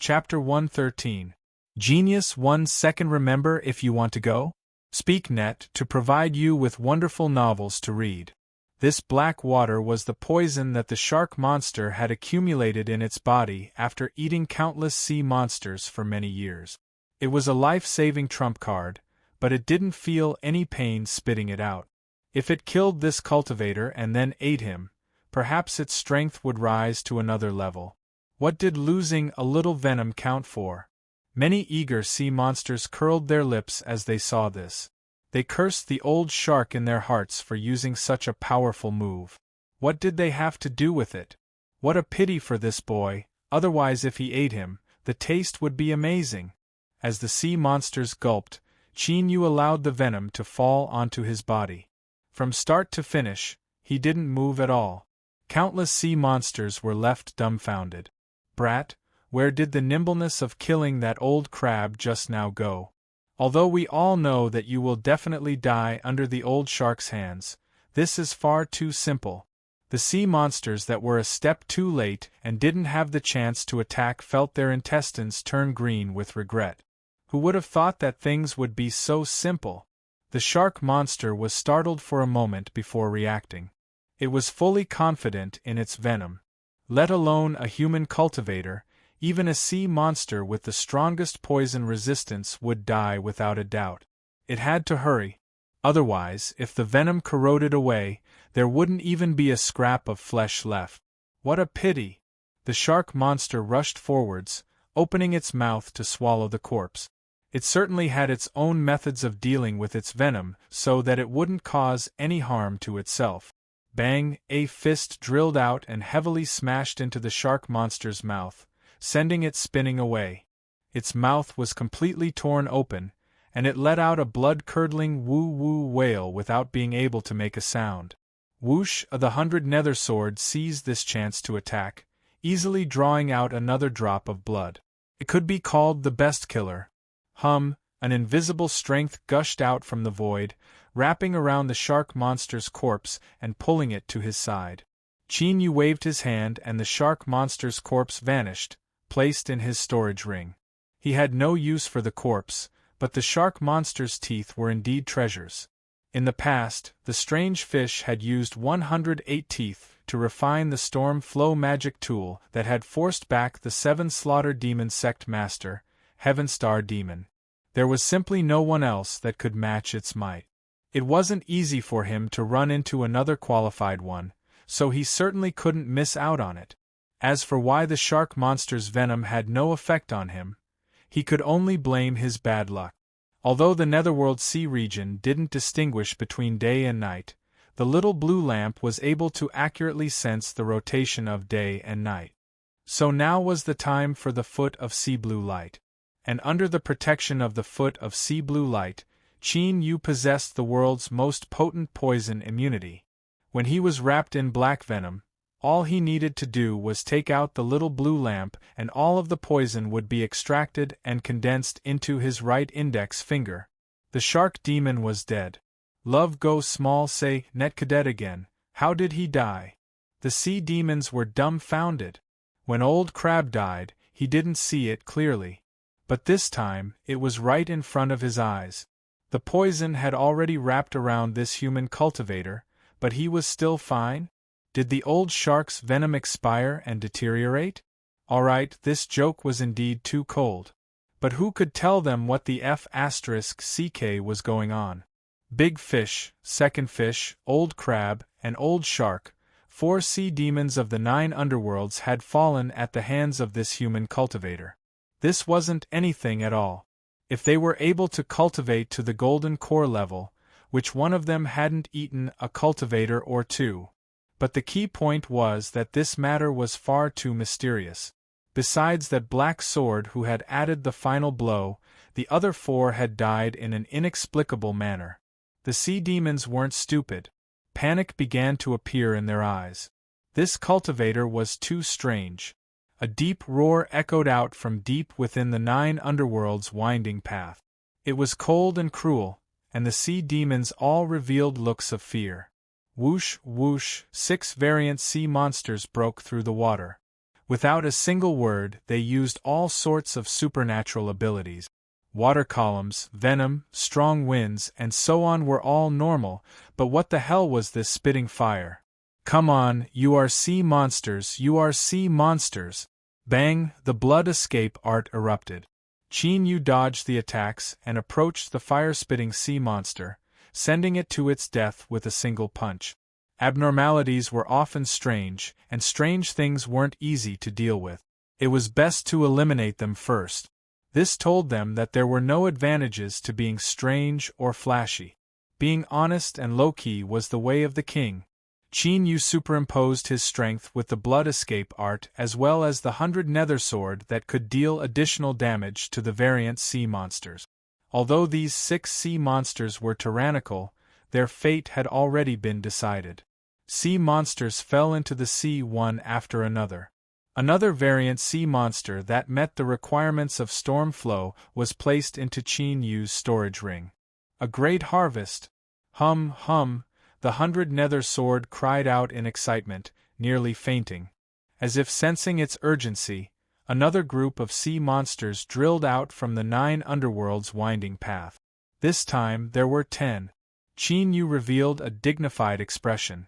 Chapter 113. Genius 1 second. Remember, if you want to go? Speak Net to provide you with wonderful novels to read. This black water was the poison that the shark monster had accumulated in its body after eating countless sea monsters for many years. It was a life-saving trump card, but it didn't feel any pain spitting it out. If it killed this cultivator and then ate him, perhaps its strength would rise to another level. What did losing a little venom count for? Many eager sea monsters curled their lips as they saw this. They cursed the old shark in their hearts for using such a powerful move. What did they have to do with it? What a pity for this boy, otherwise if he ate him, the taste would be amazing. As the sea monsters gulped, Yu allowed the venom to fall onto his body. From start to finish, he didn't move at all. Countless sea monsters were left dumbfounded. Brat, where did the nimbleness of killing that old crab just now go? Although we all know that you will definitely die under the old shark's hands, this is far too simple. The sea monsters that were a step too late and didn't have the chance to attack felt their intestines turn green with regret. Who would have thought that things would be so simple? The shark monster was startled for a moment before reacting. It was fully confident in its venom. Let alone a human cultivator, even a sea monster with the strongest poison resistance would die without a doubt. It had to hurry. Otherwise, if the venom corroded away, there wouldn't even be a scrap of flesh left. What a pity! The shark monster rushed forwards, opening its mouth to swallow the corpse. It certainly had its own methods of dealing with its venom so that it wouldn't cause any harm to itself. Bang! A fist drilled out and heavily smashed into the shark monster's mouth, sending it spinning away. Its mouth was completely torn open, and it let out a blood-curdling woo-woo wail without being able to make a sound. Whoosh! The 100 nether sword seized this chance to attack, easily drawing out another drop of blood. It could be called the best killer. An invisible strength gushed out from the void, wrapping around the shark monster's corpse and pulling it to his side. Yu waved his hand and the shark monster's corpse vanished, placed in his storage ring. He had no use for the corpse, but the shark monster's teeth were indeed treasures. In the past, the strange fish had used 108 teeth to refine the storm flow magic tool that had forced back the 7 slaughter demon sect master, Heavenstar Demon. There was simply no one else that could match its might. It wasn't easy for him to run into another qualified one, so he certainly couldn't miss out on it. As for why the shark monster's venom had no effect on him, he could only blame his bad luck. Although the Netherworld Sea region didn't distinguish between day and night, the little blue lamp was able to accurately sense the rotation of day and night. So now was the time for the Foot of Sea Blue Light. And under the protection of the Foot of Sea Blue Light, Yu possessed the world's most potent poison immunity. When he was wrapped in black venom, all he needed to do was take out the little blue lamp and all of the poison would be extracted and condensed into his right index finger. The shark demon was dead. Love go small say net cadet again, how did he die? The sea demons were dumbfounded. When old crab died, he didn't see it clearly. But this time, it was right in front of his eyes. The poison had already wrapped around this human cultivator, but he was still fine? Did the old shark's venom expire and deteriorate? Alright, this joke was indeed too cold. But who could tell them what the F***CK was going on? Big fish, second fish, old crab, and old shark, 4 sea demons of the 9 underworlds had fallen at the hands of this human cultivator. This wasn't anything at all. If they were able to cultivate to the golden core level, which one of them hadn't eaten a cultivator or 2. But the key point was that this matter was far too mysterious. Besides that black sword who had added the final blow, the other 4 had died in an inexplicable manner. The sea demons weren't stupid. Panic began to appear in their eyes. This cultivator was too strange. A deep roar echoed out from deep within the 9 underworlds' winding path. It was cold and cruel, and the sea demons all revealed looks of fear. Whoosh, whoosh, 6 variant sea monsters broke through the water. Without a single word, they used all sorts of supernatural abilities. Water columns, venom, strong winds, and so on were all normal, but what the hell was this spitting fire? Come on, you are sea monsters, you are sea monsters! Bang, the blood escape art erupted. Qin Yu dodged the attacks and approached the fire-spitting sea monster, sending it to its death with a single punch. Abnormalities were often strange, and strange things weren't easy to deal with. It was best to eliminate them first. This told them that there were no advantages to being strange or flashy. Being honest and low-key was the way of the king. Qin Yu superimposed his strength with the blood escape art as well as the 100 nether sword that could deal additional damage to the variant sea monsters. Although these 6 sea monsters were tyrannical, their fate had already been decided. Sea monsters fell into the sea one after another. Another variant sea monster that met the requirements of storm flow was placed into Qin Yu's storage ring. A great harvest! Hum, hum! The 100 nether sword cried out in excitement, nearly fainting. As if sensing its urgency, another group of sea monsters drilled out from the 9 underworlds winding path. This time there were 10. Qin Yu revealed a dignified expression.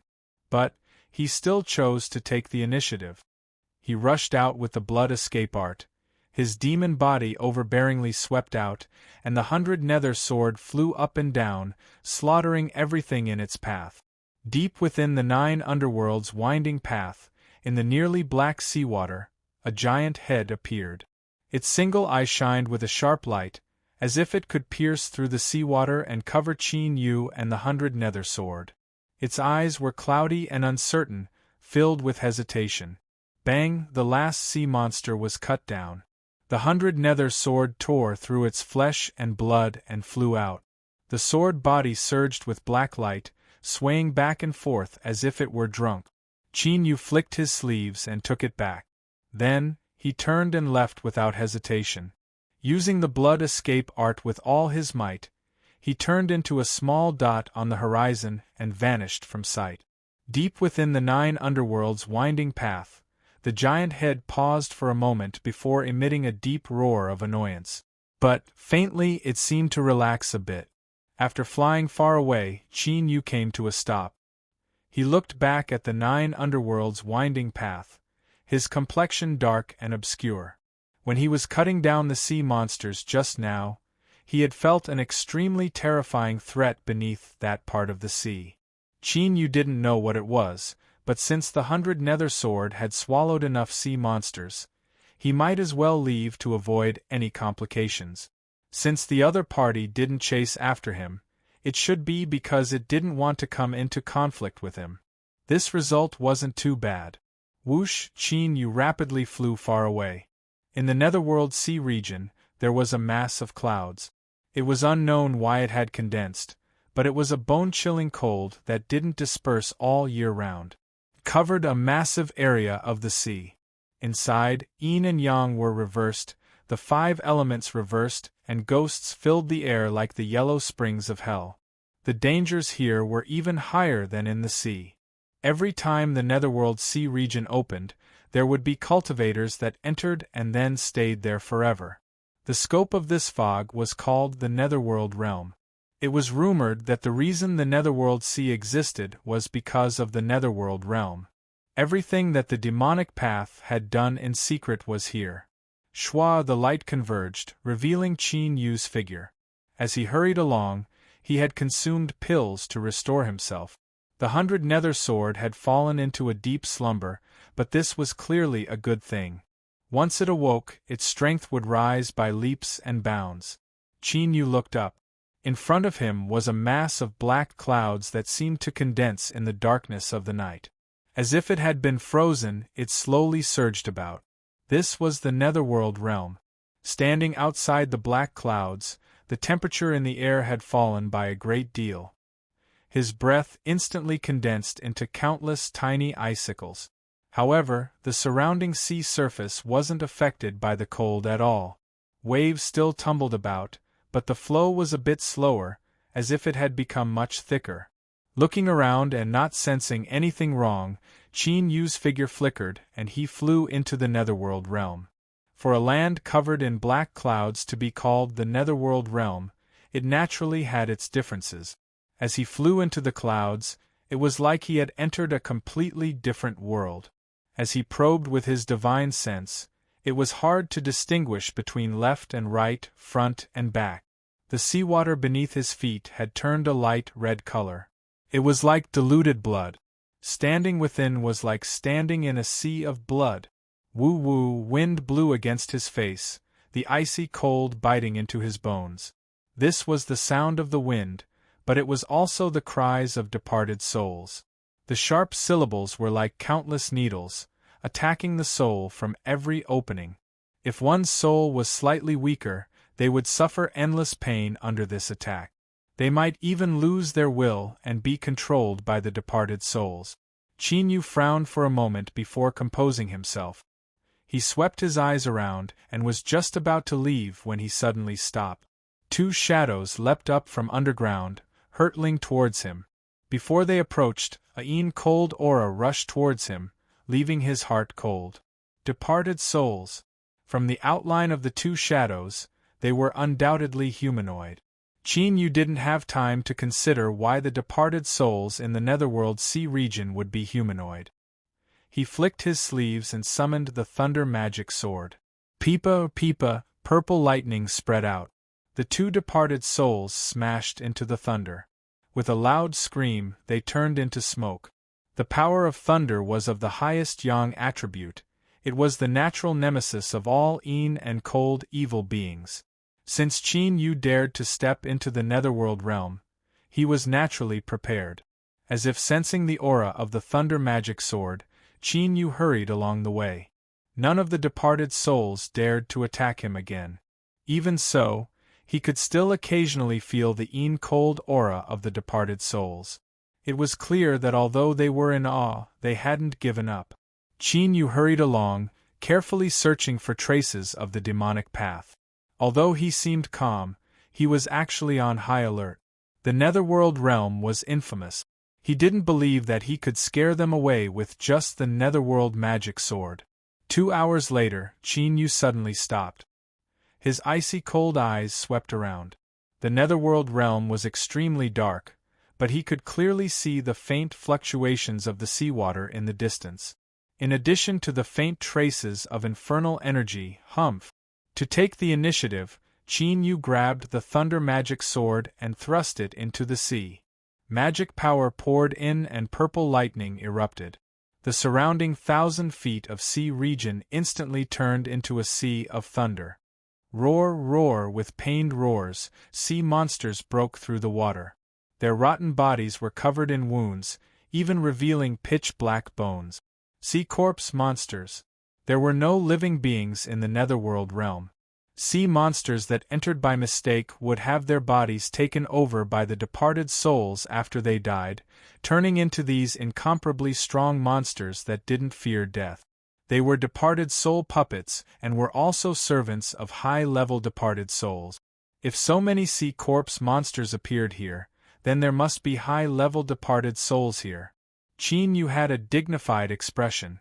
But he still chose to take the initiative. He rushed out with the blood escape art. His demon body overbearingly swept out, and the 100 nether sword flew up and down, slaughtering everything in its path. Deep within the 9 underworlds winding path, in the nearly black seawater, a giant head appeared. Its single eye shined with a sharp light, as if it could pierce through the seawater and cover Qin Yu and the 100 nether sword. Its eyes were cloudy and uncertain, filled with hesitation. Bang! The last sea monster was cut down. The 100 nether sword tore through its flesh and blood and flew out. The sword body surged with black light, swaying back and forth as if it were drunk. Qin Yu flicked his sleeves and took it back. Then, he turned and left without hesitation. Using the blood escape art with all his might, he turned into a small dot on the horizon and vanished from sight. Deep within the 9 underworlds winding path, the giant head paused for a moment before emitting a deep roar of annoyance. But, faintly, it seemed to relax a bit. After flying far away, Qin Yu came to a stop. He looked back at the 9 underworlds winding path, his complexion dark and obscure. When he was cutting down the sea monsters just now, he had felt an extremely terrifying threat beneath that part of the sea. Qin Yu didn't know what it was, but since the 100 nether sword had swallowed enough sea monsters, he might as well leave to avoid any complications. Since the other party didn't chase after him, it should be because it didn't want to come into conflict with him. This result wasn't too bad. Whoosh! Qin Yu rapidly flew far away. In the netherworld sea region, there was a mass of clouds. It was unknown why it had condensed, but it was a bone-chilling cold that didn't disperse all year round. It covered a massive area of the sea. Inside, yin and yang were reversed, the 5 elements reversed, and ghosts filled the air like the yellow springs of hell. The dangers here were even higher than in the sea. Every time the netherworld sea region opened, there would be cultivators that entered and then stayed there forever. The scope of this fog was called the netherworld realm. It was rumored that the reason the netherworld sea existed was because of the netherworld realm. Everything that the demonic path had done in secret was here. Shwa, the light converged, revealing Qin Yu's figure. As he hurried along, he had consumed pills to restore himself. The 100 nether sword had fallen into a deep slumber, but this was clearly a good thing. Once it awoke, its strength would rise by leaps and bounds. Qin Yu looked up. In front of him was a mass of black clouds that seemed to condense in the darkness of the night. As if it had been frozen, it slowly surged about. This was the netherworld realm. Standing outside the black clouds, the temperature in the air had fallen by a great deal. His breath instantly condensed into countless tiny icicles. However, the surrounding sea surface wasn't affected by the cold at all. Waves still tumbled about, but the flow was a bit slower, as if it had become much thicker. Looking around and not sensing anything wrong, Qin Yu's figure flickered and he flew into the netherworld realm. For a land covered in black clouds to be called the netherworld realm, it naturally had its differences. As he flew into the clouds, it was like he had entered a completely different world. As he probed with his divine sense, it was hard to distinguish between left and right, front and back. The seawater beneath his feet had turned a light red color. It was like diluted blood. Standing within was like standing in a sea of blood. Woo-woo, wind blew against his face, the icy cold biting into his bones. This was the sound of the wind, but it was also the cries of departed souls. The sharp syllables were like countless needles, attacking the soul from every opening. If one's soul was slightly weaker, they would suffer endless pain under this attack. They might even lose their will and be controlled by the departed souls. Qin Yu frowned for a moment before composing himself. He swept his eyes around and was just about to leave when he suddenly stopped. Two shadows leapt up from underground, hurtling towards him. Before they approached, a cold aura rushed towards him, leaving his heart cold. Departed souls. From the outline of the two shadows, they were undoubtedly humanoid. Qin Yu didn't have time to consider why the departed souls in the netherworld sea region would be humanoid. He flicked his sleeves and summoned the thunder magic sword. Peepa, peepa, purple lightning spread out. The two departed souls smashed into the thunder. With a loud scream, they turned into smoke. The power of thunder was of the highest yang attribute. It was the natural nemesis of all yin and cold evil beings. Since Qin Yu dared to step into the netherworld realm, he was naturally prepared. As if sensing the aura of the thunder magic sword, Qin Yu hurried along the way. None of the departed souls dared to attack him again. Even so, he could still occasionally feel the cold aura of the departed souls. It was clear that although they were in awe, they hadn't given up. Qin Yu hurried along, carefully searching for traces of the demonic path. Although he seemed calm, he was actually on high alert. The netherworld realm was infamous. He didn't believe that he could scare them away with just the netherworld magic sword. 2 hours later, Qin Yu suddenly stopped. His icy cold eyes swept around. The netherworld realm was extremely dark, but he could clearly see the faint fluctuations of the seawater in the distance. In addition to the faint traces of infernal energy, humph. To take the initiative, Qin Yu grabbed the thunder magic sword and thrust it into the sea. Magic power poured in and purple lightning erupted. The surrounding 1,000 feet of sea region instantly turned into a sea of thunder. Roar, roar, with pained roars, sea monsters broke through the water. Their rotten bodies were covered in wounds, even revealing pitch-black bones. Sea corpse monsters. There were no living beings in the netherworld realm. Sea monsters that entered by mistake would have their bodies taken over by the departed souls after they died, turning into these incomparably strong monsters that didn't fear death. They were departed soul puppets and were also servants of high-level departed souls. If so many sea corpse monsters appeared here, then there must be high-level departed souls here. Qin Yu had a dignified expression.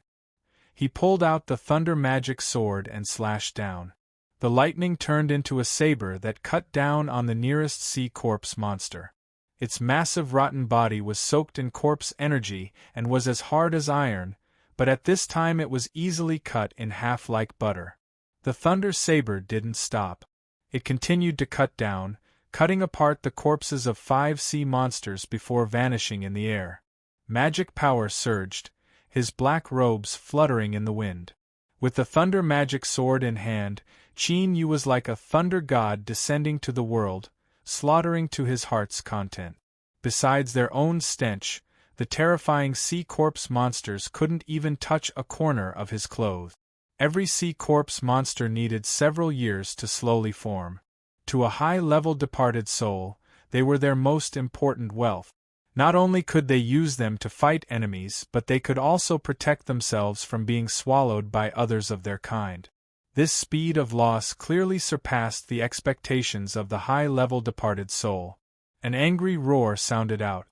He pulled out the thunder magic sword and slashed down. The lightning turned into a saber that cut down on the nearest sea corpse monster. Its massive rotten body was soaked in corpse energy and was as hard as iron, but at this time it was easily cut in half like butter. The thunder saber didn't stop. It continued to cut down, cutting apart the corpses of 5 sea monsters before vanishing in the air. Magic power surged, his black robes fluttering in the wind. With the thunder magic sword in hand, Qin Yu was like a thunder god descending to the world, slaughtering to his heart's content. Besides their own stench, the terrifying sea corpse monsters couldn't even touch a corner of his clothes. Every sea corpse monster needed several years to slowly form. To a high-level departed soul, they were their most important wealth. Not only could they use them to fight enemies, but they could also protect themselves from being swallowed by others of their kind. This speed of loss clearly surpassed the expectations of the high-level departed soul. An angry roar sounded out.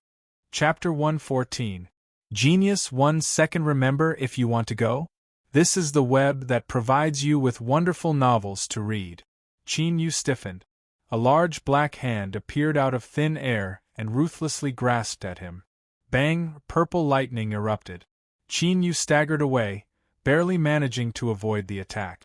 Chapter 114. Genius 1 Second. Remember if you want to go? This is the web that provides you with wonderful novels to read. Qin Yu stiffened. A large black hand appeared out of thin air and ruthlessly grasped at him. Bang! Purple lightning erupted. Qin Yu staggered away, barely managing to avoid the attack.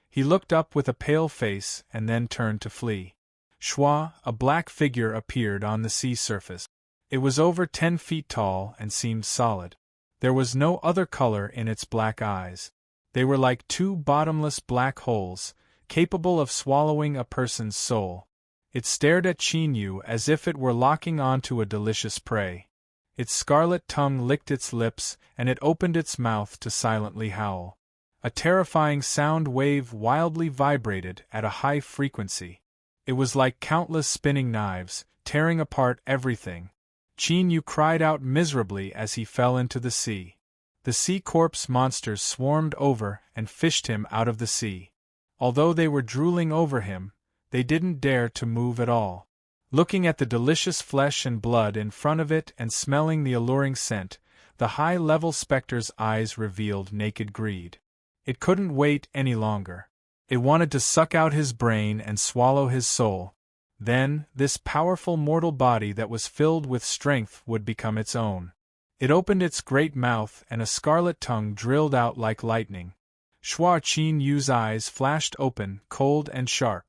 He looked up with a pale face and then turned to flee. Shua, a black figure, appeared on the sea surface. It was over 10 feet tall and seemed solid. There was no other color in its black eyes. They were like two bottomless black holes, capable of swallowing a person's soul. It stared at Qin Yu as if it were locking onto a delicious prey. Its scarlet tongue licked its lips and it opened its mouth to silently howl. A terrifying sound wave wildly vibrated at a high frequency. It was like countless spinning knives, tearing apart everything. Qin Yu cried out miserably as he fell into the sea. The sea corpse monsters swarmed over and fished him out of the sea. Although they were drooling over him, they didn't dare to move at all. Looking at the delicious flesh and blood in front of it and smelling the alluring scent, the high-level specter's eyes revealed naked greed. It couldn't wait any longer. It wanted to suck out his brain and swallow his soul. Then, this powerful mortal body that was filled with strength would become its own. It opened its great mouth and a scarlet tongue drilled out like lightning. Shua Qin Yu's eyes flashed open, cold and sharp.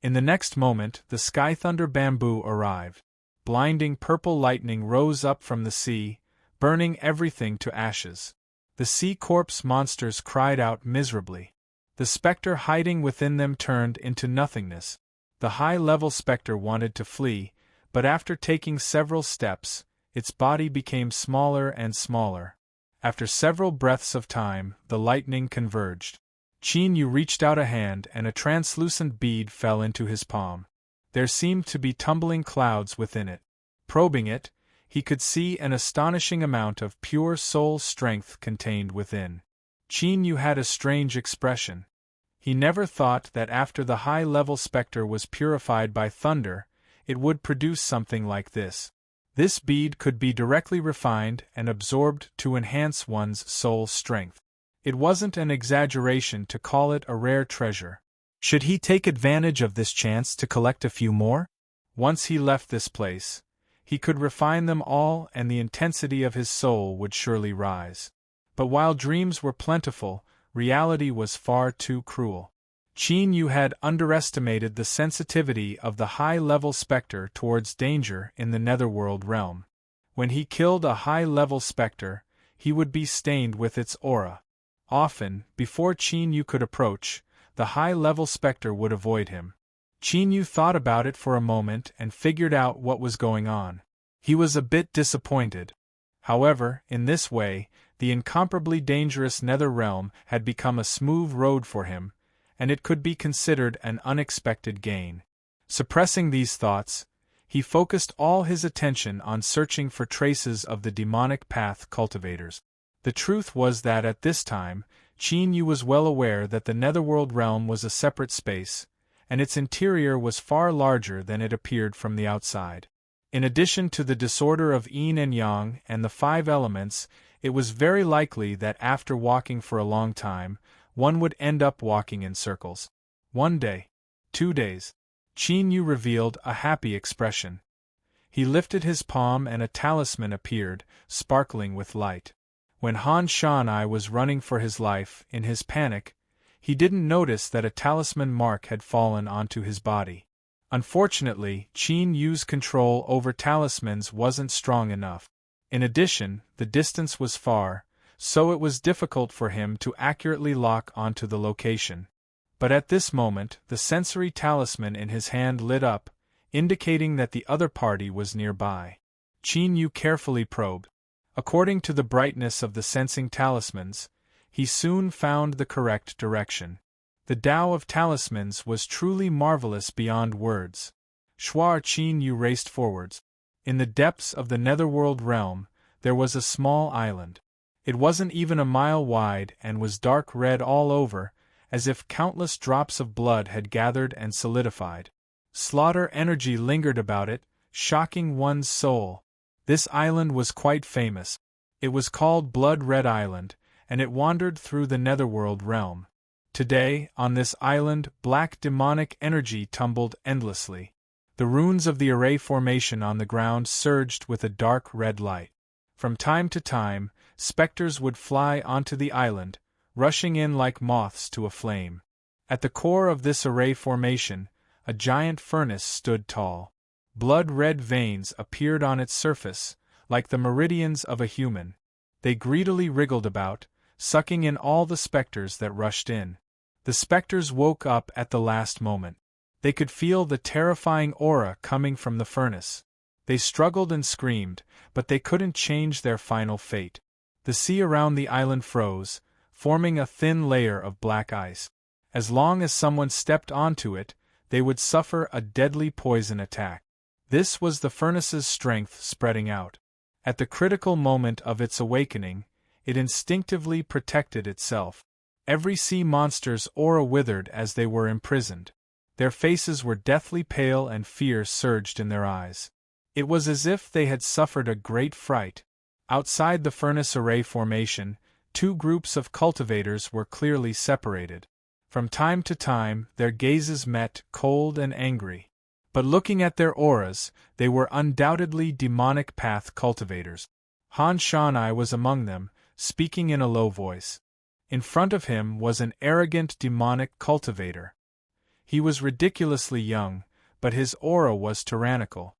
In the next moment, the sky thunder bamboo arrived. Blinding purple lightning rose up from the sea, burning everything to ashes. The sea corpse monsters cried out miserably. The specter hiding within them turned into nothingness. The high-level specter wanted to flee, but after taking several steps, its body became smaller and smaller. After several breaths of time, the lightning converged. Qin Yu reached out a hand and a translucent bead fell into his palm. There seemed to be tumbling clouds within it. Probing it, he could see an astonishing amount of pure soul strength contained within. Qin Yu had a strange expression. He never thought that after the high-level specter was purified by thunder, it would produce something like this. This bead could be directly refined and absorbed to enhance one's soul strength. It wasn't an exaggeration to call it a rare treasure. Should he take advantage of this chance to collect a few more? Once he left this place, he could refine them all and the intensity of his soul would surely rise. But while dreams were plentiful, reality was far too cruel. Qin Yu had underestimated the sensitivity of the high-level specter towards danger in the netherworld realm. When he killed a high-level specter, he would be stained with its aura. Often, before Qin Yu could approach, the high-level specter would avoid him. Qin Yu thought about it for a moment and figured out what was going on. He was a bit disappointed. However, in this way, the incomparably dangerous nether realm had become a smooth road for him, and it could be considered an unexpected gain. Suppressing these thoughts, he focused all his attention on searching for traces of the demonic path cultivators. The truth was that at this time, Qin Yu was well aware that the netherworld realm was a separate space, and its interior was far larger than it appeared from the outside. In addition to the disorder of yin and yang and the 5 elements, it was very likely that after walking for a long time, one would end up walking in circles. 1 day. 2 days. Qin Yu revealed a happy expression. He lifted his palm and a talisman appeared, sparkling with light. When Han Shan'ai was running for his life, in his panic, he didn't notice that a talisman mark had fallen onto his body. Unfortunately, Qin Yu's control over talismans wasn't strong enough. In addition, the distance was far, so it was difficult for him to accurately lock onto the location. But at this moment, the sensory talisman in his hand lit up, indicating that the other party was nearby. Qin Yu carefully probed. According to the brightness of the sensing talismans, he soon found the correct direction. The Tao of talismans was truly marvelous beyond words. Shua Qin Yu raced forwards. In the depths of the netherworld realm, there was a small island. It wasn't even a mile wide and was dark red all over, as if countless drops of blood had gathered and solidified. Slaughter energy lingered about it, shocking one's soul. This island was quite famous. It was called Blood Red Island, and it wandered through the netherworld realm. Today, on this island, black demonic energy tumbled endlessly. The runes of the array formation on the ground surged with a dark red light. From time to time, specters would fly onto the island, rushing in like moths to a flame. At the core of this array formation, a giant furnace stood tall. Blood-red veins appeared on its surface, like the meridians of a human. They greedily wriggled about, sucking in all the specters that rushed in. The specters woke up at the last moment. They could feel the terrifying aura coming from the furnace. They struggled and screamed, but they couldn't change their final fate. The sea around the island froze, forming a thin layer of black ice. As long as someone stepped onto it, they would suffer a deadly poison attack. This was the furnace's strength spreading out. At the critical moment of its awakening, it instinctively protected itself. Every sea monster's aura withered as they were imprisoned. Their faces were deathly pale and fear surged in their eyes. It was as if they had suffered a great fright. Outside the furnace array formation, two groups of cultivators were clearly separated. From time to time, their gazes met, cold and angry. But looking at their auras, they were undoubtedly demonic path cultivators. Han Shanai was among them, speaking in a low voice. In front of him was an arrogant demonic cultivator. He was ridiculously young, but his aura was tyrannical.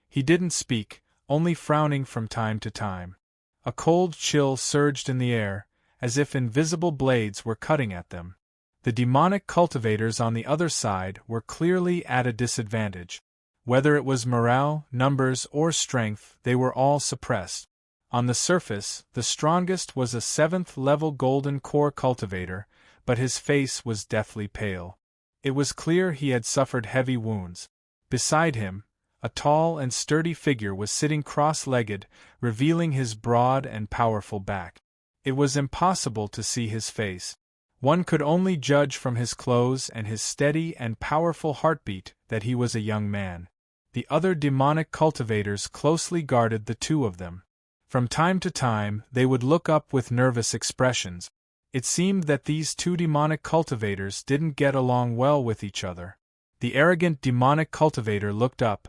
He didn't speak, only frowning from time to time. A cold chill surged in the air, as if invisible blades were cutting at them. The demonic cultivators on the other side were clearly at a disadvantage. Whether it was morale, numbers, or strength, they were all suppressed. On the surface, the strongest was a 7th-level golden core cultivator, but his face was deathly pale. It was clear he had suffered heavy wounds. Beside him, a tall and sturdy figure was sitting cross-legged, revealing his broad and powerful back. It was impossible to see his face. One could only judge from his clothes and his steady and powerful heartbeat that he was a young man. The other demonic cultivators closely guarded the two of them. From time to time, they would look up with nervous expressions. It seemed that these two demonic cultivators didn't get along well with each other. The arrogant demonic cultivator looked up,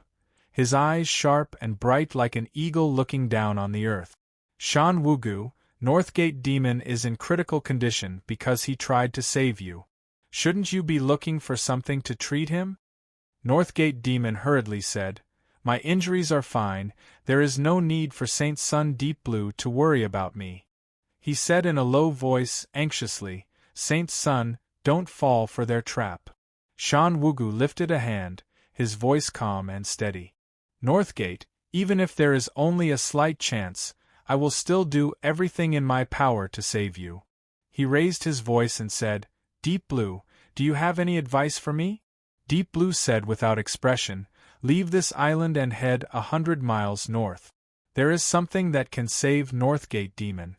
his eyes sharp and bright like an eagle looking down on the earth. Shan Wugu, Northgate Demon is in critical condition because he tried to save you. Shouldn't you be looking for something to treat him? Northgate Demon hurriedly said, My injuries are fine, there is no need for Saint Sun Deep Blue to worry about me. He said in a low voice, anxiously, Saint Sun, don't fall for their trap. Shan Wugu lifted a hand, his voice calm and steady. Northgate, even if there is only a slight chance, I will still do everything in my power to save you. He raised his voice and said, Deep Blue, do you have any advice for me? Deep Blue said without expression, Leave this island and head 100 miles north. There is something that can save Northgate Demon.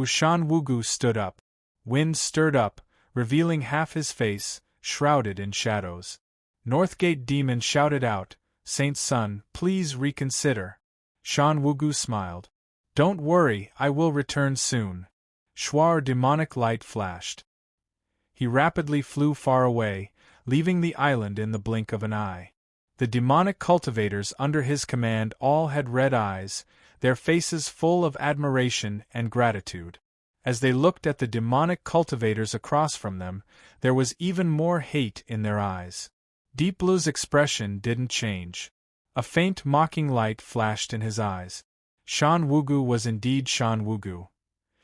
Shan Wugu stood up. Wind stirred up, revealing half his face, shrouded in shadows. Northgate Demon shouted out, Saint Sun, please reconsider. Shan Wugu smiled. Don't worry, I will return soon. Shwar demonic light flashed. He rapidly flew far away, leaving the island in the blink of an eye. The demonic cultivators under his command all had red eyes, their faces full of admiration and gratitude. As they looked at the demonic cultivators across from them, there was even more hate in their eyes. Deep Blue's expression didn't change. A faint mocking light flashed in his eyes. Shan Wugu was indeed Shan Wugu.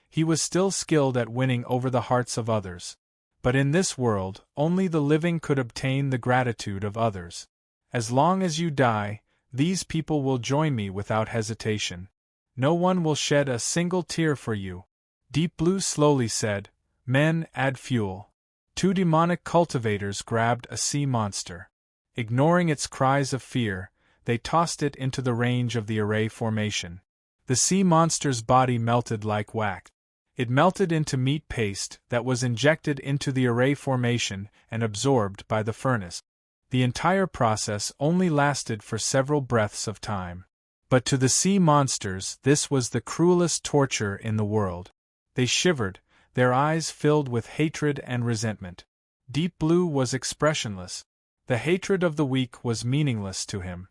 He was still skilled at winning over the hearts of others. But in this world, only the living could obtain the gratitude of others. As long as you die, these people will join me without hesitation. No one will shed a single tear for you. Deep Blue slowly said, Men, add fuel. Two demonic cultivators grabbed a sea monster. Ignoring its cries of fear, they tossed it into the range of the array formation. The sea monster's body melted like wax. It melted into meat paste that was injected into the array formation and absorbed by the furnace. The entire process only lasted for several breaths of time. But to the sea monsters this was the cruelest torture in the world. They shivered, their eyes filled with hatred and resentment. Deep Blue was expressionless. The hatred of the weak was meaningless to him.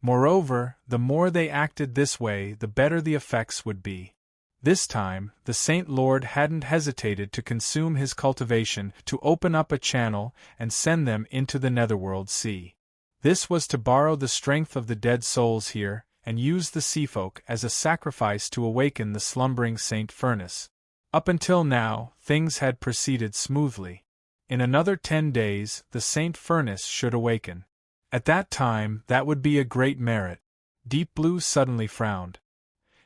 Moreover, the more they acted this way, the better the effects would be. This time, the Saint Lord hadn't hesitated to consume his cultivation, to open up a channel and send them into the netherworld sea. This was to borrow the strength of the dead souls here, and use the seafolk as a sacrifice to awaken the slumbering Saint Furnace. Up until now, things had proceeded smoothly. In another 10 days, the Saint Furnace should awaken. At that time, that would be a great merit. Deep Blue suddenly frowned.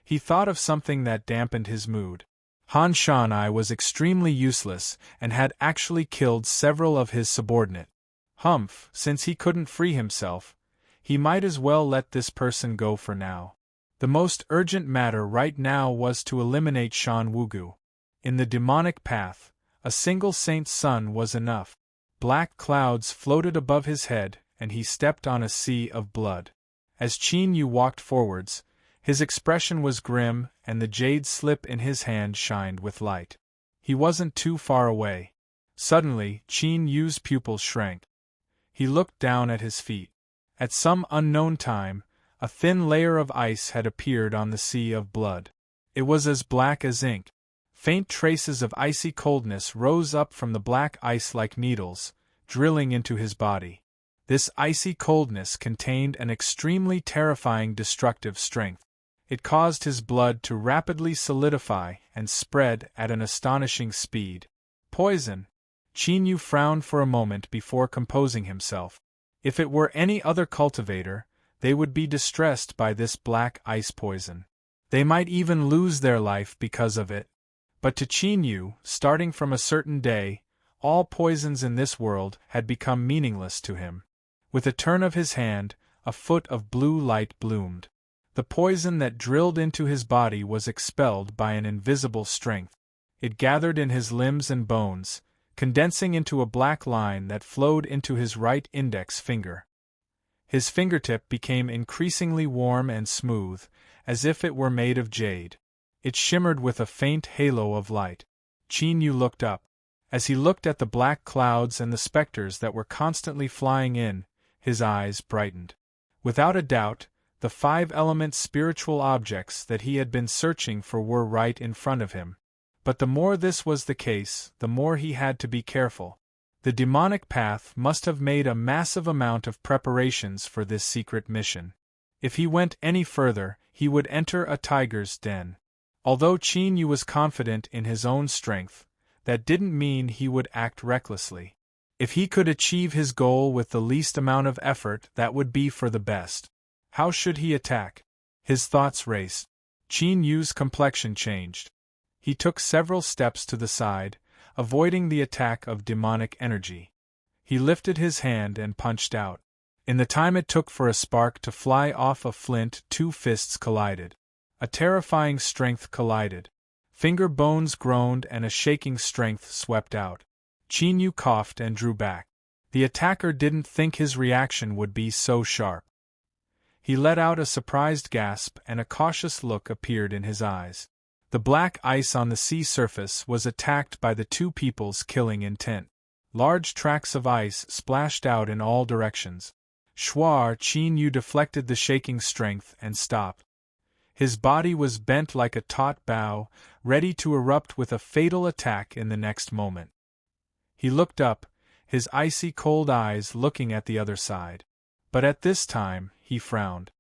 He thought of something that dampened his mood. Han Shan'ai was extremely useless, and had actually killed several of his subordinates. Humph, since he couldn't free himself, he might as well let this person go for now. The most urgent matter right now was to eliminate Shan Wugu. In the demonic path, a single saint's son was enough. Black clouds floated above his head, and he stepped on a sea of blood. As Qin Yu walked forwards, his expression was grim, and the jade slip in his hand shined with light. He wasn't too far away. Suddenly, Qin Yu's pupils shrank. He looked down at his feet. At some unknown time, a thin layer of ice had appeared on the sea of blood. It was as black as ink. Faint traces of icy coldness rose up from the black ice like needles, drilling into his body. This icy coldness contained an extremely terrifying destructive strength. It caused his blood to rapidly solidify and spread at an astonishing speed. Poison! Qin Yu frowned for a moment before composing himself. If it were any other cultivator, they would be distressed by this black ice poison. They might even lose their life because of it. But to Qin Yu, starting from a certain day, all poisons in this world had become meaningless to him. With a turn of his hand, a foot of blue light bloomed. The poison that drilled into his body was expelled by an invisible strength. It gathered in his limbs and bones, condensing into a black line that flowed into his right index finger. His fingertip became increasingly warm and smooth, as if it were made of jade. It shimmered with a faint halo of light. Qin Yu looked up. As he looked at the black clouds and the specters that were constantly flying in, his eyes brightened. Without a doubt, the 5-element spiritual objects that he had been searching for were right in front of him. But the more this was the case, the more he had to be careful. The demonic path must have made a massive amount of preparations for this secret mission. If he went any further, he would enter a tiger's den. Although Qin Yu was confident in his own strength, that didn't mean he would act recklessly. If he could achieve his goal with the least amount of effort, that would be for the best. How should he attack? His thoughts raced. Qin Yu's complexion changed. He took several steps to the side, avoiding the attack of demonic energy. He lifted his hand and punched out. In the time it took for a spark to fly off a flint, 2 fists collided. A terrifying strength collided. Finger bones groaned and a shaking strength swept out. Qin Yu coughed and drew back. The attacker didn't think his reaction would be so sharp. He let out a surprised gasp and a cautious look appeared in his eyes. The black ice on the sea surface was attacked by the 2 people's killing intent. Large tracts of ice splashed out in all directions. Schwar Qin Yu deflected the shaking strength and stopped. His body was bent like a taut bow, ready to erupt with a fatal attack in the next moment. He looked up, his icy cold eyes looking at the other side. But at this time, he frowned.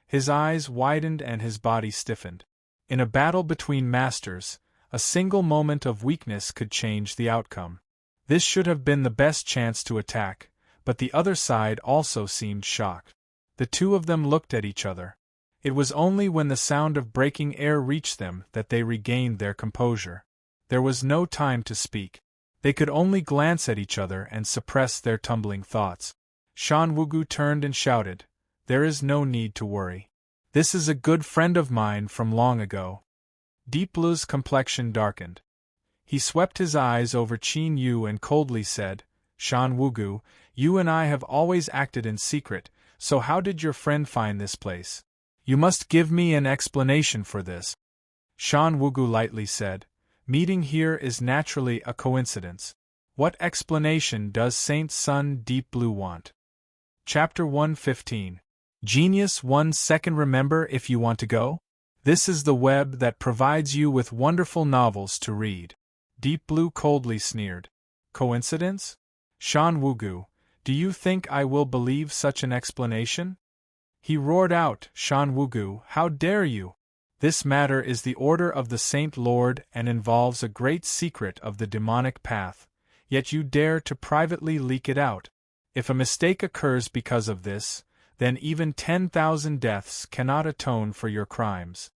His eyes widened and his body stiffened. In a battle between masters, a single moment of weakness could change the outcome. This should have been the best chance to attack, but the other side also seemed shocked. The 2 of them looked at each other. It was only when the sound of breaking air reached them that they regained their composure. There was no time to speak. They could only glance at each other and suppress their tumbling thoughts. Shan Wugu turned and shouted, "There is no need to worry. This is a good friend of mine from long ago." Deep Blue's complexion darkened. He swept his eyes over Qin Yu and coldly said, "Shan Wugu, you and I have always acted in secret, so how did your friend find this place?" You must give me an explanation for this. Shan Wugu lightly said, meeting here is naturally a coincidence. What explanation does Saint Sun Deep Blue want? Chapter 115. Genius 1 second. Remember if you want to go? This is the web that provides you with wonderful novels to read. Deep Blue coldly sneered. Coincidence? Shan Wugu, do you think I will believe such an explanation? He roared out, Shan Wugu, how dare you? This matter is the order of the Saint Lord and involves a great secret of the demonic path, yet you dare to privately leak it out. If a mistake occurs because of this, then even 10,000 deaths cannot atone for your crimes.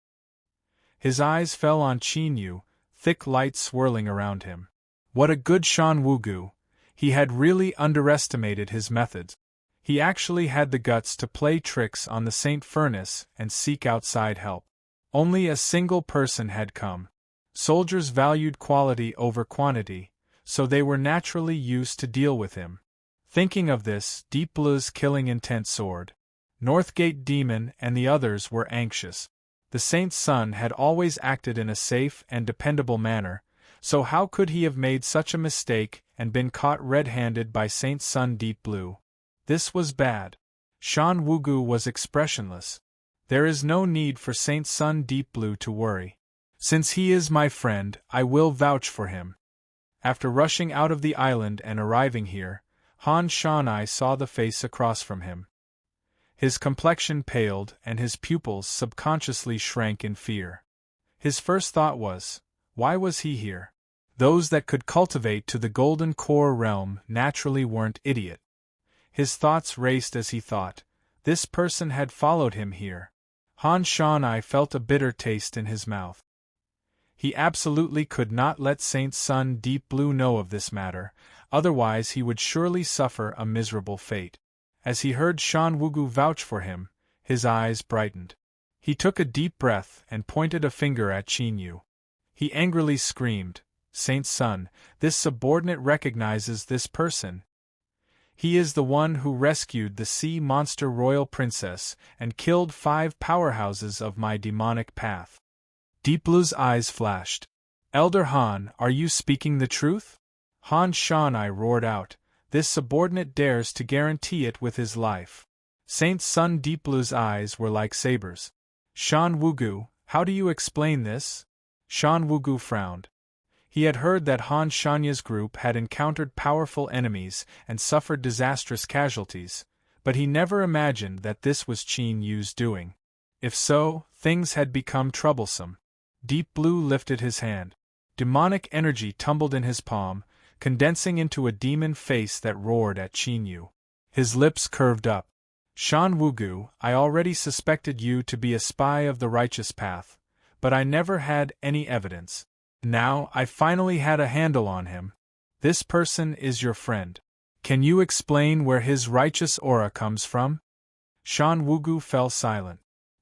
His eyes fell on Qin Yu, thick light swirling around him. What a good Shan Wugu! He had really underestimated his methods. He actually had the guts to play tricks on the Saint Furnace and seek outside help. Only a single person had come. Soldiers valued quality over quantity, so they were naturally used to deal with him. Thinking of this, Deep Blue's killing intent soared. Northgate Demon and the others were anxious. The Saint's son had always acted in a safe and dependable manner, so how could he have made such a mistake and been caught red-handed by Saint Sun Deep Blue? This was bad. Shan Wugu was expressionless. There is no need for Saint Sun Deep Blue to worry. Since he is my friend, I will vouch for him. After rushing out of the island and arriving here, Han Shanai saw the face across from him. His complexion paled and his pupils subconsciously shrank in fear. His first thought was, why was he here? Those that could cultivate to the golden core realm naturally weren't idiot. His thoughts raced as he thought, this person had followed him here. Han Shanai felt a bitter taste in his mouth. He absolutely could not let Saint Sun Deep Blue know of this matter, otherwise he would surely suffer a miserable fate. As he heard Shan Wugu vouch for him, his eyes brightened. He took a deep breath and pointed a finger at Qin Yu. He angrily screamed, Saint Sun, this subordinate recognizes this person. He is the one who rescued the sea monster royal princess and killed 5 powerhouses of my demonic path. Deep Blue's eyes flashed. Elder Han, are you speaking the truth? Han Shanai roared out, this subordinate dares to guarantee it with his life. Saint Sun Deep Blue's eyes were like sabers. Shan Wugu, how do you explain this? Shan Wugu frowned. He had heard that Han Shanya's group had encountered powerful enemies and suffered disastrous casualties, but he never imagined that this was Qin Yu's doing. If so, things had become troublesome. Deep Blue lifted his hand. Demonic energy tumbled in his palm, condensing into a demon face that roared at Qin Yu. His lips curved up. Shan Wugu, I already suspected you to be a spy of the righteous path, but I never had any evidence. Now I finally had a handle on him. This person is your friend. Can you explain where his righteous aura comes from? Shan Wugu fell silent.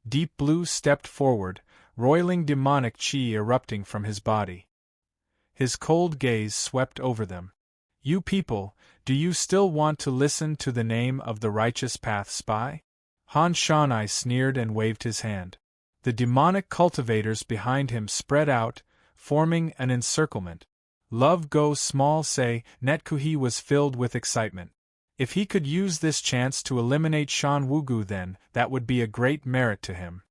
Deep Blue stepped forward, roiling demonic chi erupting from his body. His cold gaze swept over them. You people, do you still want to listen to the name of the righteous path spy? Han Shanai sneered and waved his hand. The demonic cultivators behind him spread out, forming an encirclement. Love Go Small Say, Netkuhi was filled with excitement. If he could use this chance to eliminate Shan Wugu, then that would be a great merit to him.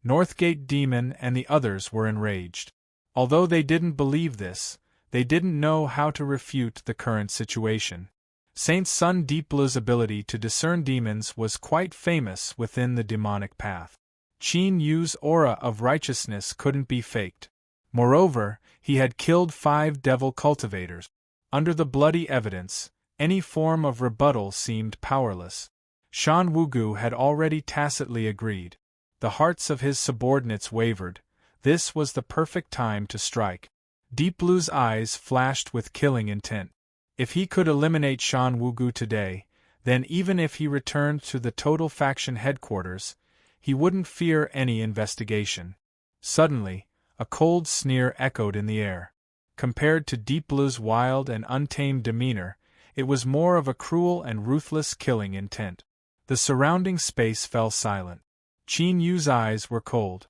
Northgate Demon and the others were enraged. Although they didn't believe this, they didn't know how to refute the current situation. Saint Sun Deep Blue's ability to discern demons was quite famous within the demonic path. Qin Yu's aura of righteousness couldn't be faked. Moreover, he had killed 5 devil cultivators. Under the bloody evidence, any form of rebuttal seemed powerless. Shan Wugu had already tacitly agreed. The hearts of his subordinates wavered. This was the perfect time to strike. Deep Blue's eyes flashed with killing intent. If he could eliminate Shan Wugu today, then even if he returned to the Total Faction headquarters, he wouldn't fear any investigation. Suddenly, a cold sneer echoed in the air. Compared to Deep Blue's wild and untamed demeanor, it was more of a cruel and ruthless killing intent. The surrounding space fell silent. Qin Yu's eyes were cold.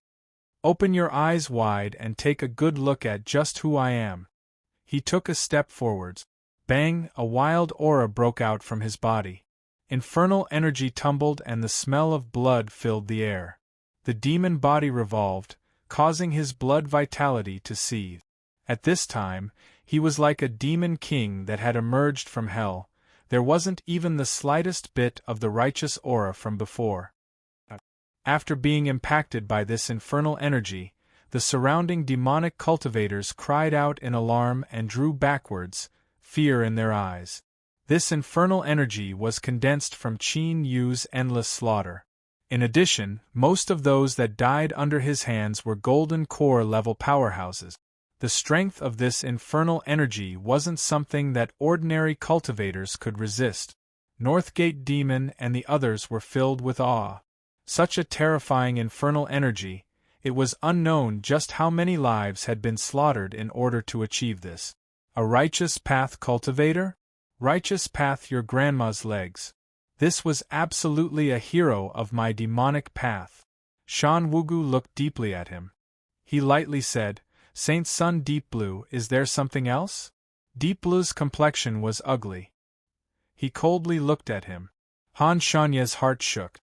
Open your eyes wide and take a good look at just who I am. He took a step forwards. Bang! A wild aura broke out from his body. Infernal energy tumbled and the smell of blood filled the air. The demon body revolved, causing his blood vitality to seethe. At this time, he was like a demon king that had emerged from hell. There wasn't even the slightest bit of the righteous aura from before. After being impacted by this infernal energy, the surrounding demonic cultivators cried out in alarm and drew backwards, fear in their eyes. This infernal energy was condensed from Qin Yu's endless slaughter. In addition, most of those that died under his hands were golden core level powerhouses. The strength of this infernal energy wasn't something that ordinary cultivators could resist. Northgate Demon and the others were filled with awe. Such a terrifying infernal energy, it was unknown just how many lives had been slaughtered in order to achieve this. A righteous path cultivator? Righteous path your grandma's legs. This was absolutely a hero of my demonic path. Shan Wugu looked deeply at him. He lightly said, Saint Sun Deep Blue, is there something else? Deep Blue's complexion was ugly. He coldly looked at him. Han Shanya's heart shook.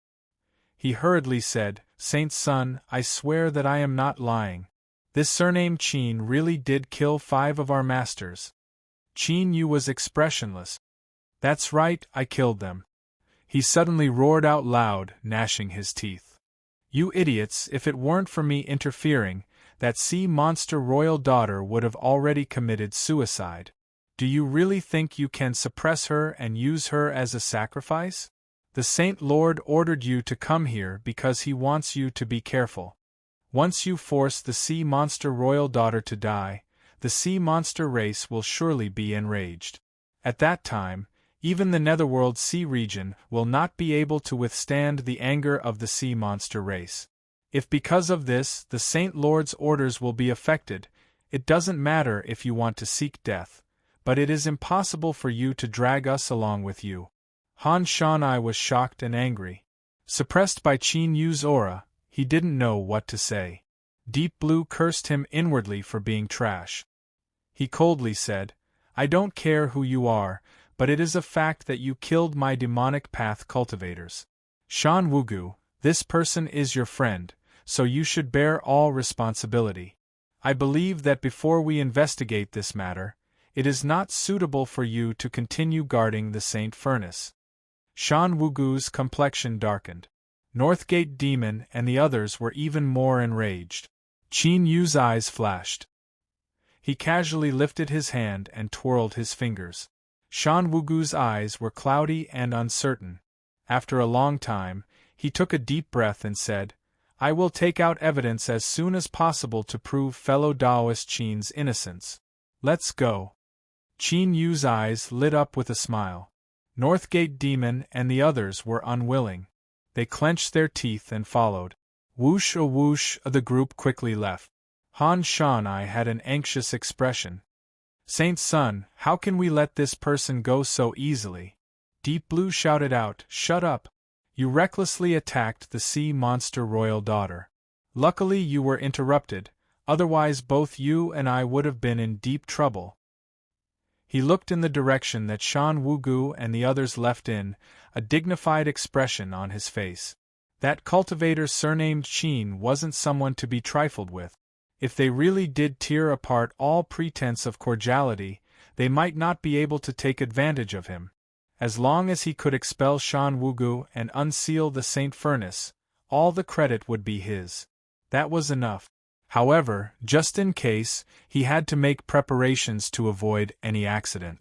He hurriedly said, Saint Sun, I swear that I am not lying. This surnamed Qin really did kill 5 of our masters. Qin Yu was expressionless. That's right, I killed them. He suddenly roared out loud, gnashing his teeth. You idiots, if it weren't for me interfering, that sea monster royal daughter would have already committed suicide. Do you really think you can suppress her and use her as a sacrifice? The Saint Lord ordered you to come here because he wants you to be careful. Once you force the sea monster royal daughter to die, the sea monster race will surely be enraged. At that time, even the Netherworld sea region will not be able to withstand the anger of the sea monster race. If because of this the Saint Lord's orders will be affected, it doesn't matter if you want to seek death, but it is impossible for you to drag us along with you. Han Shanai was shocked and angry. Suppressed by Qin Yu's aura, he didn't know what to say. Deep Blue cursed him inwardly for being trash. He coldly said, I don't care who you are, but it is a fact that you killed my demonic path cultivators. Shan Wugu, this person is your friend, so you should bear all responsibility. I believe that before we investigate this matter, it is not suitable for you to continue guarding the Saint Furnace. Shan Wugu's complexion darkened. Northgate Demon and the others were even more enraged. Qin Yu's eyes flashed. He casually lifted his hand and twirled his fingers. Shan Wugu's eyes were cloudy and uncertain. After a long time, he took a deep breath and said, I will take out evidence as soon as possible to prove fellow Taoist Qin's innocence. Let's go. Qin Yu's eyes lit up with a smile. Northgate Demon and the others were unwilling. They clenched their teeth and followed. Whoosh a whoosh, the group quickly left. Han Shanai had an anxious expression. Saint Sun, how can we let this person go so easily? Deep Blue shouted out, Shut up! You recklessly attacked the sea monster royal daughter. Luckily you were interrupted, otherwise both you and I would have been in deep trouble. He looked in the direction that Shan Wugu and the others left in, a dignified expression on his face. That cultivator surnamed Qin wasn't someone to be trifled with. If they really did tear apart all pretense of cordiality, they might not be able to take advantage of him. As long as he could expel Shan Wugu and unseal the Saint Furnace, all the credit would be his. That was enough. However, just in case, he had to make preparations to avoid any accident.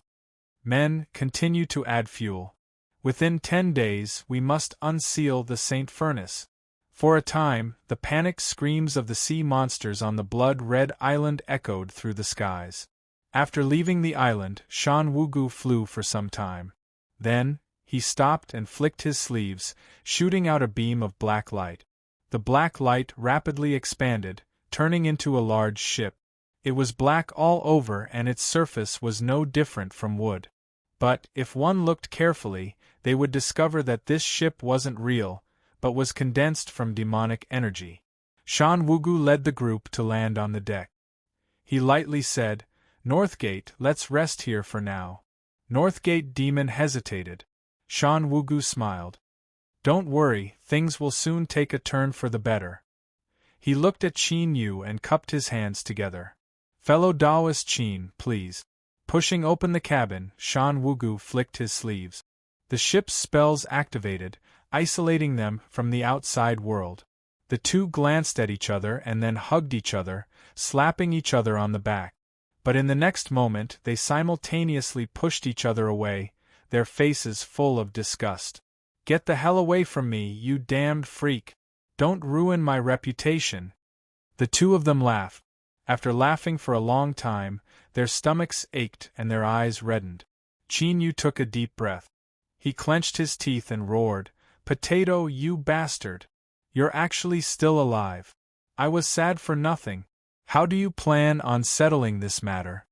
Men, continue to add fuel. Within 10 days, we must unseal the Saint Furnace. For a time, the panicked screams of the sea monsters on the blood-red island echoed through the skies. After leaving the island, Shan Wugu flew for some time. Then, he stopped and flicked his sleeves, shooting out a beam of black light. The black light rapidly expanded, turning into a large ship. It was black all over and its surface was no different from wood. But, if one looked carefully, they would discover that this ship wasn't real, but was condensed from demonic energy. Shan Wugu led the group to land on the deck. He lightly said, "Northgate, let's rest here for now." Northgate Demon hesitated. Shan Wugu smiled. "Don't worry, things will soon take a turn for the better." He looked at Qin Yu and cupped his hands together. "Fellow Taoist Qin, please." Pushing open the cabin, Shan Wugu flicked his sleeves. The ship's spells activated, isolating them from the outside world. The two glanced at each other and then hugged each other, slapping each other on the back. But in the next moment they simultaneously pushed each other away, their faces full of disgust. "Get the hell away from me, you damned freak! Don't ruin my reputation!" The two of them laughed. After laughing for a long time, their stomachs ached and their eyes reddened. Qin Yu took a deep breath. He clenched his teeth and roared, "Potato, you bastard! You're actually still alive. I was sad for nothing. How do you plan on settling this matter?"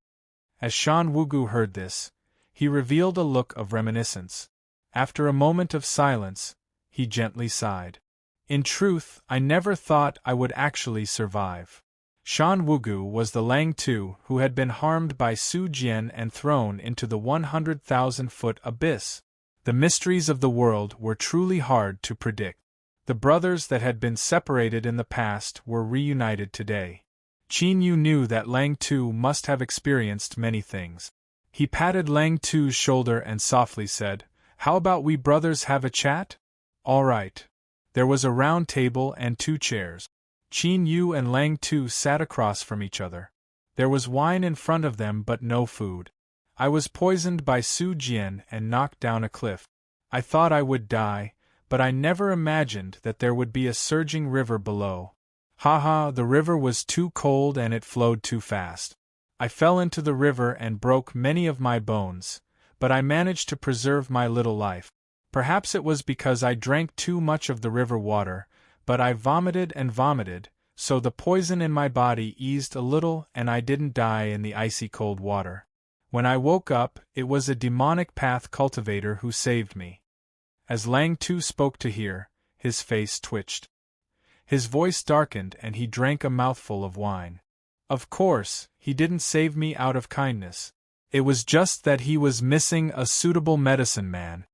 As Shan Wugu heard this, he revealed a look of reminiscence. After a moment of silence, he gently sighed. "In truth, I never thought I would actually survive." Shan Wugu was the Lang Tu who had been harmed by Su Jian and thrown into the 100,000-foot abyss. The mysteries of the world were truly hard to predict. The brothers that had been separated in the past were reunited today. Qin Yu knew that Lang Tu must have experienced many things. He patted Lang Tu's shoulder and softly said, "How about we brothers have a chat?" "All right." There was a round table and 2 chairs. Qin Yu and Lang Tu sat across from each other. There was wine in front of them but no food. "I was poisoned by Su Jian and knocked down a cliff. I thought I would die, but I never imagined that there would be a surging river below. Haha, the river was too cold and it flowed too fast. I fell into the river and broke many of my bones, but I managed to preserve my little life. Perhaps it was because I drank too much of the river water, but I vomited and vomited, so the poison in my body eased a little and I didn't die in the icy cold water. When I woke up, it was a demonic path cultivator who saved me." As Lang Tu spoke to hear, his face twitched. His voice darkened and he drank a mouthful of wine. "Of course, he didn't save me out of kindness. It was just that he was missing a suitable medicine man."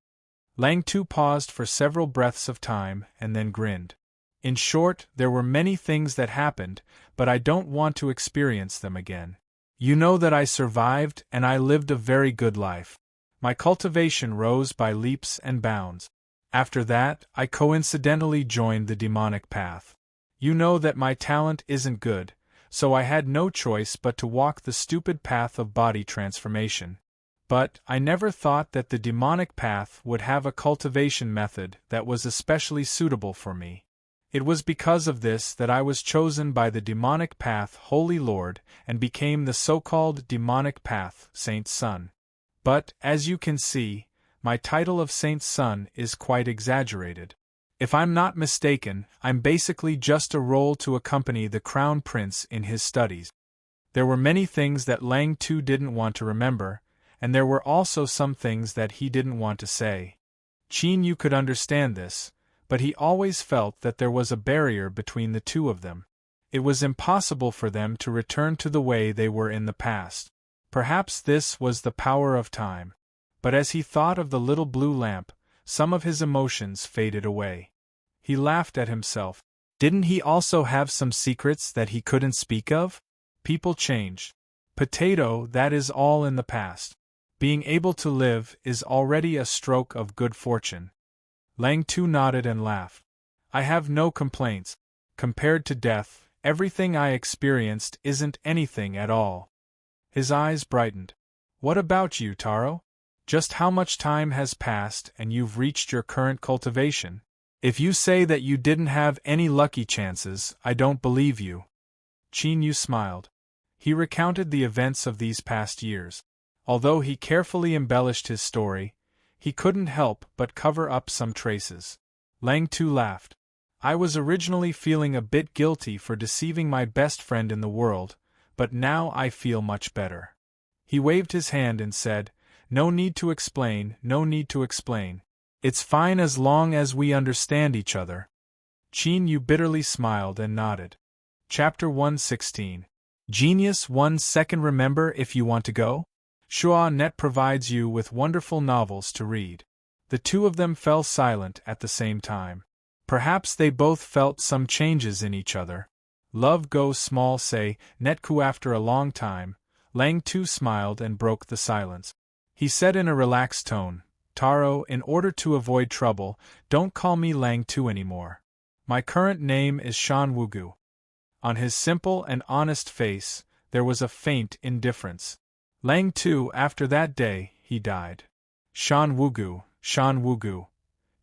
Lang Tu paused for several breaths of time and then grinned. "In short, there were many things that happened, but I don't want to experience them again. You know that I survived and I lived a very good life. My cultivation rose by leaps and bounds. After that, I coincidentally joined the demonic path. You know that my talent isn't good, so I had no choice but to walk the stupid path of body transformation. But I never thought that the demonic path would have a cultivation method that was especially suitable for me. It was because of this that I was chosen by the demonic path Holy Lord and became the so-called demonic path Saint's Son. But, as you can see, my title of Saint's Son is quite exaggerated. If I'm not mistaken, I'm basically just a role to accompany the Crown Prince in his studies." There were many things that Lang Tu didn't want to remember, and there were also some things that he didn't want to say. Qin Yu could understand this, but he always felt that there was a barrier between the two of them. It was impossible for them to return to the way they were in the past. Perhaps this was the power of time. But as he thought of the little blue lamp, some of his emotions faded away. He laughed at himself. Didn't he also have some secrets that he couldn't speak of? People changed. Potato, that is all in the past. Being able to live is already a stroke of good fortune. Lang Tu nodded and laughed. "I have no complaints. Compared to death, everything I experienced isn't anything at all." His eyes brightened. "What about you, Taro? Just how much time has passed and you've reached your current cultivation? If you say that you didn't have any lucky chances, I don't believe you." Qin Yu smiled. He recounted the events of these past years. Although he carefully embellished his story, he couldn't help but cover up some traces. Lang Tu laughed. "I was originally feeling a bit guilty for deceiving my best friend in the world, but now I feel much better." He waved his hand and said, "No need to explain, no need to explain. It's fine as long as we understand each other. Qin Yu bitterly smiled and nodded. Chapter 116. Genius 1 Second Remember if you want to go? Shua Net provides you with wonderful novels to read. The two of them fell silent at the same time. Perhaps they both felt some changes in each other. Love goes small say, Netku after a long time. Lang Tu smiled and broke the silence. He said in a relaxed tone, Taro, in order to avoid trouble, don't call me Lang Tu anymore. My current name is Shan Wugu. On his simple and honest face, there was a faint indifference. Lang Tu, after that day, he died. Shan Wugu, Shan Wugu.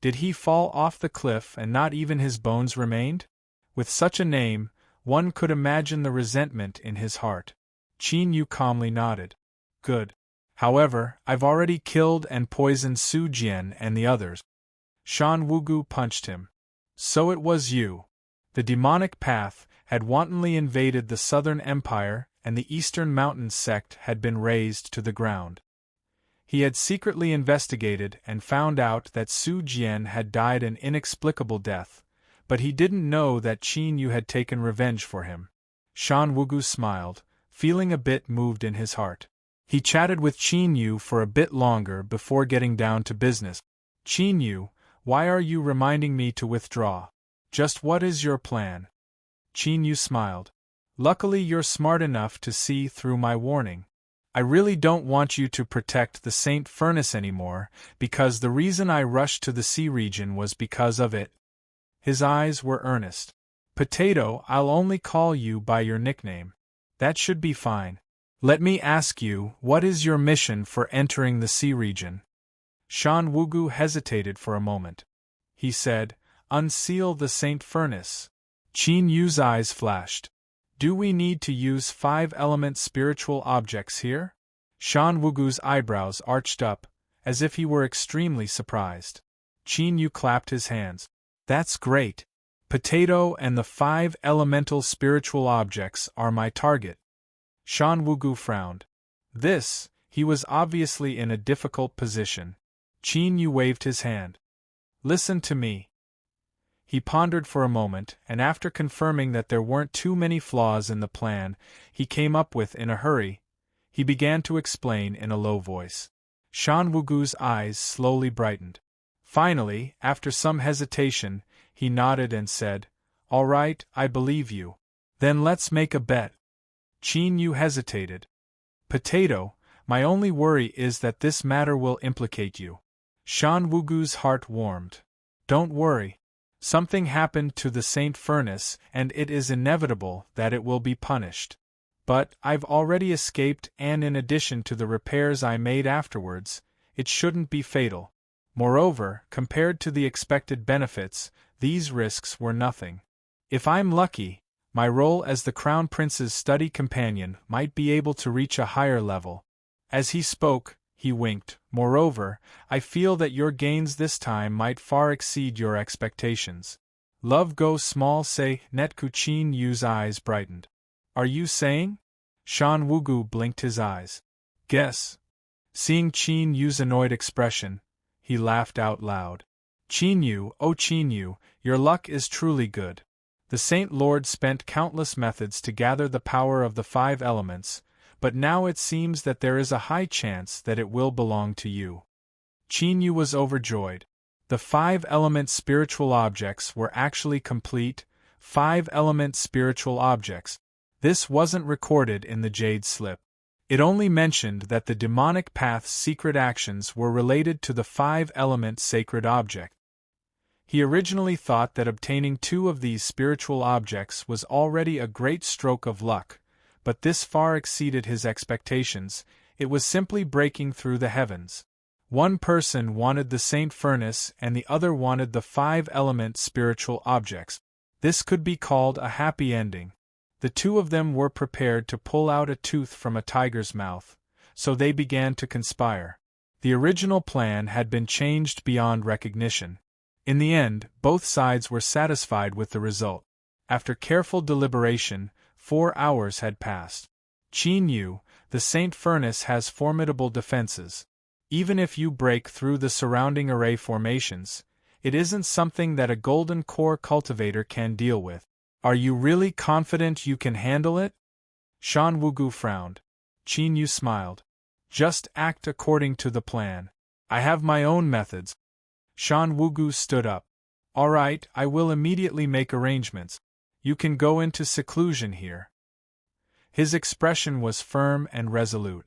Did he fall off the cliff and not even his bones remained? With such a name, one could imagine the resentment in his heart. Qin Yu calmly nodded. Good. However, I've already killed and poisoned Su Jian and the others. Shan Wugu punched him. So it was you. The demonic path had wantonly invaded the southern empire and the eastern mountain sect had been razed to the ground. He had secretly investigated and found out that Su Jian had died an inexplicable death, but he didn't know that Qin Yu had taken revenge for him. Shan Wugu smiled, feeling a bit moved in his heart. He chatted with Qin Yu for a bit longer before getting down to business. Qin Yu, why are you reminding me to withdraw? Just what is your plan? Qin Yu smiled. Luckily you're smart enough to see through my warning. I really don't want you to protect the Saint Furnace anymore, because the reason I rushed to the sea region was because of it. His eyes were earnest. Potato, I'll only call you by your nickname. That should be fine. Let me ask you, what is your mission for entering the sea region? Shan Wugu hesitated for a moment. He said, Unseal the Saint Furnace. Qin Yu's eyes flashed. Do we need to use 5-element spiritual objects here? Shan Wugu's eyebrows arched up, as if he were extremely surprised. Qin Yu clapped his hands. That's great. Potato and the 5 elemental spiritual objects are my target. Shan Wugu frowned. He was obviously in a difficult position. Qin Yu waved his hand. Listen to me. He pondered for a moment, and after confirming that there weren't too many flaws in the plan he came up with in a hurry, he began to explain in a low voice. Shan Wugu's eyes slowly brightened. Finally, after some hesitation, he nodded and said, All right, I believe you. Then let's make a bet. Qin Yu hesitated. Potato, my only worry is that this matter will implicate you. Shan Wugu's heart warmed. Don't worry. Something happened to the Saint Furnace and it is inevitable that it will be punished. But I've already escaped and in addition to the repairs I made afterwards, it shouldn't be fatal. Moreover, compared to the expected benefits, these risks were nothing. If I'm lucky, my role as the Crown Prince's study companion might be able to reach a higher level. As he spoke, he winked. Moreover, I feel that your gains this time might far exceed your expectations. Love goes small say, Netku. Qin Yu's eyes brightened. Are you saying? Shan Wugu blinked his eyes. Guess. Seeing Qin Yu's annoyed expression, he laughed out loud. Qin Yu, oh Qin Yu, your luck is truly good. The Saint Lord spent countless methods to gather the power of the 5 elements, but now it seems that there is a high chance that it will belong to you. Qin Yu was overjoyed. The 5-element spiritual objects were actually complete, 5-element spiritual objects. This wasn't recorded in the Jade Slip. It only mentioned that the demonic path's secret actions were related to the 5-element sacred object. He originally thought that obtaining 2 of these spiritual objects was already a great stroke of luck, but this far exceeded his expectations. It was simply breaking through the heavens. One person wanted the Saint Furnace and the other wanted the 5-element spiritual objects. This could be called a happy ending. The 2 of them were prepared to pull out a tooth from a tiger's mouth, so they began to conspire. The original plan had been changed beyond recognition. In the end, both sides were satisfied with the result. After careful deliberation, 4 hours had passed. Qin Yu, the Saint Furnace has formidable defenses. Even if you break through the surrounding array formations, it isn't something that a golden core cultivator can deal with. Are you really confident you can handle it? Shan Wugu frowned. Qin Yu smiled. Just act according to the plan. I have my own methods. Shan Wugu stood up. All right, I will immediately make arrangements. You can go into seclusion here. His expression was firm and resolute.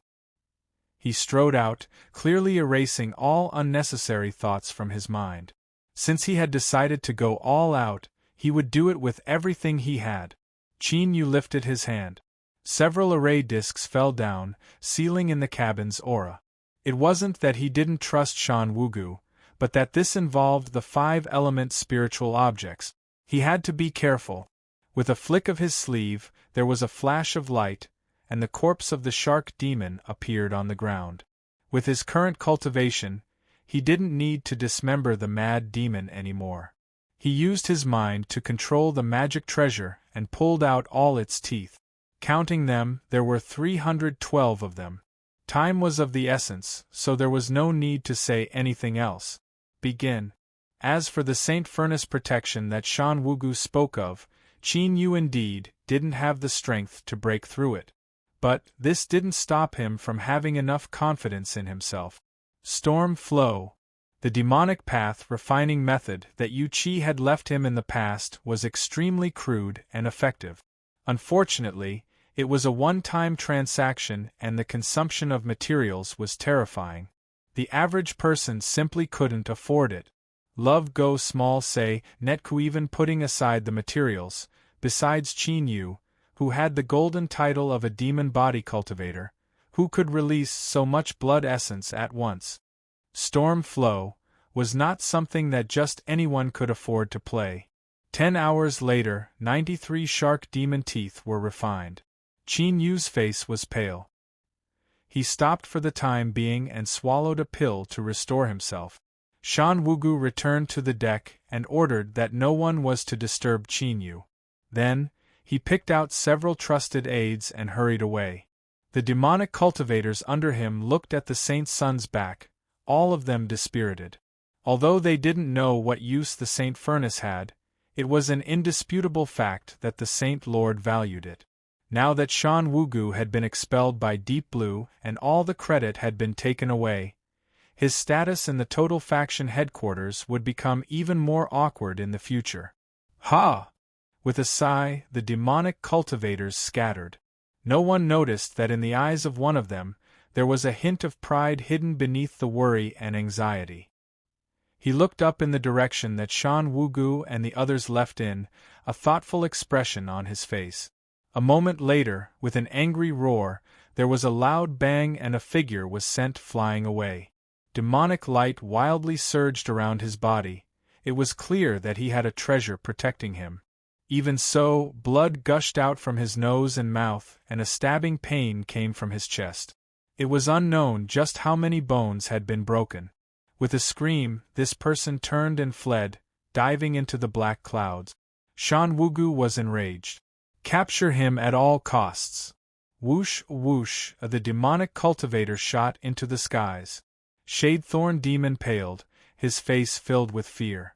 He strode out, clearly erasing all unnecessary thoughts from his mind. Since he had decided to go all out, he would do it with everything he had. Qin Yu lifted his hand. Several array discs fell down, sealing in the cabin's aura. It wasn't that he didn't trust Shan Wugu, but that this involved the 5-element spiritual objects. He had to be careful. With a flick of his sleeve, there was a flash of light, and the corpse of the shark demon appeared on the ground. With his current cultivation, he didn't need to dismember the mad demon anymore. He used his mind to control the magic treasure and pulled out all its teeth. Counting them, there were 312 of them. Time was of the essence, so there was no need to say anything else. Begin. As for the Saint Furnace protection that Shan Wugu spoke of, Qin Yu indeed didn't have the strength to break through it. But this didn't stop him from having enough confidence in himself. Storm Flow. The demonic path refining method that Yu Qi had left him in the past was extremely crude and effective. Unfortunately, it was a one-time transaction and the consumption of materials was terrifying. The average person simply couldn't afford it. Love go small say, Netku even putting aside the materials, besides Qin Yu, who had the golden title of a demon body cultivator, who could release so much blood essence at once. Storm Flow was not something that just anyone could afford to play. 10 hours later, 93 shark demon teeth were refined. Qin Yu's face was pale. He stopped for the time being and swallowed a pill to restore himself. Shan Wugu returned to the deck and ordered that no one was to disturb Qin Yu. Then, he picked out several trusted aides and hurried away. The demonic cultivators under him looked at the Saint's son's back, all of them dispirited. Although they didn't know what use the Saint Furnace had, it was an indisputable fact that the Saint Lord valued it. Now that Shan Wugu had been expelled by Deep Blue and all the credit had been taken away, his status in the Total Faction headquarters would become even more awkward in the future. Ha! With a sigh, the demonic cultivators scattered. No one noticed that in the eyes of one of them, there was a hint of pride hidden beneath the worry and anxiety. He looked up in the direction that Shan Wugu and the others left in, a thoughtful expression on his face. A moment later, with an angry roar, there was a loud bang and a figure was sent flying away. Demonic light wildly surged around his body. It was clear that he had a treasure protecting him. Even so, blood gushed out from his nose and mouth, and a stabbing pain came from his chest. It was unknown just how many bones had been broken. With a scream, this person turned and fled, diving into the black clouds. Shan Wugu was enraged. Capture him at all costs. Whoosh, whoosh, the demonic cultivator shot into the skies. Shadethorn Demon paled, his face filled with fear.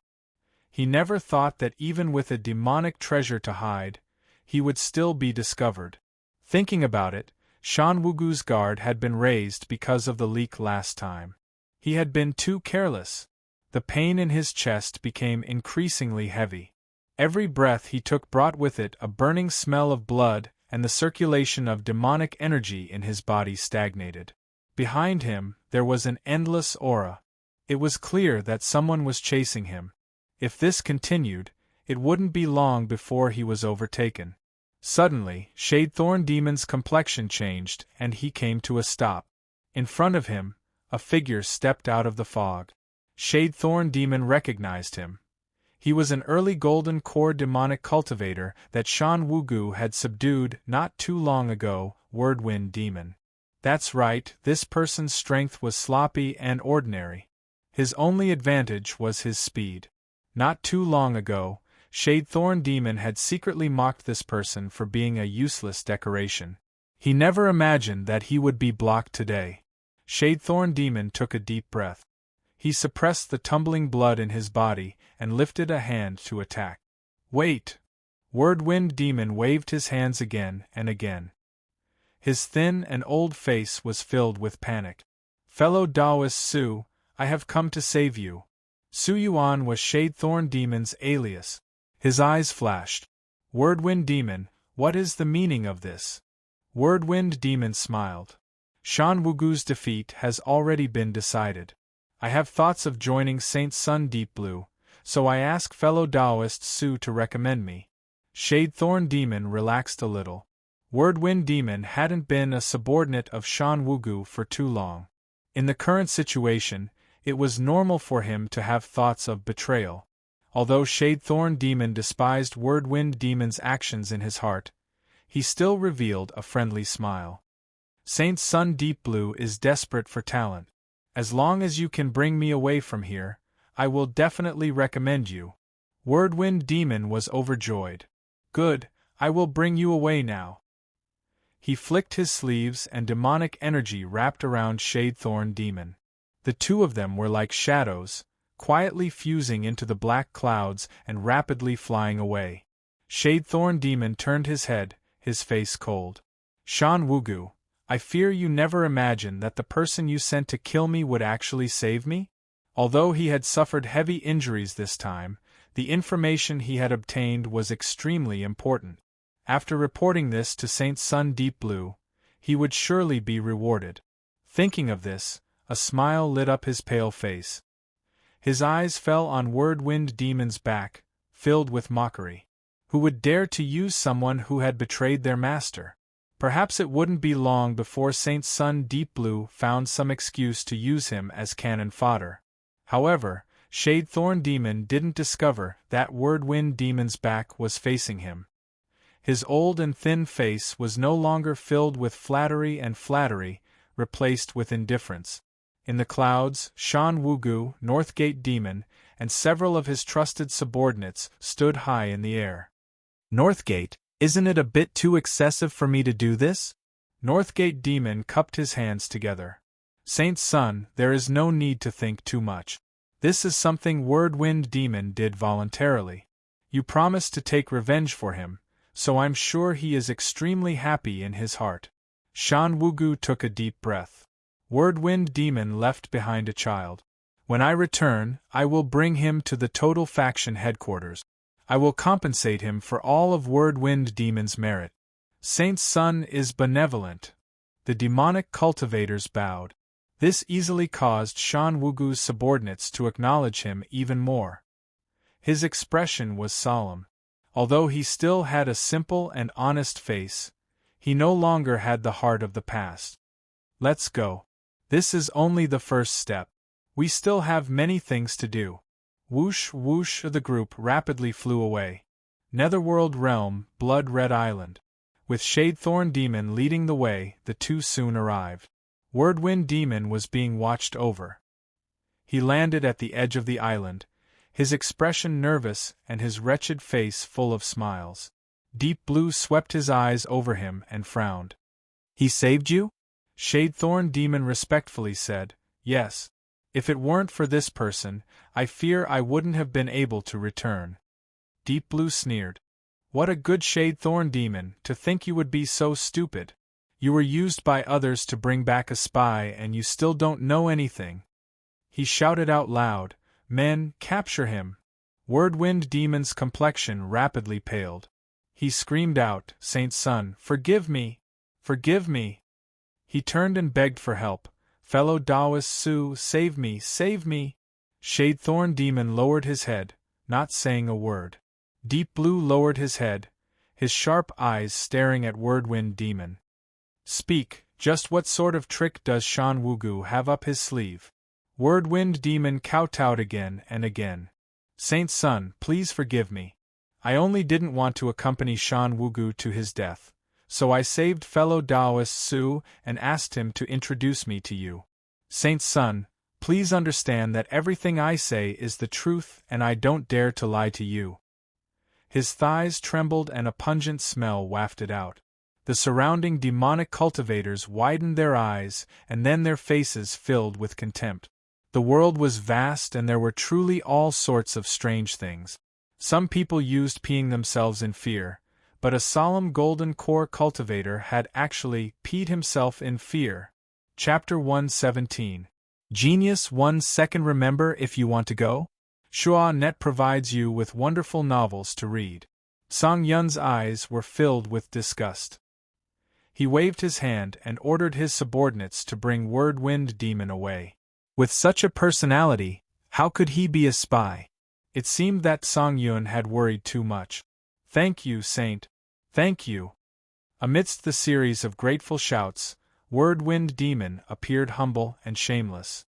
He never thought that even with a demonic treasure to hide, he would still be discovered. Thinking about it, Shan Wugu's guard had been raised because of the leak last time. He had been too careless. The pain in his chest became increasingly heavy. Every breath he took brought with it a burning smell of blood, and the circulation of demonic energy in his body stagnated. Behind him, there was an endless aura. It was clear that someone was chasing him. If this continued, it wouldn't be long before he was overtaken. Suddenly, Shadethorn Demon's complexion changed, and he came to a stop. In front of him, a figure stepped out of the fog. Shadethorn Demon recognized him. He was an early Golden Core demonic cultivator that Shan Wugu had subdued not too long ago, Wordwind Demon. That's right, this person's strength was sloppy and ordinary. His only advantage was his speed. Not too long ago, Shadethorn Demon had secretly mocked this person for being a useless decoration. He never imagined that he would be blocked today. Shadethorn Demon took a deep breath. He suppressed the tumbling blood in his body and lifted a hand to attack. Wait! Whirlwind Demon waved his hands again and again. His thin and old face was filled with panic. Fellow Taoist Su, I have come to save you. Su Yuan was Shadethorn Demon's alias. His eyes flashed. Whirlwind Demon, what is the meaning of this? Whirlwind Demon smiled. Shan Wugu's defeat has already been decided. I have thoughts of joining Saint Sun Deep Blue, so I ask fellow Taoist Su to recommend me. Shadethorn Demon relaxed a little. Whirlwind Demon hadn't been a subordinate of Shan Wugu for too long. In the current situation, it was normal for him to have thoughts of betrayal. Although Shadethorn Demon despised Whirlwind Demon's actions in his heart, he still revealed a friendly smile. Saint Sun Deep Blue is desperate for talent. As long as you can bring me away from here, I will definitely recommend you. Whirlwind Demon was overjoyed. Good, I will bring you away now. He flicked his sleeves and demonic energy wrapped around Shadethorn Demon. The two of them were like shadows, quietly fusing into the black clouds and rapidly flying away. Shadethorn Demon turned his head, his face cold. Shan Wugu, I fear you never imagined that the person you sent to kill me would actually save me? Although he had suffered heavy injuries this time, the information he had obtained was extremely important. After reporting this to Saint Sun Deep Blue, he would surely be rewarded. Thinking of this, a smile lit up his pale face. His eyes fell on Whirlwind Demon's back, filled with mockery. Who would dare to use someone who had betrayed their master? Perhaps it wouldn't be long before Saint Sun Deep Blue found some excuse to use him as cannon fodder. However, Shadethorn Demon didn't discover that Whirlwind Demon's back was facing him. His old and thin face was no longer filled with flattery, replaced with indifference. In the clouds, Shan Wugu, Northgate Demon, and several of his trusted subordinates stood high in the air. Northgate, isn't it a bit too excessive for me to do this? Northgate Demon cupped his hands together. Saint Sun, there is no need to think too much. This is something Whirlwind Demon did voluntarily. You promised to take revenge for him, so I'm sure he is extremely happy in his heart. Shan Wugu took a deep breath. Whirlwind Demon left behind a child. When I return, I will bring him to the Total Faction headquarters. I will compensate him for all of Whirlwind Demon's merit. Saint Sun is benevolent. The demonic cultivators bowed. This easily caused Shan Wugu's subordinates to acknowledge him even more. His expression was solemn. Although he still had a simple and honest face, he no longer had the heart of the past. Let's go. This is only the first step. We still have many things to do. Whoosh whoosh, the group rapidly flew away. Netherworld Realm, Blood Red Island. With Shadethorn Demon leading the way, the two soon arrived. Whirlwind Demon was being watched over. He landed at the edge of the island, his expression nervous and his wretched face full of smiles. Deep Blue swept his eyes over him and frowned. He saved you? Shadethorn Demon respectfully said, Yes. If it weren't for this person, I fear I wouldn't have been able to return. Deep Blue sneered. What a good Shadethorn Demon, to think you would be so stupid. You were used by others to bring back a spy and you still don't know anything. He shouted out loud, Men, capture him! Whirlwind Demon's complexion rapidly paled. He screamed out, Saint Sun, forgive me! Forgive me! He turned and begged for help. Fellow Taoist Su, save me, save me! Shadethorn Demon lowered his head, not saying a word. Deep Blue lowered his head, his sharp eyes staring at Whirlwind Demon. Speak, just what sort of trick does Shan Wugu have up his sleeve? Whirlwind Demon kowtowed again and again. Saint Sun, please forgive me. I only didn't want to accompany Shan Wugu to his death, so I saved fellow Taoist Su and asked him to introduce me to you. Saint Sun, please understand that everything I say is the truth and I don't dare to lie to you. His thighs trembled and a pungent smell wafted out. The surrounding demonic cultivators widened their eyes, and then their faces filled with contempt. The world was vast and there were truly all sorts of strange things. Some people used peeing themselves in fear, but a solemn golden core cultivator had actually peed himself in fear. Chapter 117. Genius 1 Second. Remember if you want to go? Shua.net provides you with wonderful novels to read. Song Yun's eyes were filled with disgust. He waved his hand and ordered his subordinates to bring Wind Demon away. With such a personality, how could he be a spy? It seemed that Song Yun had worried too much. Thank you, Saint. Thank you. Amidst the series of grateful shouts, Wind Demon appeared humble and shameless.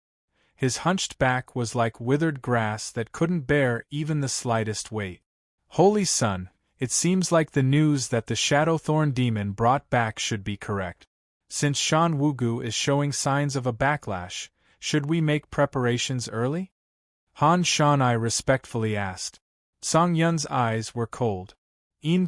His hunched back was like withered grass that couldn't bear even the slightest weight. Holy Sun, it seems like the news that the Shadow Thorn Demon brought back should be correct. Since Shan Wugu is showing signs of a backlash, should we make preparations early? Han Shanai respectfully asked. Song Yun's eyes were cold.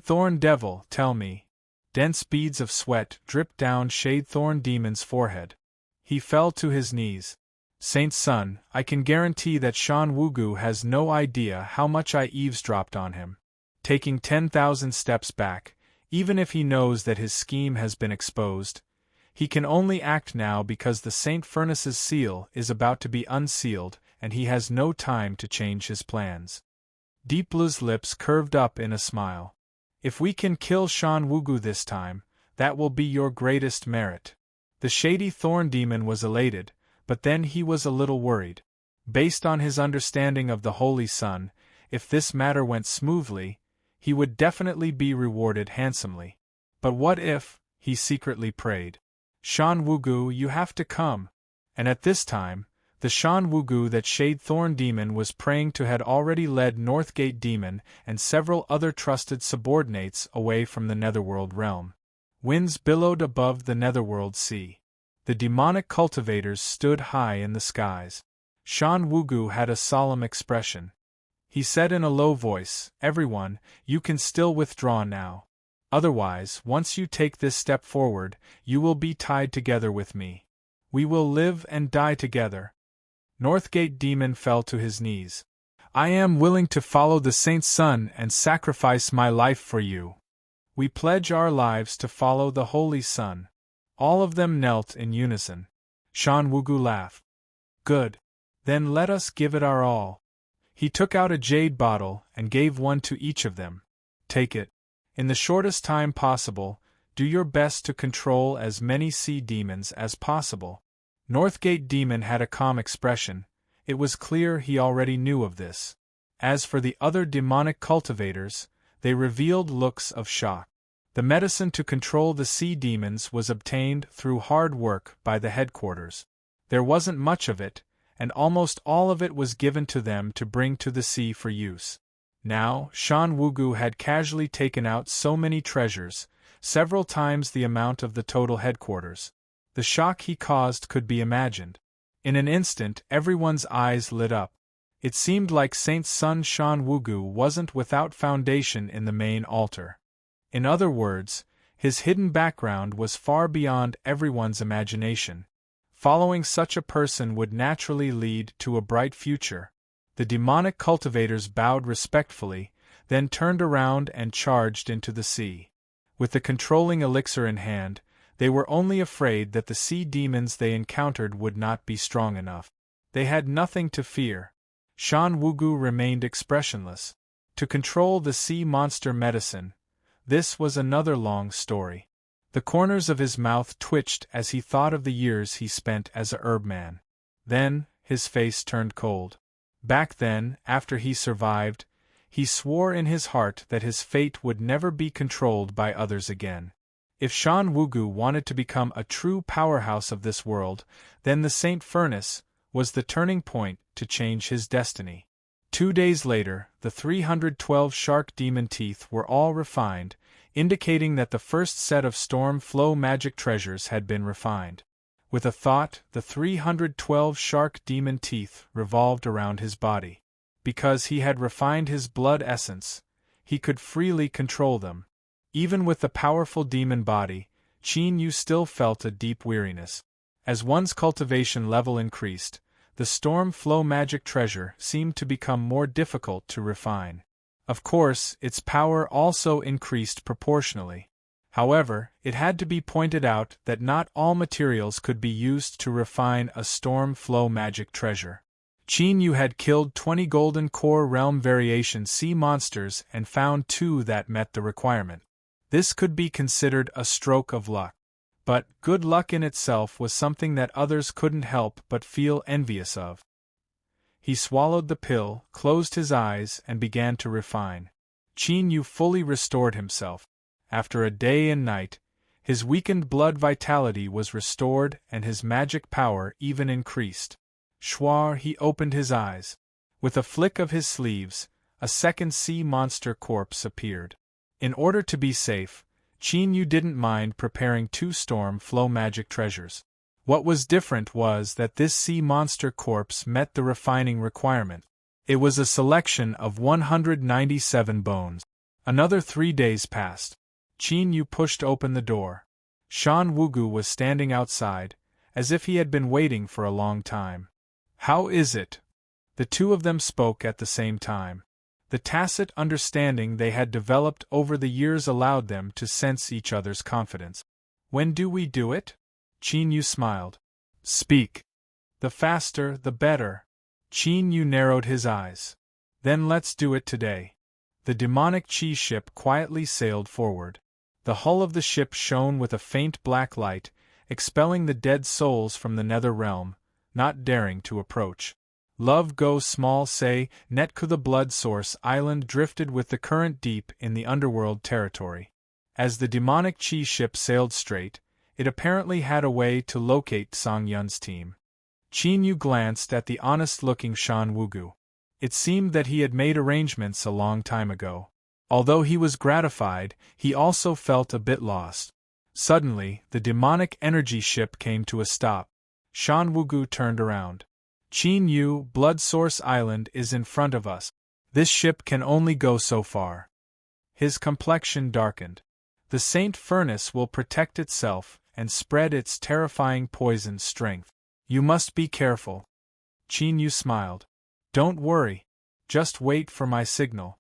Thorn Devil, tell me. Dense beads of sweat dripped down Shade Thorn Demon's forehead. He fell to his knees. Saint Sun, I can guarantee that Shan Wugu has no idea how much I eavesdropped on him. Taking 10,000 steps back, even if he knows that his scheme has been exposed, he can only act now because the Saint Furnace's seal is about to be unsealed and he has no time to change his plans. Deep Blue's lips curved up in a smile. If we can kill Shan Wugu this time, that will be your greatest merit. The Shady Thorn Demon was elated, but then he was a little worried. Based on his understanding of the Holy Sun, if this matter went smoothly, he would definitely be rewarded handsomely. But what if, he secretly prayed. Shan Wugu, you have to come. And at this time, the Shan Wugu that Shade Thorn Demon was praying to had already led Northgate Demon and several other trusted subordinates away from the Netherworld realm. Winds billowed above the Netherworld sea. The demonic cultivators stood high in the skies. Shan Wugu had a solemn expression. He said in a low voice, "Everyone, you can still withdraw now. Otherwise, once you take this step forward, you will be tied together with me. We will live and die together." Northgate Demon fell to his knees. "I am willing to follow the Saint's Son and sacrifice my life for you. We pledge our lives to follow the Holy Sun." All of them knelt in unison. Shan Wugu laughed. "Good. Then let us give it our all." He took out a jade bottle and gave one to each of them. "Take it. In the shortest time possible, do your best to control as many sea demons as possible." Northgate Demon had a calm expression. It was clear he already knew of this. As for the other demonic cultivators, they revealed looks of shock. The medicine to control the sea demons was obtained through hard work by the headquarters. There wasn't much of it, and almost all of it was given to them to bring to the sea for use. Now, Shan Wugu had casually taken out so many treasures, several times the amount of the total headquarters. The shock he caused could be imagined. In an instant, everyone's eyes lit up. It seemed like Saint's son Shan Wugu wasn't without foundation in the main altar. In other words, his hidden background was far beyond everyone's imagination. Following such a person would naturally lead to a bright future. The demonic cultivators bowed respectfully, then turned around and charged into the sea. With the controlling elixir in hand, they were only afraid that the sea demons they encountered would not be strong enough. They had nothing to fear. Shan Wugu remained expressionless. To control the sea monster medicine, this was another long story. The corners of his mouth twitched as he thought of the years he spent as a herbman. Then, his face turned cold. Back then, after he survived, he swore in his heart that his fate would never be controlled by others again. If Shan Wugu wanted to become a true powerhouse of this world, then the Saint Furnace was the turning point to change his destiny. 2 days later, the 312 shark demon teeth were all refined, indicating that the first set of storm flow magic treasures had been refined. With a thought, the 312 shark demon teeth revolved around his body. Because he had refined his blood essence, he could freely control them. Even with the powerful demon body, Qin Yu still felt a deep weariness. As one's cultivation level increased, the storm flow magic treasure seemed to become more difficult to refine. Of course, its power also increased proportionally. However, it had to be pointed out that not all materials could be used to refine a storm flow magic treasure. Qin Yu had killed 20 golden core realm variation sea monsters and found 2 that met the requirement. This could be considered a stroke of luck. But good luck in itself was something that others couldn't help but feel envious of. He swallowed the pill, closed his eyes, and began to refine. Qin Yu fully restored himself. After a day and night, his weakened blood vitality was restored and his magic power even increased. Schwar, he opened his eyes. With a flick of his sleeves, a second sea monster corpse appeared. In order to be safe, Qin Yu didn't mind preparing 2 storm flow magic treasures. What was different was that this sea monster corpse met the refining requirement. It was a selection of 197 bones. Another 3 days passed. Qin Yu pushed open the door. Shan Wugu was standing outside, as if he had been waiting for a long time. "How is it?" The two of them spoke at the same time. The tacit understanding they had developed over the years allowed them to sense each other's confidence. "When do we do it?" Qin Yu smiled. "Speak. The faster, the better." Qin Yu narrowed his eyes. "Then let's do it today." The demonic Qi ship quietly sailed forward. The hull of the ship shone with a faint black light, expelling the dead souls from the nether realm, not daring to approach. Love go small say, Netku the blood source island drifted with the current deep in the underworld territory. As the demonic Qi ship sailed straight, it apparently had a way to locate Song Yun's team. Qin Yu glanced at the honest-looking Shan Wugu. It seemed that he had made arrangements a long time ago. Although he was gratified, he also felt a bit lost. Suddenly, the demonic energy ship came to a stop. Shan Wugu turned around. "Qin Yu, Blood Source Island is in front of us. This ship can only go so far." His complexion darkened. "The Saint Furnace will protect itself and spread its terrifying poison strength. You must be careful." Qin Yu smiled. "Don't worry. Just wait for my signal."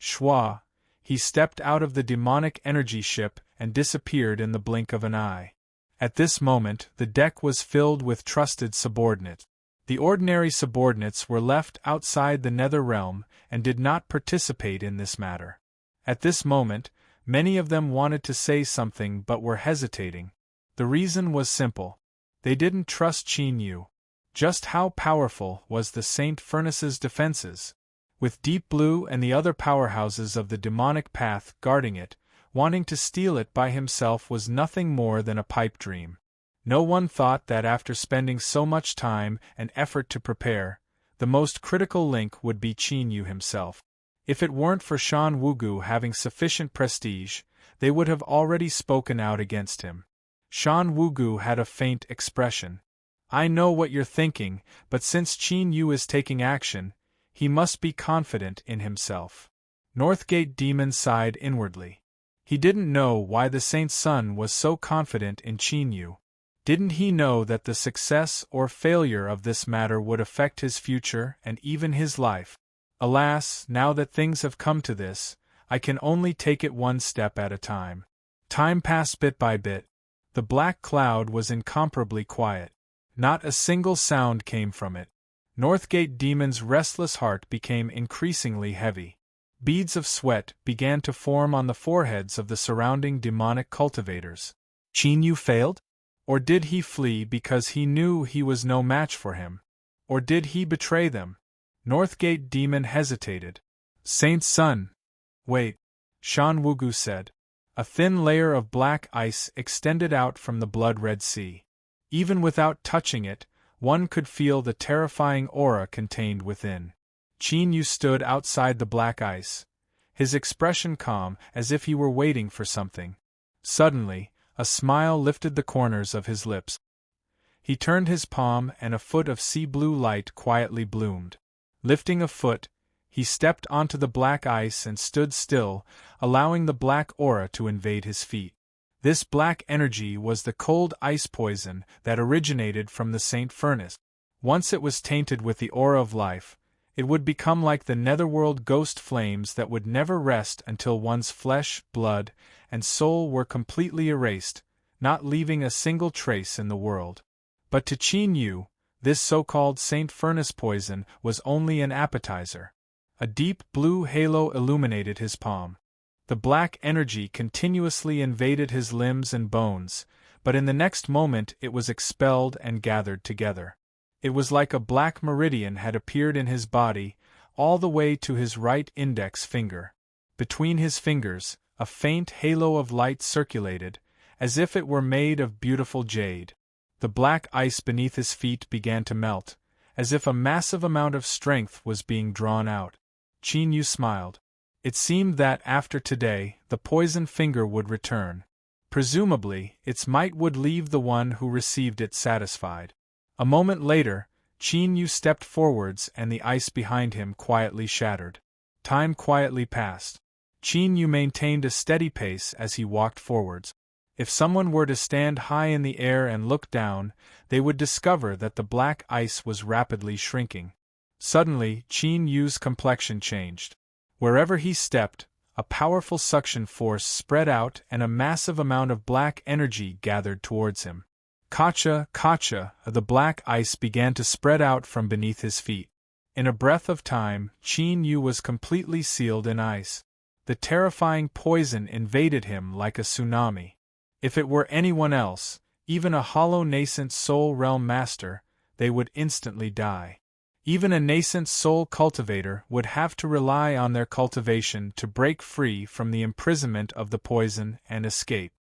Schwa, he stepped out of the demonic energy ship and disappeared in the blink of an eye. At this moment, the deck was filled with trusted subordinates. The ordinary subordinates were left outside the nether realm and did not participate in this matter. At this moment, many of them wanted to say something but were hesitating. The reason was simple. They didn't trust Qin Yu. Just how powerful was the Saint Furnace's defenses? With Deep Blue and the other powerhouses of the demonic path guarding it, wanting to steal it by himself was nothing more than a pipe dream. No one thought that after spending so much time and effort to prepare, the most critical link would be Qin Yu himself. If it weren't for Shan Wugu having sufficient prestige, they would have already spoken out against him. Shan Wugu had a faint expression. "I know what you're thinking, but since Qin Yu is taking action, he must be confident in himself." Northgate Demon sighed inwardly. He didn't know why the Saint's son was so confident in Qin Yu. Didn't he know that the success or failure of this matter would affect his future and even his life? Alas, now that things have come to this, I can only take it one step at a time. Time passed bit by bit. The black cloud was incomparably quiet. Not a single sound came from it. Northgate Demon's restless heart became increasingly heavy. Beads of sweat began to form on the foreheads of the surrounding demonic cultivators. Qin Yu failed? Or did he flee because he knew he was no match for him? Or did he betray them? Northgate Demon hesitated. "Saint's son." "Wait," Shan Wugu said. A thin layer of black ice extended out from the blood-red sea. Even without touching it, one could feel the terrifying aura contained within. Qin Yu stood outside the black ice, his expression calm as if he were waiting for something. Suddenly, a smile lifted the corners of his lips. He turned his palm and a foot of sea blue light quietly bloomed. Lifting a foot, He stepped onto the black ice and stood still, allowing the black aura to invade his feet. This black energy was the cold ice poison that originated from the Saint Furnace. Once it was tainted with the aura of life, it would become like the netherworld ghost flames that would never rest until one's flesh, blood, and soul were completely erased, not leaving a single trace in the world. But to Qin Yu, this so-called Saint Furnace poison was only an appetizer. A deep blue halo illuminated his palm. The black energy continuously invaded his limbs and bones, but in the next moment it was expelled and gathered together. It was like a black meridian had appeared in his body, all the way to his right index finger. Between his fingers, a faint halo of light circulated, as if it were made of beautiful jade. The black ice beneath his feet began to melt, as if a massive amount of strength was being drawn out. Qin Yu smiled. It seemed that after today, the poison finger would return. Presumably, its might would leave the one who received it satisfied. A moment later, Qin Yu stepped forwards and the ice behind him quietly shattered. Time quietly passed. Qin Yu maintained a steady pace as he walked forwards. If someone were to stand high in the air and look down, they would discover that the black ice was rapidly shrinking. Suddenly, Qin Yu's complexion changed. Wherever he stepped, a powerful suction force spread out and a massive amount of black energy gathered towards him. Kacha, the black ice began to spread out from beneath his feet. In a breath of time, Qin Yu was completely sealed in ice. The terrifying poison invaded him like a tsunami. If it were anyone else, even a hollow nascent soul realm master, they would instantly die. Even a nascent soul cultivator would have to rely on their cultivation to break free from the imprisonment of the poison and escape.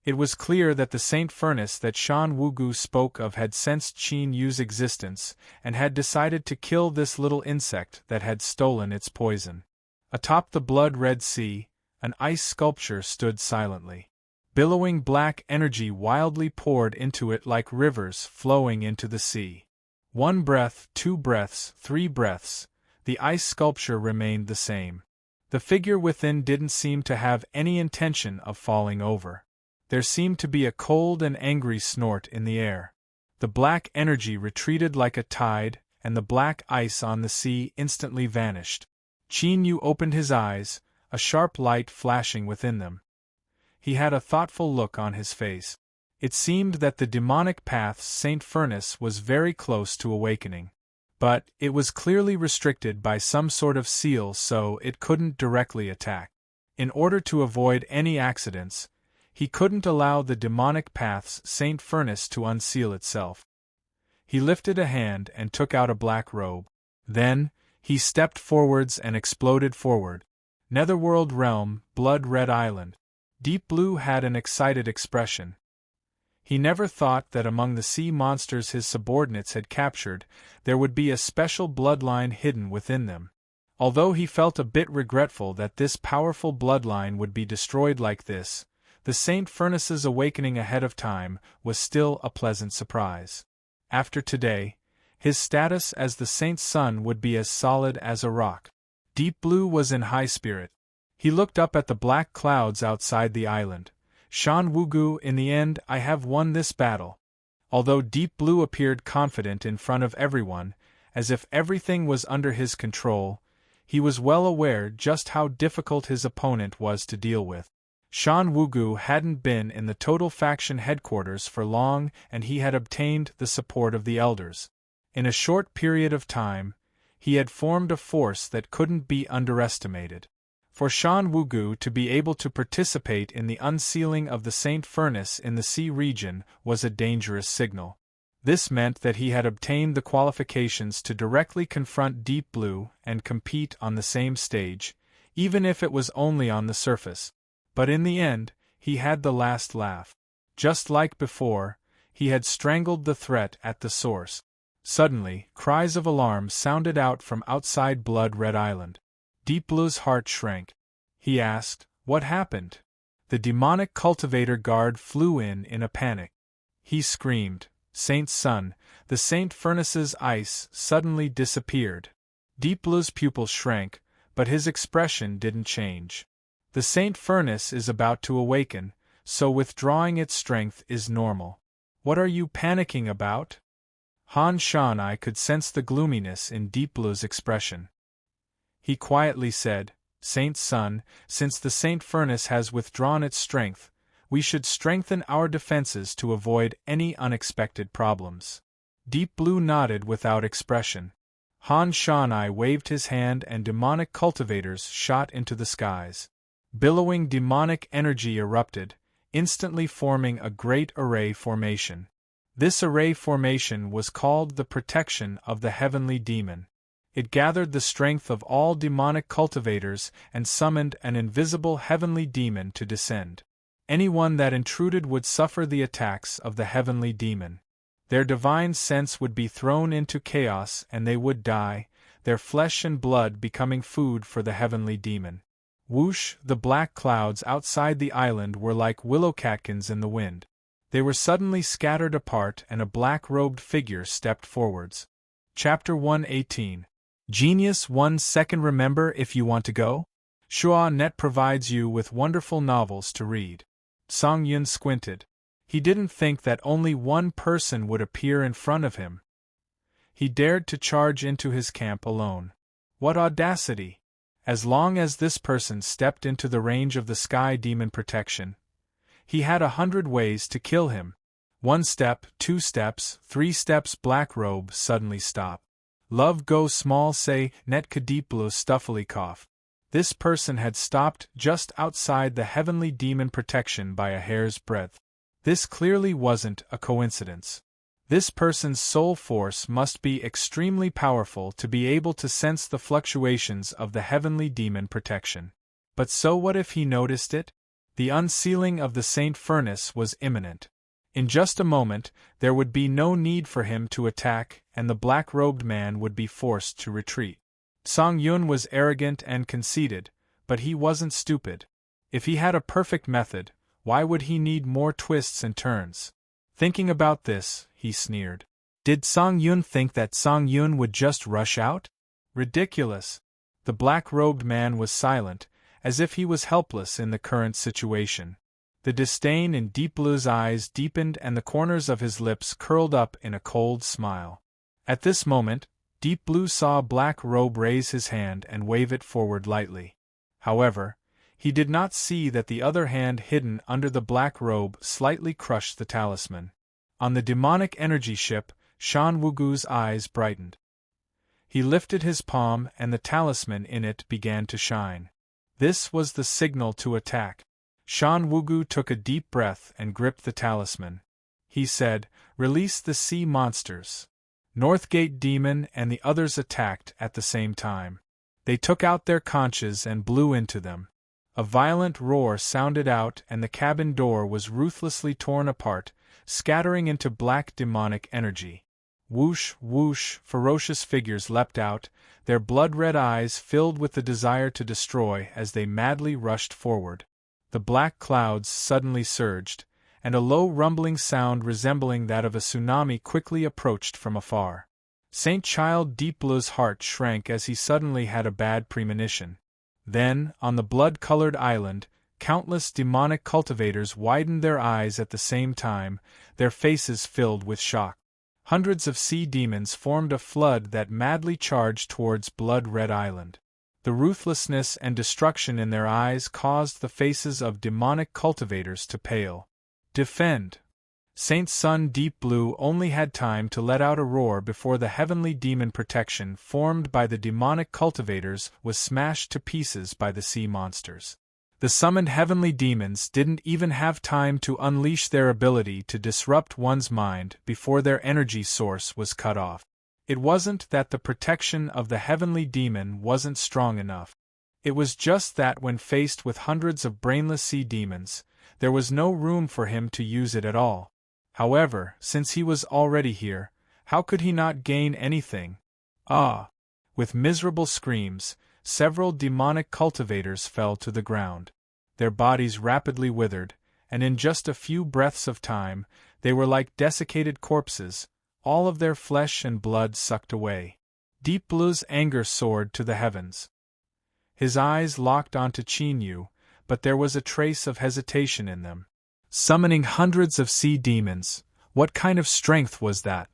It was clear that the Saint Furnace that Shan Wugu spoke of had sensed Qin Yu's existence and had decided to kill this little insect that had stolen its poison. Atop the blood-red sea, an ice sculpture stood silently. Billowing black energy wildly poured into it like rivers flowing into the sea. 1 breath, 2 breaths, 3 breaths, the ice sculpture remained the same. The figure within didn't seem to have any intention of falling over. There seemed to be a cold and angry snort in the air. The black energy retreated like a tide, and the black ice on the sea instantly vanished. Qin Yu opened his eyes, a sharp light flashing within them. He had a thoughtful look on his face. It seemed that the demonic path's Saint Furnace was very close to awakening. But it was clearly restricted by some sort of seal, so it couldn't directly attack. In order to avoid any accidents, he couldn't allow the demonic path's Saint Furnace to unseal itself. He lifted a hand and took out a black robe. Then, he stepped forwards and exploded forward. Netherworld realm, blood-red island. Deep Blue had an excited expression. He never thought that among the sea monsters his subordinates had captured, there would be a special bloodline hidden within them. Although he felt a bit regretful that this powerful bloodline would be destroyed like this, the Saint Furnace's awakening ahead of time was still a pleasant surprise. After today, his status as the Saint's son would be as solid as a rock. Deep Blue was in high spirit. He looked up at the black clouds outside the island. Shan Wugu, in the end, I have won this battle. Although Deep Blue appeared confident in front of everyone, as if everything was under his control, he was well aware just how difficult his opponent was to deal with. Shan Wugu hadn't been in the Total Faction headquarters for long, and he had obtained the support of the elders. In a short period of time, he had formed a force that couldn't be underestimated. For Shan Wugu to be able to participate in the unsealing of the Saint Furnace in the sea region was a dangerous signal. This meant that he had obtained the qualifications to directly confront Deep Blue and compete on the same stage, even if it was only on the surface. But in the end, he had the last laugh. Just like before, he had strangled the threat at the source. Suddenly, cries of alarm sounded out from outside Blood-Red Island. Deep Blue's heart shrank. He asked, "What happened?" The demonic cultivator guard flew in a panic. He screamed, "Saint's son!" The Saint Furnace's ice suddenly disappeared. Deep Blue's pupils shrank, but his expression didn't change. The Saint Furnace is about to awaken, so withdrawing its strength is normal. What are you panicking about? Han Shanai could sense the gloominess in Deep Blue's expression. He quietly said, Saint Sun, since the Saint Furnace has withdrawn its strength, we should strengthen our defenses to avoid any unexpected problems. Deep Blue nodded without expression. Han Shanai waved his hand and demonic cultivators shot into the skies. Billowing demonic energy erupted, instantly forming a great array formation. This array formation was called the protection of the heavenly demon. It gathered the strength of all demonic cultivators and summoned an invisible heavenly demon to descend. Anyone that intruded would suffer the attacks of the heavenly demon. Their divine sense would be thrown into chaos and they would die, their flesh and blood becoming food for the heavenly demon. Whoosh! The black clouds outside the island were like willow catkins in the wind. They were suddenly scattered apart and a black-robed figure stepped forwards. Chapter 118. Genius 1 second. Remember if you want to go? Shua.net provides you with wonderful novels to read. Song Yun squinted. He didn't think that only one person would appear in front of him. He dared to charge into his camp alone. What audacity! As long as this person stepped into the range of the sky demon protection, he had 100 ways to kill him. 1 step, 2 steps, 3 steps. Black Robe suddenly stopped. Love go small say, net Kadiplo stuffily cough. This person had stopped just outside the heavenly demon protection by a hair's breadth. This clearly wasn't a coincidence. This person's soul force must be extremely powerful to be able to sense the fluctuations of the heavenly demon protection. But so what if he noticed it? The unsealing of the Saint Furnace was imminent. In just a moment, there would be no need for him to attack, and the black-robed man would be forced to retreat. Song Yun was arrogant and conceited, but he wasn't stupid. If he had a perfect method, why would he need more twists and turns? Thinking about this, he sneered. Did Song Yun think that Song Yun would just rush out? Ridiculous. The black-robed man was silent, as if he was helpless in the current situation. The disdain in Deep Blue's eyes deepened and the corners of his lips curled up in a cold smile. At this moment, Deep Blue saw Black Robe raise his hand and wave it forward lightly. However, he did not see that the other hand hidden under the black robe slightly crushed the talisman. On the demonic energy ship, Shan Wugu's eyes brightened. He lifted his palm and the talisman in it began to shine. This was the signal to attack. Shan Wugu took a deep breath and gripped the talisman. He said, "Release the sea monsters." Northgate Demon and the others attacked at the same time. They took out their conches and blew into them. A violent roar sounded out and the cabin door was ruthlessly torn apart, scattering into black demonic energy. Whoosh, whoosh, ferocious figures leapt out, their blood-red eyes filled with the desire to destroy as they madly rushed forward. The black clouds suddenly surged, and a low rumbling sound resembling that of a tsunami quickly approached from afar. Saint Child Deep Blue's heart shrank as he suddenly had a bad premonition. Then, on the blood-colored island, countless demonic cultivators widened their eyes at the same time, their faces filled with shock. Hundreds of sea demons formed a flood that madly charged towards Blood Red Island. The ruthlessness and destruction in their eyes caused the faces of demonic cultivators to pale. Defend! Saint Sun Deep Blue only had time to let out a roar before the heavenly demon protection formed by the demonic cultivators was smashed to pieces by the sea monsters. The summoned heavenly demons didn't even have time to unleash their ability to disrupt one's mind before their energy source was cut off. It wasn't that the protection of the heavenly demon wasn't strong enough. It was just that when faced with hundreds of brainless sea demons, there was no room for him to use it at all. However, since he was already here, how could he not gain anything? Ah! With miserable screams, several demonic cultivators fell to the ground. Their bodies rapidly withered, and in just a few breaths of time, they were like desiccated corpses, all of their flesh and blood sucked away. Deep Blue's anger soared to the heavens. His eyes locked onto Qin Yu, but there was a trace of hesitation in them. Summoning hundreds of sea demons, what kind of strength was that?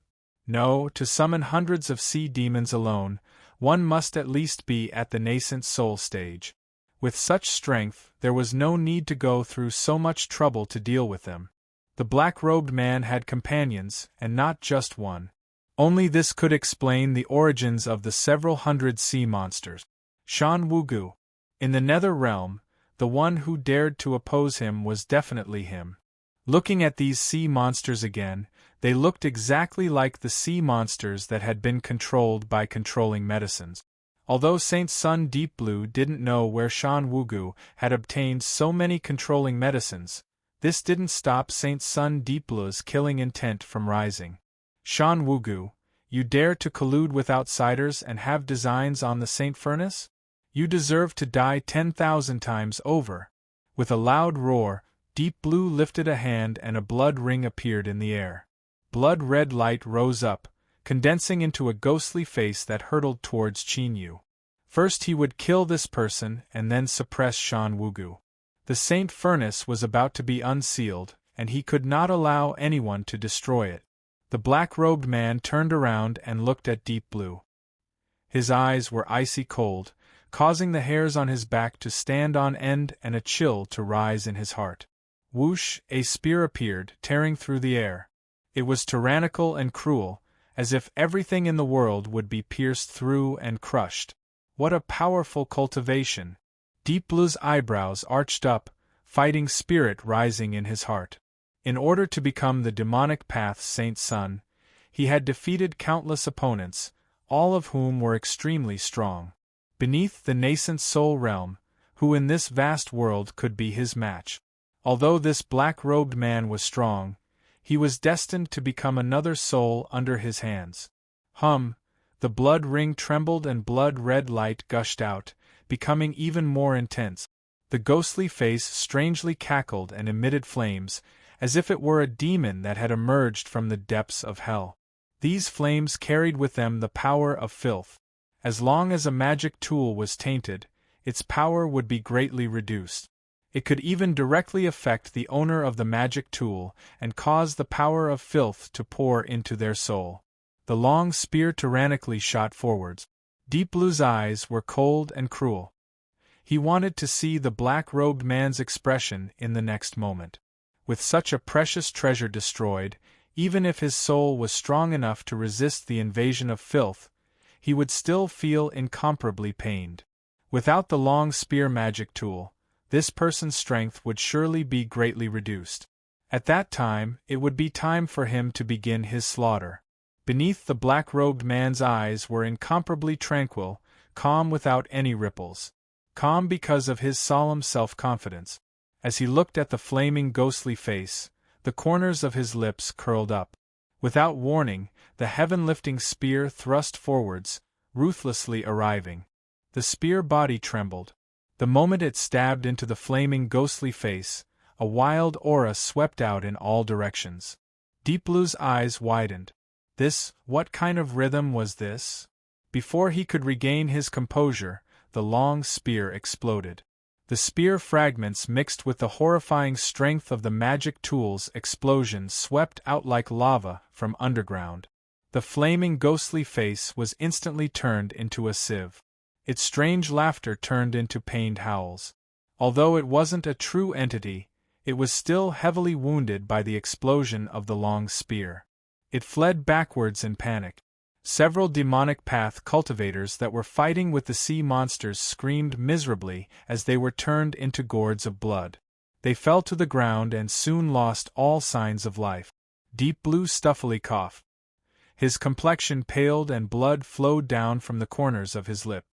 No, to summon hundreds of sea demons alone, one must at least be at the nascent soul stage. With such strength, there was no need to go through so much trouble to deal with them. The black-robed man had companions, and not just one. Only this could explain the origins of the several hundred sea monsters. Shan Wugu. In the nether realm, the one who dared to oppose him was definitely him. Looking at these sea monsters again, they looked exactly like the sea monsters that had been controlled by controlling medicines. Although Saint Sun Deep Blue didn't know where Shan Wugu had obtained so many controlling medicines, this didn't stop Saint Sun Deep Blue's killing intent from rising. Shan Wugu, you dare to collude with outsiders and have designs on the Saint Furnace? You deserve to die 10,000 times over. With a loud roar, Deep Blue lifted a hand and a blood ring appeared in the air. Blood-red light rose up, condensing into a ghostly face that hurtled towards Qin Yu. First he would kill this person and then suppress Shan Wugu. The Saint Furnace was about to be unsealed, and he could not allow anyone to destroy it. The black-robed man turned around and looked at Deep Blue. His eyes were icy cold, causing the hairs on his back to stand on end and a chill to rise in his heart. Whoosh, a spear appeared, tearing through the air. It was tyrannical and cruel, as if everything in the world would be pierced through and crushed. What a powerful cultivation! Deep Blue's eyebrows arched up, fighting spirit rising in his heart. In order to become the demonic path's Saint Sun, he had defeated countless opponents, all of whom were extremely strong. Beneath the nascent soul realm, who in this vast world could be his match? Although this black-robed man was strong, he was destined to become another soul under his hands. The blood ring trembled and blood-red light gushed out, becoming even more intense. The ghostly face strangely cackled and emitted flames, as if it were a demon that had emerged from the depths of hell. These flames carried with them the power of filth. As long as a magic tool was tainted, its power would be greatly reduced. It could even directly affect the owner of the magic tool and cause the power of filth to pour into their soul. The long spear tyrannically shot forwards. Deep Blue's eyes were cold and cruel. He wanted to see the black-robed man's expression in the next moment. With such a precious treasure destroyed, even if his soul was strong enough to resist the invasion of filth, he would still feel incomparably pained. Without the long spear magic tool, this person's strength would surely be greatly reduced. At that time, it would be time for him to begin his slaughter. Beneath the black-robed man's eyes were incomparably tranquil, calm without any ripples. Calm because of his solemn self-confidence. As he looked at the flaming ghostly face, the corners of his lips curled up. Without warning, the heaven-lifting spear thrust forwards, ruthlessly arriving. The spear body trembled. The moment it stabbed into the flaming ghostly face, a wild aura swept out in all directions. Deep Blue's eyes widened. What kind of rhythm was this? Before he could regain his composure, the long spear exploded. The spear fragments mixed with the horrifying strength of the magic tool's explosion swept out like lava from underground. The flaming ghostly face was instantly turned into a sieve. Its strange laughter turned into pained howls. Although it wasn't a true entity, it was still heavily wounded by the explosion of the long spear. It fled backwards in panic. Several demonic path cultivators that were fighting with the sea monsters screamed miserably as they were turned into gourds of blood. They fell to the ground and soon lost all signs of life. Deep Blue stuffily coughed. His complexion paled and blood flowed down from the corners of his lip.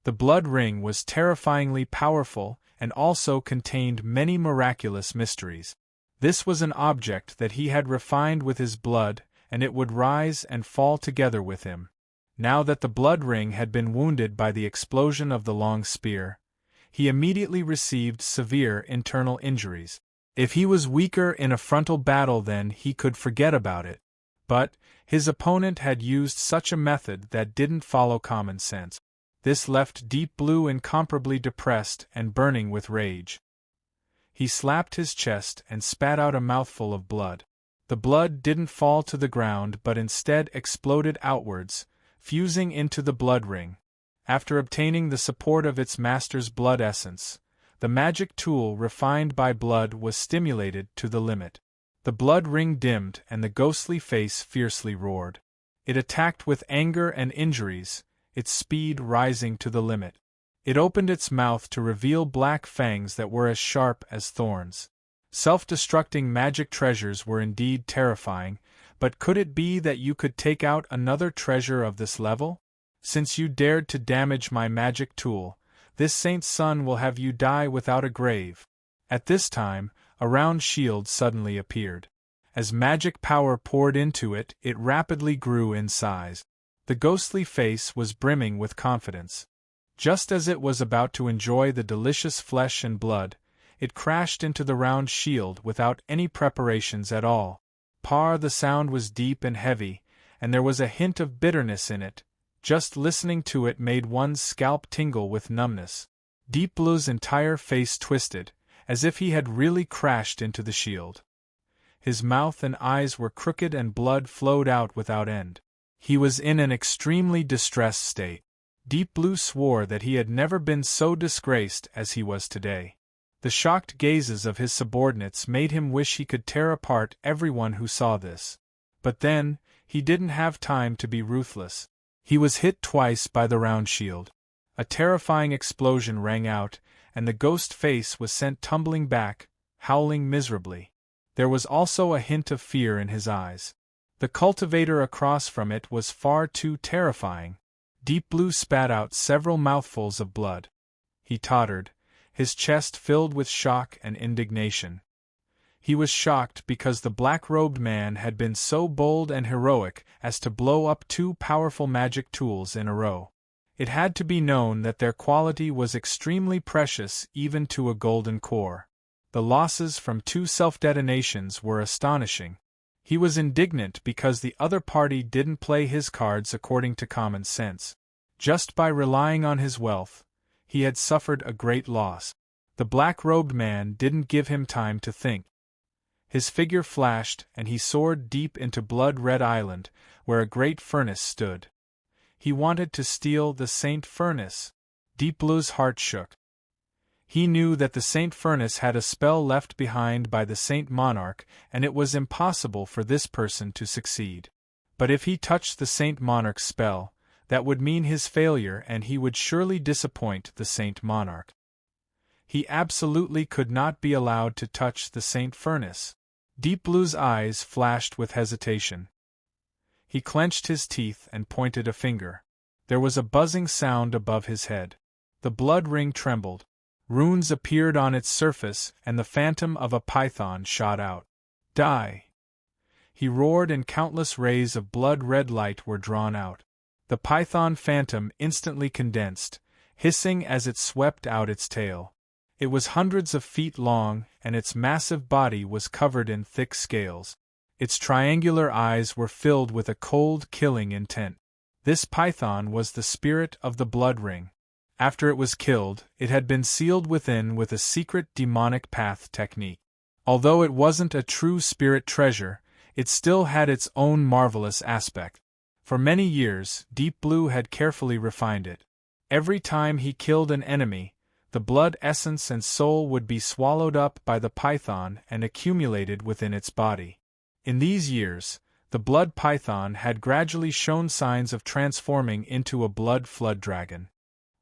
The blood ring was terrifyingly powerful and also contained many miraculous mysteries. This was an object that he had refined with his blood, and it would rise and fall together with him. Now that the blood ring had been wounded by the explosion of the long spear, he immediately received severe internal injuries. If he was weaker in a frontal battle, then he could forget about it. But his opponent had used such a method that didn't follow common sense. This left Deep Blue incomparably depressed and burning with rage. He slapped his chest and spat out a mouthful of blood. The blood didn't fall to the ground but instead exploded outwards, fusing into the blood ring. After obtaining the support of its master's blood essence, the magic tool refined by blood was stimulated to the limit. The blood ring dimmed and the ghostly face fiercely roared. It attacked with anger and injuries, its speed rising to the limit. It opened its mouth to reveal black fangs that were as sharp as thorns. Self-destructing magic treasures were indeed terrifying, but could it be that you could take out another treasure of this level? Since you dared to damage my magic tool, this saint's son will have you die without a grave. At this time, a round shield suddenly appeared. As magic power poured into it, it rapidly grew in size. The ghostly face was brimming with confidence. Just as it was about to enjoy the delicious flesh and blood, it crashed into the round shield without any preparations at all. The sound was deep and heavy, and there was a hint of bitterness in it. Just listening to it made one's scalp tingle with numbness. Deep Blue's entire face twisted, as if he had really crashed into the shield. His mouth and eyes were crooked and blood flowed out without end. He was in an extremely distressed state. Deep Blue swore that he had never been so disgraced as he was today. The shocked gazes of his subordinates made him wish he could tear apart everyone who saw this. But then, he didn't have time to be ruthless. He was hit twice by the round shield. A terrifying explosion rang out, and the ghost face was sent tumbling back, howling miserably. There was also a hint of fear in his eyes. The cultivator across from it was far too terrifying. Deep Blue spat out several mouthfuls of blood. He tottered, his chest filled with shock and indignation. He was shocked because the black-robed man had been so bold and heroic as to blow up two powerful magic tools in a row. It had to be known that their quality was extremely precious even to a golden core. The losses from two self-detonations were astonishing. He was indignant because the other party didn't play his cards according to common sense. Just by relying on his wealth, he had suffered a great loss. The black-robed man didn't give him time to think. His figure flashed and he soared deep into Blood Red Island, where a great furnace stood. He wanted to steal the Saint Furnace. Deep Blue's heart shook. He knew that the Saint Furnace had a spell left behind by the Saint Monarch, and it was impossible for this person to succeed. But if he touched the Saint Monarch's spell, that would mean his failure and he would surely disappoint the Saint Monarch. He absolutely could not be allowed to touch the Saint Furnace. Deep Blue's eyes flashed with hesitation. He clenched his teeth and pointed a finger. There was a buzzing sound above his head. The blood ring trembled. Runes appeared on its surface and the phantom of a python shot out. Die! He roared and countless rays of blood-red light were drawn out. The python phantom instantly condensed, hissing as it swept out its tail. It was hundreds of feet long, and its massive body was covered in thick scales. Its triangular eyes were filled with a cold, killing intent. This python was the spirit of the blood ring. After it was killed, it had been sealed within with a secret demonic path technique. Although it wasn't a true spirit treasure, it still had its own marvelous aspect. For many years, Deep Blue had carefully refined it. Every time he killed an enemy, the blood essence and soul would be swallowed up by the python and accumulated within its body. In these years, the blood python had gradually shown signs of transforming into a blood flood dragon.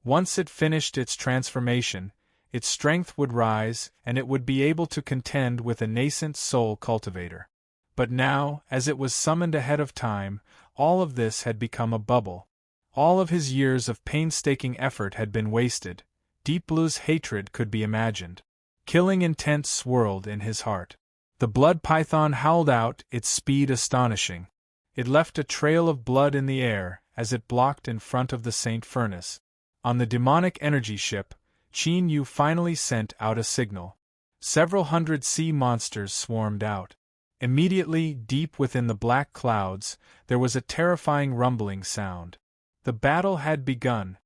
Once it finished its transformation, its strength would rise and it would be able to contend with a nascent soul cultivator. But now, as it was summoned ahead of time, all of this had become a bubble. All of his years of painstaking effort had been wasted. Deep Blue's hatred could be imagined. Killing intent swirled in his heart. The blood python howled out, its speed astonishing. It left a trail of blood in the air as it blocked in front of the Saint Furnace. On the demonic energy ship, Qin Yu finally sent out a signal. Several hundred sea monsters swarmed out. Immediately, deep within the black clouds, there was a terrifying rumbling sound. The battle had begun.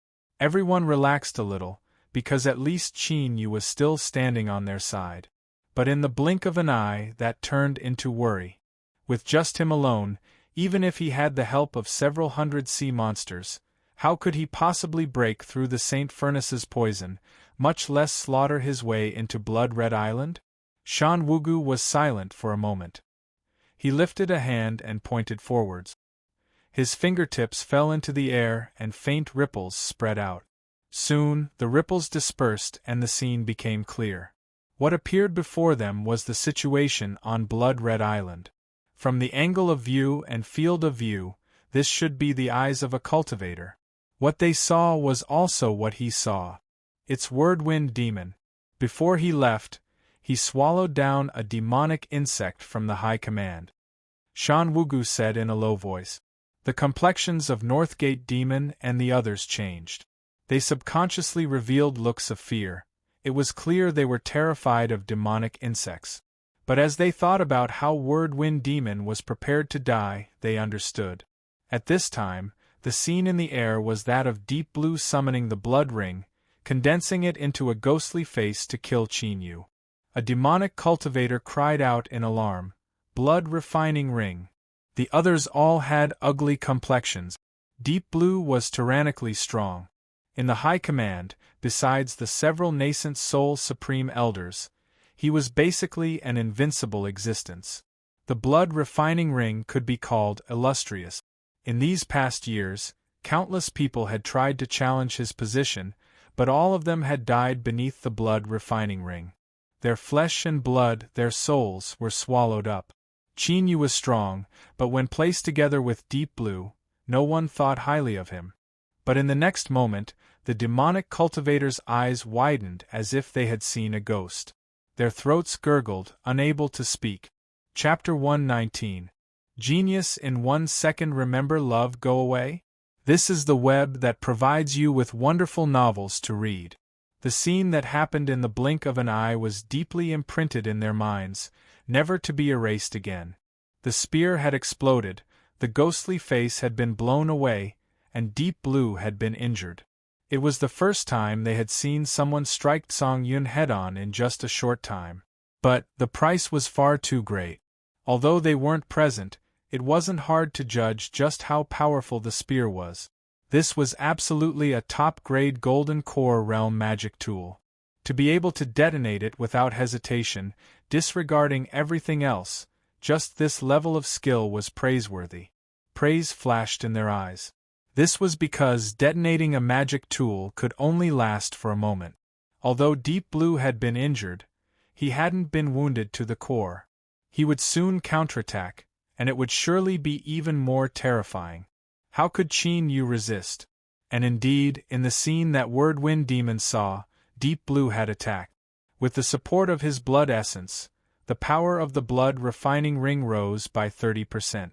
Everyone relaxed a little, because at least Qin Yu was still standing on their side. But in the blink of an eye that turned into worry. With just him alone, even if he had the help of several hundred sea monsters, how could he possibly break through the Saint Furnace's poison, much less slaughter his way into Blood Red Island? Shan Wugu was silent for a moment. He lifted a hand and pointed forwards. His fingertips fell into the air and faint ripples spread out. Soon, the ripples dispersed and the scene became clear. What appeared before them was the situation on Blood Red Island. From the angle of view and field of view, this should be the eyes of a cultivator. What they saw was also what he saw. Its whirlwind demon. Before he left, he swallowed down a demonic insect from the High Command. Shan Wugu said in a low voice. The complexions of Northgate Demon and the others changed. They subconsciously revealed looks of fear. It was clear they were terrified of demonic insects. But as they thought about how Whirlwind Demon was prepared to die, they understood. At this time, the scene in the air was that of Deep Blue summoning the blood ring, condensing it into a ghostly face to kill Qin Yu. A demonic cultivator cried out in alarm, "Blood refining ring." The others all had ugly complexions. Deep Blue was tyrannically strong. In the High Command, besides the several nascent Soul Supreme Elders, he was basically an invincible existence. The blood refining ring could be called illustrious. In these past years, countless people had tried to challenge his position, but all of them had died beneath the blood refining ring. Their flesh and blood, their souls, were swallowed up. Qin Yu was strong, but when placed together with Deep Blue, no one thought highly of him. But in the next moment, the demonic cultivator's eyes widened as if they had seen a ghost. Their throats gurgled, unable to speak. Chapter 119. Genius in 1 second. Remember love go away? This is the web that provides you with wonderful novels to read. The scene that happened in the blink of an eye was deeply imprinted in their minds, never to be erased again. The spear had exploded, the ghostly face had been blown away, and Deep Blue had been injured. It was the first time they had seen someone strike Song Yun head-on in just a short time. But the price was far too great. Although they weren't present, it wasn't hard to judge just how powerful the spear was. This was absolutely a top-grade Golden Core Realm magic tool. To be able to detonate it without hesitation, disregarding everything else, just this level of skill was praiseworthy. Praise flashed in their eyes. This was because detonating a magic tool could only last for a moment. Although Deep Blue had been injured, he hadn't been wounded to the core. He would soon counterattack, and it would surely be even more terrifying. How could Qin Yu resist? And indeed, in the scene that Whirlwind Demon saw, Deep Blue had attacked. With the support of his blood essence, the power of the blood refining ring rose by 30%.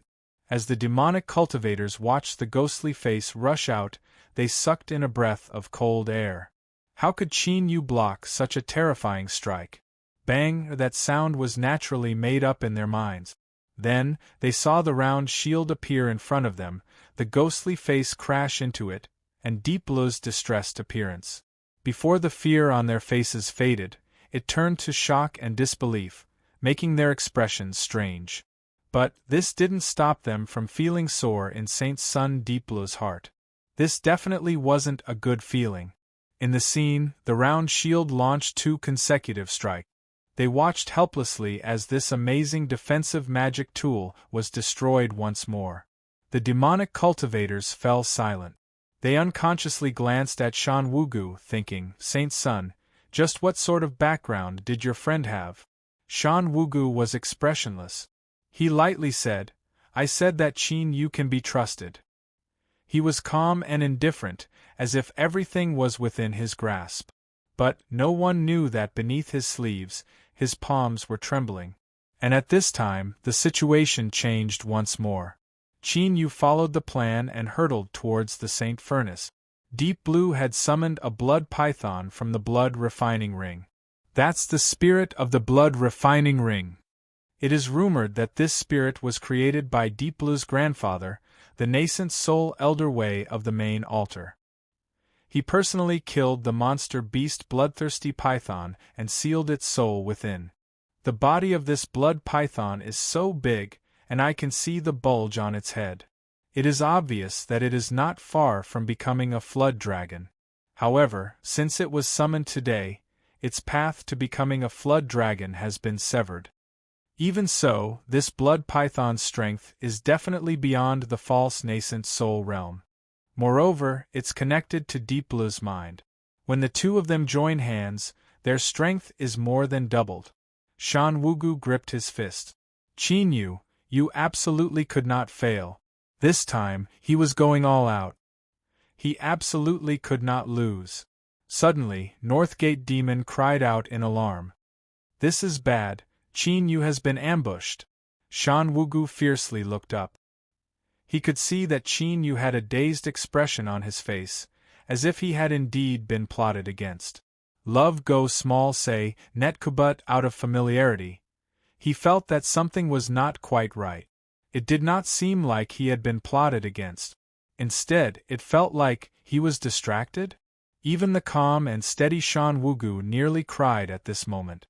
As the demonic cultivators watched the ghostly face rush out, they sucked in a breath of cold air. How could Qin Yu block such a terrifying strike? Bang! That sound was naturally made up in their minds. Then, they saw the round shield appear in front of them, the ghostly face crash into it, and Deep Blue's distressed appearance. Before the fear on their faces faded, it turned to shock and disbelief, making their expressions strange. But this didn't stop them from feeling sore in Saint Sun Deep Blue's heart. This definitely wasn't a good feeling. In the scene, the round shield launched 2 consecutive strikes. They watched helplessly as this amazing defensive magic tool was destroyed once more. The demonic cultivators fell silent. They unconsciously glanced at Shan Wugu, thinking, Saint Sun, just what sort of background did your friend have? Shan Wugu was expressionless. He lightly said, I said that Qin Yu can be trusted. He was calm and indifferent, as if everything was within his grasp. But no one knew that beneath his sleeves, his palms were trembling. And at this time, the situation changed once more. Qin Yu followed the plan and hurtled towards the Saint Furnace. Deep Blue had summoned a blood python from the blood refining ring. That's the spirit of the blood refining ring. It is rumored that this spirit was created by Deep Blue's grandfather, the nascent soul elder Wei of the main altar. He personally killed the monster beast bloodthirsty python and sealed its soul within. The body of this blood python is so big, and I can see the bulge on its head. It is obvious that it is not far from becoming a flood dragon. However, since it was summoned today, its path to becoming a flood dragon has been severed. Even so, this blood python's strength is definitely beyond the false nascent soul realm. Moreover, it's connected to Deep Blue's mind. When the two of them join hands, their strength is more than doubled. Shan Wugu gripped his fist. Qin Yu, you absolutely could not fail. This time, he was going all out. He absolutely could not lose. Suddenly, Northgate Demon cried out in alarm. This is bad, Qin Yu has been ambushed. Shan Wugu fiercely looked up. He could see that Qin Yu had a dazed expression on his face, as if he had indeed been plotted against. Love go small say, Netkubut out of familiarity. He felt that something was not quite right. It did not seem like he had been plotted against. Instead, it felt like he was distracted. Even the calm and steady Shan Wugu nearly cried at this moment.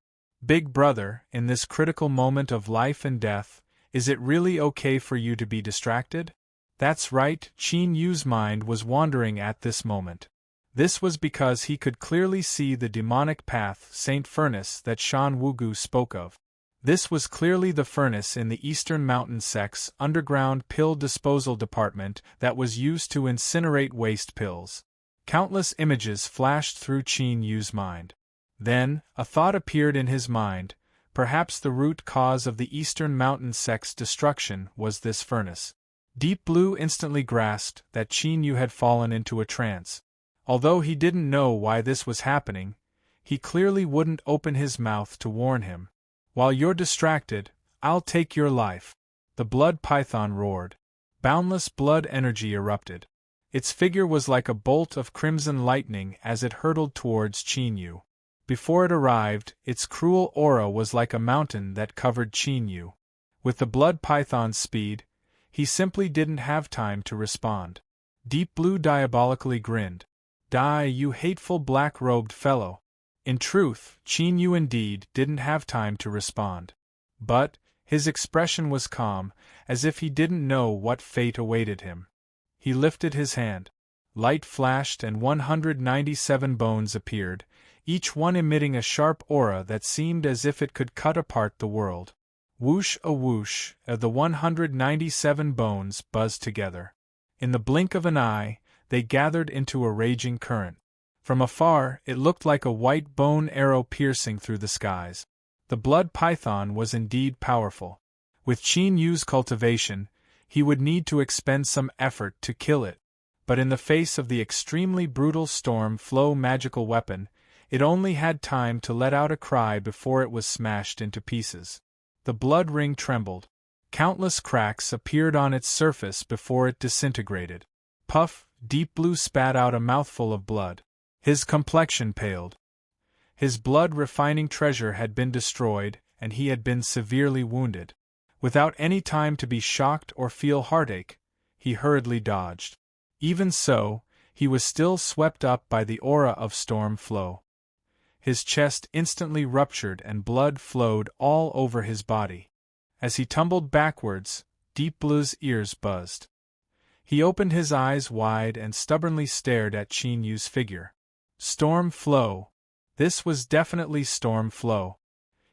Big brother, in this critical moment of life and death, is it really okay for you to be distracted? That's right, Qin Yu's mind was wandering at this moment. This was because he could clearly see the demonic path Saint Furnace that Shan Wugu spoke of. This was clearly the furnace in the Eastern Mountain Sect's underground pill disposal department that was used to incinerate waste pills. Countless images flashed through Qin Yu's mind. Then, a thought appeared in his mind. Perhaps the root cause of the Eastern Mountain Sect's destruction was this furnace. Deep Blue instantly grasped that Qin Yu had fallen into a trance. Although he didn't know why this was happening, he clearly wouldn't open his mouth to warn him. While you're distracted, I'll take your life. The blood python roared. Boundless blood energy erupted. Its figure was like a bolt of crimson lightning as it hurtled towards Qin Yu. Before it arrived, its cruel aura was like a mountain that covered Qin Yu. With the blood python's speed, he simply didn't have time to respond. Deep Blue diabolically grinned. Die, you hateful black-robed fellow. In truth, Qin Yu indeed didn't have time to respond. But, his expression was calm, as if he didn't know what fate awaited him. He lifted his hand. Light flashed and 197 bones appeared, each one emitting a sharp aura that seemed as if it could cut apart the world. Whoosh a whoosh, the 197 bones buzzed together. In the blink of an eye, they gathered into a raging current. From afar, it looked like a white bone arrow piercing through the skies. The blood python was indeed powerful. With Qin Yu's cultivation, he would need to expend some effort to kill it. But in the face of the extremely brutal storm flow magical weapon, it only had time to let out a cry before it was smashed into pieces. The blood ring trembled. Countless cracks appeared on its surface before it disintegrated. Puff, Deep Blue spat out a mouthful of blood. His complexion paled. His blood-refining treasure had been destroyed, and he had been severely wounded. Without any time to be shocked or feel heartache, he hurriedly dodged. Even so, he was still swept up by the aura of storm flow. His chest instantly ruptured and blood flowed all over his body. As he tumbled backwards, Deep Blue's ears buzzed. He opened his eyes wide and stubbornly stared at Qin Yu's figure. Storm flow. This was definitely storm flow.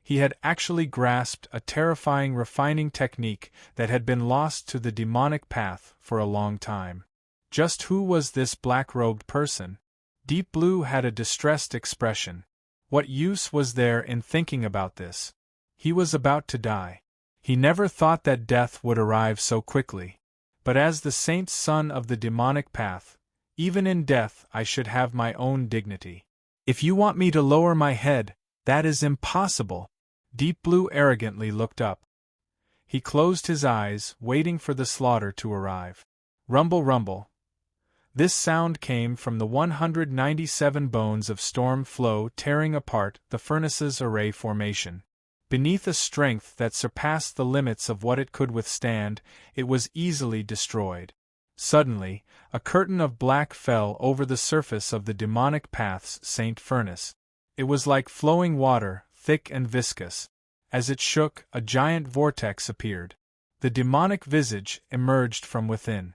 He had actually grasped a terrifying refining technique that had been lost to the demonic path for a long time. Just who was this black-robed person? Deep Blue had a distressed expression. What use was there in thinking about this? He was about to die. He never thought that death would arrive so quickly. But as the saint's son of the demonic path, even in death I should have my own dignity. If you want me to lower my head, that is impossible. Deep Blue arrogantly looked up. He closed his eyes, waiting for the slaughter to arrive. Rumble, rumble. This sound came from the 197 bones of storm flow tearing apart the furnace's array formation. Beneath a strength that surpassed the limits of what it could withstand, it was easily destroyed. Suddenly, a curtain of black fell over the surface of the demonic path's Saint furnace. It was like flowing water, thick and viscous. As it shook, a giant vortex appeared. The demonic visage emerged from within.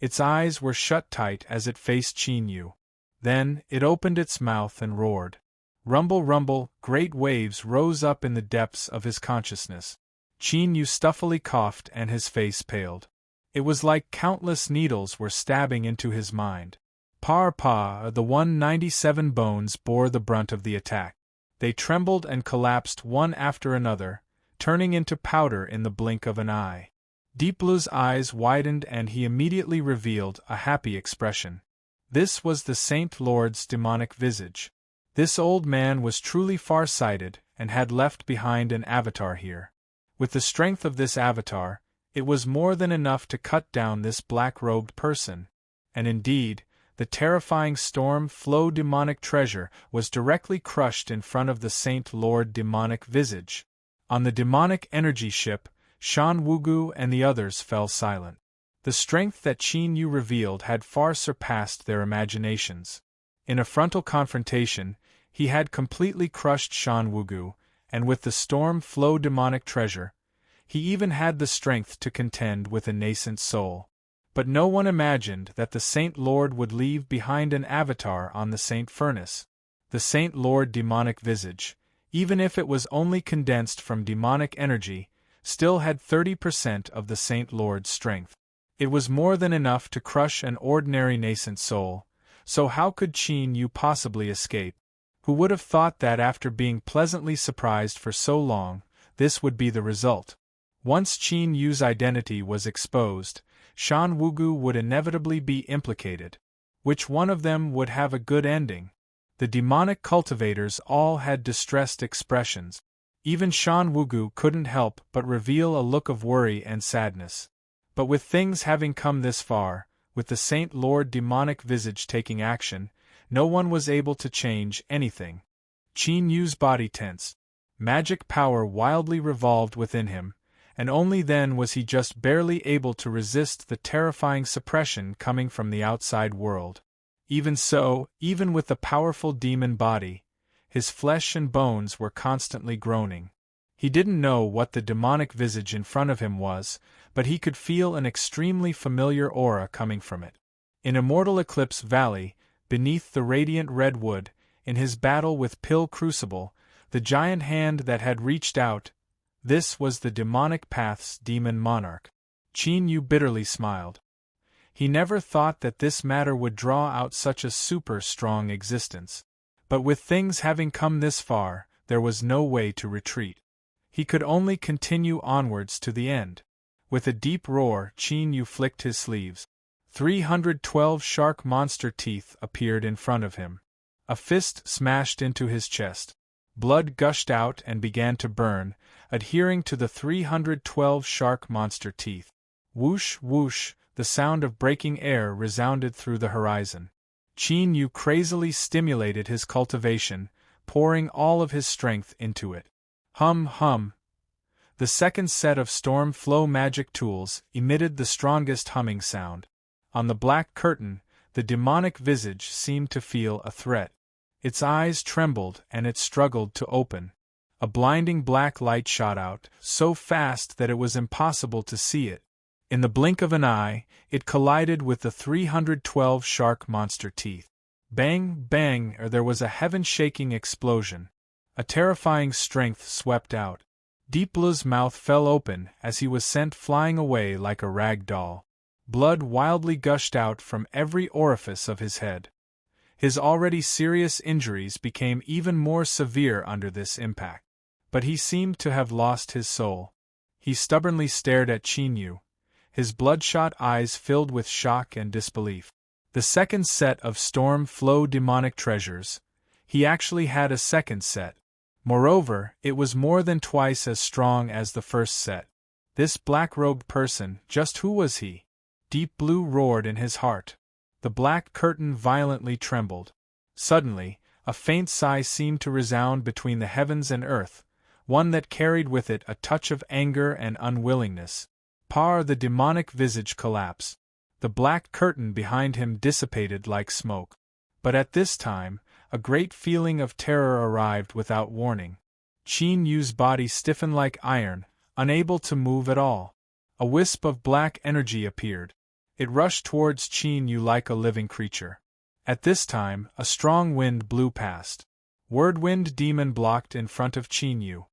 Its eyes were shut tight as it faced Qin Yu. Then, it opened its mouth and roared. Rumble, rumble, great waves rose up in the depths of his consciousness. Qin Yu stuffily coughed and his face paled. It was like countless needles were stabbing into his mind. The 197 bones bore the brunt of the attack. They trembled and collapsed one after another, turning into powder in the blink of an eye. Deep Blue's eyes widened and he immediately revealed a happy expression. This was the Saint Lord's demonic visage. This old man was truly far-sighted and had left behind an avatar here. With the strength of this avatar, it was more than enough to cut down this black-robed person. And indeed, the terrifying storm flow demonic treasure was directly crushed in front of the Saint Lord demonic visage. On the demonic energy ship, Shan Wugu and the others fell silent. The strength that Qin Yu revealed had far surpassed their imaginations. In a frontal confrontation, he had completely crushed Shan Wugu, and with the storm flow demonic treasure, he even had the strength to contend with a nascent soul. But no one imagined that the Saint Lord would leave behind an avatar on the Saint Furnace. The Saint Lord demonic visage, even if it was only condensed from demonic energy, still had 30% of the Saint Lord's strength. It was more than enough to crush an ordinary nascent soul, so how could Qin Yu possibly escape? Who would have thought that after being pleasantly surprised for so long, this would be the result? Once Qin Yu's identity was exposed, Shan Wugu would inevitably be implicated. Which one of them would have a good ending? The demonic cultivators all had distressed expressions. Even Shan Wugu couldn't help but reveal a look of worry and sadness. But with things having come this far, with the Saint Lord demonic visage taking action, no one was able to change anything. Qin Yu's body tensed. Magic power wildly revolved within him, and only then was he just barely able to resist the terrifying suppression coming from the outside world. Even so, even with the powerful demon body, his flesh and bones were constantly groaning. He didn't know what the demonic visage in front of him was, but he could feel an extremely familiar aura coming from it. In Immortal Eclipse Valley, beneath the radiant redwood, in his battle with Pill Crucible, the giant hand that had reached out, this was the demonic path's demon monarch. Qin Yu bitterly smiled. He never thought that this matter would draw out such a super-strong existence. But with things having come this far, there was no way to retreat. He could only continue onwards to the end. With a deep roar, Qin Yu flicked his sleeves. 312 shark monster teeth appeared in front of him. A fist smashed into his chest. Blood gushed out and began to burn, adhering to the 312 shark monster teeth. Whoosh, whoosh, the sound of breaking air resounded through the horizon. Qin Yu crazily stimulated his cultivation, pouring all of his strength into it. Hum, hum. The second set of storm flow magic tools emitted the strongest humming sound. On the black curtain, the demonic visage seemed to feel a threat. Its eyes trembled and it struggled to open. A blinding black light shot out, so fast that it was impossible to see it. In the blink of an eye, it collided with the 312 shark monster teeth. Bang, bang, there was a heaven-shaking explosion. A terrifying strength swept out. Deep Blue's mouth fell open as he was sent flying away like a rag doll. Blood wildly gushed out from every orifice of his head. His already serious injuries became even more severe under this impact. But he seemed to have lost his soul. He stubbornly stared at Qin Yu, his bloodshot eyes filled with shock and disbelief. The second set of storm flow demonic treasures. He actually had a second set. Moreover, it was more than twice as strong as the first set. This black-robed person, just who was he? Deep Blue roared in his heart. The black curtain violently trembled. Suddenly, a faint sigh seemed to resound between the heavens and earth, one that carried with it a touch of anger and unwillingness. The demonic visage collapsed. The black curtain behind him dissipated like smoke. But at this time, a great feeling of terror arrived without warning. Qin Yu's body stiffened like iron, unable to move at all. A wisp of black energy appeared. It rushed towards Qin Yu like a living creature. At this time, a strong wind blew past. Whirlwind Demon blocked in front of Qin Yu.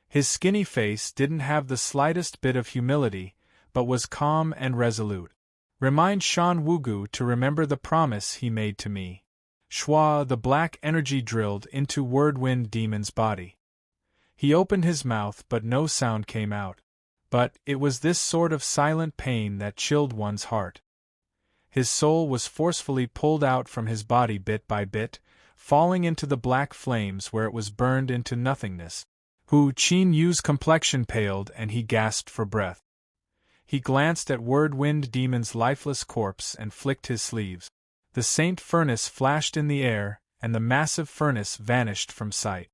His skinny face didn't have the slightest bit of humility, but was calm and resolute. Remind Shan Wugu to remember the promise he made to me. Shua, the black energy drilled into Whirlwind Demon's body. He opened his mouth but no sound came out. But it was this sort of silent pain that chilled one's heart. His soul was forcefully pulled out from his body bit by bit, falling into the black flames where it was burned into nothingness. Qin Yu's complexion paled and he gasped for breath. He glanced at Whirlwind Demon's lifeless corpse and flicked his sleeves. The Saint Furnace flashed in the air, and the massive furnace vanished from sight.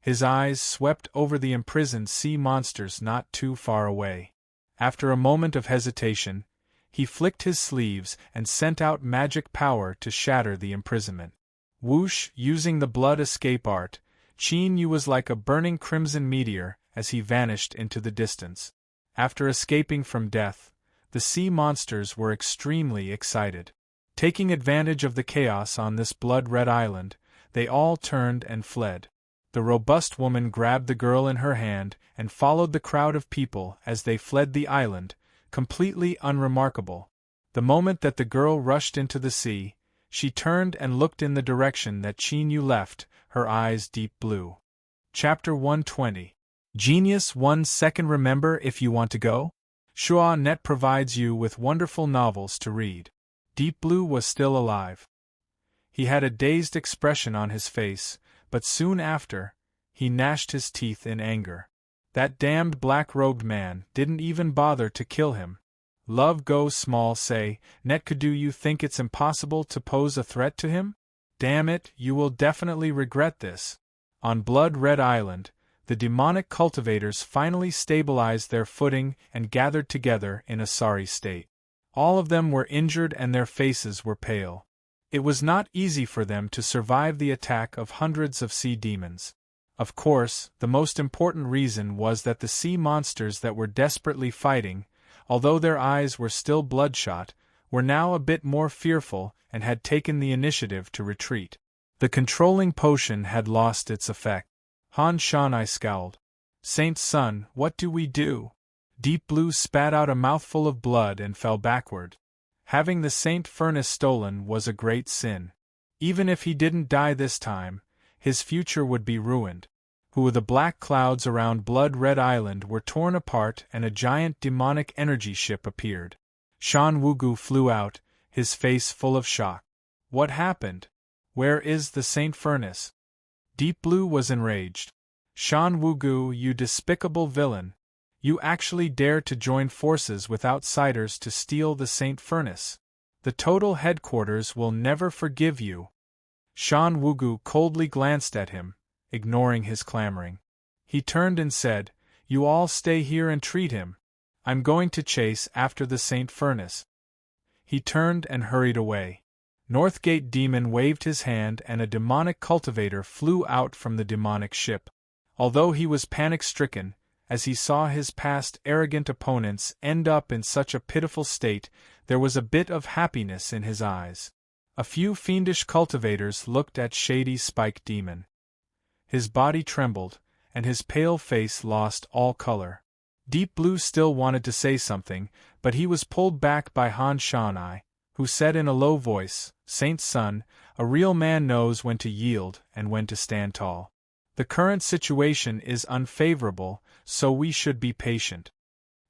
His eyes swept over the imprisoned sea monsters not too far away. After a moment of hesitation, he flicked his sleeves and sent out magic power to shatter the imprisonment. Whoosh, using the blood escape art, Qin Yu was like a burning crimson meteor as he vanished into the distance. After escaping from death, the sea monsters were extremely excited. Taking advantage of the chaos on this blood-red island, they all turned and fled. The robust woman grabbed the girl in her hand and followed the crowd of people as they fled the island, completely unremarkable. The moment that the girl rushed into the sea, she turned and looked in the direction that Qin Yu left, her eyes deep blue. Chapter 120. Genius 1 second. Remember if you want to go? Shua Net provides you with wonderful novels to read. Deep Blue was still alive. He had a dazed expression on his face, but soon after, he gnashed his teeth in anger. That damned black-robed man didn't even bother to kill him. Love goes small. Say, Netku, do you think it's impossible to pose a threat to him? Damn it, you will definitely regret this. On Blood Red Island, the demonic cultivators finally stabilized their footing and gathered together in a sorry state. All of them were injured and their faces were pale. It was not easy for them to survive the attack of hundreds of sea demons. Of course, the most important reason was that the sea monsters that were desperately fighting, although their eyes were still bloodshot, were now a bit more fearful and had taken the initiative to retreat. The controlling potion had lost its effect. Han Shanai scowled. Saint's son, what do we do? Deep Blue spat out a mouthful of blood and fell backward. Having the Saint Furnace stolen was a great sin. Even if he didn't die this time, his future would be ruined. The black clouds around Blood Red Island were torn apart and a giant demonic energy ship appeared. Shan Wugu flew out, his face full of shock. What happened? Where is the Saint Furnace? Deep Blue was enraged. Shan Wugu, you despicable villain! You actually dared to join forces with outsiders to steal the Saint Furnace. The Total Headquarters will never forgive you. Shan Wugu coldly glanced at him, ignoring his clamoring. He turned and said, You all stay here and treat him. I'm going to chase after the Saint Furnace. He turned and hurried away. Northgate Demon waved his hand and a demonic cultivator flew out from the demonic ship. Although he was panic-stricken, as he saw his past arrogant opponents end up in such a pitiful state, there was a bit of happiness in his eyes. A few fiendish cultivators looked at Shady Spike Demon. His body trembled, and his pale face lost all color. Deep Blue still wanted to say something, but he was pulled back by Han Shanai, who said in a low voice, Saint's son, a real man knows when to yield and when to stand tall. The current situation is unfavorable, so we should be patient.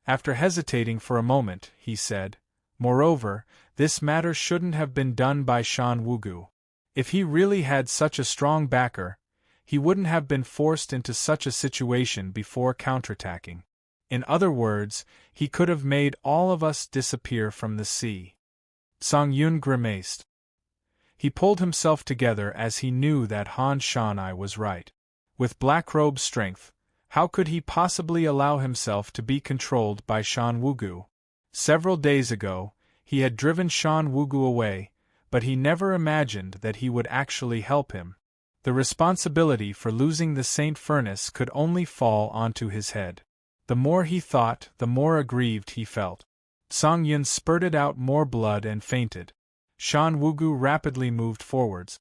After hesitating for a moment, he said, Moreover, this matter shouldn't have been done by Shan Wugu. If he really had such a strong backer, he wouldn't have been forced into such a situation before counterattacking. In other words, he could have made all of us disappear from the sea. Song Yun grimaced. He pulled himself together as he knew that Han Shanai was right. With Blackrobe's strength, how could he possibly allow himself to be controlled by Shan Wugu? Several days ago, He had driven Shan Wugu away, but he never imagined that he would actually help him. The responsibility for losing the Saint Furnace could only fall onto his head. The more he thought, the more aggrieved he felt. Song Yun spurted out more blood and fainted. Shan Wugu rapidly moved forwards.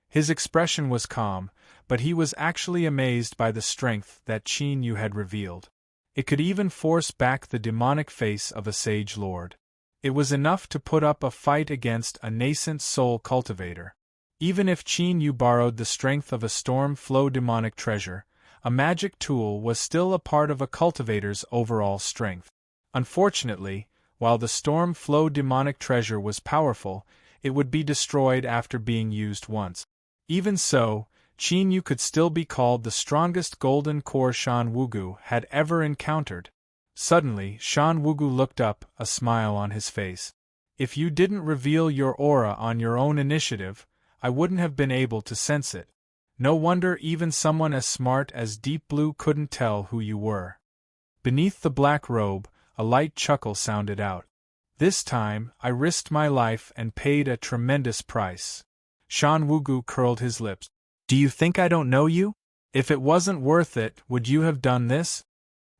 His expression was calm, but he was actually amazed by the strength that Qin Yu had revealed. It could even force back the demonic face of a sage lord. It was enough to put up a fight against a nascent soul cultivator. Even if Qin Yu borrowed the strength of a storm flow demonic treasure, a magic tool was still a part of a cultivator's overall strength. Unfortunately, while the storm flow demonic treasure was powerful, it would be destroyed after being used once. Even so, Qin Yu could still be called the strongest golden core Shan Wugu had ever encountered. Suddenly, Shan Wugu looked up, a smile on his face. If you didn't reveal your aura on your own initiative, I wouldn't have been able to sense it. No wonder even someone as smart as Deep Blue couldn't tell who you were. Beneath the black robe, a light chuckle sounded out. This time, I risked my life and paid a tremendous price. Shan Wugu curled his lips. Do you think I don't know you? If it wasn't worth it, would you have done this?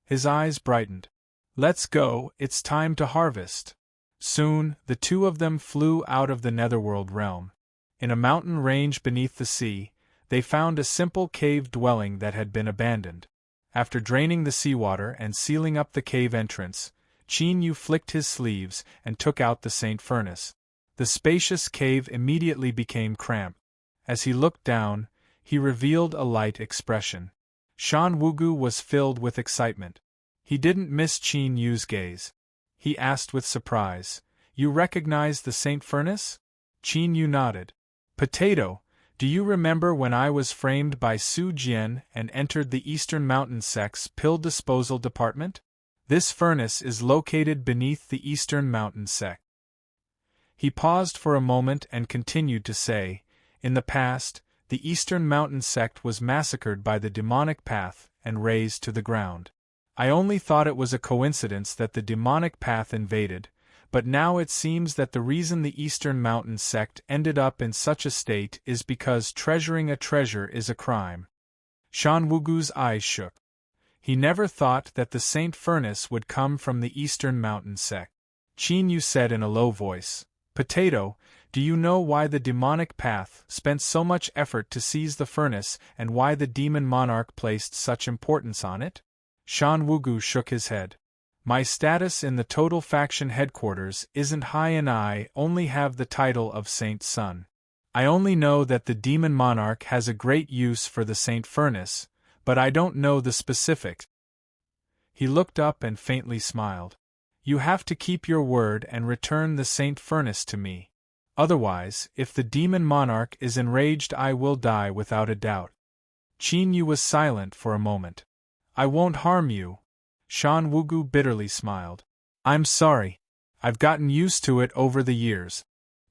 His eyes brightened. Let's go, it's time to harvest. Soon, the two of them flew out of the netherworld realm. In a mountain range beneath the sea, they found a simple cave dwelling that had been abandoned. After draining the seawater and sealing up the cave entrance, Qin Yu flicked his sleeves and took out the Saint Furnace. The spacious cave immediately became cramped. As he looked down, he revealed a light expression. Shan Wugu was filled with excitement. He didn't miss Qin Yu's gaze. He asked with surprise, "You recognize the Saint Furnace?" Qin Yu nodded. "Potato, do you remember when I was framed by Su Jian and entered the Eastern Mountain Sect's pill disposal department? This furnace is located beneath the Eastern Mountain Sect." He paused for a moment and continued to say, "In the past, the Eastern Mountain Sect was massacred by the demonic path and razed to the ground. I only thought it was a coincidence that the demonic path invaded, but now it seems that the reason the Eastern Mountain Sect ended up in such a state is because treasuring a treasure is a crime." Shan Wugu's eyes shook. He never thought that the Saint Furnace would come from the Eastern Mountain Sect. Qin Yu said in a low voice, "Potato, do you know why the demonic path spent so much effort to seize the furnace and why the demon monarch placed such importance on it?" Shan Wugu shook his head. "My status in the Total Faction headquarters isn't high and I only have the title of Saint Sun. I only know that the demon monarch has a great use for the Saint Furnace, but I don't know the specifics." He looked up and faintly smiled. "You have to keep your word and return the Saint Furnace to me. Otherwise, if the demon monarch is enraged, I will die without a doubt." Qin Yu was silent for a moment. "I won't harm you." Shan Wugu bitterly smiled. "I'm sorry. I've gotten used to it over the years.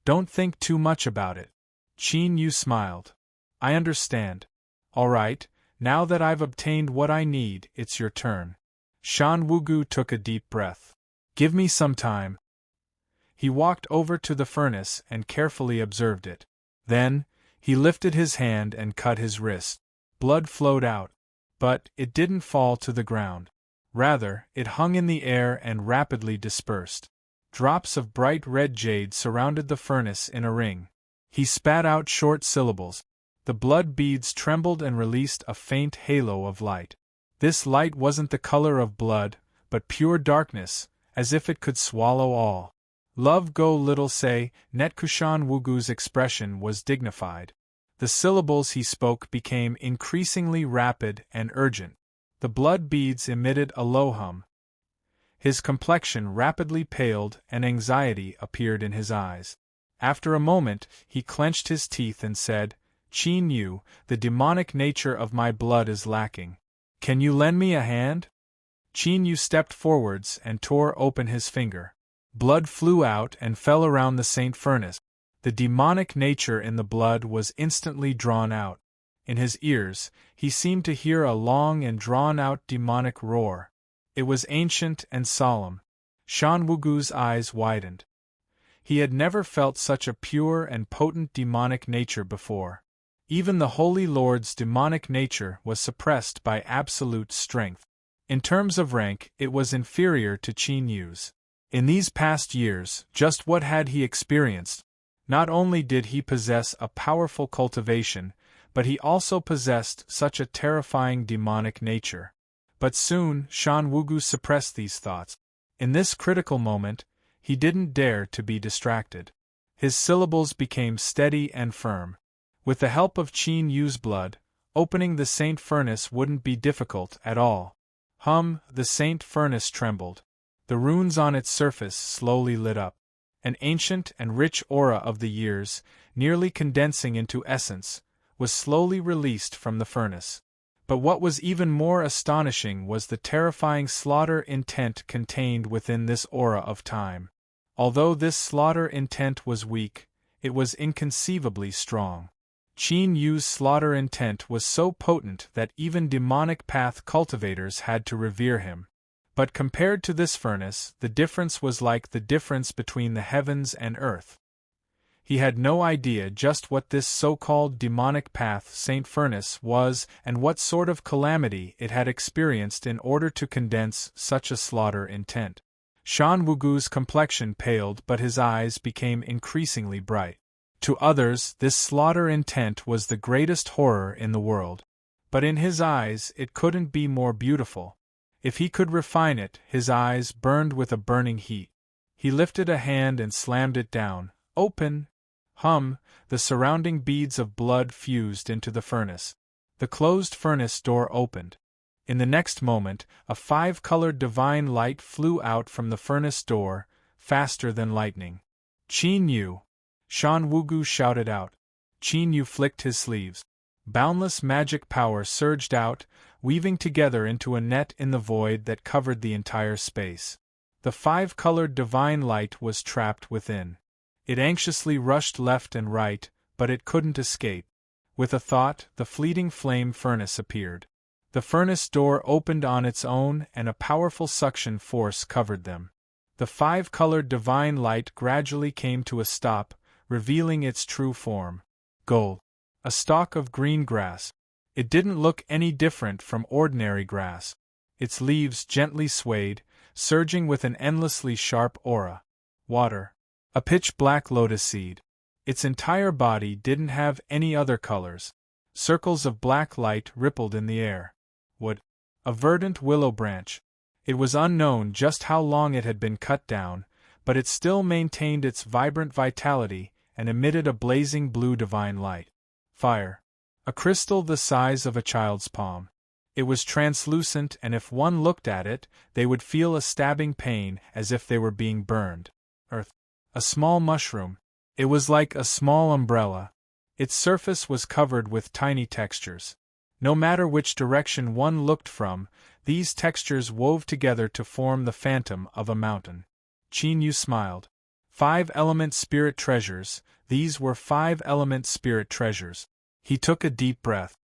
Don't think too much about it." Qin Yu smiled. "I understand. All right, now that I've obtained what I need, it's your turn." Shan Wugu took a deep breath. "Give me some time." He walked over to the furnace and carefully observed it. Then, he lifted his hand and cut his wrist. Blood flowed out. But it didn't fall to the ground. Rather, it hung in the air and rapidly dispersed. Drops of bright red jade surrounded the furnace in a ring. He spat out short syllables. The blood beads trembled and released a faint halo of light. This light wasn't the color of blood, but pure darkness, as if it could swallow all. "Love go little say," Netkushan Wugu's expression was dignified. The syllables he spoke became increasingly rapid and urgent. The blood beads emitted a low hum. His complexion rapidly paled and anxiety appeared in his eyes. After a moment, he clenched his teeth and said, "Qin Yu, the demonic nature of my blood is lacking. Can you lend me a hand?" Qin Yu stepped forwards and tore open his finger. Blood flew out and fell around the Saint Furnace. The demonic nature in the blood was instantly drawn out. In his ears, he seemed to hear a long and drawn-out demonic roar. It was ancient and solemn. Shan Wugu's eyes widened. He had never felt such a pure and potent demonic nature before. Even the Holy Lord's demonic nature was suppressed by absolute strength. In terms of rank, it was inferior to Qin Yu's. In these past years, just what had he experienced? Not only did he possess a powerful cultivation, but he also possessed such a terrifying demonic nature. But soon, Shan Wugu suppressed these thoughts. In this critical moment, he didn't dare to be distracted. His syllables became steady and firm. With the help of Qin Yu's blood, opening the Saint Furnace wouldn't be difficult at all. The Saint Furnace trembled. The runes on its surface slowly lit up. An ancient and rich aura of the years, nearly condensing into essence, was slowly released from the furnace. But what was even more astonishing was the terrifying slaughter intent contained within this aura of time. Although this slaughter intent was weak, it was inconceivably strong. Qin Yu's slaughter intent was so potent that even demonic path cultivators had to revere him. But compared to this furnace, the difference was like the difference between the heavens and earth. He had no idea just what this so-called demonic path Saint Furnace was and what sort of calamity it had experienced in order to condense such a slaughter intent. Shan Wugu's complexion paled, but his eyes became increasingly bright. To others, this slaughter intent was the greatest horror in the world. But in his eyes, it couldn't be more beautiful. If he could refine it, his eyes burned with a burning heat. He lifted a hand and slammed it down. Open! The surrounding beads of blood fused into the furnace. The closed furnace door opened. In the next moment, a 5-colored divine light flew out from the furnace door, faster than lightning. Qin Yu! Shan Wugu shouted out. Qin Yu flicked his sleeves. Boundless magic power surged out, weaving together into a net in the void that covered the entire space. The 5-colored divine light was trapped within. It anxiously rushed left and right, but it couldn't escape. With a thought, the fleeting flame furnace appeared. The furnace door opened on its own and a powerful suction force covered them. The 5-colored divine light gradually came to a stop, revealing its true form. Gold. A stalk of green grass. It didn't look any different from ordinary grass. Its leaves gently swayed, surging with an endlessly sharp aura. Water. A pitch-black lotus seed. Its entire body didn't have any other colors. Circles of black light rippled in the air. Wood. A verdant willow branch. It was unknown just how long it had been cut down, but it still maintained its vibrant vitality and emitted a blazing blue divine light. Fire. A crystal the size of a child's palm. It was translucent, and if one looked at it, they would feel a stabbing pain as if they were being burned. Earth. A small mushroom. It was like a small umbrella. Its surface was covered with tiny textures. No matter which direction one looked from, these textures wove together to form the phantom of a mountain. Qin Yu smiled. 5-element spirit treasures. These were 5-element spirit treasures. He took a deep breath.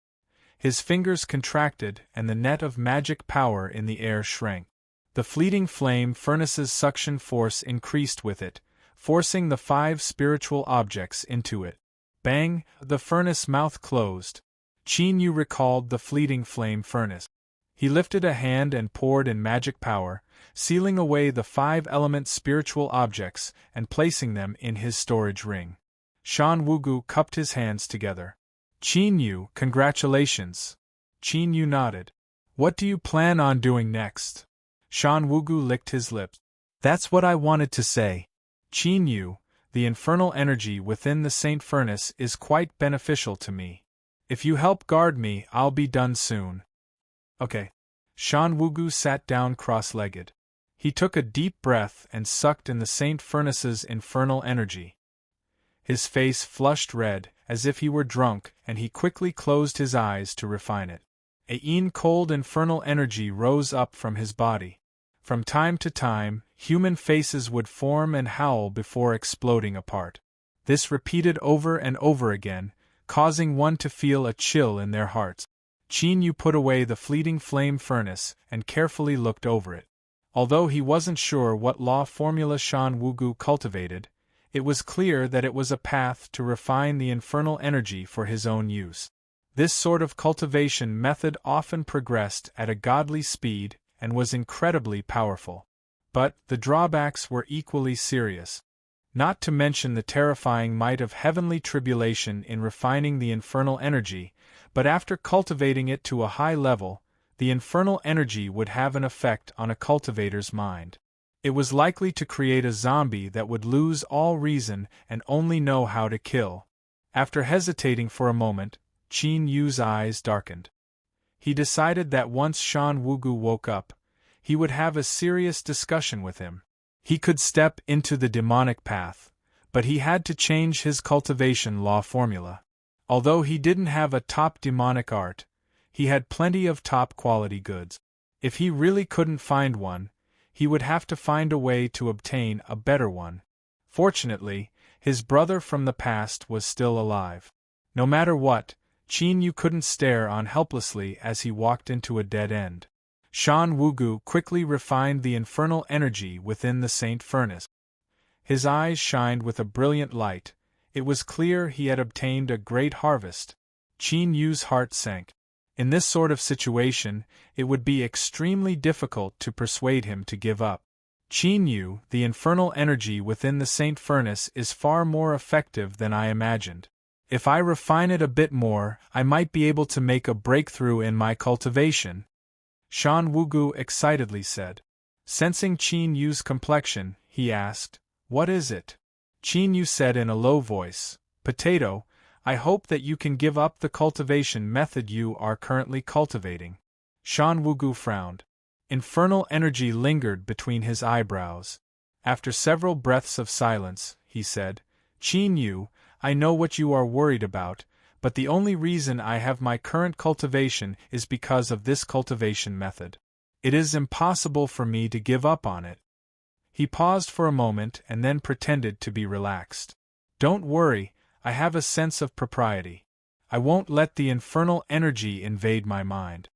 His fingers contracted, and the net of magic power in the air shrank. The fleeting flame furnace's suction force increased with it, forcing the 5 spiritual objects into it. Bang! The furnace mouth closed. Qin Yu recalled the fleeting flame furnace. He lifted a hand and poured in magic power, sealing away the 5-element spiritual objects and placing them in his storage ring. Shan Wugu cupped his hands together. Qin Yu, congratulations. Qin Yu nodded. What do you plan on doing next? Shan Wugu licked his lips. That's what I wanted to say. Qin Yu, the infernal energy within the Saint Furnace is quite beneficial to me. If you help guard me, I'll be done soon. Okay. Shan Wugu sat down cross-legged. He took a deep breath and sucked in the Saint Furnace's infernal energy. His face flushed red, as if he were drunk, and he quickly closed his eyes to refine it. A cold infernal energy rose up from his body. From time to time, human faces would form and howl before exploding apart. This repeated over and over again, causing one to feel a chill in their hearts. Qin Yu put away the fleeting flame furnace and carefully looked over it. Although he wasn't sure what law formula Shan Wugu cultivated, It was clear that it was a path to refine the infernal energy for his own use. This sort of cultivation method often progressed at a godly speed and was incredibly powerful. But the drawbacks were equally serious. Not to mention the terrifying might of heavenly tribulation in refining the infernal energy, but after cultivating it to a high level, the infernal energy would have an effect on a cultivator's mind. It was likely to create a zombie that would lose all reason and only know how to kill. After hesitating for a moment, Qin Yu's eyes darkened. He decided that once Shan Wugu woke up, he would have a serious discussion with him. He could step into the demonic path, but he had to change his cultivation law formula. Although he didn't have a top demonic art, he had plenty of top quality goods. If he really couldn't find one, he would have to find a way to obtain a better one. Fortunately, his brother from the past was still alive. No matter what, Qin Yu couldn't stare on helplessly as he walked into a dead end. Shan Wugu quickly refined the infernal energy within the Saint Furnace. His eyes shined with a brilliant light. It was clear he had obtained a great harvest. Qin Yu's heart sank. In this sort of situation, it would be extremely difficult to persuade him to give up. Qin Yu, the infernal energy within the Saint Furnace is far more effective than I imagined. If I refine it a bit more, I might be able to make a breakthrough in my cultivation, Shan Wugu excitedly said. Sensing Qin Yu's complexion, he asked, "What is it?" Qin Yu said in a low voice, "Potato, I hope that you can give up the cultivation method you are currently cultivating." Shan Wugu frowned. Infernal energy lingered between his eyebrows. After several breaths of silence, he said, "Qin Yu, I know what you are worried about, but the only reason I have my current cultivation is because of this cultivation method. It is impossible for me to give up on it." He paused for a moment and then pretended to be relaxed. "Don't worry, I have a sense of propriety. I won't let the infernal energy invade my mind."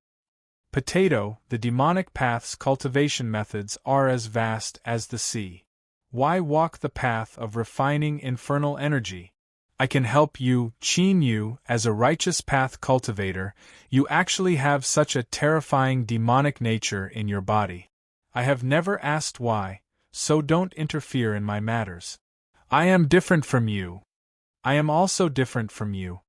Potato, the demonic path's cultivation methods are as vast as the sea. Why walk the path of refining infernal energy? I can help you, Qin Yu, as a righteous path cultivator. You actually have such a terrifying demonic nature in your body. I have never asked why, so don't interfere in my matters. I am different from you. I am also different from you.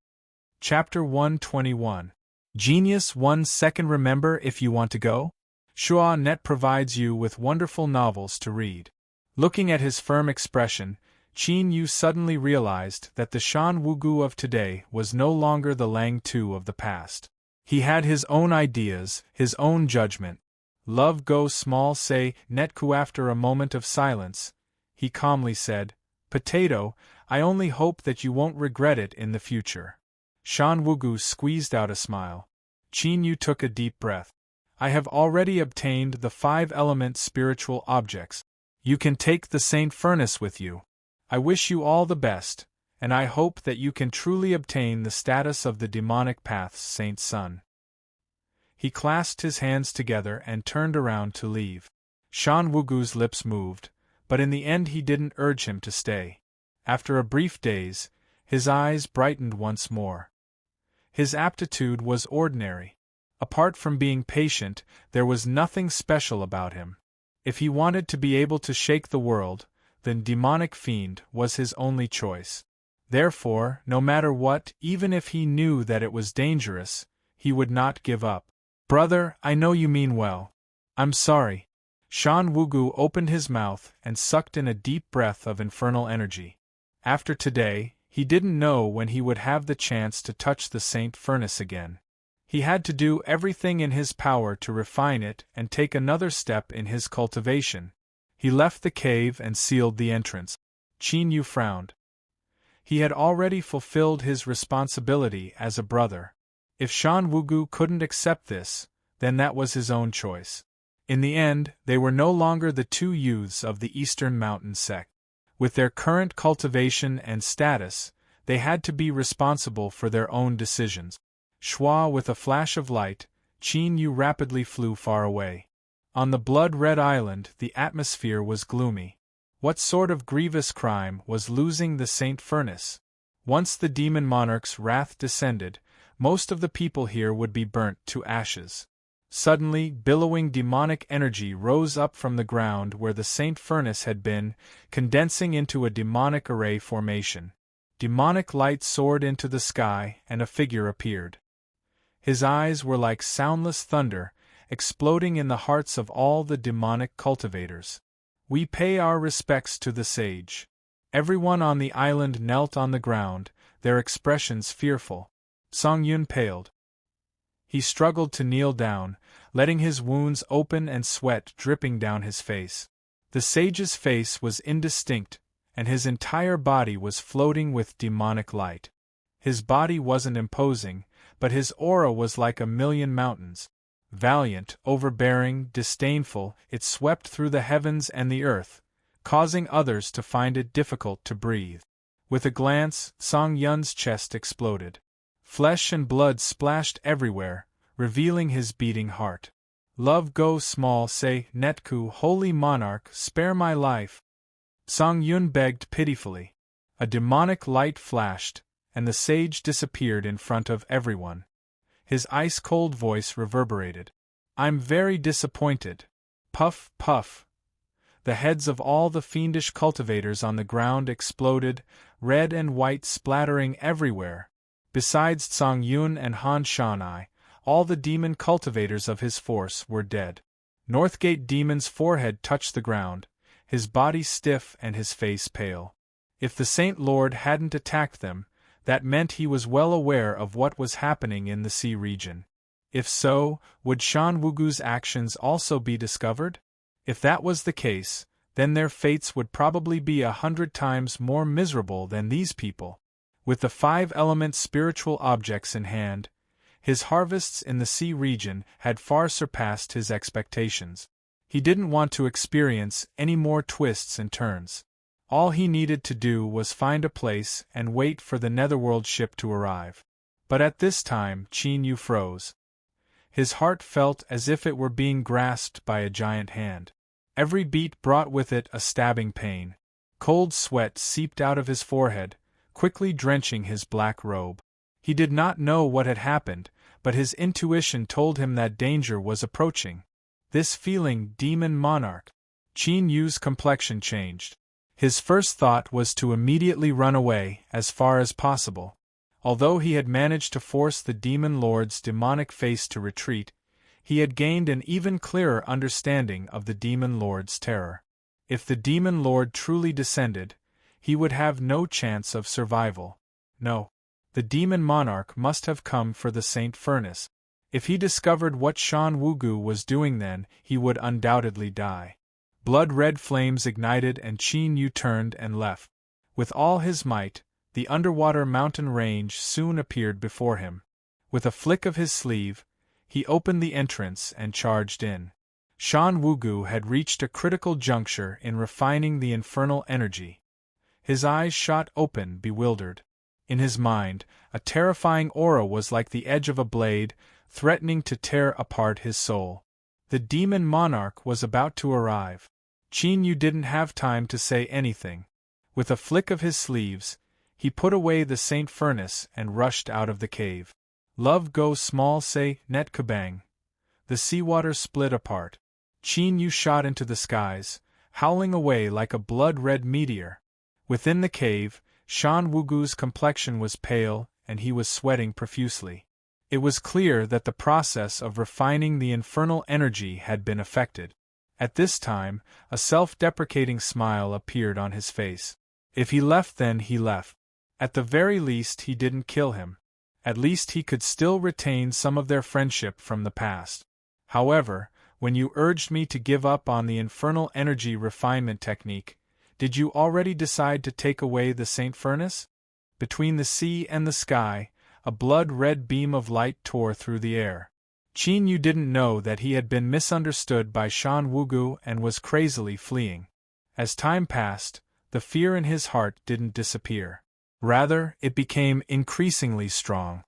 Chapter 121. Genius 1 second. Remember if you want to go? Shua Net provides you with wonderful novels to read. Looking at his firm expression, Qin Yu suddenly realized that the Shan Wugu of today was no longer the Lang Tu of the past. He had his own ideas, his own judgment. Love go small say Netku. After a moment of silence, he calmly said, "Potato, I only hope that you won't regret it in the future." Shan Wugu squeezed out a smile. Qin Yu took a deep breath. "I have already obtained the 5-element spiritual objects. You can take the Saint Furnace with you. I wish you all the best, and I hope that you can truly obtain the status of the demonic path's Saint Son." He clasped his hands together and turned around to leave. Shan Wugu's lips moved, but in the end he didn't urge him to stay. After a brief daze, his eyes brightened once more. His aptitude was ordinary. Apart from being patient, there was nothing special about him. If he wanted to be able to shake the world, then demonic fiend was his only choice. Therefore, no matter what, even if he knew that it was dangerous, he would not give up. "Brother, I know you mean well. I'm sorry." Shan Wugu opened his mouth and sucked in a deep breath of infernal energy. After today, he didn't know when he would have the chance to touch the Saint Furnace again. He had to do everything in his power to refine it and take another step in his cultivation. He left the cave and sealed the entrance. Qin Yu frowned. He had already fulfilled his responsibility as a brother. If Shan Wugu couldn't accept this, then that was his own choice. In the end, they were no longer the two youths of the Eastern Mountain sect. With their current cultivation and status, they had to be responsible for their own decisions. Shua, with a flash of light, Qin Yu rapidly flew far away. On the blood-red island, the atmosphere was gloomy. What sort of grievous crime was losing the Saint Furnace? Once the demon monarch's wrath descended, most of the people here would be burnt to ashes. Suddenly, billowing demonic energy rose up from the ground where the Saint Furnace had been, condensing into a demonic array formation. Demonic light soared into the sky, and a figure appeared. His eyes were like soundless thunder, exploding in the hearts of all the demonic cultivators. We pay our respects to the sage. Everyone on the island knelt on the ground, their expressions fearful. Song Yun paled. He struggled to kneel down, letting his wounds open and sweat dripping down his face. The sage's face was indistinct, and his entire body was floating with demonic light. His body wasn't imposing, but his aura was like a million mountains. Valiant, overbearing, disdainful, it swept through the heavens and the earth, causing others to find it difficult to breathe. With a glance, Song Yun's chest exploded. Flesh and blood splashed everywhere, revealing his beating heart. Love go small say, Netku, holy monarch, spare my life. Song Yun begged pitifully. A demonic light flashed, and the sage disappeared in front of everyone. His ice-cold voice reverberated. I'm very disappointed. Puff, puff. The heads of all the fiendish cultivators on the ground exploded, red and white splattering everywhere. Besides Song Yun and Han Shanai, all the demon cultivators of his force were dead. Northgate Demon's forehead touched the ground, his body stiff and his face pale. If the Saint Lord hadn't attacked them, that meant he was well aware of what was happening in the sea region. If so, would Shan Wugu's actions also be discovered? If that was the case, then their fates would probably be 100 times more miserable than these people. With the 5-element spiritual objects in hand, his harvests in the sea region had far surpassed his expectations. He didn't want to experience any more twists and turns. All he needed to do was find a place and wait for the netherworld ship to arrive. But at this time, Qin Yu froze. His heart felt as if it were being grasped by a giant hand. Every beat brought with it a stabbing pain. Cold sweat seeped out of his forehead, quickly drenching his black robe. He did not know what had happened, but his intuition told him that danger was approaching. This feeling, demon monarch. Qin Yu's complexion changed. His first thought was to immediately run away, as far as possible. Although he had managed to force the demon lord's demonic face to retreat, he had gained an even clearer understanding of the demon lord's terror. If the demon lord truly descended, he would have no chance of survival. No. The demon monarch must have come for the Saint Furnace. If he discovered what Shan Wugu was doing, then he would undoubtedly die. Blood-red flames ignited and Qin Yu turned and left. With all his might, the underwater mountain range soon appeared before him. With a flick of his sleeve, he opened the entrance and charged in. Shan Wugu had reached a critical juncture in refining the infernal energy. His eyes shot open, bewildered. In his mind, a terrifying aura was like the edge of a blade, threatening to tear apart his soul. The demon monarch was about to arrive. Qin Yu didn't have time to say anything. With a flick of his sleeves, he put away the Saint Furnace and rushed out of the cave. Love go small say, net kabang. The seawater split apart. Qin Yu shot into the skies, howling away like a blood-red meteor. Within the cave, Shan Wugu's complexion was pale, and he was sweating profusely. It was clear that the process of refining the infernal energy had been effected. At this time, a self-deprecating smile appeared on his face. If he left, then he left. At the very least, he didn't kill him. At least he could still retain some of their friendship from the past. However, when you urged me to give up on the infernal energy refinement technique, did you already decide to take away the Saint Furnace? Between the sea and the sky, a blood-red beam of light tore through the air. Qin Yu didn't know that he had been misunderstood by Shan Wugu and was crazily fleeing. As time passed, the fear in his heart didn't disappear. Rather, it became increasingly strong.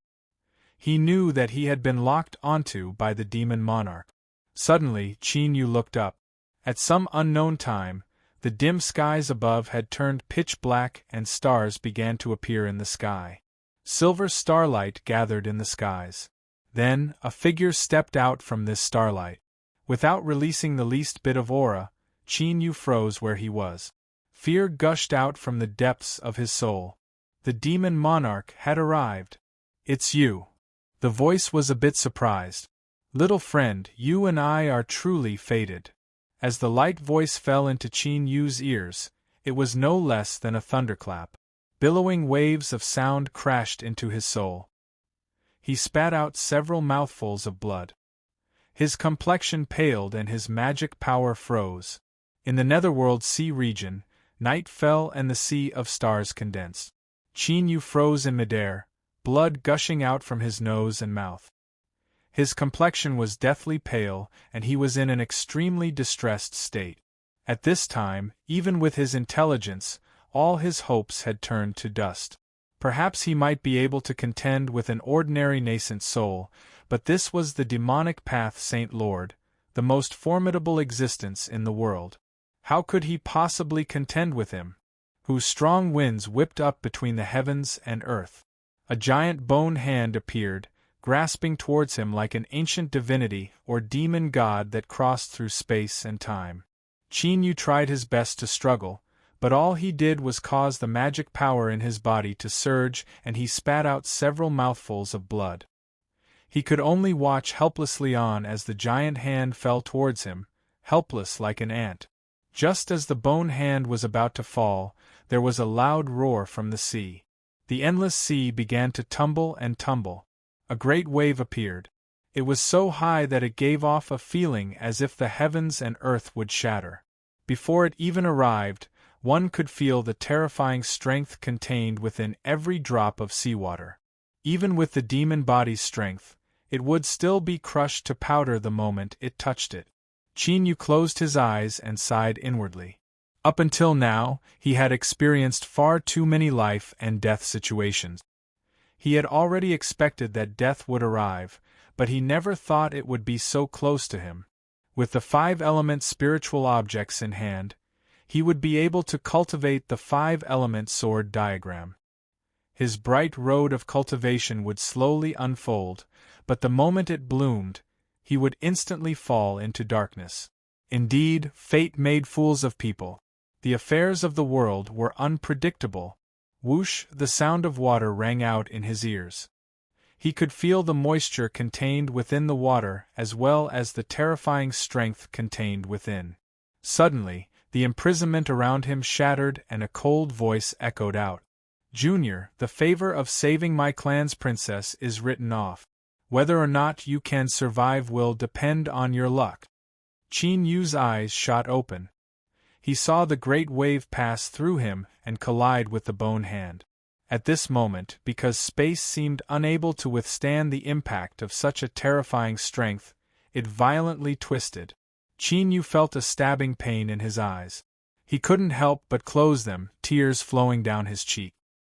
He knew that he had been locked onto by the demon monarch. Suddenly, Qin Yu looked up. At some unknown time, The dim skies above had turned pitch black and stars began to appear in the sky. Silver starlight gathered in the skies. Then, a figure stepped out from this starlight. Without releasing the least bit of aura, Qin Yu froze where he was. Fear gushed out from the depths of his soul. The demon monarch had arrived. "It's you." The voice was a bit surprised. "Little friend, you and I are truly fated." As the light voice fell into Qin Yu's ears, it was no less than a thunderclap. Billowing waves of sound crashed into his soul. He spat out several mouthfuls of blood. His complexion paled and his magic power froze. In the netherworld sea region, night fell and the sea of stars condensed. Qin Yu froze in midair, blood gushing out from his nose and mouth. His complexion was deathly pale, and he was in an extremely distressed state. At this time, even with his intelligence, all his hopes had turned to dust. Perhaps he might be able to contend with an ordinary nascent soul, but this was the demonic path Saint Lord, the most formidable existence in the world. How could he possibly contend with him, whose strong winds whipped up between the heavens and earth? A giant bone hand appeared, grasping towards him like an ancient divinity or demon god that crossed through space and time. Qin Yu tried his best to struggle, but all he did was cause the magic power in his body to surge, and he spat out several mouthfuls of blood. He could only watch helplessly on as the giant hand fell towards him, helpless like an ant. Just as the bone hand was about to fall, there was a loud roar from the sea. The endless sea began to tumble and tumble. A great wave appeared. It was so high that it gave off a feeling as if the heavens and earth would shatter. Before it even arrived, one could feel the terrifying strength contained within every drop of seawater. Even with the demon body's strength, it would still be crushed to powder the moment it touched it. Qin Yu closed his eyes and sighed inwardly. Up until now, he had experienced far too many life and death situations. He had already expected that death would arrive, but he never thought it would be so close to him. With the 5-element spiritual objects in hand, he would be able to cultivate the 5-element sword diagram. His bright road of cultivation would slowly unfold, but the moment it bloomed, he would instantly fall into darkness. Indeed, fate made fools of people. The affairs of the world were unpredictable. Whoosh, the sound of water rang out in his ears. He could feel the moisture contained within the water as well as the terrifying strength contained within. Suddenly, the imprisonment around him shattered and a cold voice echoed out. "Junior, the favor of saving my clan's princess is written off. Whether or not you can survive will depend on your luck." Qin Yu's eyes shot open. He saw the great wave pass through him and collide with the bone hand. At this moment, because space seemed unable to withstand the impact of such a terrifying strength, it violently twisted. Qin Yu felt a stabbing pain in his eyes. He couldn't help but close them, tears flowing down his cheek.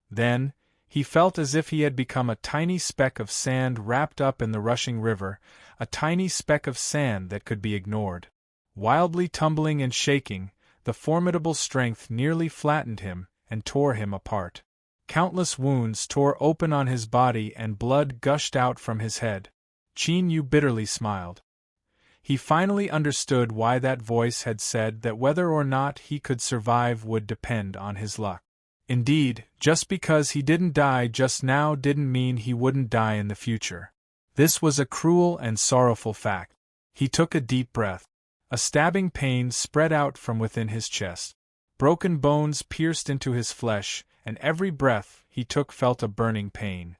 Then, he felt as if he had become a tiny speck of sand wrapped up in the rushing river, a tiny speck of sand that could be ignored. Wildly tumbling and shaking, the formidable strength nearly flattened him and tore him apart. Countless wounds tore open on his body and blood gushed out from his head. Qin Yu bitterly smiled. He finally understood why that voice had said that whether or not he could survive would depend on his luck. Indeed, just because he didn't die just now didn't mean he wouldn't die in the future. This was a cruel and sorrowful fact. He took a deep breath. A stabbing pain spread out from within his chest. Broken bones pierced into his flesh, and every breath he took felt a burning pain.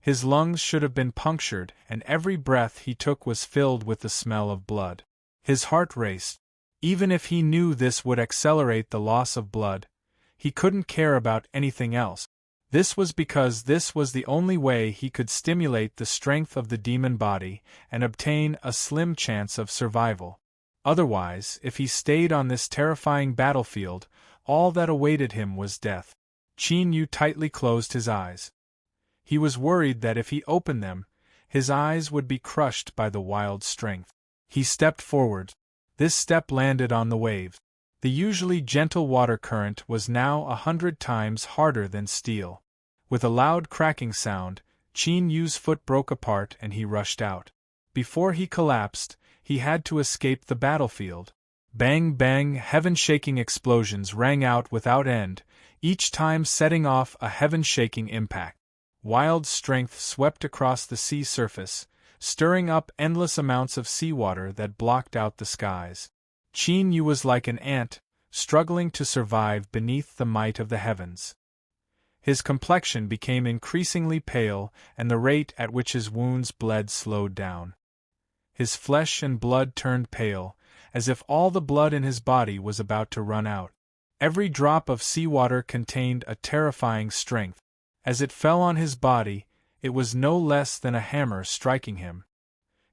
His lungs should have been punctured, and every breath he took was filled with the smell of blood. His heart raced. Even if he knew this would accelerate the loss of blood, he couldn't care about anything else. This was because this was the only way he could stimulate the strength of the demon body and obtain a slim chance of survival. Otherwise, if he stayed on this terrifying battlefield, all that awaited him was death. Qin Yu tightly closed his eyes. He was worried that if he opened them, his eyes would be crushed by the wild strength. He stepped forward. This step landed on the wave. The usually gentle water current was now 100 times harder than steel. With a loud cracking sound, Qin Yu's foot broke apart and he rushed out. Before he collapsed, he had to escape the battlefield. Bang bang, heaven-shaking explosions rang out without end, each time setting off a heaven-shaking impact. Wild strength swept across the sea surface, stirring up endless amounts of seawater that blocked out the skies. Qin Yu was like an ant, struggling to survive beneath the might of the heavens. His complexion became increasingly pale, and the rate at which his wounds bled slowed down. His flesh and blood turned pale, as if all the blood in his body was about to run out. Every drop of seawater contained a terrifying strength. As it fell on his body, it was no less than a hammer striking him.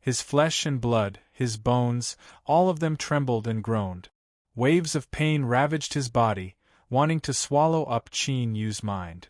His flesh and blood, his bones, all of them trembled and groaned. Waves of pain ravaged his body, wanting to swallow up Qin Yu's mind.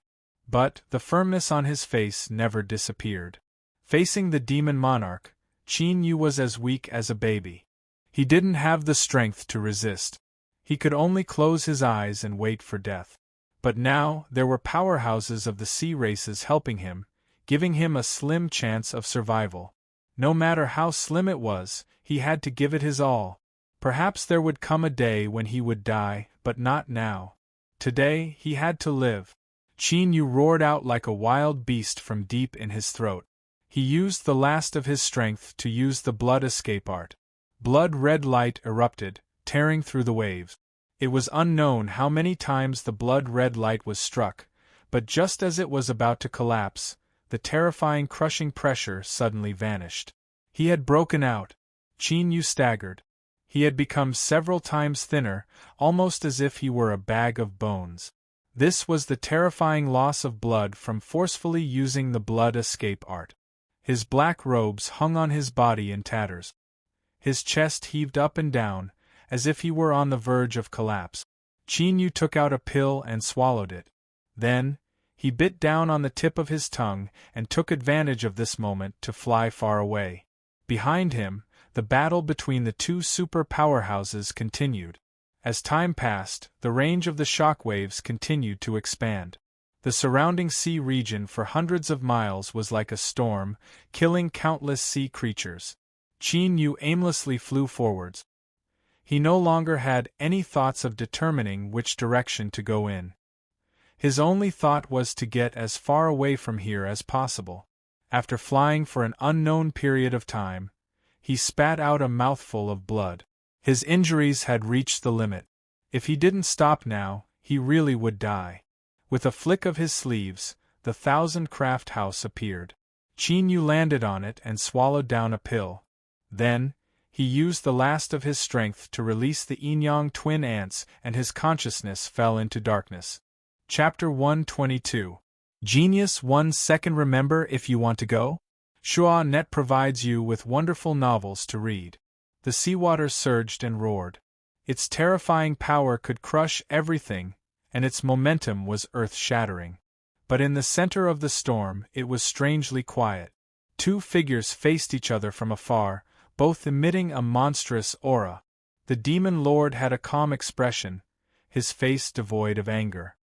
But the firmness on his face never disappeared. Facing the demon monarch, Qin Yu was as weak as a baby. He didn't have the strength to resist. He could only close his eyes and wait for death. But now there were powerhouses of the sea races helping him, giving him a slim chance of survival. No matter how slim it was, he had to give it his all. Perhaps there would come a day when he would die, but not now. Today, he had to live. Qin Yu roared out like a wild beast from deep in his throat. He used the last of his strength to use the blood escape art. Blood-red light erupted, tearing through the waves. It was unknown how many times the blood-red light was struck, but just as it was about to collapse, the terrifying crushing pressure suddenly vanished. He had broken out. Qin Yu staggered. He had become several times thinner, almost as if he were a bag of bones. This was the terrifying loss of blood from forcefully using the blood escape art. His black robes hung on his body in tatters. His chest heaved up and down, as if he were on the verge of collapse. Qin Yu took out a pill and swallowed it. Then, he bit down on the tip of his tongue and took advantage of this moment to fly far away. Behind him, the battle between the two super powerhouses continued. As time passed, the range of the shock waves continued to expand. The surrounding sea region for hundreds of miles was like a storm, killing countless sea creatures. Qin Yu aimlessly flew forwards. He no longer had any thoughts of determining which direction to go in. His only thought was to get as far away from here as possible. After flying for an unknown period of time, he spat out a mouthful of blood. His injuries had reached the limit. If he didn't stop now, he really would die. With a flick of his sleeves, the 1,000-craft house appeared. Qin Yu landed on it and swallowed down a pill. Then, he used the last of his strength to release the yin-yang twin ants, and his consciousness fell into darkness. Chapter 122. Genius 1 second. Remember if you want to go? Net provides you with wonderful novels to read. The seawater surged and roared. Its terrifying power could crush everything, and its momentum was earth-shattering. But in the center of the storm, it was strangely quiet. Two figures faced each other from afar, both emitting a monstrous aura. The demon lord had a calm expression, his face devoid of anger.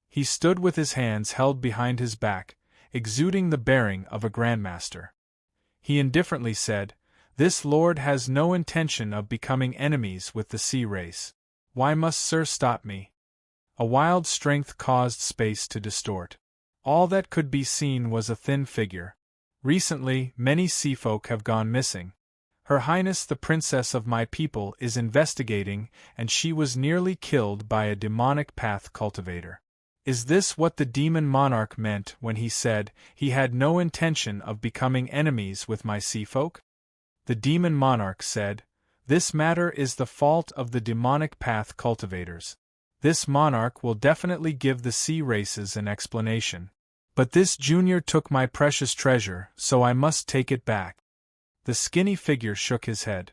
He stood with his hands held behind his back, exuding the bearing of a grandmaster. He indifferently said, "This lord has no intention of becoming enemies with the sea race. Why must Sir stop me?" A wild strength caused space to distort. All that could be seen was a thin figure. Recently, many seafolk have gone missing. Her Highness the Princess of my people is investigating, and she was nearly killed by a demonic path cultivator. Is this what the demon monarch meant when he said he had no intention of becoming enemies with my seafolk? The demon monarch said, "This matter is the fault of the demonic path cultivators. This monarch will definitely give the sea races an explanation. But this junior took my precious treasure, so I must take it back." The skinny figure shook his head.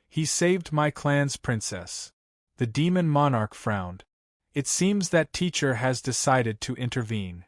"He saved my clan's princess." The demon monarch frowned. "It seems that teacher has decided to intervene."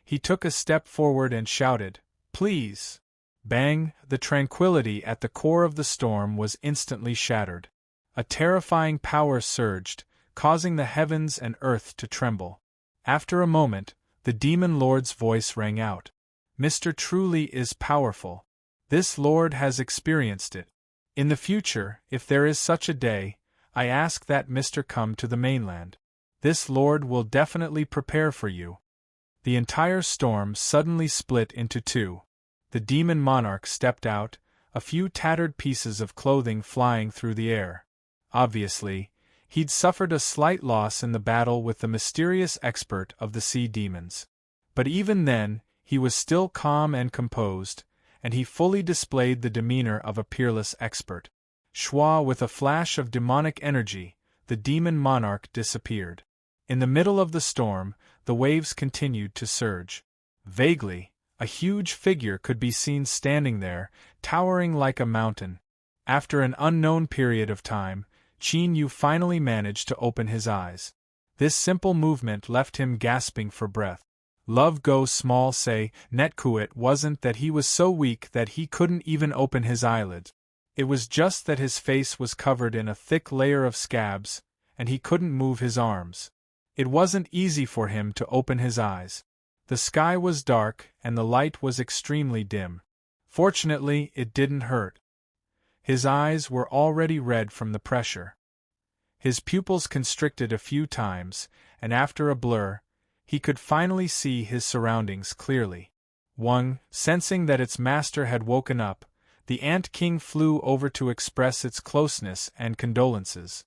He took a step forward and shouted, "Please!" Bang! The tranquility at the core of the storm was instantly shattered. A terrifying power surged, causing the heavens and earth to tremble. After a moment, the demon lord's voice rang out. Mr. Truly is powerful. This lord has experienced it. In the future, if there is such a day, I ask that Mr. come to the mainland. This lord will definitely prepare for you. The entire storm suddenly split into two. The demon monarch stepped out, a few tattered pieces of clothing flying through the air. Obviously, he'd suffered a slight loss in the battle with the mysterious expert of the sea demons. But even then, he was still calm and composed, and he fully displayed the demeanor of a peerless expert. Schwa, with a flash of demonic energy, the demon monarch disappeared. In the middle of the storm, the waves continued to surge. Vaguely, a huge figure could be seen standing there, towering like a mountain. After an unknown period of time, Qin Yu finally managed to open his eyes. This simple movement left him gasping for breath. Love go small say, Netkuit wasn't that he was so weak that he couldn't even open his eyelids. It was just that his face was covered in a thick layer of scabs, and he couldn't move his arms. It wasn't easy for him to open his eyes. The sky was dark and the light was extremely dim. Fortunately, it didn't hurt. His eyes were already red from the pressure. His pupils constricted a few times, and after a blur, he could finally see his surroundings clearly. Wang, sensing that its master had woken up, the Ant King flew over to express its closeness and condolences.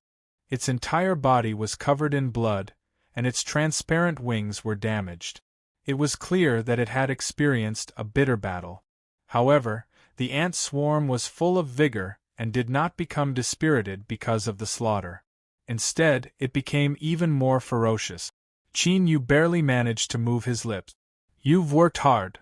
Its entire body was covered in blood, and its transparent wings were damaged. It was clear that it had experienced a bitter battle. However, the ant swarm was full of vigor and did not become dispirited because of the slaughter. Instead, it became even more ferocious. Qin Yu barely managed to move his lips. You've worked hard.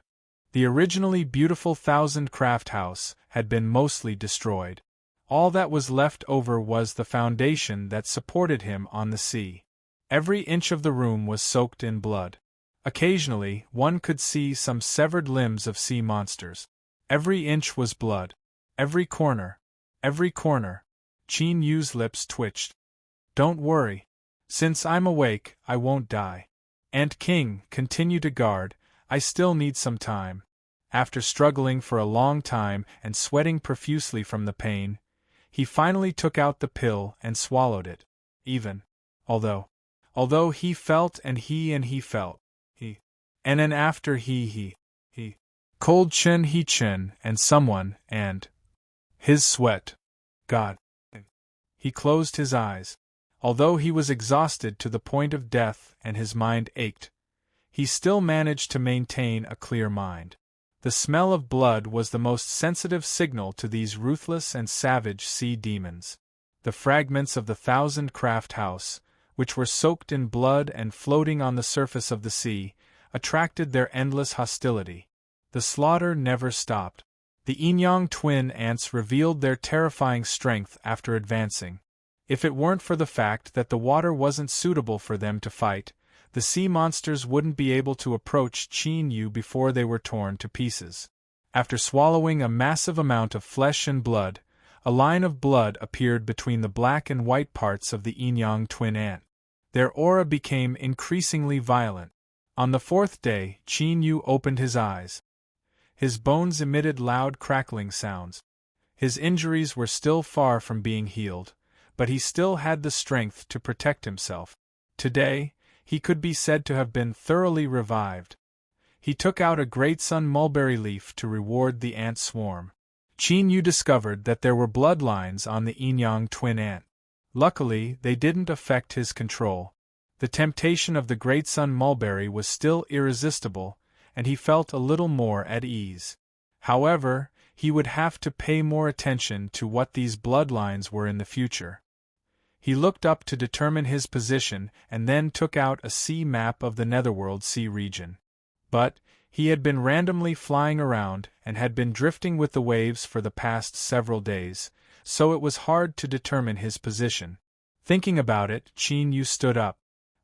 The originally beautiful 1,000-craft house had been mostly destroyed. All that was left over was the foundation that supported him on the sea. Every inch of the room was soaked in blood. Occasionally, one could see some severed limbs of sea monsters. Every inch was blood. Every corner. Qin Yu's lips twitched. Don't worry. Since I'm awake, I won't die. Ant King, continue to guard, I still need some time. After struggling for a long time and sweating profusely from the pain, he finally took out the pill and swallowed it. Although he felt and he felt. And then after he. Cold chin he chin and someone and. His sweat. God. He closed his eyes. Although he was exhausted to the point of death and his mind ached, he still managed to maintain a clear mind. The smell of blood was the most sensitive signal to these ruthless and savage sea demons. The fragments of the 1,000-craft house, which were soaked in blood and floating on the surface of the sea, attracted their endless hostility. The slaughter never stopped. The Yin-Yang twin ants revealed their terrifying strength after advancing. If it weren't for the fact that the water wasn't suitable for them to fight, the sea monsters wouldn't be able to approach Qin Yu before they were torn to pieces. After swallowing a massive amount of flesh and blood, a line of blood appeared between the black and white parts of the Yin-Yang twin ant. Their aura became increasingly violent. On the fourth day, Qin Yu opened his eyes. His bones emitted loud crackling sounds. His injuries were still far from being healed, but he still had the strength to protect himself. Today, he could be said to have been thoroughly revived. He took out a great sun mulberry leaf to reward the ant swarm. Qin Yu discovered that there were bloodlines on the Yin-Yang twin ant. Luckily, they didn't affect his control. The temptation of the great sun mulberry was still irresistible, and he felt a little more at ease. However, he would have to pay more attention to what these bloodlines were in the future. He looked up to determine his position and then took out a sea map of the Netherworld Sea region. But he had been randomly flying around and had been drifting with the waves for the past several days, so it was hard to determine his position. Thinking about it, Qin Yu stood up.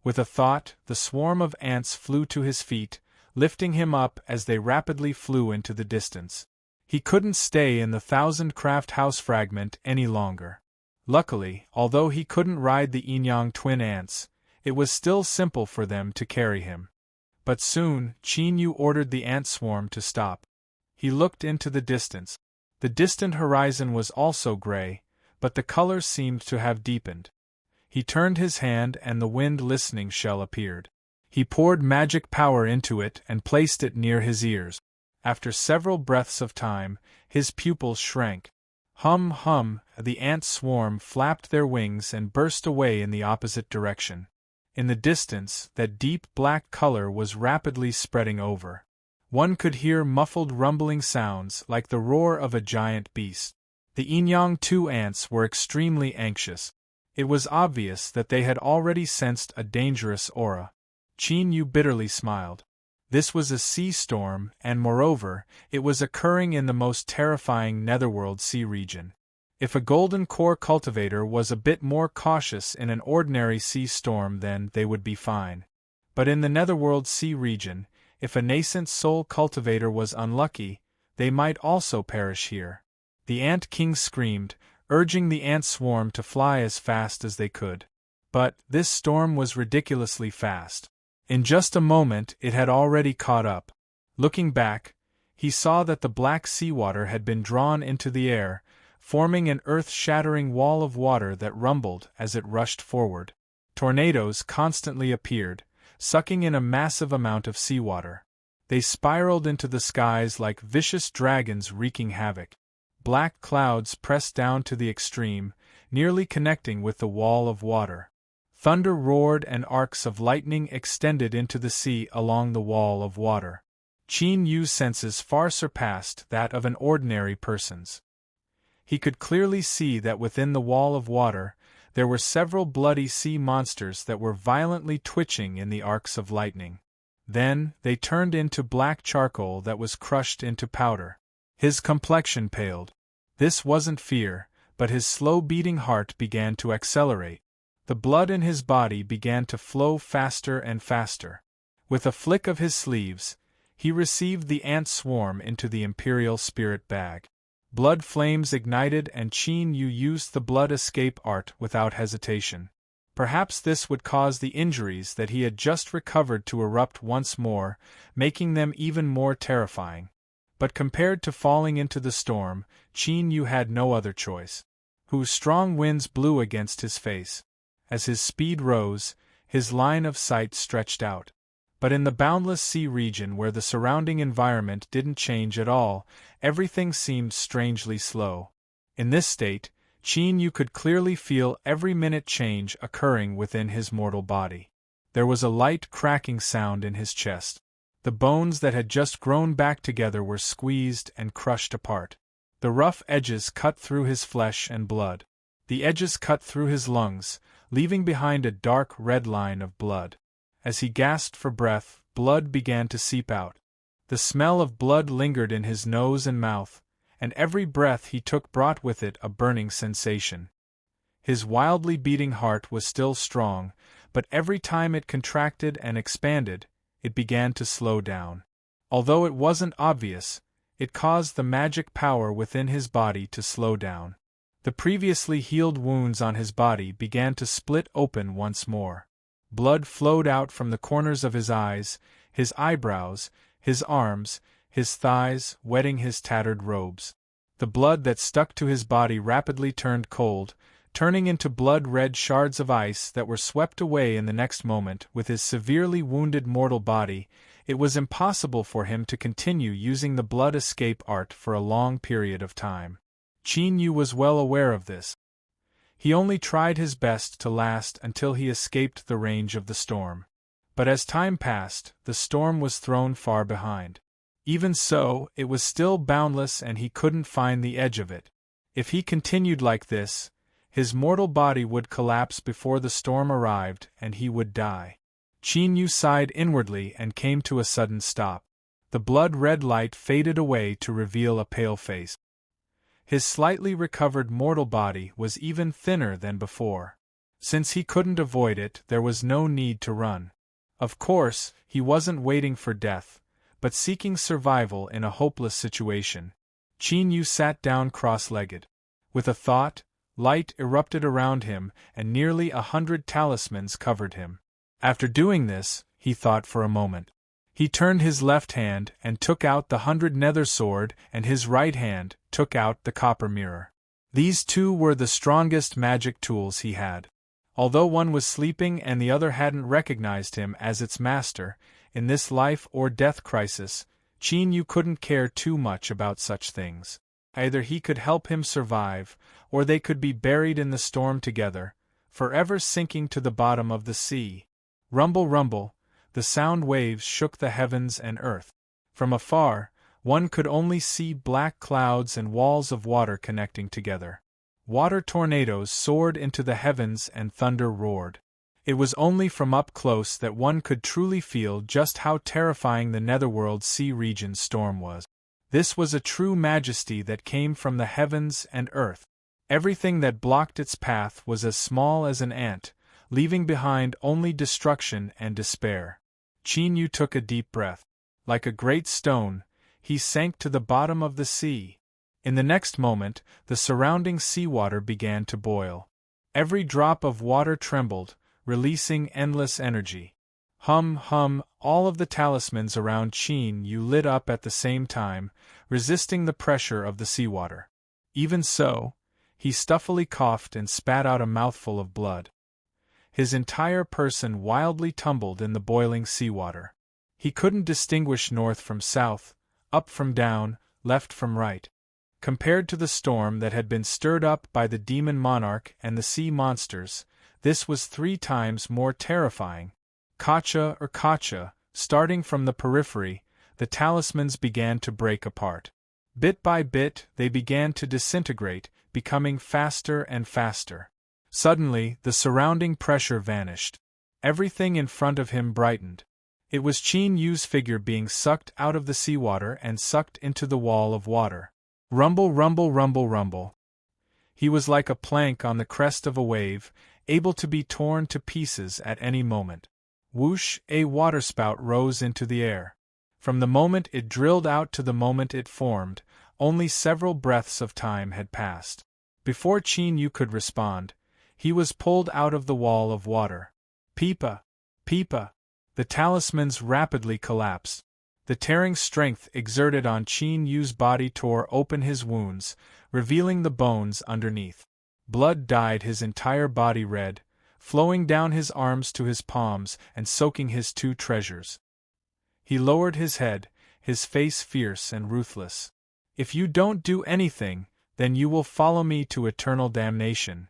With a thought, the swarm of ants flew to his feet, lifting him up as they rapidly flew into the distance. He couldn't stay in the 1,000-craft house fragment any longer. Luckily, although he couldn't ride the Inyang twin ants, it was still simple for them to carry him. But soon, Qin Yu ordered the ant swarm to stop. He looked into the distance. The distant horizon was also gray, but the colors seemed to have deepened. He turned his hand and the wind listening shell appeared. He poured magic power into it and placed it near his ears. After several breaths of time, his pupils shrank. Hum hum, the ant swarm flapped their wings and burst away in the opposite direction. In the distance, that deep black color was rapidly spreading over. One could hear muffled rumbling sounds like the roar of a giant beast. The Inyang 2 ants were extremely anxious. It was obvious that they had already sensed a dangerous aura. Qin Yu bitterly smiled. This was a sea storm, and moreover, it was occurring in the most terrifying netherworld sea region. If a golden core cultivator was a bit more cautious in an ordinary sea storm, then they would be fine. But in the netherworld sea region, if a nascent soul cultivator was unlucky, they might also perish here. The ant king screamed, urging the ant swarm to fly as fast as they could. But this storm was ridiculously fast. In just a moment it had already caught up. Looking back, he saw that the black seawater had been drawn into the air, forming an earth-shattering wall of water that rumbled as it rushed forward. Tornadoes constantly appeared, sucking in a massive amount of seawater. They spiraled into the skies like vicious dragons wreaking havoc. Black clouds pressed down to the extreme, nearly connecting with the wall of water. Thunder roared and arcs of lightning extended into the sea along the wall of water. Qin Yu's senses far surpassed that of an ordinary person's. He could clearly see that within the wall of water, there were several bloody sea monsters that were violently twitching in the arcs of lightning. Then, they turned into black charcoal that was crushed into powder. His complexion paled. This wasn't fear, but his slow-beating heart began to accelerate. The blood in his body began to flow faster and faster. With a flick of his sleeves, he received the ant swarm into the imperial spirit bag. Blood flames ignited and Qin Yu used the blood escape art without hesitation. Perhaps this would cause the injuries that he had just recovered to erupt once more, making them even more terrifying. But compared to falling into the storm, Qin Yu had no other choice. Whose strong winds blew against his face. As his speed rose, his line of sight stretched out. But in the boundless sea region where the surrounding environment didn't change at all, everything seemed strangely slow. In this state, Qin Yu could clearly feel every minute change occurring within his mortal body. There was a light cracking sound in his chest. The bones that had just grown back together were squeezed and crushed apart. The rough edges cut through his flesh and blood. The edges cut through his lungs, leaving behind a dark red line of blood. As he gasped for breath, blood began to seep out. The smell of blood lingered in his nose and mouth, and every breath he took brought with it a burning sensation. His wildly beating heart was still strong, but every time it contracted and expanded, it began to slow down. Although it wasn't obvious, it caused the magic power within his body to slow down. The previously healed wounds on his body began to split open once more. Blood flowed out from the corners of his eyes, his eyebrows, his arms, his thighs, wetting his tattered robes. The blood that stuck to his body rapidly turned cold, turning into blood-red shards of ice that were swept away in the next moment. With his severely wounded mortal body, it was impossible for him to continue using the blood escape art for a long period of time. Qin Yu was well aware of this. He only tried his best to last until he escaped the range of the storm. But as time passed, the storm was thrown far behind. Even so, it was still boundless and he couldn't find the edge of it. If he continued like this, his mortal body would collapse before the storm arrived and he would die. Qin Yu sighed inwardly and came to a sudden stop. The blood-red light faded away to reveal a pale face. His slightly recovered mortal body was even thinner than before. Since he couldn't avoid it, there was no need to run. Of course, he wasn't waiting for death, but seeking survival in a hopeless situation. Qin Yu sat down cross-legged. With a thought, light erupted around him, and nearly 100 talismans covered him. After doing this, he thought for a moment. He turned his left hand and took out the 100 nether sword, and his right hand took out the copper mirror. These two were the strongest magic tools he had. Although one was sleeping and the other hadn't recognized him as its master, in this life-or-death crisis, Qin Yu couldn't care too much about such things. Either he could help him survive, or they could be buried in the storm together, forever sinking to the bottom of the sea. Rumble, rumble, the sound waves shook the heavens and earth. From afar, one could only see black clouds and walls of water connecting together. Water tornadoes soared into the heavens and thunder roared. It was only from up close that one could truly feel just how terrifying the netherworld sea region storm was. This was a true majesty that came from the heavens and earth. Everything that blocked its path was as small as an ant, leaving behind only destruction and despair. Qin Yu took a deep breath. Like a great stone, he sank to the bottom of the sea. In the next moment, the surrounding seawater began to boil. Every drop of water trembled, releasing endless energy. Hum, hum, all of the talismans around Qin Yu lit up at the same time, resisting the pressure of the seawater. Even so, he stuffily coughed and spat out a mouthful of blood. His entire person wildly tumbled in the boiling seawater. He couldn't distinguish north from south, up from down, left from right. Compared to the storm that had been stirred up by the demon monarch and the sea monsters, this was 3 times more terrifying. Kacha or kacha, starting from the periphery, the talismans began to break apart. Bit by bit, they began to disintegrate, becoming faster and faster. Suddenly, the surrounding pressure vanished. Everything in front of him brightened. It was Qin Yu's figure being sucked out of the seawater and sucked into the wall of water. Rumble, rumble, rumble, rumble. He was like a plank on the crest of a wave, able to be torn to pieces at any moment. Whoosh, a waterspout rose into the air. From the moment it drilled out to the moment it formed, only several breaths of time had passed. Before Qin Yu could respond, he was pulled out of the wall of water. Peepa! Peepa! The talismans rapidly collapsed. The tearing strength exerted on Qin Yu's body tore open his wounds, revealing the bones underneath. Blood dyed his entire body red, flowing down his arms to his palms and soaking his 2 treasures. He lowered his head, his face fierce and ruthless. If you don't do anything, then you will follow me to eternal damnation.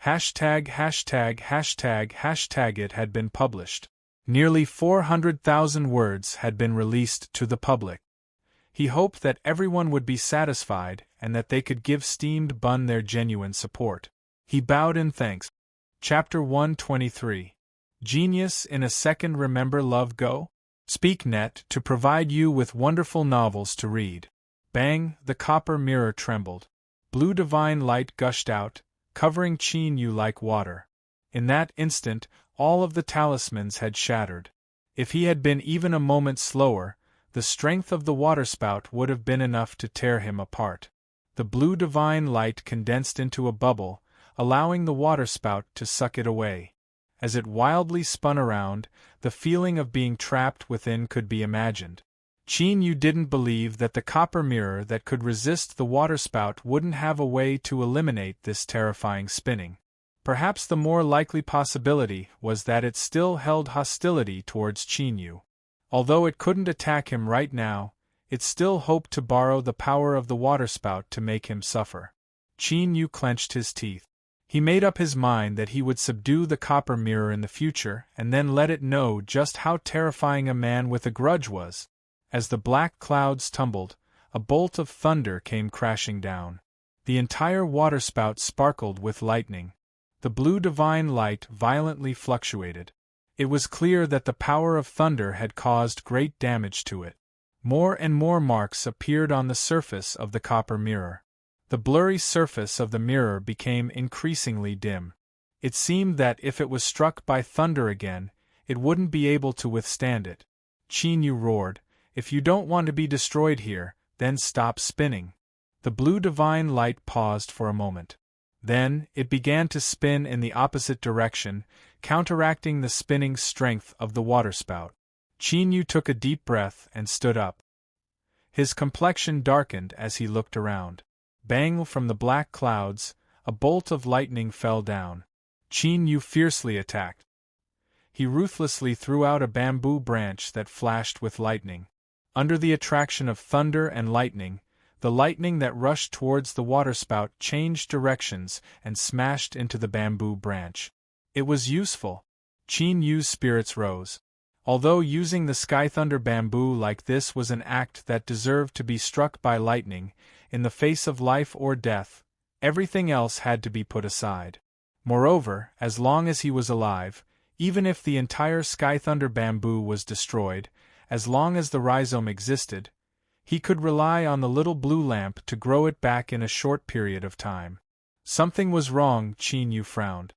Hashtag, hashtag, hashtag, hashtag. It had been published. Nearly 400,000 words had been released to the public. He hoped that everyone would be satisfied and that they could give Steamed Bun their genuine support. He bowed in thanks. Chapter 123. Genius in a Second. Remember Love Go? SpeakNet to provide you with wonderful novels to read. Bang, the copper mirror trembled. Blue divine light gushed out, covering Qin Yu like water. In that instant, all of the talismans had shattered. If he had been even a moment slower, the strength of the waterspout would have been enough to tear him apart. The blue divine light condensed into a bubble, allowing the waterspout to suck it away. As it wildly spun around, the feeling of being trapped within could be imagined. Qin Yu didn't believe that the copper mirror that could resist the waterspout wouldn't have a way to eliminate this terrifying spinning. Perhaps the more likely possibility was that it still held hostility towards Qin Yu. Although it couldn't attack him right now, it still hoped to borrow the power of the waterspout to make him suffer. Qin Yu clenched his teeth. He made up his mind that he would subdue the copper mirror in the future and then let it know just how terrifying a man with a grudge was. As the black clouds tumbled, a bolt of thunder came crashing down. The entire waterspout sparkled with lightning. The blue divine light violently fluctuated. It was clear that the power of thunder had caused great damage to it. More and more marks appeared on the surface of the copper mirror. The blurry surface of the mirror became increasingly dim. It seemed that if it was struck by thunder again, it wouldn't be able to withstand it. Qin Yu roared, "If you don't want to be destroyed here, then stop spinning." The blue divine light paused for a moment. Then, it began to spin in the opposite direction, counteracting the spinning strength of the waterspout. Yu took a deep breath and stood up. His complexion darkened as he looked around. Bang! From the black clouds, a bolt of lightning fell down. Yu fiercely attacked. He ruthlessly threw out a bamboo branch that flashed with lightning. Under the attraction of thunder and lightning, the lightning that rushed towards the waterspout changed directions and smashed into the bamboo branch. It was useful. Yu's spirits rose. Although using the sky thunder bamboo like this was an act that deserved to be struck by lightning, in the face of life or death, everything else had to be put aside. Moreover, as long as he was alive, even if the entire sky thunder bamboo was destroyed, as long as the rhizome existed, he could rely on the little blue lamp to grow it back in a short period of time. Something was wrong. Yu frowned.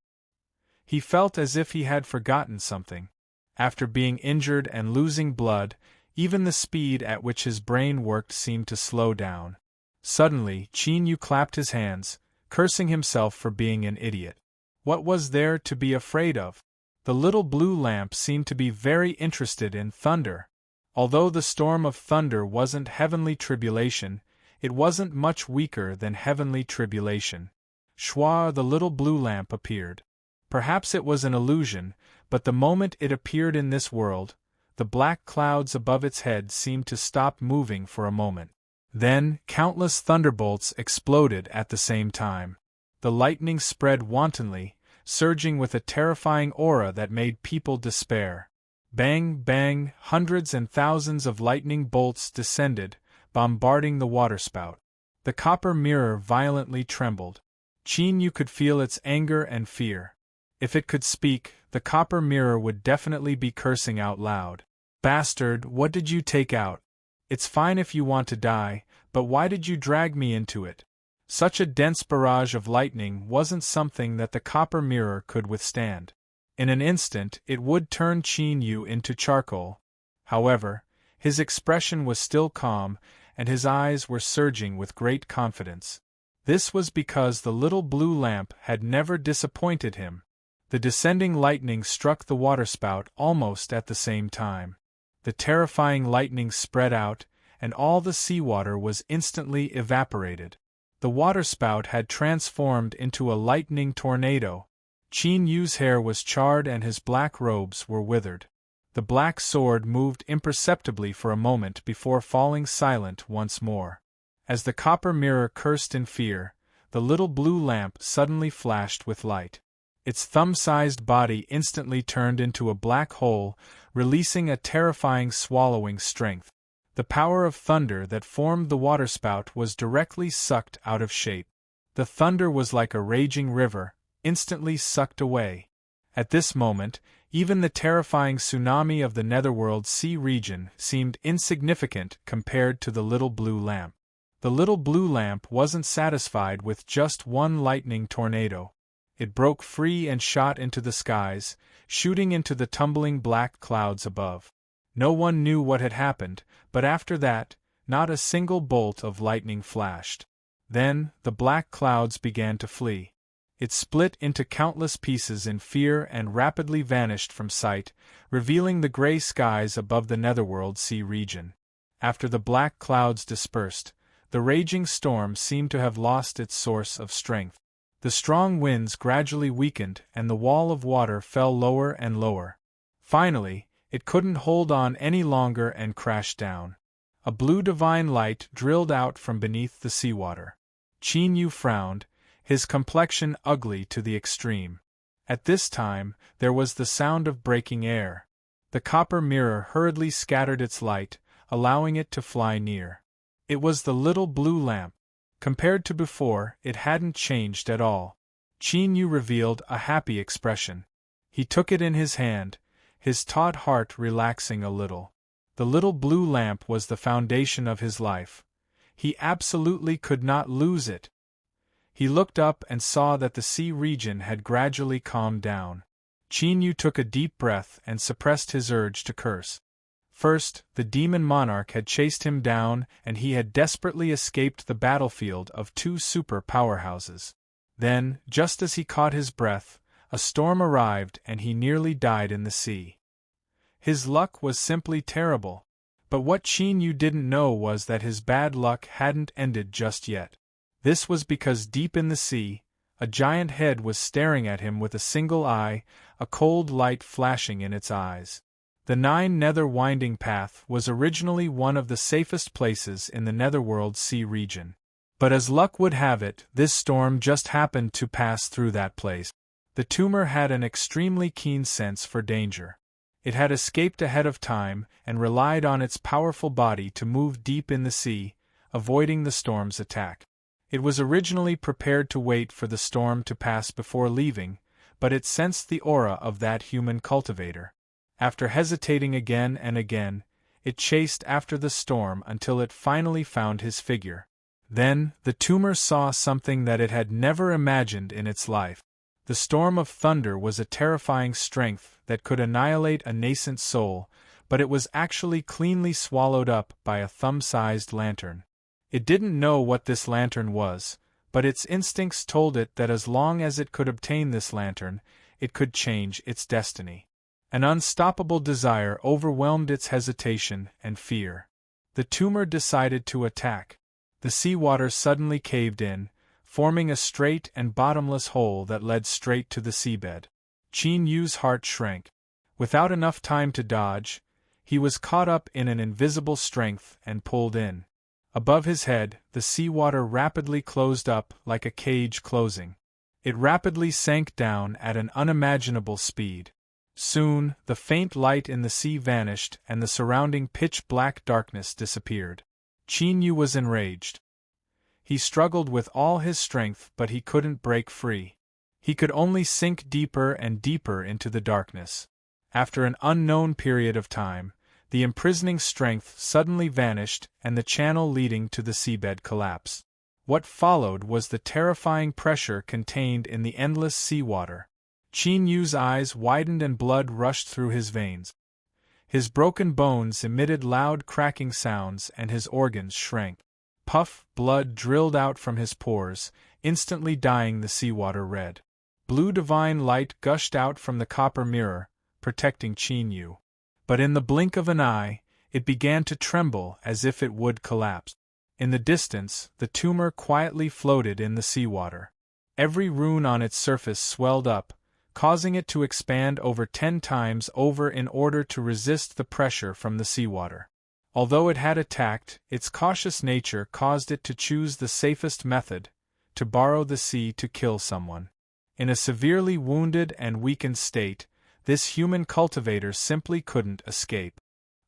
He felt as if he had forgotten something. After being injured and losing blood, even the speed at which his brain worked seemed to slow down. Suddenly, Yu clapped his hands, cursing himself for being an idiot. What was there to be afraid of? The little blue lamp seemed to be very interested in thunder. Although the storm of thunder wasn't heavenly tribulation, it wasn't much weaker than heavenly tribulation. Shwa, the little blue lamp appeared. Perhaps it was an illusion, but the moment it appeared in this world, the black clouds above its head seemed to stop moving for a moment. Then, countless thunderbolts exploded at the same time. The lightning spread wantonly, surging with a terrifying aura that made people despair. Bang, bang, hundreds and thousands of lightning bolts descended, bombarding the waterspout. The copper mirror violently trembled. Yu could feel its anger and fear. If it could speak, the copper mirror would definitely be cursing out loud. Bastard, what did you take out? It's fine if you want to die, but why did you drag me into it? Such a dense barrage of lightning wasn't something that the copper mirror could withstand. In an instant, it would turn Yu into charcoal. However, his expression was still calm, and his eyes were surging with great confidence. This was because the little blue lamp had never disappointed him. The descending lightning struck the waterspout almost at the same time. The terrifying lightning spread out, and all the seawater was instantly evaporated. The waterspout had transformed into a lightning tornado. Yu's hair was charred and his black robes were withered. The black sword moved imperceptibly for a moment before falling silent once more. As the copper mirror cursed in fear, the little blue lamp suddenly flashed with light. Its thumb-sized body instantly turned into a black hole, releasing a terrifying swallowing strength. The power of thunder that formed the waterspout was directly sucked out of shape. The thunder was like a raging river, instantly sucked away. At this moment, even the terrifying tsunami of the netherworld sea region seemed insignificant compared to the little blue lamp. The little blue lamp wasn't satisfied with just one lightning tornado. It broke free and shot into the skies, shooting into the tumbling black clouds above. No one knew what had happened, but after that, not a single bolt of lightning flashed. Then, the black clouds began to flee. It split into countless pieces in fear and rapidly vanished from sight, revealing the gray skies above the netherworld sea region. After the black clouds dispersed, the raging storm seemed to have lost its source of strength. The strong winds gradually weakened and the wall of water fell lower and lower. Finally, it couldn't hold on any longer and crashed down. A blue divine light drilled out from beneath the seawater. Yu frowned, his complexion ugly to the extreme. At this time, there was the sound of breaking air. The copper mirror hurriedly scattered its light, allowing it to fly near. It was the little blue lamp. Compared to before, it hadn't changed at all. Yu revealed a happy expression. He took it in his hand, his taut heart relaxing a little. The little blue lamp was the foundation of his life. He absolutely could not lose it. He looked up and saw that the sea region had gradually calmed down. Yu took a deep breath and suppressed his urge to curse. First, the demon monarch had chased him down and he had desperately escaped the battlefield of two super powerhouses. Then, just as he caught his breath, a storm arrived and he nearly died in the sea. His luck was simply terrible. But what Qin Yu didn't know was that his bad luck hadn't ended just yet. This was because deep in the sea, a giant head was staring at him with a single eye, a cold light flashing in its eyes. The Nine Nether Winding Path was originally one of the safest places in the Netherworld Sea region. But as luck would have it, this storm just happened to pass through that place. The tumor had an extremely keen sense for danger. It had escaped ahead of time and relied on its powerful body to move deep in the sea, avoiding the storm's attack. It was originally prepared to wait for the storm to pass before leaving, but it sensed the aura of that human cultivator. After hesitating again and again, it chased after the storm until it finally found his figure. Then, the tumor saw something that it had never imagined in its life. The storm of thunder was a terrifying strength that could annihilate a nascent soul, but it was actually cleanly swallowed up by a thumb-sized lantern. It didn't know what this lantern was, but its instincts told it that as long as it could obtain this lantern, it could change its destiny. An unstoppable desire overwhelmed its hesitation and fear. The tumor decided to attack. The seawater suddenly caved in, forming a straight and bottomless hole that led straight to the seabed. Qin Yu's heart shrank. Without enough time to dodge, he was caught up in an invisible strength and pulled in. Above his head, the seawater rapidly closed up like a cage closing. It rapidly sank down at an unimaginable speed. Soon, the faint light in the sea vanished and the surrounding pitch-black darkness disappeared. Qin Yu was enraged. He struggled with all his strength, but he couldn't break free. He could only sink deeper and deeper into the darkness. After an unknown period of time, the imprisoning strength suddenly vanished and the channel leading to the seabed collapsed. What followed was the terrifying pressure contained in the endless seawater. Qin Yu's eyes widened and blood rushed through his veins. His broken bones emitted loud cracking sounds and his organs shrank. Puff, blood drilled out from his pores, instantly dyeing the seawater red. Blue divine light gushed out from the copper mirror, protecting Qin Yu. But in the blink of an eye, it began to tremble as if it would collapse. In the distance, the tumor quietly floated in the seawater. Every rune on its surface swelled up, causing it to expand over 10 times over in order to resist the pressure from the seawater. Although it had attacked, its cautious nature caused it to choose the safest method, to borrow the sea to kill someone. In a severely wounded and weakened state, this human cultivator simply couldn't escape.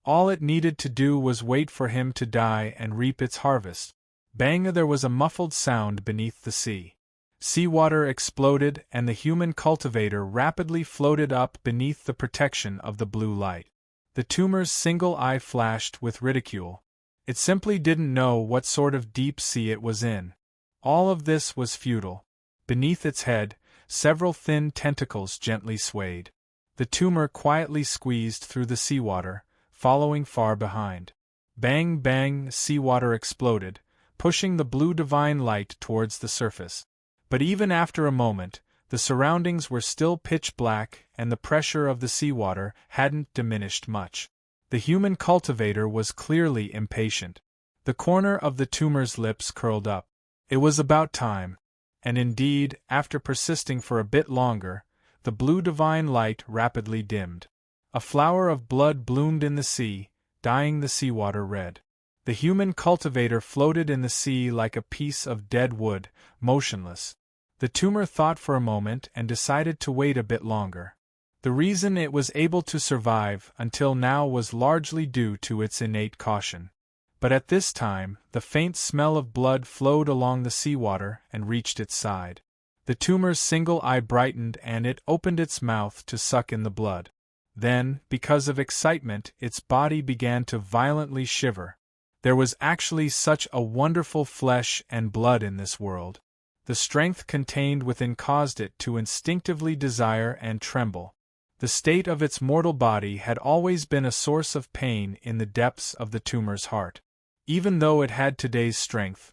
All it needed to do was wait for him to die and reap its harvest. Bang! There was a muffled sound beneath the sea. Seawater exploded and the human cultivator rapidly floated up beneath the protection of the blue light. The tumor's single eye flashed with ridicule. It simply didn't know what sort of deep sea it was in. All of this was futile. Beneath its head, several thin tentacles gently swayed. The tumor quietly squeezed through the seawater, following far behind. Bang bang, seawater exploded, pushing the blue divine light towards the surface. But even after a moment, the surroundings were still pitch black and the pressure of the seawater hadn't diminished much. The human cultivator was clearly impatient. The corner of the tumor's lips curled up. It was about time. And indeed, after persisting for a bit longer, the blue divine light rapidly dimmed. A flower of blood bloomed in the sea, dyeing the seawater red. The human cultivator floated in the sea like a piece of dead wood, motionless. The tumor thought for a moment and decided to wait a bit longer. The reason it was able to survive until now was largely due to its innate caution. But at this time, the faint smell of blood flowed along the seawater and reached its side. The tumor's single eye brightened and it opened its mouth to suck in the blood. Then, because of excitement, its body began to violently shiver. There was actually such a wonderful flesh and blood in this world. The strength contained within caused it to instinctively desire and tremble. The state of its mortal body had always been a source of pain in the depths of the tumor's heart. Even though it had today's strength,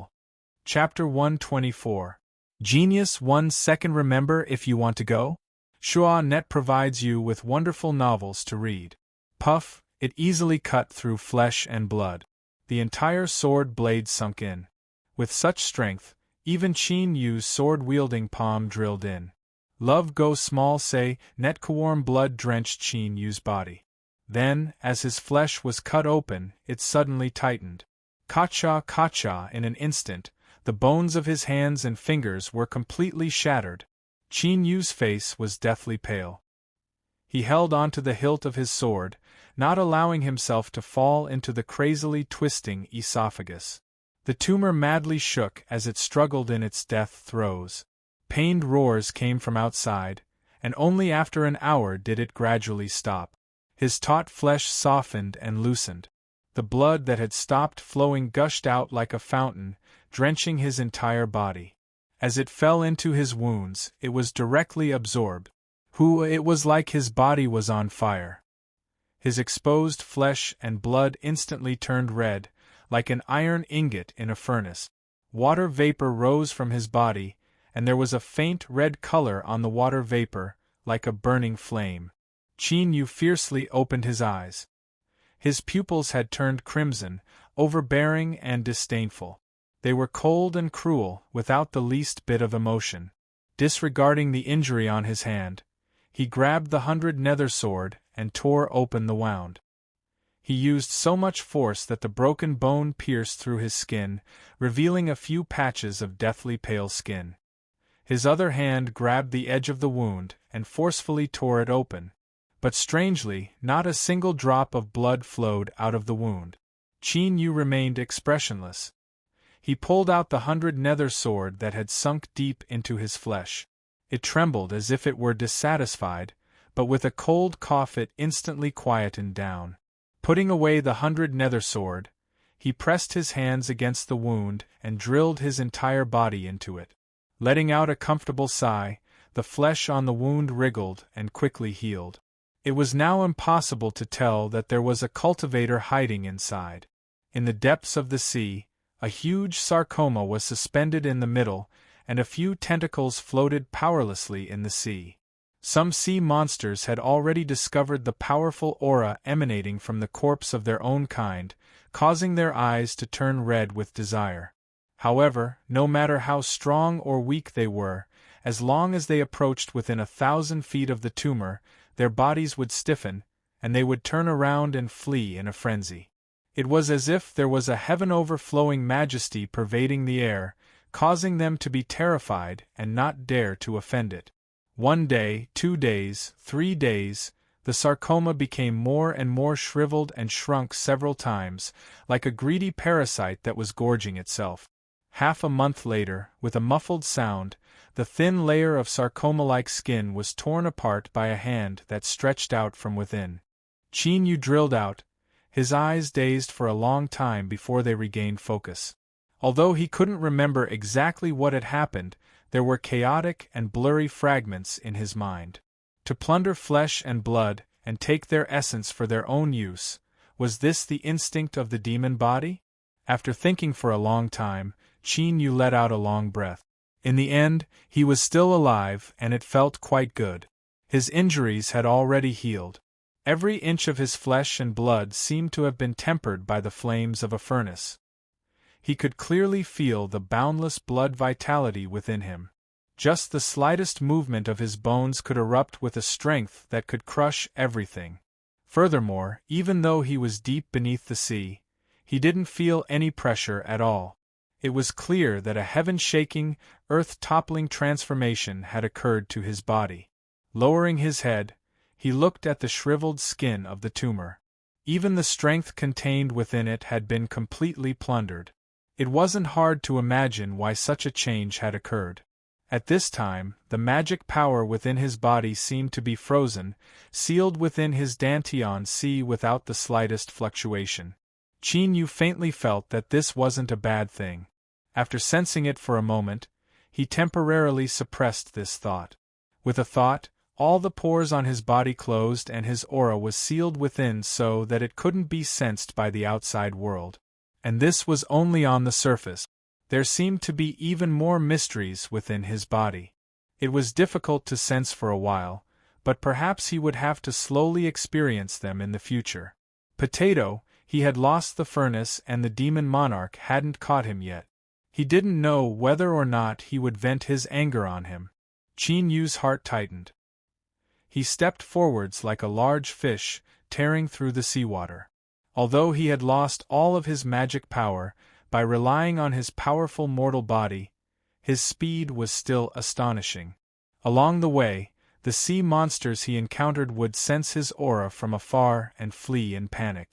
Chronicle. Chapter 124. Genius 1 Second Remember if you want to go? Net provides you with wonderful novels to read. Puff, it easily cut through flesh and blood. The entire sword blade sunk in. With such strength, even Chin Yu's sword-wielding palm drilled in. Love go small say, net warm blood drenched Chin Yu's body. Then, as his flesh was cut open, it suddenly tightened. Ka-cha, in an instant, the bones of his hands and fingers were completely shattered. Chin Yu's face was deathly pale. He held onto the hilt of his sword, not allowing himself to fall into the crazily twisting esophagus. The tumor madly shook as it struggled in its death throes. Pained roars came from outside, and only after an hour did it gradually stop. His taut flesh softened and loosened. The blood that had stopped flowing gushed out like a fountain, drenching his entire body. As it fell into his wounds, it was directly absorbed. It was like his body was on fire. His exposed flesh and blood instantly turned red, like an iron ingot in a furnace. Water vapor rose from his body, and there was a faint red color on the water vapor, like a burning flame. Chin Yu fiercely opened his eyes. His pupils had turned crimson, overbearing and disdainful. They were cold and cruel, without the least bit of emotion. Disregarding the injury on his hand, he grabbed the 100 nether sword and tore open the wound. He used so much force that the broken bone pierced through his skin, revealing a few patches of deathly pale skin. His other hand grabbed the edge of the wound and forcefully tore it open. But strangely, not a single drop of blood flowed out of the wound. Chin Yu remained expressionless. He pulled out the 100 nether sword that had sunk deep into his flesh. It trembled as if it were dissatisfied, but with a cold cough it instantly quietened down. Putting away the 100 nether sword, he pressed his hands against the wound and drilled his entire body into it. Letting out a comfortable sigh, the flesh on the wound wriggled and quickly healed. It was now impossible to tell that there was a cultivator hiding inside. In the depths of the sea, a huge sarcoma was suspended in the middle, and a few tentacles floated powerlessly in the sea. Some sea monsters had already discovered the powerful aura emanating from the corpse of their own kind, causing their eyes to turn red with desire. However, no matter how strong or weak they were, as long as they approached within 1,000 feet of the tumor, their bodies would stiffen, and they would turn around and flee in a frenzy. It was as if there was a heaven-overflowing majesty pervading the air, causing them to be terrified and not dare to offend it. 1 day, 2 days, 3 days, the sarcoma became more and more shriveled and shrunk several times, like a greedy parasite that was gorging itself. Half a month later, with a muffled sound, the thin layer of sarcoma-like skin was torn apart by a hand that stretched out from within. Qin Yu drilled out, his eyes dazed for a long time before they regained focus. Although he couldn't remember exactly what had happened, there were chaotic and blurry fragments in his mind. To plunder flesh and blood, and take their essence for their own use, was this the instinct of the demon body? After thinking for a long time, Qin Yu let out a long breath. In the end, he was still alive, and it felt quite good. His injuries had already healed. Every inch of his flesh and blood seemed to have been tempered by the flames of a furnace. He could clearly feel the boundless blood vitality within him. Just the slightest movement of his bones could erupt with a strength that could crush everything. Furthermore, even though he was deep beneath the sea, he didn't feel any pressure at all. It was clear that a heaven-shaking, earth-toppling transformation had occurred to his body. Lowering his head, he looked at the shriveled skin of the tumor. Even the strength contained within it had been completely plundered. It wasn't hard to imagine why such a change had occurred. At this time, the magic power within his body seemed to be frozen, sealed within his Dantian sea without the slightest fluctuation. Qin Yu faintly felt that this wasn't a bad thing. After sensing it for a moment, he temporarily suppressed this thought. With a thought, all the pores on his body closed and his aura was sealed within so that it couldn't be sensed by the outside world. And this was only on the surface. There seemed to be even more mysteries within his body. It was difficult to sense for a while, but perhaps he would have to slowly experience them in the future. Potato, he had lost the furnace and the demon monarch hadn't caught him yet. He didn't know whether or not he would vent his anger on him. Qin Yu's heart tightened. He stepped forwards like a large fish, tearing through the seawater. Although he had lost all of his magic power, by relying on his powerful mortal body, his speed was still astonishing. Along the way, the sea monsters he encountered would sense his aura from afar and flee in panic.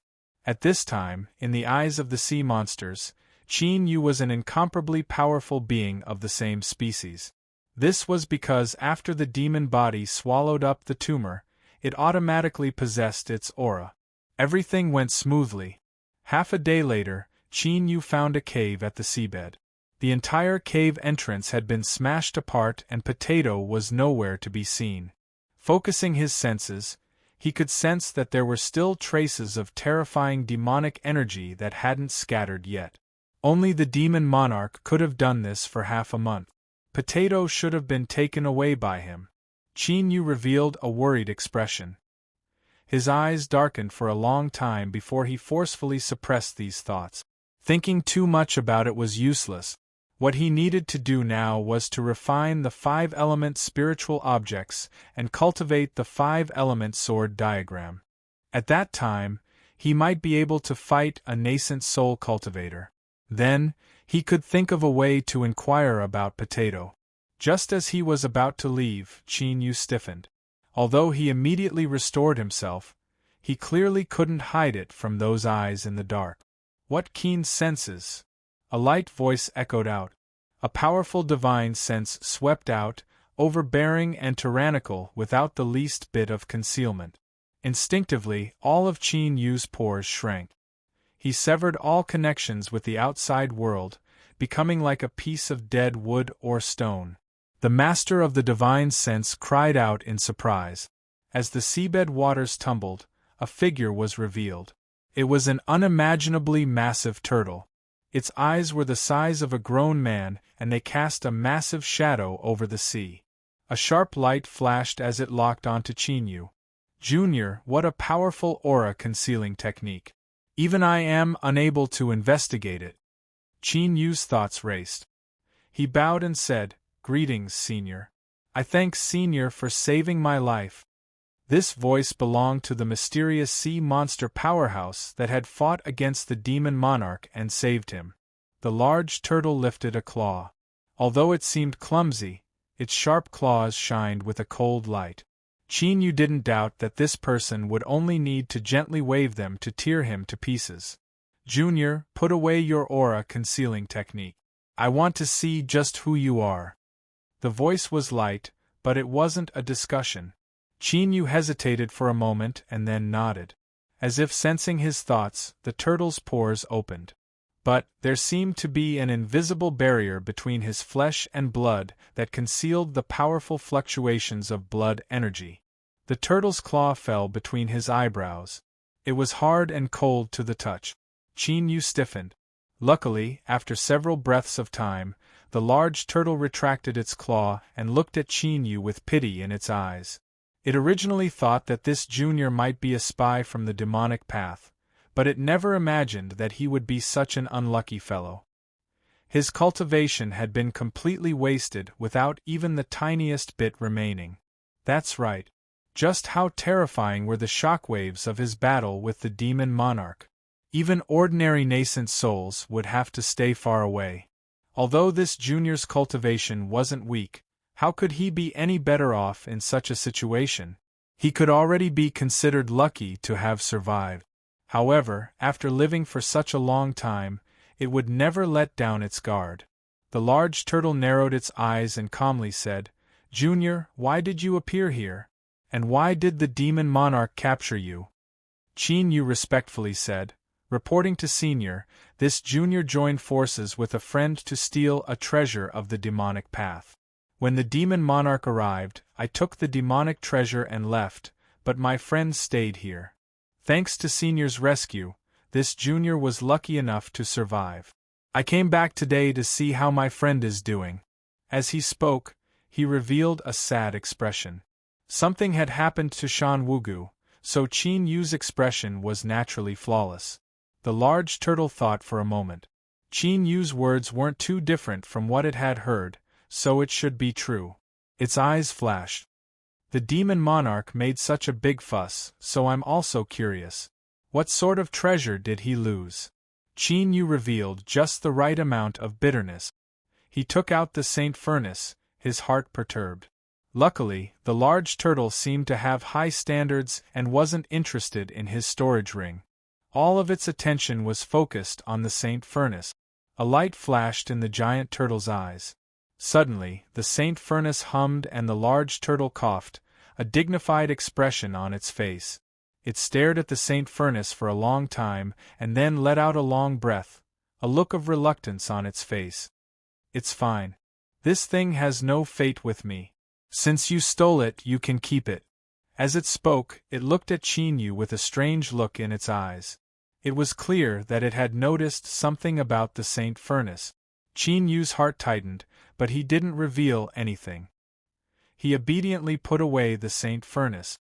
At this time, in the eyes of the sea monsters, Qin Yu was an incomparably powerful being of the same species. This was because after the demon body swallowed up the tumor, it automatically possessed its aura. Everything went smoothly. Half a day later, Qin Yu found a cave at the seabed. The entire cave entrance had been smashed apart and Potato was nowhere to be seen. Focusing his senses, he could sense that there were still traces of terrifying demonic energy that hadn't scattered yet. Only the demon monarch could have done this for half a month. Potato should have been taken away by him. Qin Yu revealed a worried expression. His eyes darkened for a long time before he forcefully suppressed these thoughts. Thinking too much about it was useless. What he needed to do now was to refine the 5-element spiritual objects and cultivate the 5-element sword diagram. At that time, he might be able to fight a nascent soul cultivator. Then, he could think of a way to inquire about Potato. Just as he was about to leave, Qin Yu stiffened. Although he immediately restored himself, he clearly couldn't hide it from those eyes in the dark. What keen senses! A light voice echoed out. A powerful divine sense swept out, overbearing and tyrannical without the least bit of concealment. Instinctively, all of Qin Yu's pores shrank. He severed all connections with the outside world, becoming like a piece of dead wood or stone. The master of the divine sense cried out in surprise. As the seabed waters tumbled, a figure was revealed. It was an unimaginably massive turtle. Its eyes were the size of a grown man, and they cast a massive shadow over the sea. A sharp light flashed as it locked onto Qin Yu. Junior, what a powerful aura-concealing technique. Even I am unable to investigate it. Qin Yu's thoughts raced. He bowed and said, "Greetings, Senior. I thank Senior for saving my life." This voice belonged to the mysterious sea monster powerhouse that had fought against the demon monarch and saved him. The large turtle lifted a claw. Although it seemed clumsy, its sharp claws shined with a cold light. Qin Yu didn't doubt that this person would only need to gently wave them to tear him to pieces. "Junior, put away your aura-concealing technique. I want to see just who you are." The voice was light, but it wasn't a discussion. Qin Yu hesitated for a moment and then nodded. As if sensing his thoughts, the turtle's pores opened. But there seemed to be an invisible barrier between his flesh and blood that concealed the powerful fluctuations of blood energy. The turtle's claw fell between his eyebrows. It was hard and cold to the touch. Qin Yu stiffened. Luckily, after several breaths of time, the large turtle retracted its claw and looked at Qin Yu with pity in its eyes. It originally thought that this junior might be a spy from the demonic path, but it never imagined that he would be such an unlucky fellow. His cultivation had been completely wasted without even the tiniest bit remaining. That's right. Just how terrifying were the shockwaves of his battle with the demon monarch. Even ordinary nascent souls would have to stay far away. Although this junior's cultivation wasn't weak, how could he be any better off in such a situation? He could already be considered lucky to have survived. However, after living for such a long time, it would never let down its guard. The large turtle narrowed its eyes and calmly said, "Junior, why did you appear here? And why did the demon monarch capture you?" Qin Yu respectfully said, "Reporting to Senior, this junior joined forces with a friend to steal a treasure of the demonic path. When the demon monarch arrived, I took the demonic treasure and left, but my friend stayed here. Thanks to Senior's rescue, this junior was lucky enough to survive. I came back today to see how my friend is doing." As he spoke, he revealed a sad expression. Something had happened to Shan Wugu, so Qin Yu's expression was naturally flawless. The large turtle thought for a moment. Qin Yu's words weren't too different from what it had heard, so it should be true. Its eyes flashed. The demon monarch made such a big fuss, so I'm also curious. What sort of treasure did he lose? Qin Yu revealed just the right amount of bitterness. He took out the Saint Furnace, his heart perturbed. Luckily, the large turtle seemed to have high standards and wasn't interested in his storage ring. All of its attention was focused on the Saint Furnace. A light flashed in the giant turtle's eyes. Suddenly, the Saint Furnace hummed and the large turtle coughed, a dignified expression on its face. It stared at the Saint Furnace for a long time and then let out a long breath, a look of reluctance on its face. "It's fine. This thing has no fate with me. Since you stole it, you can keep it." As it spoke, it looked at Qin Yu with a strange look in its eyes. It was clear that it had noticed something about the Saint Furnace. Qin Yu's heart tightened, but he didn't reveal anything. He obediently put away the Saint Furnace.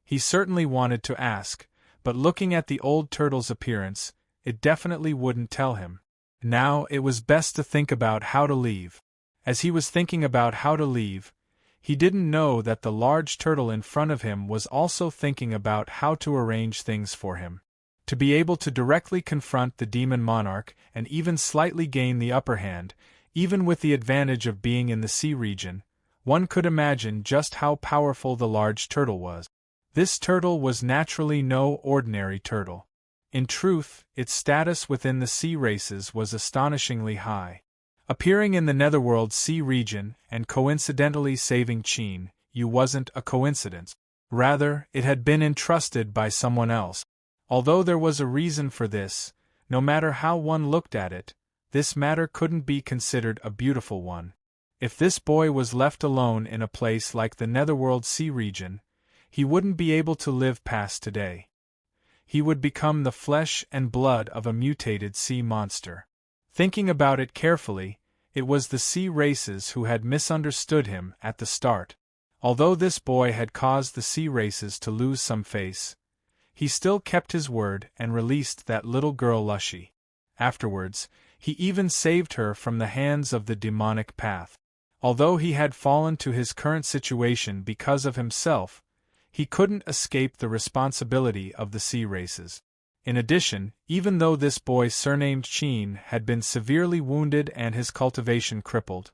He certainly wanted to ask, but looking at the old turtle's appearance, it definitely wouldn't tell him. Now it was best to think about how to leave. As he was thinking about how to leave, he didn't know that the large turtle in front of him was also thinking about how to arrange things for him. To be able to directly confront the demon monarch and even slightly gain the upper hand, even with the advantage of being in the sea region, one could imagine just how powerful the large turtle was. This turtle was naturally no ordinary turtle. In truth, its status within the sea races was astonishingly high. Appearing in the Netherworld sea region and coincidentally saving Qin Yu wasn't a coincidence. Rather, it had been entrusted by someone else. Although there was a reason for this, no matter how one looked at it, this matter couldn't be considered a beautiful one. If this boy was left alone in a place like the Netherworld Sea region, he wouldn't be able to live past today. He would become the flesh and blood of a mutated sea monster. Thinking about it carefully, it was the sea races who had misunderstood him at the start. Although this boy had caused the sea races to lose some face, he still kept his word and released that little girl Lushy. Afterwards, he even saved her from the hands of the demonic path. Although he had fallen to his current situation because of himself, he couldn't escape the responsibility of the sea races. In addition, even though this boy surnamed Cheen had been severely wounded and his cultivation crippled,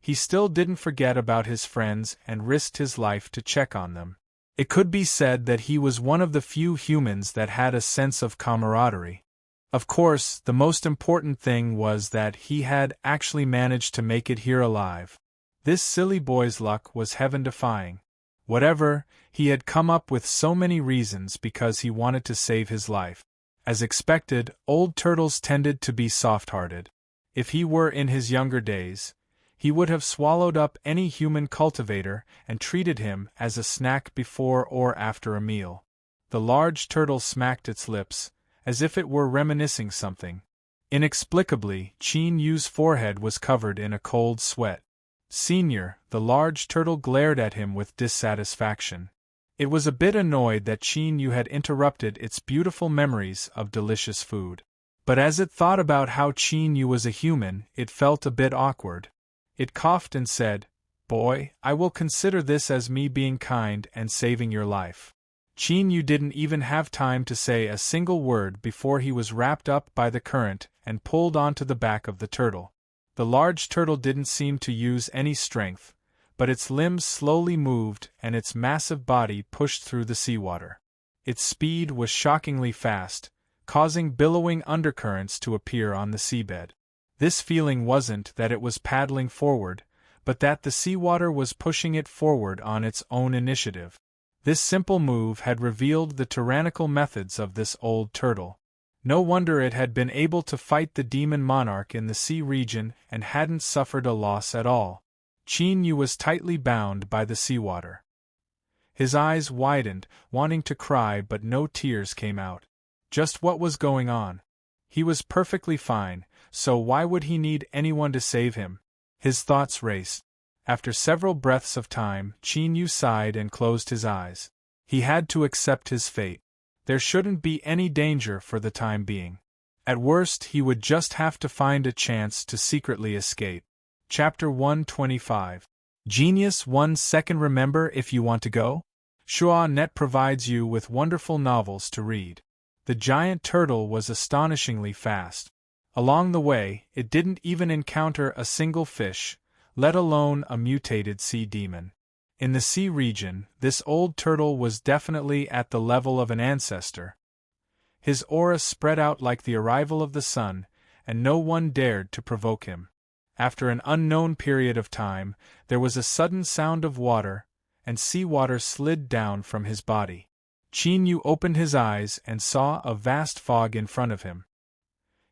he still didn't forget about his friends and risked his life to check on them. It could be said that he was one of the few humans that had a sense of camaraderie. Of course, the most important thing was that he had actually managed to make it here alive. This silly boy's luck was heaven-defying. Whatever, he had come up with so many reasons because he wanted to save his life. As expected, old turtles tended to be soft-hearted. If he were in his younger days, he would have swallowed up any human cultivator and treated him as a snack before or after a meal. The large turtle smacked its lips, as if it were reminiscing something. Inexplicably, Cheen Yu's forehead was covered in a cold sweat. Senior, the large turtle glared at him with dissatisfaction. It was a bit annoyed that Cheen Yu had interrupted its beautiful memories of delicious food. But as it thought about how Cheen Yu was a human, it felt a bit awkward. It coughed and said, "Boy, I will consider this as me being kind and saving your life." Cheen Yu didn't even have time to say a single word before he was wrapped up by the current and pulled onto the back of the turtle. The large turtle didn't seem to use any strength, but its limbs slowly moved and its massive body pushed through the seawater. Its speed was shockingly fast, causing billowing undercurrents to appear on the seabed. This feeling wasn't that it was paddling forward, but that the seawater was pushing it forward on its own initiative. This simple move had revealed the tyrannical methods of this old turtle. No wonder it had been able to fight the demon monarch in the sea region and hadn't suffered a loss at all. Cheen Yu was tightly bound by the seawater. His eyes widened, wanting to cry, but no tears came out. Just what was going on? He was perfectly fine, so why would he need anyone to save him? His thoughts raced. After several breaths of time, Cheen Yu sighed and closed his eyes. He had to accept his fate. There shouldn't be any danger for the time being. At worst, he would just have to find a chance to secretly escape. Chapter 125. Genius 1 Second. Remember if you want to go? Schwa.net provides you with wonderful novels to read. The giant turtle was astonishingly fast. Along the way, it didn't even encounter a single fish, let alone a mutated sea demon. In the sea region, this old turtle was definitely at the level of an ancestor. His aura spread out like the arrival of the sun, and no one dared to provoke him. After an unknown period of time, there was a sudden sound of water, and seawater slid down from his body. Cheen Yu opened his eyes and saw a vast fog in front of him.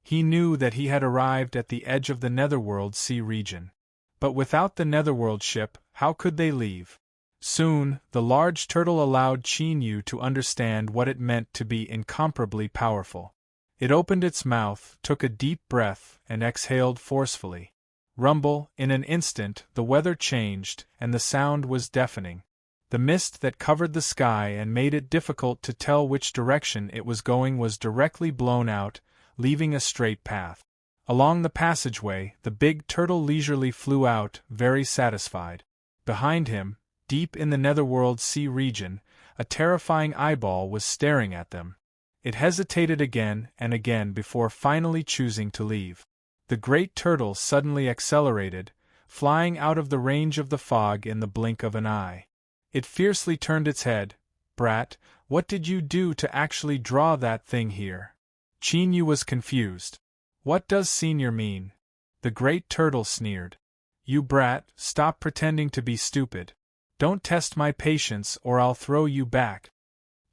He knew that he had arrived at the edge of the Netherworld Sea region. But without the Netherworld ship, how could they leave? Soon, the large turtle allowed Cheen Yu to understand what it meant to be incomparably powerful. It opened its mouth, took a deep breath, and exhaled forcefully. Rumble, in an instant, the weather changed, and the sound was deafening. The mist that covered the sky and made it difficult to tell which direction it was going was directly blown out, leaving a straight path. Along the passageway, the big turtle leisurely flew out, very satisfied. Behind him, deep in the Netherworld Sea region, a terrifying eyeball was staring at them. It hesitated again and again before finally choosing to leave. The great turtle suddenly accelerated, flying out of the range of the fog in the blink of an eye. It fiercely turned its head. "Brat, what did you do to actually draw that thing here?" Cheen Yu was confused. "What does senior mean?" The great turtle sneered. "You brat, stop pretending to be stupid. Don't test my patience or I'll throw you back.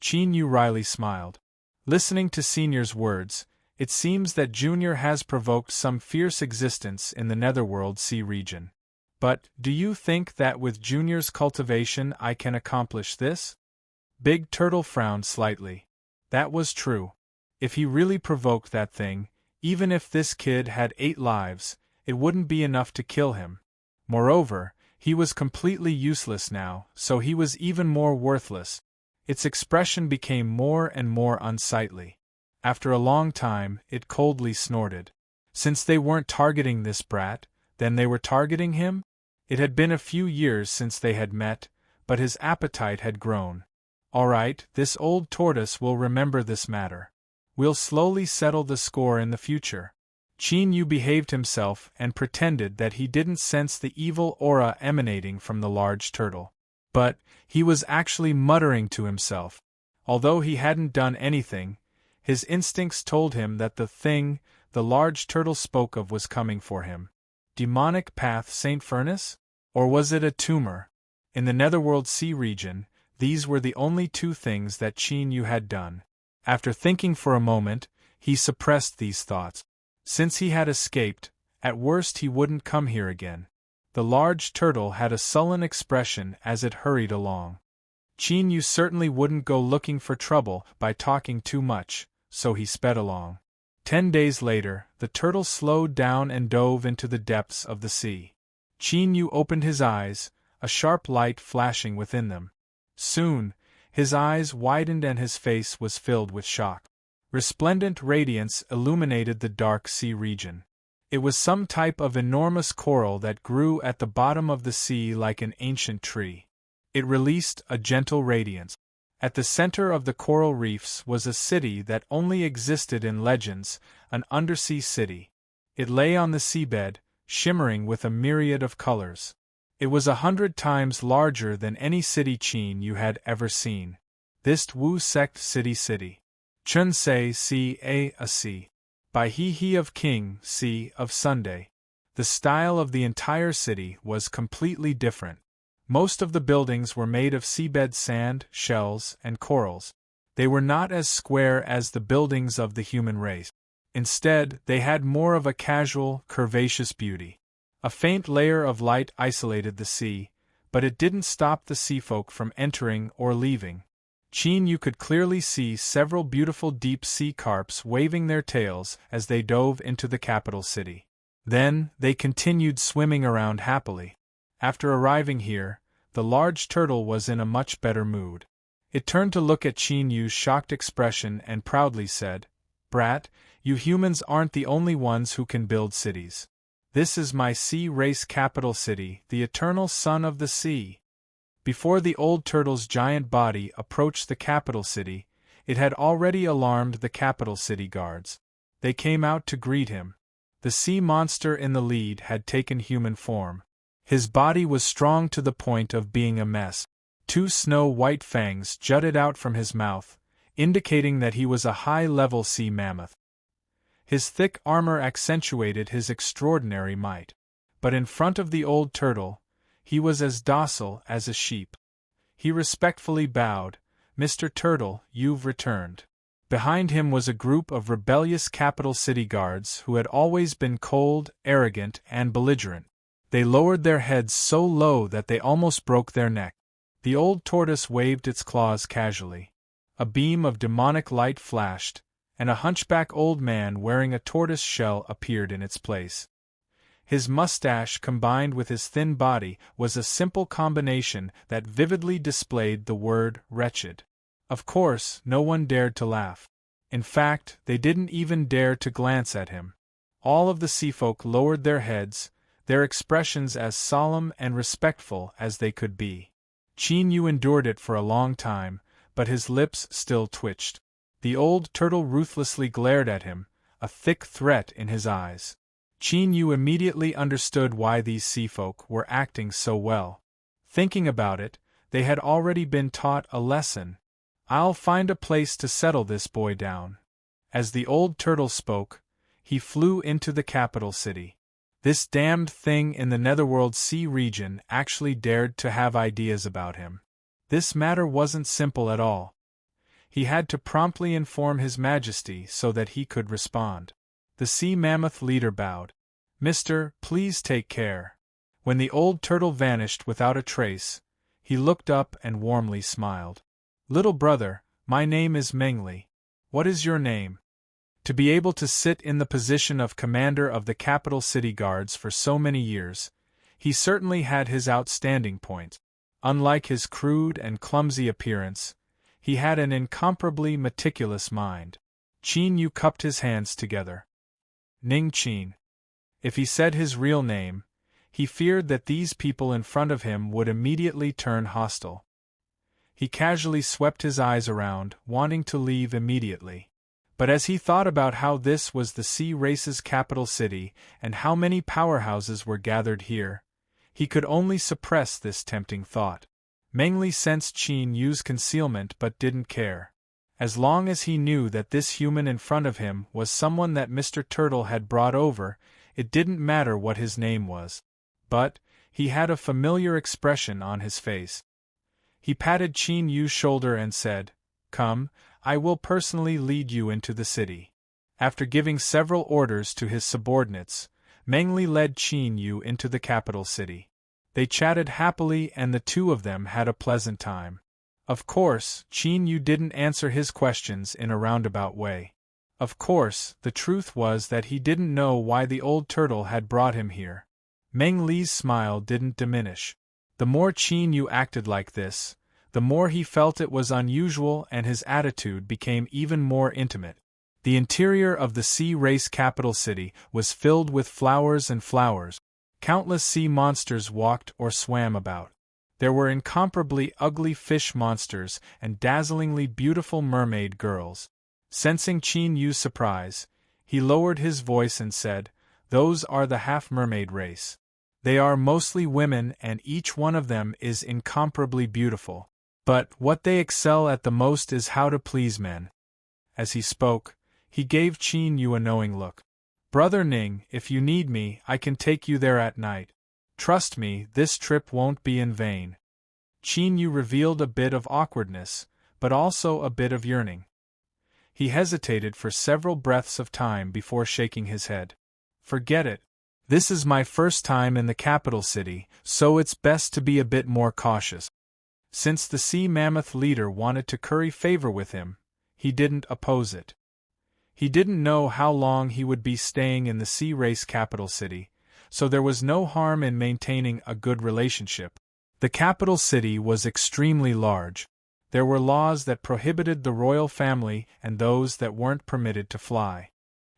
Qin Yu wryly smiled. Listening to Senior's words, it seems that Junior has provoked some fierce existence in the Netherworld Sea region. But, do you think that with Junior's cultivation I can accomplish this? Big Turtle frowned slightly. That was true. If he really provoked that thing, even if this kid had 8 lives, it wouldn't be enough to kill him. Moreover, he was completely useless now, so he was even more worthless. Its expression became more and more unsightly. After a long time, it coldly snorted. Since they weren't targeting this brat, then they were targeting him? It had been a few years since they had met, but his appetite had grown. All right, this old tortoise will remember this matter. We'll slowly settle the score in the future. Qin Yu behaved himself and pretended that he didn't sense the evil aura emanating from the large turtle. But he was actually muttering to himself. Although he hadn't done anything, his instincts told him that the thing the large turtle spoke of was coming for him. Demonic Path St. Furnace? Or was it a tumor? In the Netherworld Sea region, these were the only 2 things that Qin Yu had done. After thinking for a moment, he suppressed these thoughts. Since he had escaped, at worst he wouldn't come here again. The large turtle had a sullen expression as it hurried along. Qin Yu certainly wouldn't go looking for trouble by talking too much, so he sped along. 10 days later, the turtle slowed down and dove into the depths of the sea. Qin Yu opened his eyes, a sharp light flashing within them. Soon, his eyes widened and his face was filled with shock. Resplendent radiance illuminated the dark sea region. It was some type of enormous coral that grew at the bottom of the sea like an ancient tree. It released a gentle radiance. At the center of the coral reefs was a city that only existed in legends, an undersea city. It lay on the seabed, shimmering with a myriad of colors. It was 100 times larger than any city Qin Yu had ever seen. This Wu Sect City. Chun Se Si A Si. By He of King Si of Sunday. The style of the entire city was completely different. Most of the buildings were made of seabed sand, shells, and corals. They were not as square as the buildings of the human race. Instead, they had more of a casual, curvaceous beauty. A faint layer of light isolated the sea, but it didn't stop the seafolk from entering or leaving. Qin Yu could clearly see several beautiful deep-sea carps waving their tails as they dove into the capital city. Then, they continued swimming around happily. After arriving here, the large turtle was in a much better mood. It turned to look at Qin Yu's shocked expression and proudly said, "Brat, you humans aren't the only ones who can build cities. This is my sea race capital city, the eternal sun of the sea." Before the old turtle's giant body approached the capital city, it had already alarmed the capital city guards. They came out to greet him. The sea monster in the lead had taken human form. His body was strong to the point of being a mess. 2 snow-white fangs jutted out from his mouth, indicating that he was a high-level sea mammoth. His thick armor accentuated his extraordinary might. But in front of the old turtle, he was as docile as a sheep. He respectfully bowed. "Mr. Turtle, you've returned." Behind him was a group of rebellious capital city guards who had always been cold, arrogant, and belligerent. They lowered their heads so low that they almost broke their neck. The old tortoise waved its claws casually. A beam of demonic light flashed, and a hunchback old man wearing a tortoise shell appeared in its place. His mustache combined with his thin body was a simple combination that vividly displayed the word wretched. Of course, no one dared to laugh. In fact, they didn't even dare to glance at him. All of the seafolk lowered their heads, their expressions as solemn and respectful as they could be. Qin Yu endured it for a long time, but his lips still twitched. The old turtle ruthlessly glared at him, a thick threat in his eyes. Qin Yu immediately understood why these seafolk were acting so well. Thinking about it, they had already been taught a lesson. "I'll find a place to settle this boy down." As the old turtle spoke, he flew into the capital city. This damned thing in the Netherworld Sea region actually dared to have ideas about him. This matter wasn't simple at all. He had to promptly inform His Majesty so that he could respond. The sea mammoth leader bowed. "Mister, please take care." When the old turtle vanished without a trace, he looked up and warmly smiled. "Little brother, my name is Mengli. What is your name?" To be able to sit in the position of commander of the capital city guards for so many years, he certainly had his outstanding points. Unlike his crude and clumsy appearance, he had an incomparably meticulous mind. Qin Yu cupped his hands together. Ning Qin. If he said his real name, he feared that these people in front of him would immediately turn hostile. He casually swept his eyes around, wanting to leave immediately. But as he thought about how this was the sea race's capital city and how many powerhouses were gathered here, he could only suppress this tempting thought. Mengli sensed Qin Yu's concealment but didn't care. As long as he knew that this human in front of him was someone that Mr. Turtle had brought over, it didn't matter what his name was. But he had a familiar expression on his face. He patted Qin Yu's shoulder and said, "Come, I will personally lead you into the city." After giving several orders to his subordinates, Mengli led Qin Yu into the capital city. They chatted happily and the two of them had a pleasant time. Of course, Qin Yu didn't answer his questions in a roundabout way. Of course, the truth was that he didn't know why the old turtle had brought him here. Meng Li's smile didn't diminish. The more Qin Yu acted like this, the more he felt it was unusual and his attitude became even more intimate. The interior of the sea race capital city was filled with flowers and flowers. Countless sea monsters walked or swam about. There were incomparably ugly fish monsters and dazzlingly beautiful mermaid girls. Sensing Qin Yu's surprise, he lowered his voice and said, "Those are the half-mermaid race. They are mostly women and each one of them is incomparably beautiful. But what they excel at the most is how to please men." As he spoke, he gave Qin Yu a knowing look. "Brother Ning, if you need me, I can take you there at night. Trust me, this trip won't be in vain." Qin Yu revealed a bit of awkwardness, but also a bit of yearning. He hesitated for several breaths of time before shaking his head. "Forget it. This is my first time in the capital city, so it's best to be a bit more cautious." Since the sea mammoth leader wanted to curry favor with him, he didn't oppose it. He didn't know how long he would be staying in the sea race capital city, so there was no harm in maintaining a good relationship. The capital city was extremely large. There were laws that prohibited the royal family and those that weren't permitted to fly.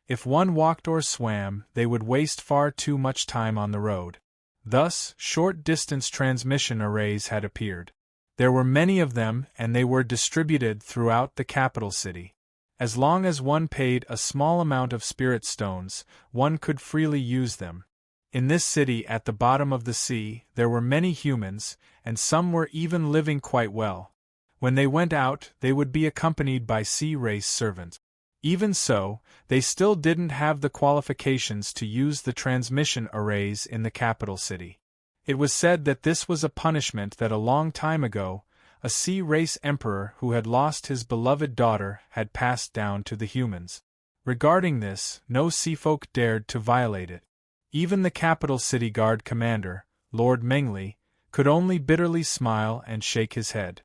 If one walked or swam, they would waste far too much time on the road. Thus, short-distance transmission arrays had appeared. There were many of them and they were distributed throughout the capital city. As long as one paid a small amount of spirit stones, one could freely use them. In this city at the bottom of the sea, there were many humans, and some were even living quite well. When they went out, they would be accompanied by sea race servants. Even so, they still didn't have the qualifications to use the transmission arrays in the capital city. It was said that this was a punishment that a long time ago, a sea race emperor who had lost his beloved daughter had passed down to the humans. Regarding this, no seafolk dared to violate it. Even the capital city guard commander, Lord Mengli, could only bitterly smile and shake his head.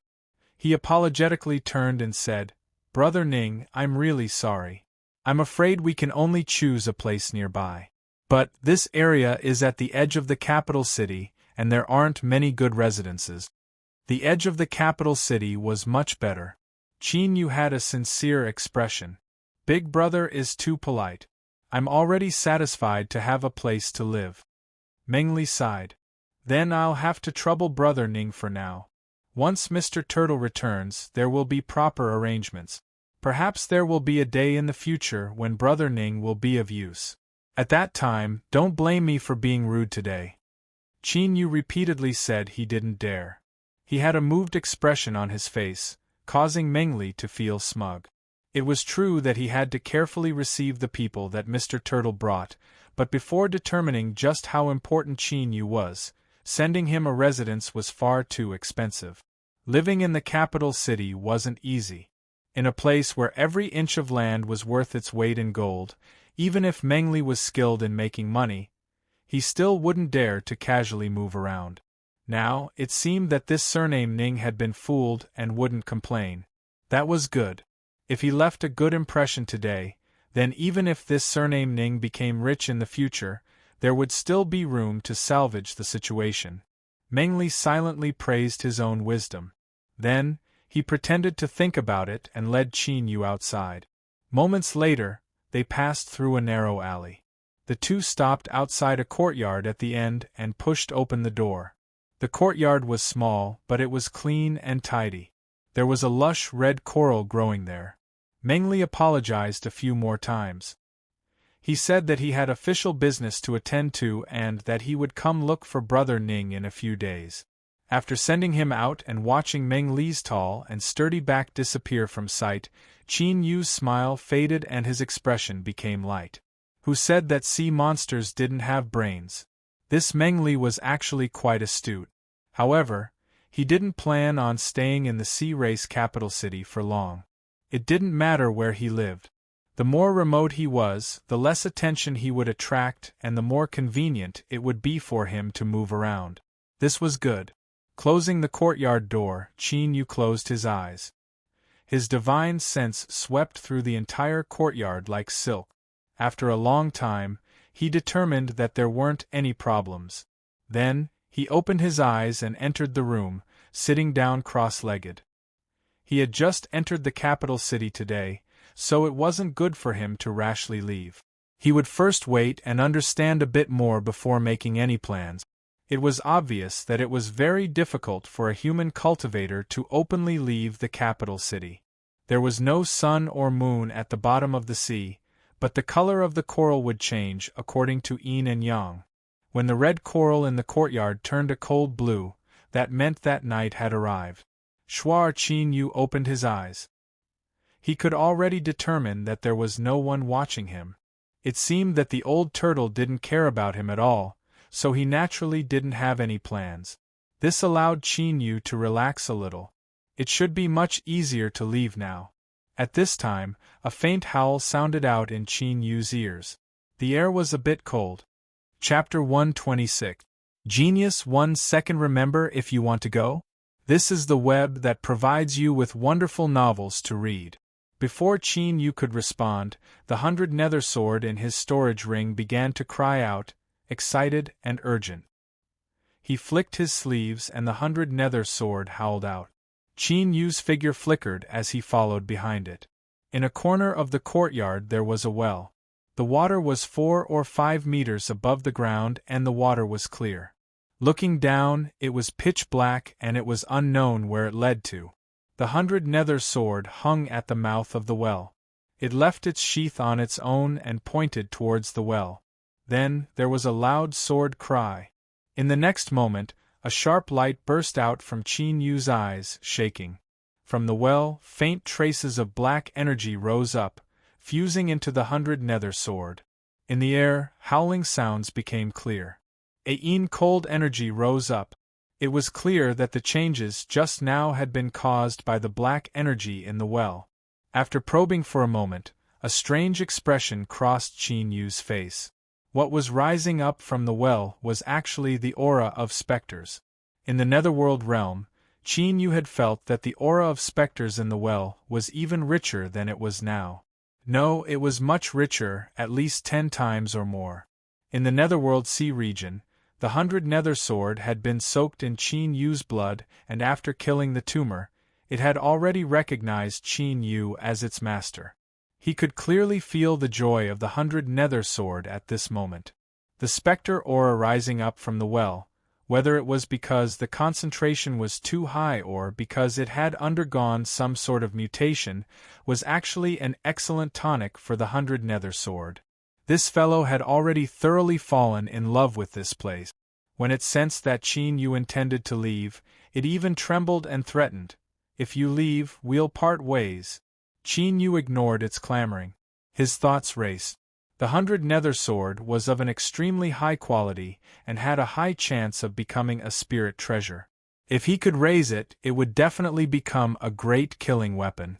He apologetically turned and said, "Brother Ning, I'm really sorry. I'm afraid we can only choose a place nearby. But this area is at the edge of the capital city, and there aren't many good residences." The edge of the capital city was much better. Qin Yu had a sincere expression. "Big brother is too polite. I'm already satisfied to have a place to live." Mengli sighed. "Then I'll have to trouble brother Ning for now. Once Mr. Turtle returns, there will be proper arrangements. Perhaps there will be a day in the future when brother Ning will be of use. At that time, don't blame me for being rude today." Qin Yu repeatedly said he didn't dare. He had a moved expression on his face, causing Mengli to feel smug. It was true that he had to carefully receive the people that Mr. Turtle brought, But before determining just how important Qin Yu was, sending him a residence was far too expensive. Living in the capital city wasn't easy. In a place where every inch of land was worth its weight in gold, even if Meng Li was skilled in making money, he still wouldn't dare to casually move around. Now, it seemed that this surname Ning had been fooled and wouldn't complain. That was good. If he left a good impression today, then even if this surname Ning became rich in the future, there would still be room to salvage the situation. Meng Li silently praised his own wisdom. Then, he pretended to think about it and led Qin Yu outside. Moments later, they passed through a narrow alley. The two stopped outside a courtyard at the end and pushed open the door. The courtyard was small, but it was clean and tidy. There was a lush red coral growing there. Meng Li apologized a few more times. He said that he had official business to attend to and that he would come look for brother Ning in a few days. After sending him out and watching Meng Li's tall and sturdy back disappear from sight, Qin Yu's smile faded and his expression became light. Who said that sea monsters didn't have brains? This Meng Li was actually quite astute. However, he didn't plan on staying in the sea race capital city for long. It didn't matter where he lived. The more remote he was, the less attention he would attract and the more convenient it would be for him to move around. This was good. Closing the courtyard door, Qin Yu closed his eyes. His divine sense swept through the entire courtyard like silk. After a long time, he determined that there weren't any problems. Then, he opened his eyes and entered the room, sitting down cross-legged. He had just entered the capital city today, so it wasn't good for him to rashly leave. He would first wait and understand a bit more before making any plans. It was obvious that it was very difficult for a human cultivator to openly leave the capital city. There was no sun or moon at the bottom of the sea, but the color of the coral would change according to yin and yang. When the red coral in the courtyard turned a cold blue, that meant that night had arrived. Qin Yu opened his eyes. He could already determine that there was no one watching him. It seemed that the old turtle didn't care about him at all, so he naturally didn't have any plans. This allowed Qin Yu to relax a little. It should be much easier to leave now. At this time, a faint howl sounded out in Qin Yu's ears. The air was a bit cold. Chapter 126. Genius 1 Second. Remember if you want to go? This is the web that provides you with wonderful novels to read. Before Qin Yu could respond, the 100 nether sword in his storage ring began to cry out, excited and urgent. He flicked his sleeves and the 100 nether sword howled out. Qin Yu's figure flickered as he followed behind it. In a corner of the courtyard there was a well. The water was 4 or 5 meters above the ground and the water was clear. Looking down, it was pitch black and it was unknown where it led to. The 100 nether sword hung at the mouth of the well. It left its sheath on its own and pointed towards the well. Then, there was a loud sword cry. In the next moment, a sharp light burst out from Qin Yu's eyes, shaking. From the well, faint traces of black energy rose up, fusing into the 100 nether sword. In the air, howling sounds became clear. A cold energy rose up. It was clear that the changes just now had been caused by the black energy in the well. After probing for a moment, a strange expression crossed Qin Yu's face. What was rising up from the well was actually the aura of specters. In the netherworld realm, Qin Yu had felt that the aura of specters in the well was even richer than it was now. No, it was much richer, at least 10 times or more. In the netherworld sea region, the 100 nether sword had been soaked in Qin Yu's blood, and after killing the tumor, it had already recognized Qin Yu as its master. He could clearly feel the joy of the 100 nether sword at this moment. The specter aura rising up from the well, whether it was because the concentration was too high or because it had undergone some sort of mutation, was actually an excellent tonic for the 100 nether sword. This fellow had already thoroughly fallen in love with this place. When it sensed that Qin Yu intended to leave, it even trembled and threatened, "If you leave, we'll part ways." Qin Yu ignored its clamoring. His thoughts raced. The 100 nether sword was of an extremely high quality and had a high chance of becoming a spirit treasure. If he could raise it, it would definitely become a great killing weapon.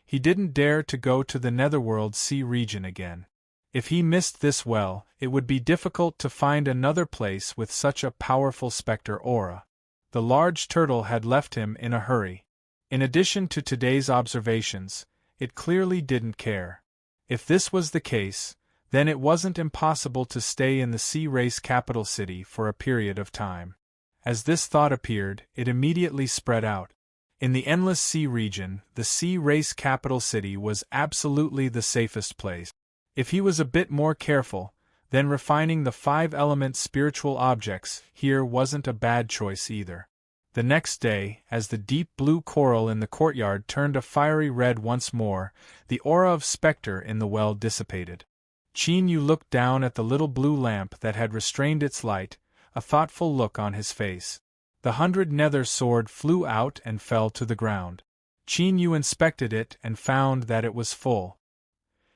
He didn't dare to go to the netherworld sea region again. If he missed this well, it would be difficult to find another place with such a powerful specter aura. The large turtle had left him in a hurry. In addition to today's observations, it clearly didn't care. If this was the case, then it wasn't impossible to stay in the sea race capital city for a period of time. As this thought appeared, it immediately spread out. In the endless sea region, the sea race capital city was absolutely the safest place. If he was a bit more careful, then refining the 5-element spiritual objects here wasn't a bad choice either. The next day, as the deep blue coral in the courtyard turned a fiery red once more, the aura of spectre in the well dissipated. Qin Yu looked down at the little blue lamp that had restrained its light, a thoughtful look on his face. The 100 nether sword flew out and fell to the ground. Qin Yu inspected it and found that it was full.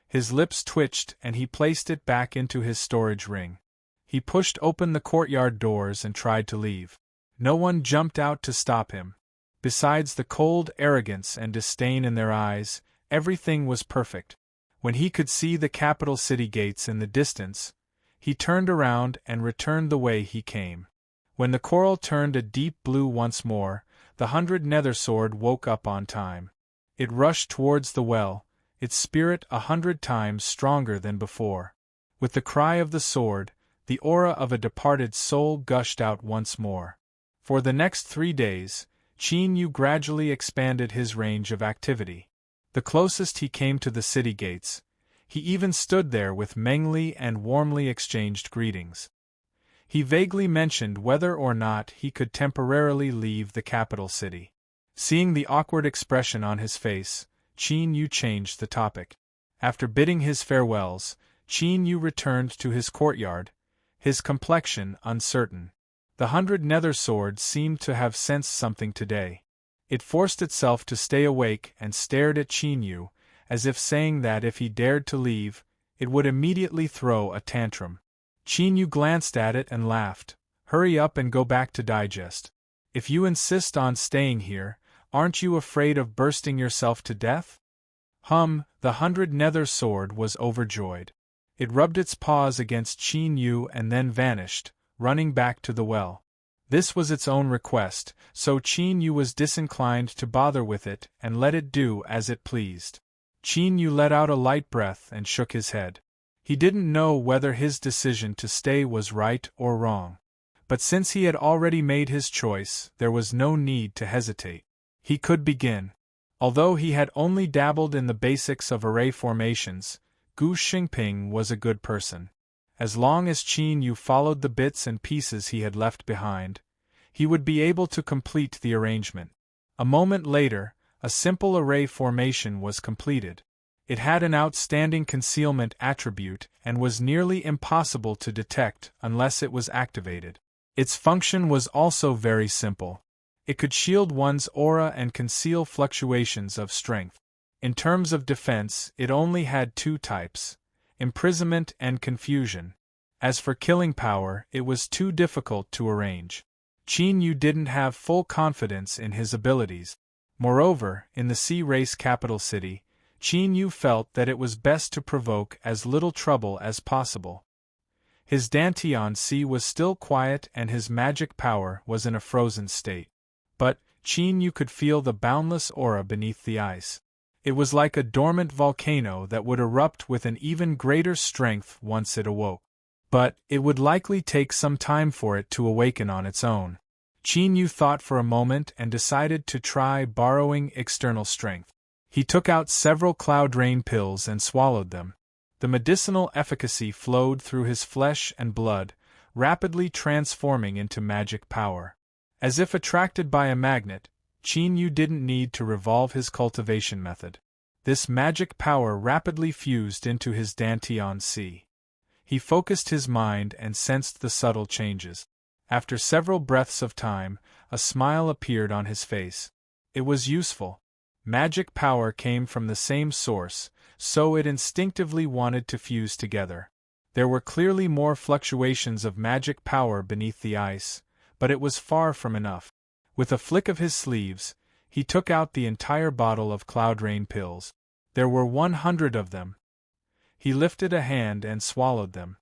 His lips twitched and he placed it back into his storage ring. He pushed open the courtyard doors and tried to leave. No one jumped out to stop him. Besides the cold arrogance and disdain in their eyes, everything was perfect. When he could see the capital city gates in the distance, he turned around and returned the way he came. When the coral turned a deep blue once more, the 100 nether sword woke up on time. It rushed towards the well, its spirit 100 times stronger than before. With the cry of the sword, the aura of a departed soul gushed out once more. For the next 3 days, Qin Yu gradually expanded his range of activity. The closest he came to the city gates, he even stood there with Meng Li and warmly exchanged greetings. He vaguely mentioned whether or not he could temporarily leave the capital city. Seeing the awkward expression on his face, Qin Yu changed the topic. After bidding his farewells, Qin Yu returned to his courtyard, his complexion uncertain. The 100 nether sword seemed to have sensed something today. It forced itself to stay awake and stared at Qin Yu, as if saying that if he dared to leave, it would immediately throw a tantrum. Qin Yu glanced at it and laughed. Hurry up and go back to digest. If you insist on staying here, aren't you afraid of bursting yourself to death? The 100 nether sword was overjoyed. It rubbed its paws against Qin Yu and then vanished, running back to the well. This was its own request, so Qin Yu was disinclined to bother with it and let it do as it pleased. Qin Yu let out a light breath and shook his head. He didn't know whether his decision to stay was right or wrong. But since he had already made his choice, there was no need to hesitate. He could begin. Although he had only dabbled in the basics of array formations, Gu Xingping was a good person. As long as Qin Yu followed the bits and pieces he had left behind, he would be able to complete the arrangement. A moment later, a simple array formation was completed. It had an outstanding concealment attribute and was nearly impossible to detect unless it was activated. Its function was also very simple. It could shield one's aura and conceal fluctuations of strength. In terms of defense, it only had 2 types: imprisonment and confusion. As for killing power, it was too difficult to arrange. Qin Yu didn't have full confidence in his abilities. Moreover, in the sea race capital city, Qin Yu felt that it was best to provoke as little trouble as possible. His Dantian Sea was still quiet and his magic power was in a frozen state. But Qin Yu could feel the boundless aura beneath the ice. It was like a dormant volcano that would erupt with an even greater strength once it awoke. But it would likely take some time for it to awaken on its own. Qin Yu thought for a moment and decided to try borrowing external strength. He took out several cloud rain pills and swallowed them. The medicinal efficacy flowed through his flesh and blood, rapidly transforming into magic power. As if attracted by a magnet, Qin Yu didn't need to revolve his cultivation method. This magic power rapidly fused into his Dantian Sea. He focused his mind and sensed the subtle changes. After several breaths of time, a smile appeared on his face. It was useful. Magic power came from the same source, so it instinctively wanted to fuse together. There were clearly more fluctuations of magic power beneath the ice, but it was far from enough. With a flick of his sleeves, he took out the entire bottle of Cloud Rain pills. There were 100 of them. He lifted a hand and swallowed them.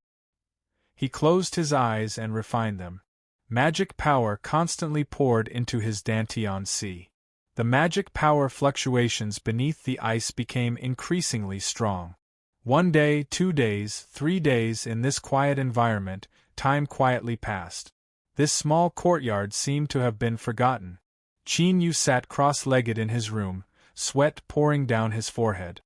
He closed his eyes and refined them. Magic power constantly poured into his Dantian sea. The magic power fluctuations beneath the ice became increasingly strong. 1 day, 2 days, 3 days in this quiet environment, time quietly passed. This small courtyard seemed to have been forgotten. Qin Yu sat cross-legged in his room, sweat pouring down his forehead.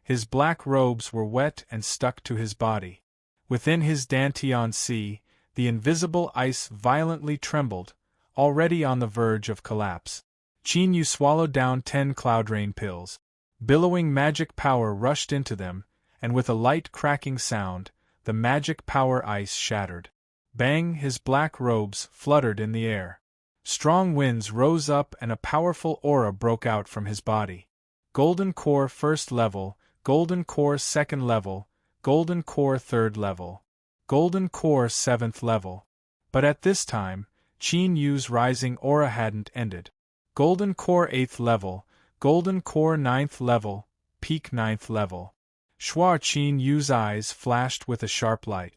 His black robes were wet and stuck to his body. Within his Dantian sea, the invisible ice violently trembled, already on the verge of collapse. Qin Yu swallowed down 10 Cloud Rain pills. Billowing magic power rushed into them, and with a light cracking sound, the magic power ice shattered. Bang! His black robes fluttered in the air. Strong winds rose up and a powerful aura broke out from his body. Golden Core first level, Golden Core second level, Golden Core third level, Golden Core seventh level. But at this time, Qin Yu's rising aura hadn't ended. Golden Core 8th level, Golden Core 9th level, Peak 9th level. Qin Yu's eyes flashed with a sharp light.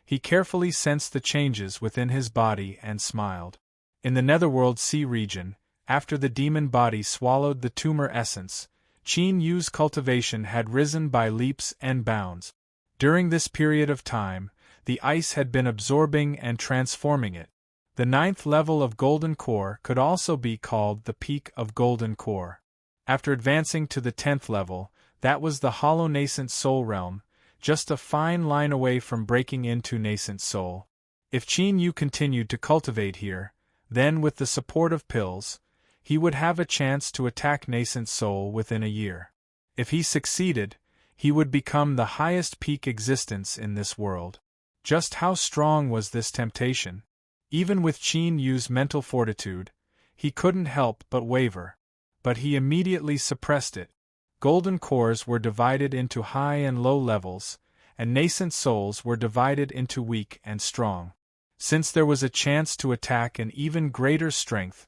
He carefully sensed the changes within his body and smiled. In the Netherworld Sea region, after the demon body swallowed the tumor essence, Qin Yu's cultivation had risen by leaps and bounds. During this period of time, the ice had been absorbing and transforming it. The 9th level of Golden Core could also be called the peak of Golden Core. After advancing to the 10th level, that was the hollow nascent soul realm, just a fine line away from breaking into nascent soul. If Qin Yu continued to cultivate here, then with the support of pills, he would have a chance to attack nascent soul within a year. If he succeeded, he would become the highest peak existence in this world. Just how strong was this temptation? Even with Qin Yu's mental fortitude, he couldn't help but waver. But he immediately suppressed it. Golden cores were divided into high and low levels, and nascent souls were divided into weak and strong. Since there was a chance to attack an even greater strength,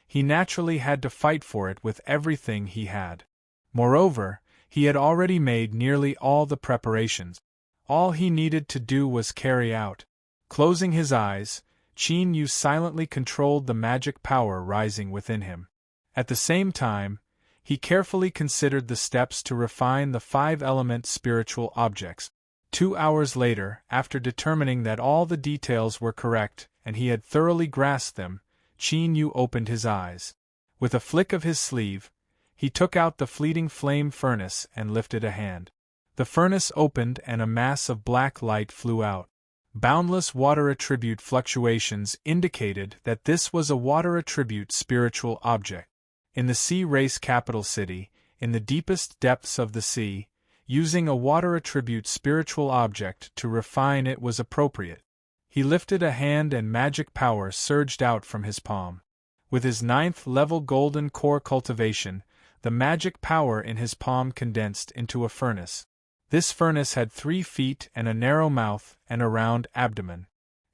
he naturally had to fight for it with everything he had. Moreover, he had already made nearly all the preparations. All he needed to do was carry out. Closing his eyes, Qin Yu silently controlled the magic power rising within him. At the same time, he carefully considered the steps to refine the 5-element spiritual objects. 2 hours later, after determining that all the details were correct and he had thoroughly grasped them, Qin Yu opened his eyes. With a flick of his sleeve, he took out the fleeting flame furnace and lifted a hand. The furnace opened and a mass of black light flew out. Boundless water attribute fluctuations indicated that this was a water attribute spiritual object. In the sea race capital city, in the deepest depths of the sea, using a water attribute spiritual object to refine it was appropriate. He lifted a hand and magic power surged out from his palm. With his 9th level golden core cultivation, the magic power in his palm condensed into a furnace. This furnace had 3 feet and a narrow mouth and a round abdomen.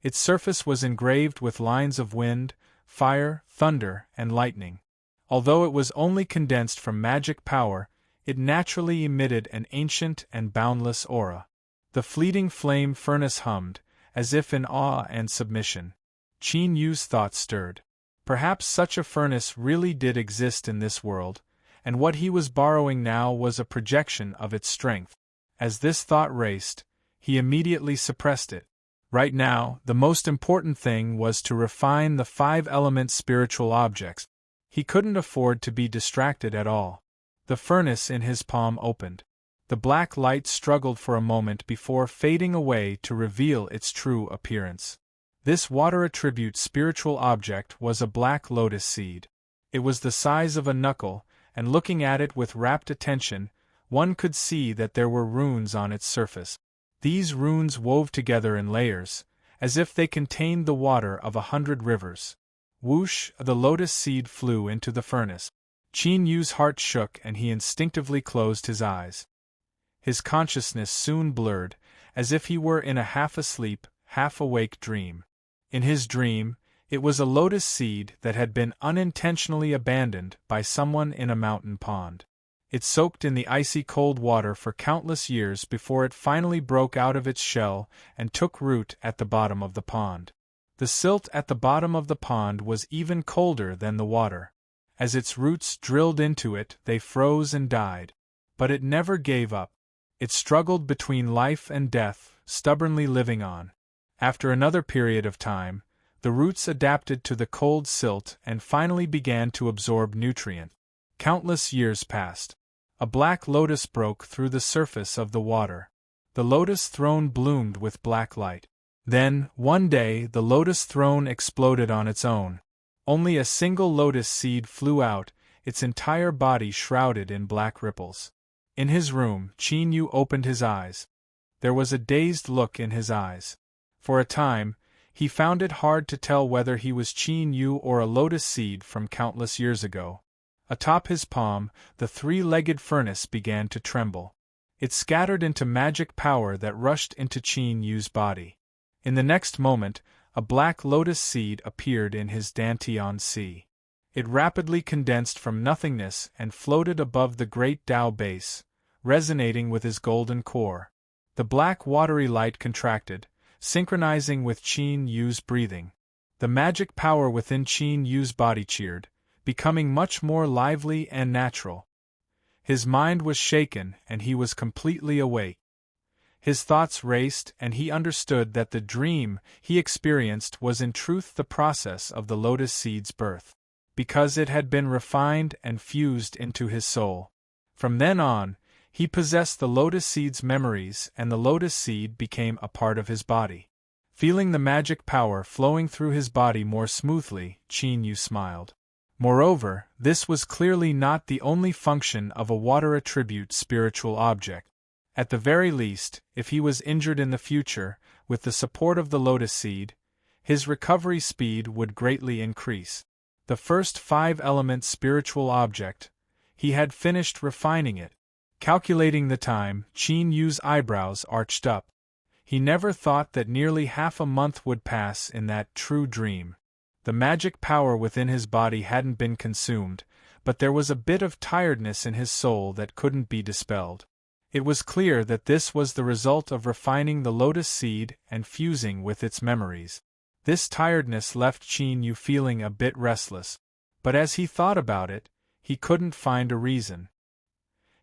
Its surface was engraved with lines of wind, fire, thunder, and lightning. Although it was only condensed from magic power, it naturally emitted an ancient and boundless aura. The fleeting flame furnace hummed, as if in awe and submission. Qin Yu's thoughts stirred. Perhaps such a furnace really did exist in this world, and what he was borrowing now was a projection of its strength. As this thought raced, he immediately suppressed it. Right now, the most important thing was to refine the 5-element spiritual objects. He couldn't afford to be distracted at all. The furnace in his palm opened. The black light struggled for a moment before fading away to reveal its true appearance. This water attribute spiritual object was a black lotus seed. It was the size of a knuckle, and looking at it with rapt attention, one could see that there were runes on its surface. These runes wove together in layers, as if they contained the water of 100 rivers. Whoosh! The lotus seed flew into the furnace. Qin Yu's heart shook and he instinctively closed his eyes. His consciousness soon blurred, as if he were in a half-asleep, half-awake dream. In his dream, it was a lotus seed that had been unintentionally abandoned by someone in a mountain pond. It soaked in the icy cold water for countless years before it finally broke out of its shell and took root at the bottom of the pond. The silt at the bottom of the pond was even colder than the water. As its roots drilled into it, they froze and died. But it never gave up. It struggled between life and death, stubbornly living on. After another period of time, the roots adapted to the cold silt and finally began to absorb nutrient. Countless years passed. A black lotus broke through the surface of the water. The lotus throne bloomed with black light. Then, one day, the lotus throne exploded on its own. Only a single lotus seed flew out, its entire body shrouded in black ripples. In his room, Qin Yu opened his eyes. There was a dazed look in his eyes. For a time, he found it hard to tell whether he was Qin Yu or a lotus seed from countless years ago. Atop his palm, the three-legged furnace began to tremble. It scattered into magic power that rushed into Qin Yu's body. In the next moment, a black lotus seed appeared in his Dantian sea. It rapidly condensed from nothingness and floated above the great Tao base, resonating with his golden core. The black watery light contracted, synchronizing with Qin Yu's breathing. The magic power within Qin Yu's body cheered, becoming much more lively and natural. His mind was shaken and he was completely awake. His thoughts raced and he understood that the dream he experienced was in truth the process of the lotus seed's birth, because it had been refined and fused into his soul. From then on, he possessed the lotus seed's memories and the lotus seed became a part of his body. Feeling the magic power flowing through his body more smoothly, Qin Yu smiled. Moreover, this was clearly not the only function of a water attribute spiritual object. At the very least, if he was injured in the future, with the support of the lotus seed, his recovery speed would greatly increase. The first five-element spiritual object, he had finished refining it. Calculating the time, Qin Yu's eyebrows arched up. He never thought that nearly half a month would pass in that true dream. The magic power within his body hadn't been consumed, but there was a bit of tiredness in his soul that couldn't be dispelled. It was clear that this was the result of refining the lotus seed and fusing with its memories. This tiredness left Qin Yu feeling a bit restless, but as he thought about it, he couldn't find a reason.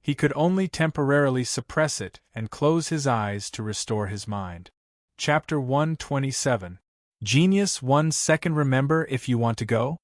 He could only temporarily suppress it and close his eyes to restore his mind. Chapter 127. Genius 1 Second. Remember if you want to go?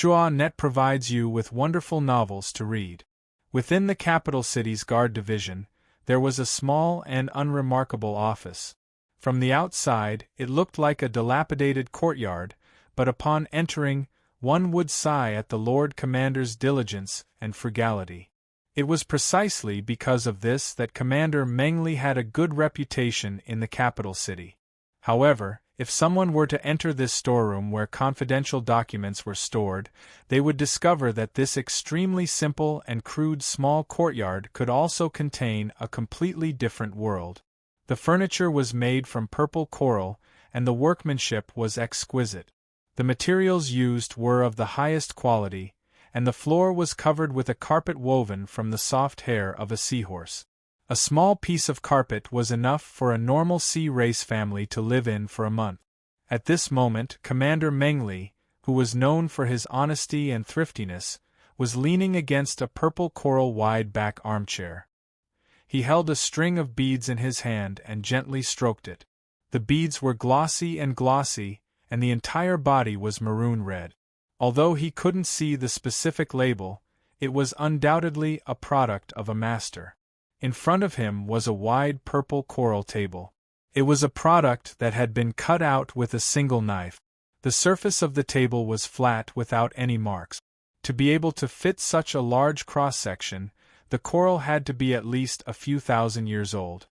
Net provides you with wonderful novels to read. Within the capital city's guard division, there was a small and unremarkable office. From the outside, it looked like a dilapidated courtyard, but upon entering, one would sigh at the Lord Commander's diligence and frugality. It was precisely because of this that Commander Mengli had a good reputation in the capital city. However, if someone were to enter this storeroom where confidential documents were stored, they would discover that this extremely simple and crude small courtyard could also contain a completely different world. The furniture was made from purple coral, and the workmanship was exquisite. The materials used were of the highest quality, and the floor was covered with a carpet woven from the soft hair of a seahorse. A small piece of carpet was enough for a normal sea race family to live in for a month. At this moment, Commander Mengli, who was known for his honesty and thriftiness, was leaning against a purple coral wide-back armchair. He held a string of beads in his hand and gently stroked it. The beads were glossy, and the entire body was maroon red. Although he couldn't see the specific label, it was undoubtedly a product of a master. In front of him was a wide purple coral table. It was a product that had been cut out with a single knife. The surface of the table was flat without any marks. To be able to fit such a large cross-section, the coral had to be at least a few thousand years old.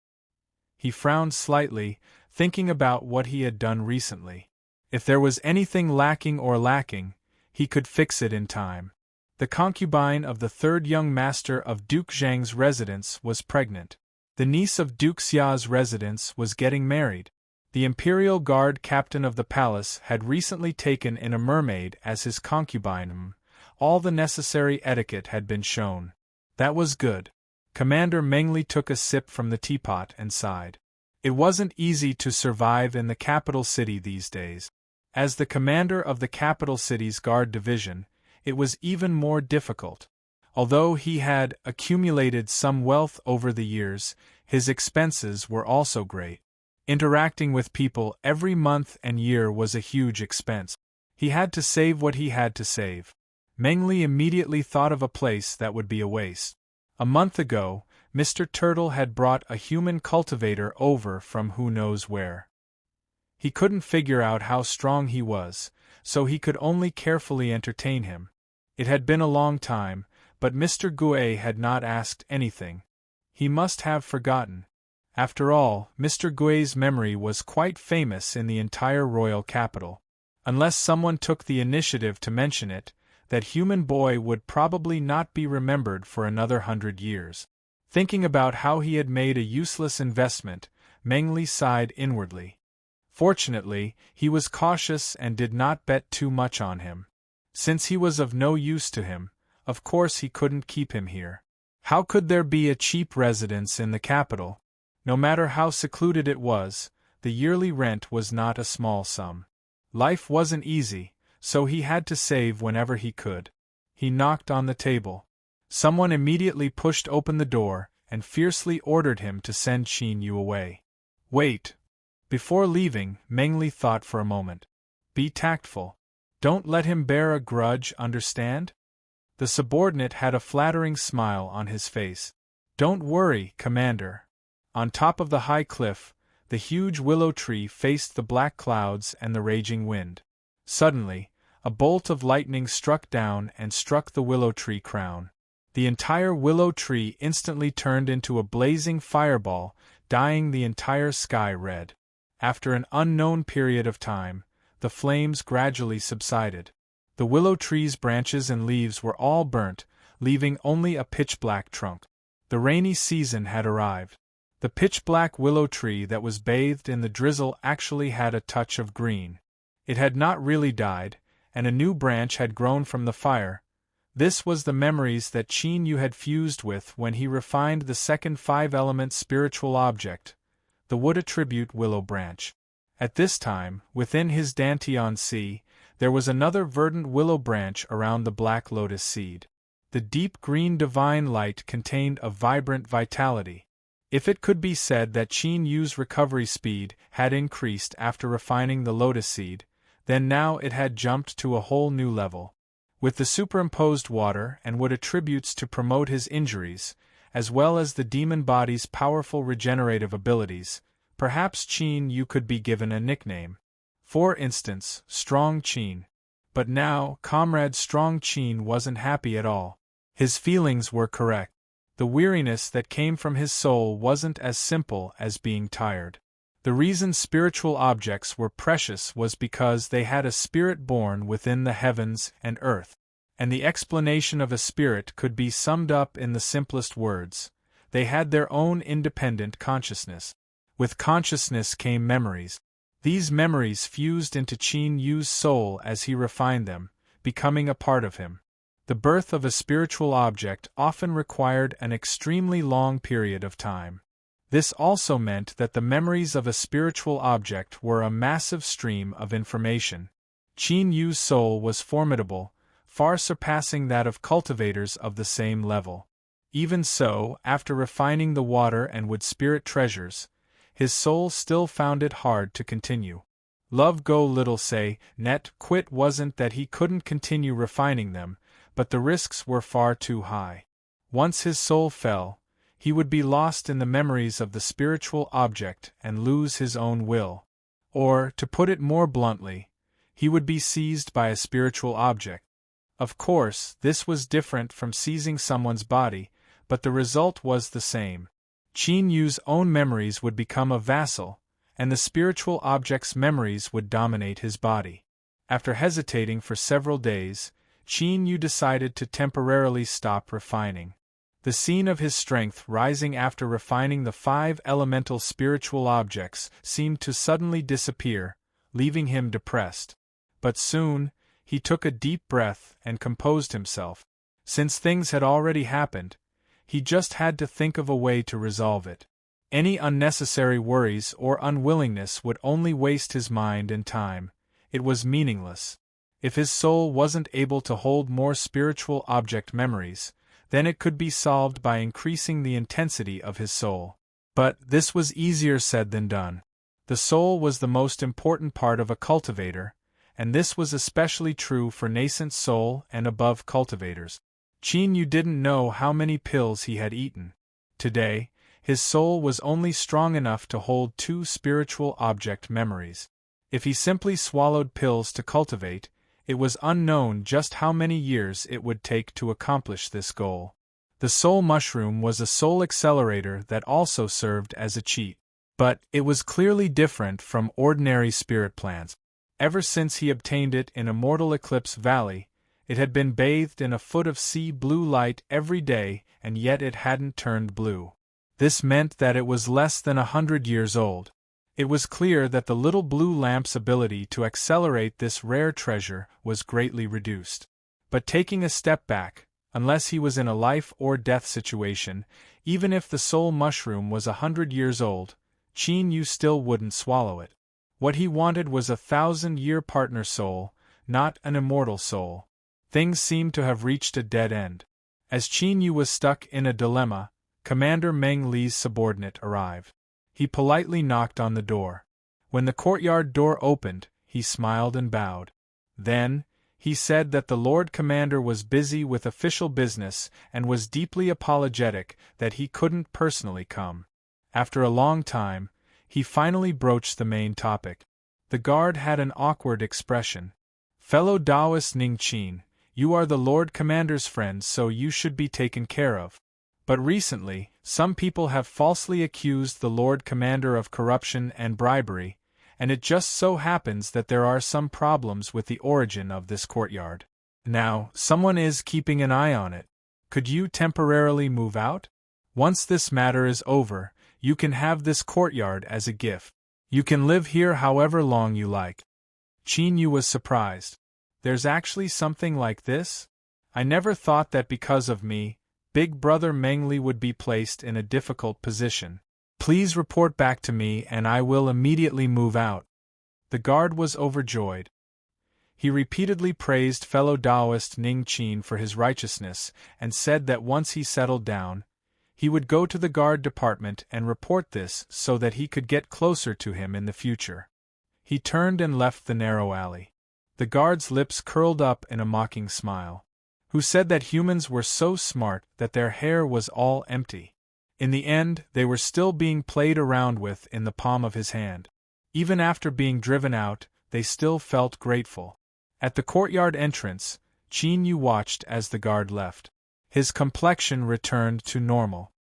He frowned slightly, thinking about what he had done recently. If there was anything lacking, he could fix it in time. The concubine of the third young master of Duke Zhang's residence was pregnant. The niece of Duke Xia's residence was getting married. The imperial guard captain of the palace had recently taken in a mermaid as his concubine. All the necessary etiquette had been shown. That was good. Commander Mengli took a sip from the teapot and sighed. It wasn't easy to survive in the capital city these days. As the commander of the capital city's guard division, it was even more difficult. Although he had accumulated some wealth over the years, his expenses were also great. Interacting with people every month and year was a huge expense. He had to save what he had to save. Mengli immediately thought of a place that would be a waste. A month ago, Mr. Turtle had brought a human cultivator over from who knows where. He couldn't figure out how strong he was, so he could only carefully entertain him. It had been a long time, but Mr. Gue had not asked anything. He must have forgotten. After all, Mr. Gue's memory was quite famous in the entire royal capital. Unless someone took the initiative to mention it, that human boy would probably not be remembered for another 100 years. Thinking about how he had made a useless investment, Mengli sighed inwardly. Fortunately, he was cautious and did not bet too much on him. Since he was of no use to him, of course he couldn't keep him here. How could there be a cheap residence in the capital? No matter how secluded it was, the yearly rent was not a small sum. Life wasn't easy, so he had to save whenever he could. He knocked on the table. Someone immediately pushed open the door and fiercely ordered him to send Qin Yu away. Wait. Before leaving, Mengli thought for a moment. Be tactful. Don't let him bear a grudge, understand? The subordinate had a flattering smile on his face. Don't worry, Commander. On top of the high cliff, the huge willow tree faced the black clouds and the raging wind. Suddenly, a bolt of lightning struck down and struck the willow tree crown. The entire willow tree instantly turned into a blazing fireball, dyeing the entire sky red. After an unknown period of time, the flames gradually subsided. The willow tree's branches and leaves were all burnt, leaving only a pitch-black trunk. The rainy season had arrived. The pitch-black willow tree that was bathed in the drizzle actually had a touch of green. It had not really died, and a new branch had grown from the fire. This was the memories that Qin Yu had fused with when he refined the second five-element spiritual object, the wood attribute willow branch. At this time, within his Dantian sea, there was another verdant willow branch around the black lotus seed. The deep green divine light contained a vibrant vitality. If it could be said that Qin Yu's recovery speed had increased after refining the lotus seed, then now it had jumped to a whole new level. With the superimposed water and wood attributes to promote his injuries, as well as the demon body's powerful regenerative abilities, perhaps Qin Yu could be given a nickname. For instance, Strong Qin. But now, Comrade Strong Qin wasn't happy at all. His feelings were correct. The weariness that came from his soul wasn't as simple as being tired. The reason spiritual objects were precious was because they had a spirit born within the heavens and earth. And the explanation of a spirit could be summed up in the simplest words. They had their own independent consciousness. With consciousness came memories. These memories fused into Qin Yu's soul as he refined them, becoming a part of him. The birth of a spiritual object often required an extremely long period of time. This also meant that the memories of a spiritual object were a massive stream of information. Qin Yu's soul was formidable, far surpassing that of cultivators of the same level. Even so, after refining the water and wood spirit treasures, his soul still found it hard to continue. Love go little say, net quit wasn't that he couldn't continue refining them, but the risks were far too high. Once his soul fell, he would be lost in the memories of the spiritual object and lose his own will. Or, to put it more bluntly, he would be seized by a spiritual object. Of course, this was different from seizing someone's body, but the result was the same. Qin Yu's own memories would become a vassal, and the spiritual object's memories would dominate his body. After hesitating for several days, Qin Yu decided to temporarily stop refining. The scene of his strength rising after refining the 5 elemental spiritual objects seemed to suddenly disappear, leaving him depressed. But soon, he took a deep breath and composed himself. Since things had already happened, he just had to think of a way to resolve it. Any unnecessary worries or unwillingness would only waste his mind and time. It was meaningless. If his soul wasn't able to hold more spiritual object memories, then it could be solved by increasing the intensity of his soul. But this was easier said than done. The soul was the most important part of a cultivator, and this was especially true for nascent soul and above cultivators. Qin Yu didn't know how many pills he had eaten. Today, his soul was only strong enough to hold 2 spiritual object memories. If he simply swallowed pills to cultivate, it was unknown just how many years it would take to accomplish this goal. The soul mushroom was a soul accelerator that also served as a cheat. But it was clearly different from ordinary spirit plants. Ever since he obtained it in Immortal Eclipse Valley, it had been bathed in a foot of sea blue light every day, and yet it hadn't turned blue. This meant that it was less than 100 years old. It was clear that the little blue lamp's ability to accelerate this rare treasure was greatly reduced. But taking a step back, unless he was in a life-or-death situation, even if the soul mushroom was 100 years old, Qin Yu still wouldn't swallow it. What he wanted was a 1,000-year partner soul, not an immortal soul. Things seemed to have reached a dead end. As Qin Yu was stuck in a dilemma, Commander Meng Li's subordinate arrived. He politely knocked on the door. When the courtyard door opened, he smiled and bowed. Then, he said that the Lord Commander was busy with official business and was deeply apologetic that he couldn't personally come. After a long time, he finally broached the main topic. The guard had an awkward expression. "Fellow Taoist Ning Qin, you are the Lord Commander's friend, so you should be taken care of. But recently, some people have falsely accused the Lord Commander of corruption and bribery, and it just so happens that there are some problems with the origin of this courtyard. Now, someone is keeping an eye on it. Could you temporarily move out? Once this matter is over, you can have this courtyard as a gift. You can live here however long you like." Qin Yu was surprised. "There's actually something like this? I never thought that because of me, Big Brother Meng Li would be placed in a difficult position. Please report back to me and I will immediately move out." The guard was overjoyed. He repeatedly praised fellow Taoist Ning Qin for his righteousness and said that once he settled down, he would go to the guard department and report this so that he could get closer to him in the future. He turned and left the narrow alley. The guard's lips curled up in a mocking smile. Who said that humans were so smart that their hair was all empty? In the end, they were still being played around with in the palm of his hand. Even after being driven out, they still felt grateful. At the courtyard entrance, Qin Yu watched as the guard left. His complexion returned to normal.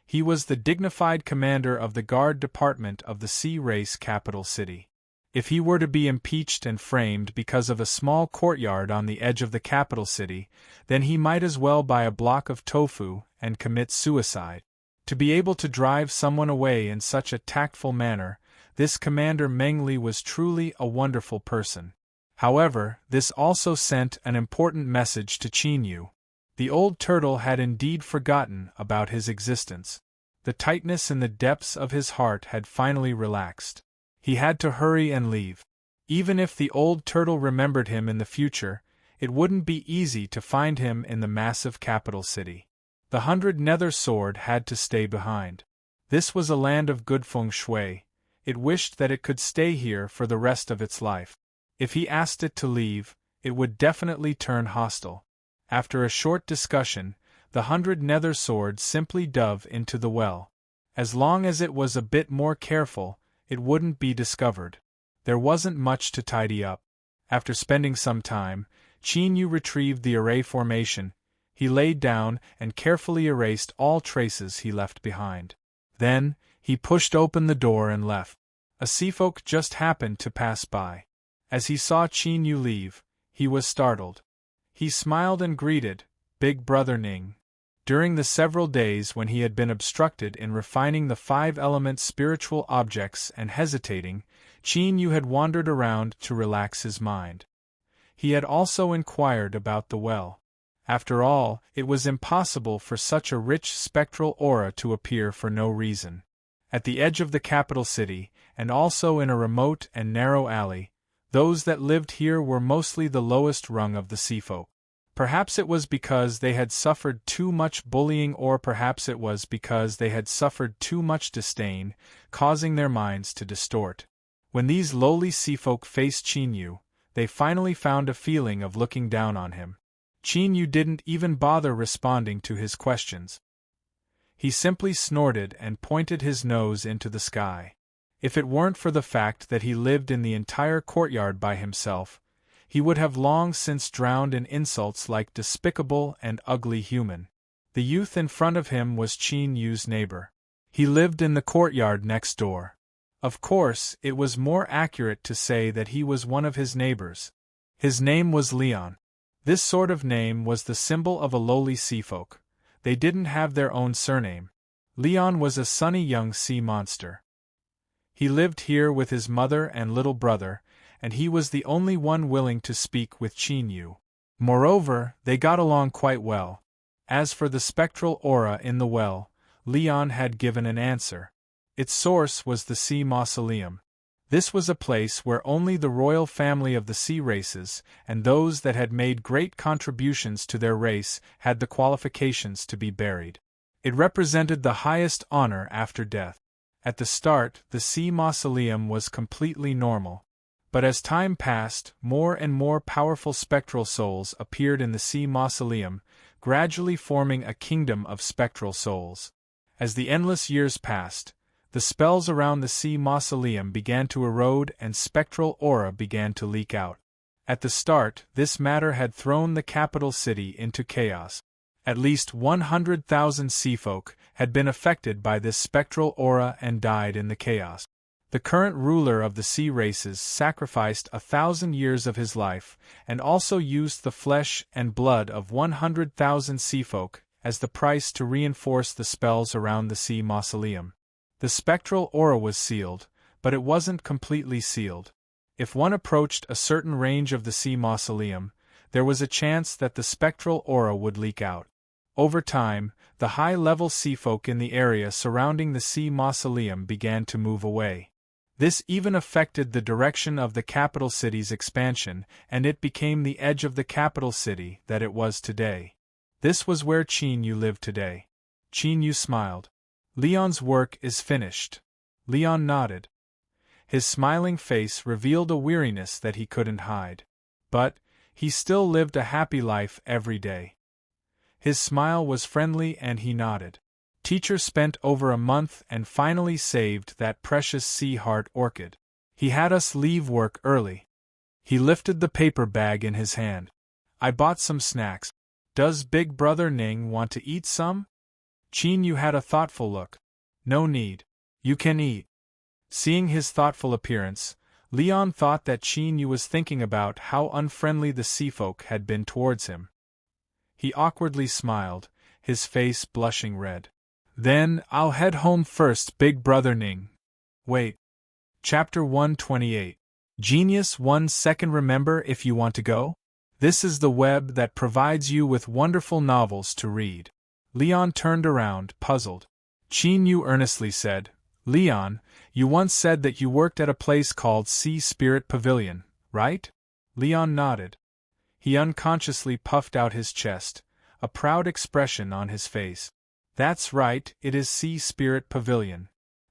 He was the dignified commander of the guard department of the sea race capital city. If he were to be impeached and framed because of a small courtyard on the edge of the capital city, then he might as well buy a block of tofu and commit suicide. To be able to drive someone away in such a tactful manner, this Commander Meng Li was truly a wonderful person. However, this also sent an important message to Qin Yu. The old turtle had indeed forgotten about his existence. The tightness in the depths of his heart had finally relaxed. He had to hurry and leave. Even if the old turtle remembered him in the future, it wouldn't be easy to find him in the massive capital city. The 100 Nether Sword had to stay behind. This was a land of good feng shui. It wished that it could stay here for the rest of its life. If he asked it to leave, it would definitely turn hostile. After a short discussion, the 100 Nether Sword simply dove into the well. As long as it was a bit more careful, it wouldn't be discovered. There wasn't much to tidy up. After spending some time, Qin Yu retrieved the array formation. He laid down and carefully erased all traces he left behind. Then, he pushed open the door and left. A seafolk just happened to pass by. As he saw Qin Yu leave, he was startled. He smiled and greeted, Big Brother Ning. During the several days when he had been obstructed in refining the five-element spiritual objects and hesitating, Qin Yu had wandered around to relax his mind. He had also inquired about the well. After all, it was impossible for such a rich spectral aura to appear for no reason. At the edge of the capital city, and also in a remote and narrow alley, those that lived here were mostly the lowest rung of the seafolk. Perhaps it was because they had suffered too much bullying, or perhaps it was because they had suffered too much disdain, causing their minds to distort. When these lowly seafolk faced Qin Yu, they finally found a feeling of looking down on him. Qin Yu didn't even bother responding to his questions. He simply snorted and pointed his nose into the sky. If it weren't for the fact that he lived in the entire courtyard by himself, he would have long since drowned in insults like despicable and ugly human. The youth in front of him was Qin Yu's neighbor. He lived in the courtyard next door. Of course, it was more accurate to say that he was one of his neighbors. His name was Leon. This sort of name was the symbol of a lowly seafolk. They didn't have their own surname. Leon was a sunny young sea monster. He lived here with his mother and little brother, and he was the only one willing to speak with Qin Yu. Moreover, they got along quite well. As for the spectral aura in the well, Leon had given an answer. Its source was the sea mausoleum. This was a place where only the royal family of the sea races, and those that had made great contributions to their race, had the qualifications to be buried. It represented the highest honor after death. At the start, the sea mausoleum was completely normal. But as time passed, more and more powerful spectral souls appeared in the sea mausoleum, gradually forming a kingdom of spectral souls. As the endless years passed, the spells around the sea mausoleum began to erode and spectral aura began to leak out. At the start, this matter had thrown the capital city into chaos. At least 100,000 seafolk had been affected by this spectral aura and died in the chaos. The current ruler of the sea races sacrificed 1,000 years of his life, and also used the flesh and blood of 100,000 seafolk as the price to reinforce the spells around the sea mausoleum. The spectral aura was sealed, but it wasn't completely sealed. If one approached a certain range of the sea mausoleum, there was a chance that the spectral aura would leak out. Over time, the high-level seafolk in the area surrounding the sea mausoleum began to move away. This even affected the direction of the capital city's expansion, and it became the edge of the capital city that it was today. This was where Qin Yu lived today. Qin Yu smiled. Leon's work is finished. Leon nodded. His smiling face revealed a weariness that he couldn't hide. But he still lived a happy life every day. His smile was friendly and he nodded. Teacher spent over a month and finally saved that precious sea heart orchid. He had us leave work early. He lifted the paper bag in his hand. I bought some snacks. Does Big Brother Ning want to eat some? Qin Yu had a thoughtful look. No need. You can eat. Seeing his thoughtful appearance, Leon thought that Qin Yu was thinking about how unfriendly the seafolk had been towards him. He awkwardly smiled, his face blushing red. Then, I'll head home first, Big Brother Ning. Wait. Chapter 128. Genius 1 second. Remember if you want to go? This is the web that provides you with wonderful novels to read. Leon turned around, puzzled. Qin Yu earnestly said, Leon, you once said that you worked at a place called Sea Spirit Pavilion, right? Leon nodded. He unconsciously puffed out his chest, a proud expression on his face. That's right, it is Sea Spirit Pavilion.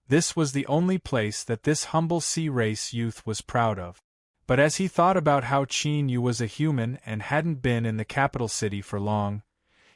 This was the only place that this humble sea race youth was proud of. But as he thought about how Qin Yu was a human and hadn't been in the capital city for long,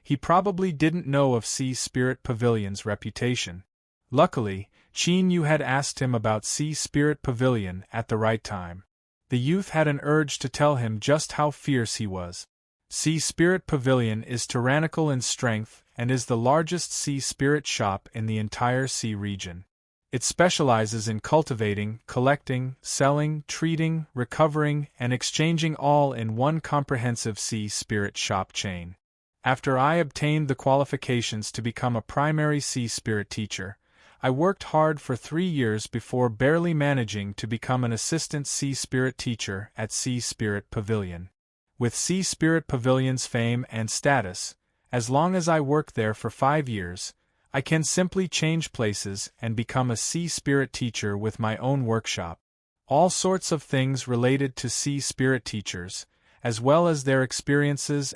he probably didn't know of Sea Spirit Pavilion's reputation. Luckily, Qin Yu had asked him about Sea Spirit Pavilion at the right time. The youth had an urge to tell him just how fierce he was. Sea Spirit Pavilion is tyrannical in strength and is the largest sea spirit shop in the entire sea region. It specializes in cultivating, collecting, selling, treating, recovering, and exchanging all in one comprehensive sea spirit shop chain. After I obtained the qualifications to become a primary sea spirit teacher, I worked hard for 3 years before barely managing to become an assistant sea spirit teacher at Sea Spirit Pavilion. With Sea Spirit Pavilion's fame and status, as long as I work there for 5 years, I can simply change places and become a sea spirit teacher with my own workshop. All sorts of things related to sea spirit teachers, as well as their experiences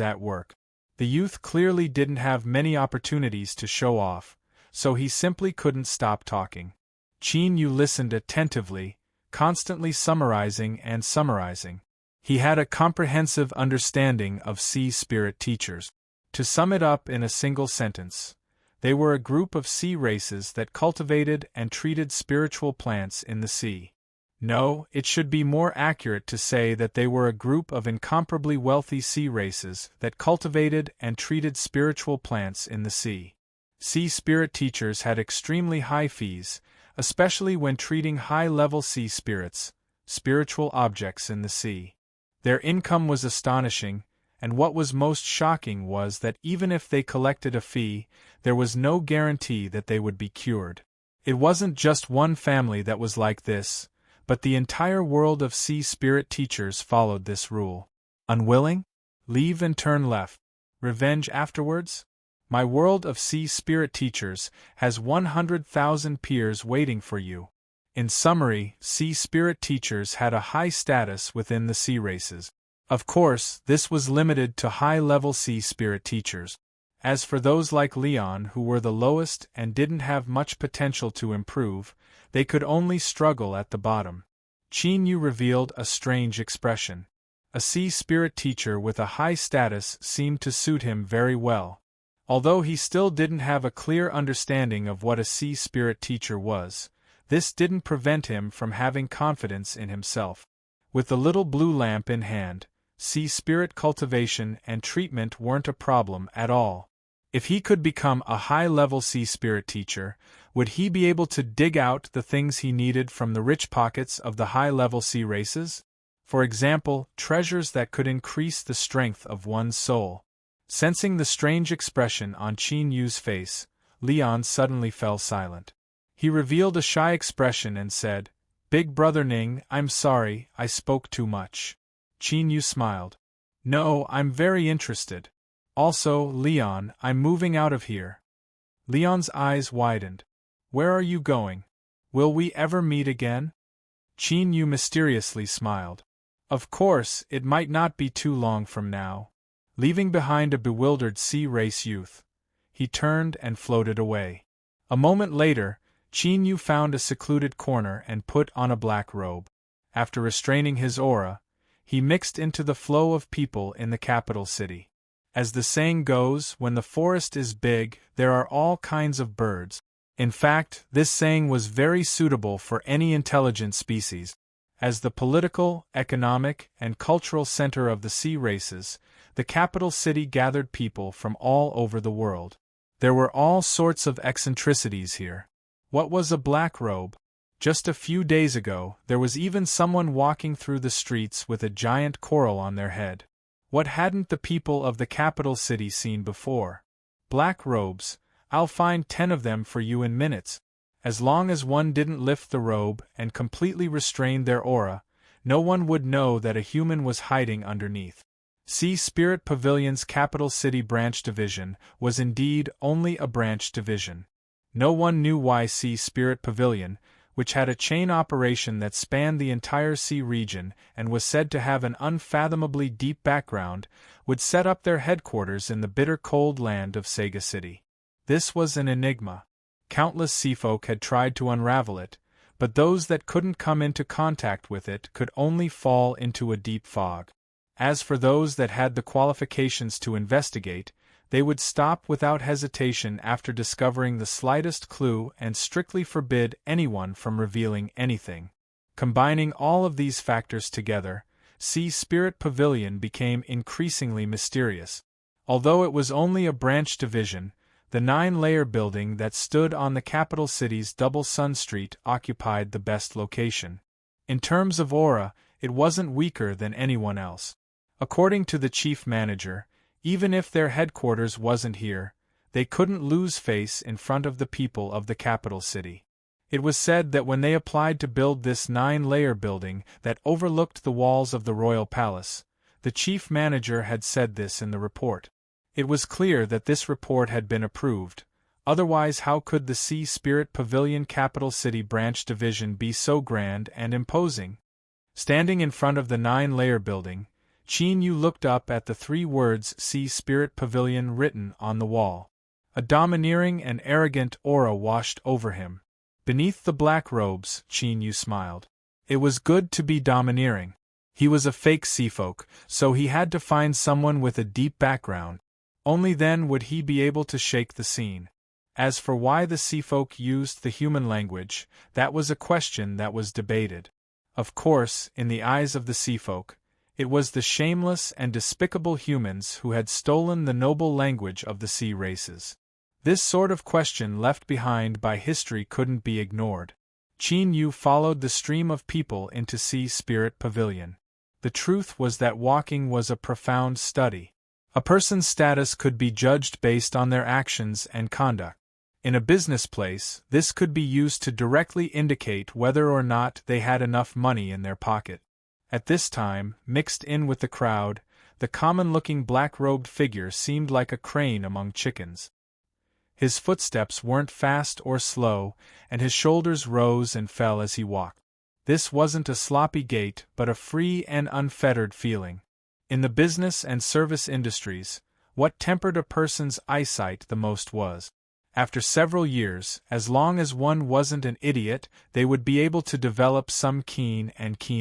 at work. The youth clearly didn't have many opportunities to show off, so he simply couldn't stop talking. Qin Yu listened attentively, constantly summarizing and summarizing. He had a comprehensive understanding of sea spirit teachers. To sum it up in a single sentence, they were a group of sea races that cultivated and treated spiritual plants in the sea. No, it should be more accurate to say that they were a group of incomparably wealthy sea races that cultivated and treated spiritual plants in the sea. Sea spirit teachers had extremely high fees, especially when treating high-level sea spirits, spiritual objects in the sea. Their income was astonishing, and what was most shocking was that even if they collected a fee, there was no guarantee that they would be cured. It wasn't just one family that was like this, but the entire world of sea spirit teachers followed this rule. Unwilling? Leave and turn left. Revenge afterwards? My world of sea spirit teachers has 100,000 peers waiting for you. In summary, sea spirit teachers had a high status within the sea races. Of course, this was limited to high-level sea spirit teachers. As for those like Leon who were the lowest and didn't have much potential to improve, they could only struggle at the bottom. Qin Yu revealed a strange expression. A sea spirit teacher with a high status seemed to suit him very well. Although he still didn't have a clear understanding of what a sea spirit teacher was, this didn't prevent him from having confidence in himself. With the little blue lamp in hand, sea spirit cultivation and treatment weren't a problem at all. If he could become a high-level sea spirit teacher, would he be able to dig out the things he needed from the rich pockets of the high-level sea races? For example, treasures that could increase the strength of one's soul. Sensing the strange expression on Qin Yu's face, Leon suddenly fell silent. He revealed a shy expression and said, "Big Brother Ning, I'm sorry, I spoke too much." Qin Yu smiled. "No, I'm very interested. Also, Leon, I'm moving out of here." Leon's eyes widened. "Where are you going? Will we ever meet again?" Qin Yu mysteriously smiled. "Of course, it might not be too long from now." Leaving behind a bewildered sea race youth, he turned and floated away. A moment later, Qin Yu found a secluded corner and put on a black robe. After restraining his aura, he mixed into the flow of people in the capital city. As the saying goes, when the forest is big, there are all kinds of birds. In fact, this saying was very suitable for any intelligent species. As the political, economic, and cultural center of the sea races, the capital city gathered people from all over the world. There were all sorts of eccentricities here. What was a black robe? Just a few days ago, there was even someone walking through the streets with a giant coral on their head. What hadn't the people of the capital city seen before? Black robes, I'll find 10 of them for you in minutes. As long as one didn't lift the robe and completely restrain their aura, no one would know that a human was hiding underneath. Sea Spirit Pavilion's capital city branch division was indeed only a branch division. No one knew why Sea Spirit Pavilion, which had a chain operation that spanned the entire sea region and was said to have an unfathomably deep background, would set up their headquarters in the bitter cold land of Sega City. This was an enigma. Countless seafolk had tried to unravel it, but those that couldn't come into contact with it could only fall into a deep fog. As for those that had the qualifications to investigate, they would stop without hesitation after discovering the slightest clue and strictly forbid anyone from revealing anything. Combining all of these factors together, Sea Spirit Pavilion became increasingly mysterious. Although it was only a branch division, The 9-layer building that stood on the capital city's double Sun Street occupied the best location. In terms of aura, it wasn't weaker than anyone else. According to the chief manager, even if their headquarters wasn't here, they couldn't lose face in front of the people of the capital city. It was said that when they applied to build this 9-layer building that overlooked the walls of the royal palace, the chief manager had said this in the report. It was clear that this report had been approved, otherwise how could the Sea Spirit Pavilion Capital City Branch Division be so grand and imposing? Standing in front of the 9-layer building, Qin Yu looked up at the 3 words Sea Spirit Pavilion written on the wall. A domineering and arrogant aura washed over him. Beneath the black robes, Qin Yu smiled. It was good to be domineering. He was a fake seafolk, so he had to find someone with a deep background. Only then would he be able to shake the scene. As for why the seafolk used the human language, that was a question that was debated. Of course, in the eyes of the seafolk, it was the shameless and despicable humans who had stolen the noble language of the sea races. This sort of question left behind by history couldn't be ignored. Qin Yu followed the stream of people into Sea Spirit Pavilion. The truth was that walking was a profound study. A person's status could be judged based on their actions and conduct. In a business place, this could be used to directly indicate whether or not they had enough money in their pocket. At this time, mixed in with the crowd, the common-looking black-robed figure seemed like a crane among chickens. His footsteps weren't fast or slow, and his shoulders rose and fell as he walked. This wasn't a sloppy gait but a free and unfettered feeling. In the business and service industries, what tempered a person's eyesight the most was, after several years, as long as one wasn't an idiot, they would be able to develop some keen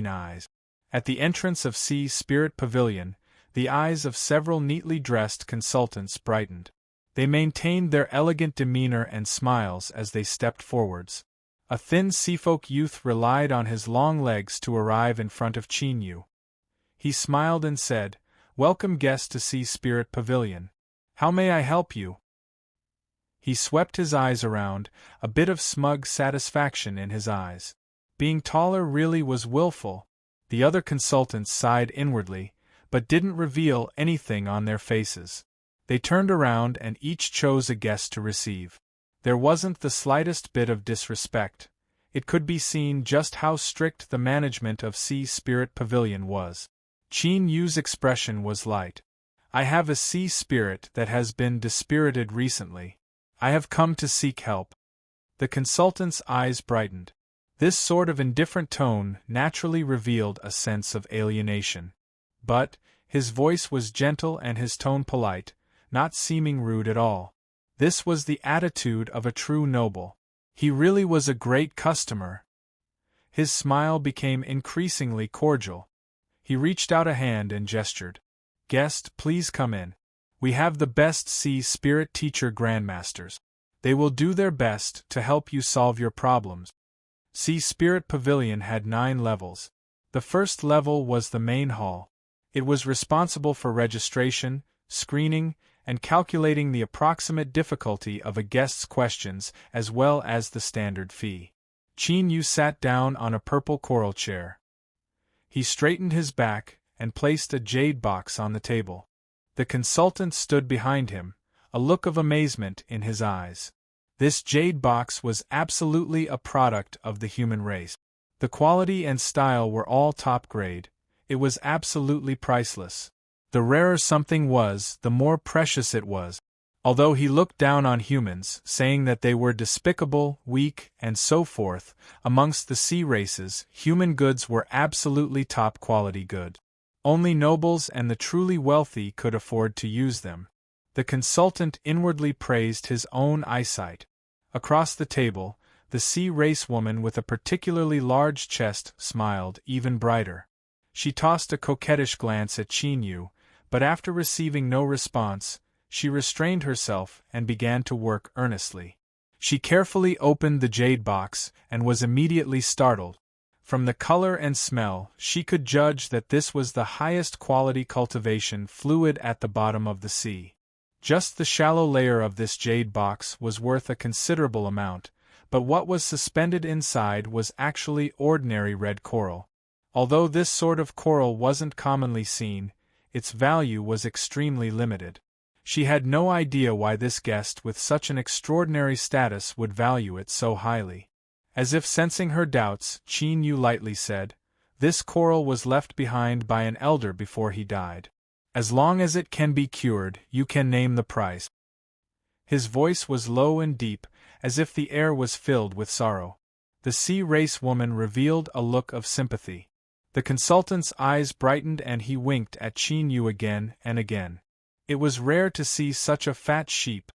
eyes. At the entrance of Sea Spirit Pavilion, the eyes of several neatly dressed consultants brightened. They maintained their elegant demeanor and smiles as they stepped forwards. A thin seafolk youth relied on his long legs to arrive in front of Qin Yu. He smiled and said, "Welcome guest to Sea Spirit Pavilion. How may I help you?" He swept his eyes around, a bit of smug satisfaction in his eyes. Being taller really was willful. The other consultants sighed inwardly, but didn't reveal anything on their faces. They turned around and each chose a guest to receive. There wasn't the slightest bit of disrespect. It could be seen just how strict the management of Sea Spirit Pavilion was. Qin Yu's expression was light. "I have a sea spirit that has been dispirited recently. I have come to seek help." The consultant's eyes brightened. This sort of indifferent tone naturally revealed a sense of alienation. But his voice was gentle and his tone polite, not seeming rude at all. This was the attitude of a true noble. He really was a great customer. His smile became increasingly cordial. He reached out a hand and gestured. "Guest, please come in. We have the best sea spirit teacher grandmasters. They will do their best to help you solve your problems." Sea Spirit Pavilion had 9 levels. The first level was the main hall. It was responsible for registration, screening, and calculating the approximate difficulty of a guest's questions as well as the standard fee. Qin Yu sat down on a purple coral chair. He straightened his back and placed a jade box on the table. The consultant stood behind him, a look of amazement in his eyes. This jade box was absolutely a product of the human race. The quality and style were all top grade. It was absolutely priceless. The rarer something was, the more precious it was. Although he looked down on humans, saying that they were despicable, weak, and so forth, amongst the sea races, human goods were absolutely top-quality good. Only nobles and the truly wealthy could afford to use them. The consultant inwardly praised his own eyesight. Across the table, the sea race woman with a particularly large chest smiled even brighter. She tossed a coquettish glance at Qin Yu, but after receiving no response, she restrained herself and began to work earnestly. She carefully opened the jade box and was immediately startled. From the color and smell, she could judge that this was the highest quality cultivation fluid at the bottom of the sea. Just the shallow layer of this jade box was worth a considerable amount, but what was suspended inside was actually ordinary red coral. Although this sort of coral wasn't commonly seen, its value was extremely limited. She had no idea why this guest with such an extraordinary status would value it so highly. As if sensing her doubts, Qin Yu lightly said, "This coral was left behind by an elder before he died. As long as it can be cured, you can name the price." His voice was low and deep, as if the air was filled with sorrow. The sea race woman revealed a look of sympathy. The consultant's eyes brightened and he winked at Qin Yu again and again. It was rare to see such a fat sheep.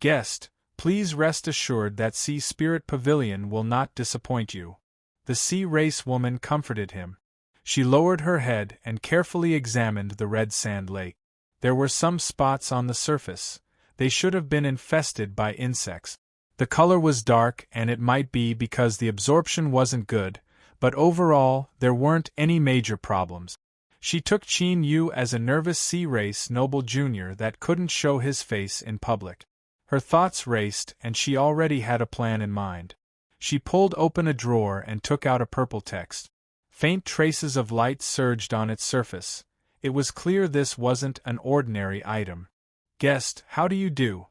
"Guest, please rest assured that Sea Spirit Pavilion will not disappoint you." The sea race woman comforted him. She lowered her head and carefully examined the red sand lake. There were some spots on the surface. They should have been infested by insects. The color was dark and it might be because the absorption wasn't good, but overall, there weren't any major problems. She took Qin Yu as a nervous sea race noble junior that couldn't show his face in public. Her thoughts raced and she already had a plan in mind. She pulled open a drawer and took out a purple text. Faint traces of light surged on its surface. It was clear this wasn't an ordinary item. "Guest, how do you do?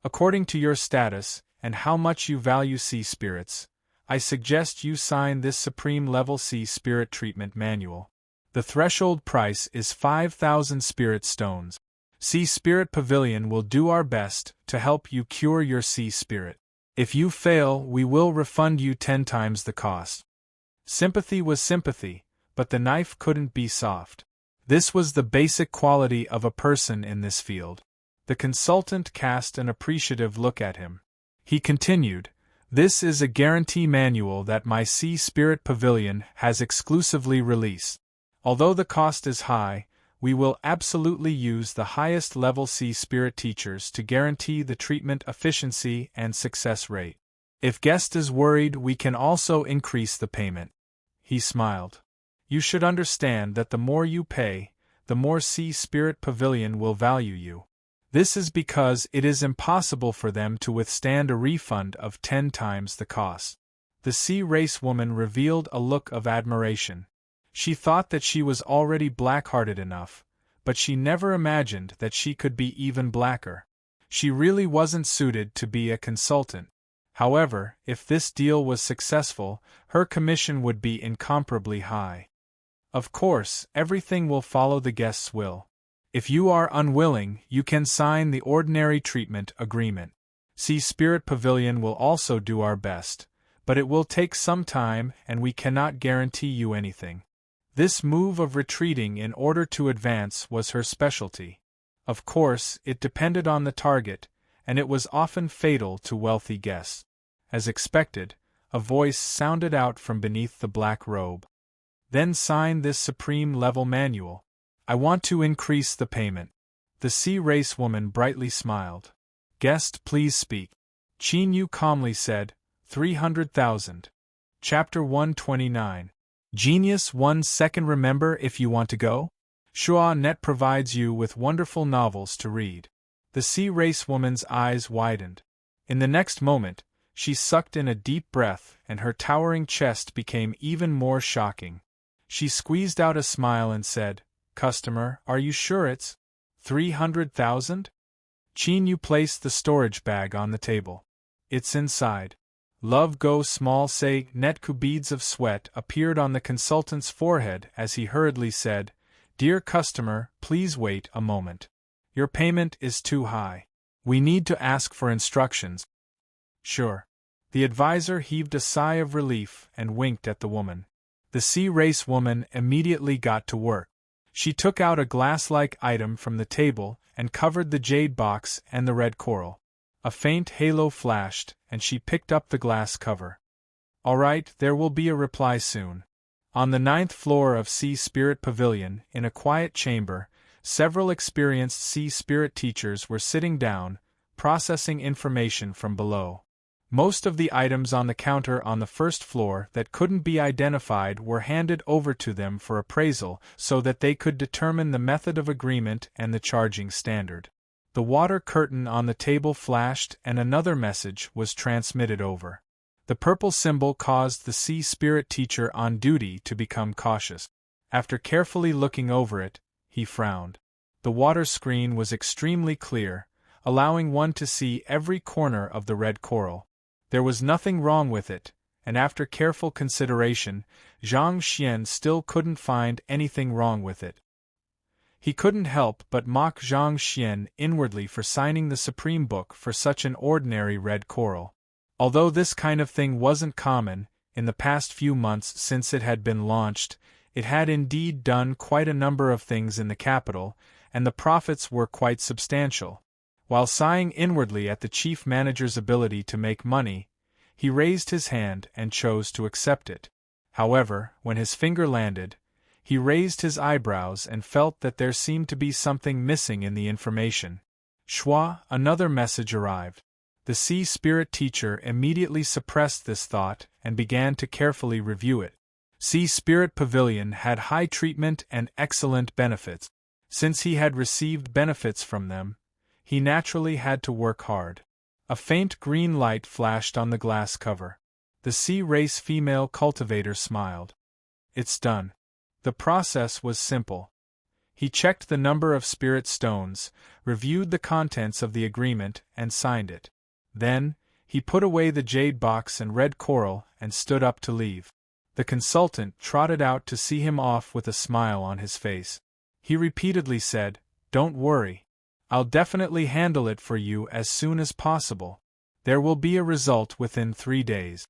According to your status, and how much you value sea spirits, I suggest you sign this Supreme Level Sea Spirit Treatment Manual. The threshold price is 5,000 spirit stones. Sea Spirit Pavilion will do our best to help you cure your sea spirit. If you fail, we will refund you 10 times the cost." Sympathy was sympathy, but the knife couldn't be soft. This was the basic quality of a person in this field. The consultant cast an appreciative look at him. He continued, "This is a guarantee manual that my Sea Spirit Pavilion has exclusively released. Although the cost is high, we will absolutely use the highest level sea spirit teachers to guarantee the treatment efficiency and success rate. If guest is worried, we can also increase the payment." He smiled. "You should understand that the more you pay, the more Sea Spirit Pavilion will value you. This is because it is impossible for them to withstand a refund of 10 times the cost." The sea race woman revealed a look of admiration. She thought that she was already black-hearted enough, but she never imagined that she could be even blacker. She really wasn't suited to be a consultant. However, if this deal was successful, her commission would be incomparably high. Of course, everything will follow the guest's will. If you are unwilling, you can sign the ordinary treatment agreement. Sea Spirit Pavilion will also do our best, but it will take some time and we cannot guarantee you anything. This move of retreating in order to advance was her specialty. Of course, it depended on the target, and it was often fatal to wealthy guests. As expected, a voice sounded out from beneath the black robe. "Then sign this Supreme Level Manual. I want to increase the payment." The sea race woman brightly smiled. "Guest, please speak." Qin Yu calmly said, 300,000. Chapter 129. Genius 1 second. Remember, if you want to go? Net provides you with wonderful novels to read. The sea race woman's eyes widened. In the next moment, she sucked in a deep breath and her towering chest became even more shocking. She squeezed out a smile and said, "Customer, are you sure it's 300,000? Qin Yu placed the storage bag on the table. "It's inside." Love go small say netku. Beads of sweat appeared on the consultant's forehead as he hurriedly said, "Dear customer, please wait a moment. Your payment is too high. We need to ask for instructions." "Sure." The advisor heaved a sigh of relief and winked at the woman. The sea race woman immediately got to work. She took out a glass-like item from the table and covered the jade box and the red coral. A faint halo flashed, and she picked up the glass cover. "All right, there will be a reply soon." On the 9th floor of Sea Spirit Pavilion, in a quiet chamber, several experienced sea spirit teachers were sitting down, processing information from below. Most of the items on the counter on the first floor that couldn't be identified were handed over to them for appraisal so that they could determine the method of agreement and the charging standard. The water curtain on the table flashed and another message was transmitted over. The purple symbol caused the sea spirit teacher on duty to become cautious. After carefully looking over it, he frowned. The water screen was extremely clear, allowing one to see every corner of the red coral. There was nothing wrong with it, and after careful consideration, Zhang Xian still couldn't find anything wrong with it. He couldn't help but mock Zhang Xian inwardly for signing the Supreme Book for such an ordinary red coral. Although this kind of thing wasn't common, in the past few months since it had been launched, it had indeed done quite a number of things in the capital, and the profits were quite substantial. While sighing inwardly at the chief manager's ability to make money, he raised his hand and chose to accept it. However, when his finger landed, he raised his eyebrows and felt that there seemed to be something missing in the information. Shua, another message arrived. The sea spirit teacher immediately suppressed this thought and began to carefully review it. Sea Spirit Pavilion had high treatment and excellent benefits. Since he had received benefits from them, he naturally had to work hard. A faint green light flashed on the glass cover. The sea race female cultivator smiled. It's done. The process was simple. He checked the number of spirit stones, reviewed the contents of the agreement, and signed it. Then, he put away the jade box and red coral and stood up to leave. The consultant trotted out to see him off with a smile on his face. He repeatedly said, "Don't worry. I'll definitely handle it for you as soon as possible. There will be a result within 3 days."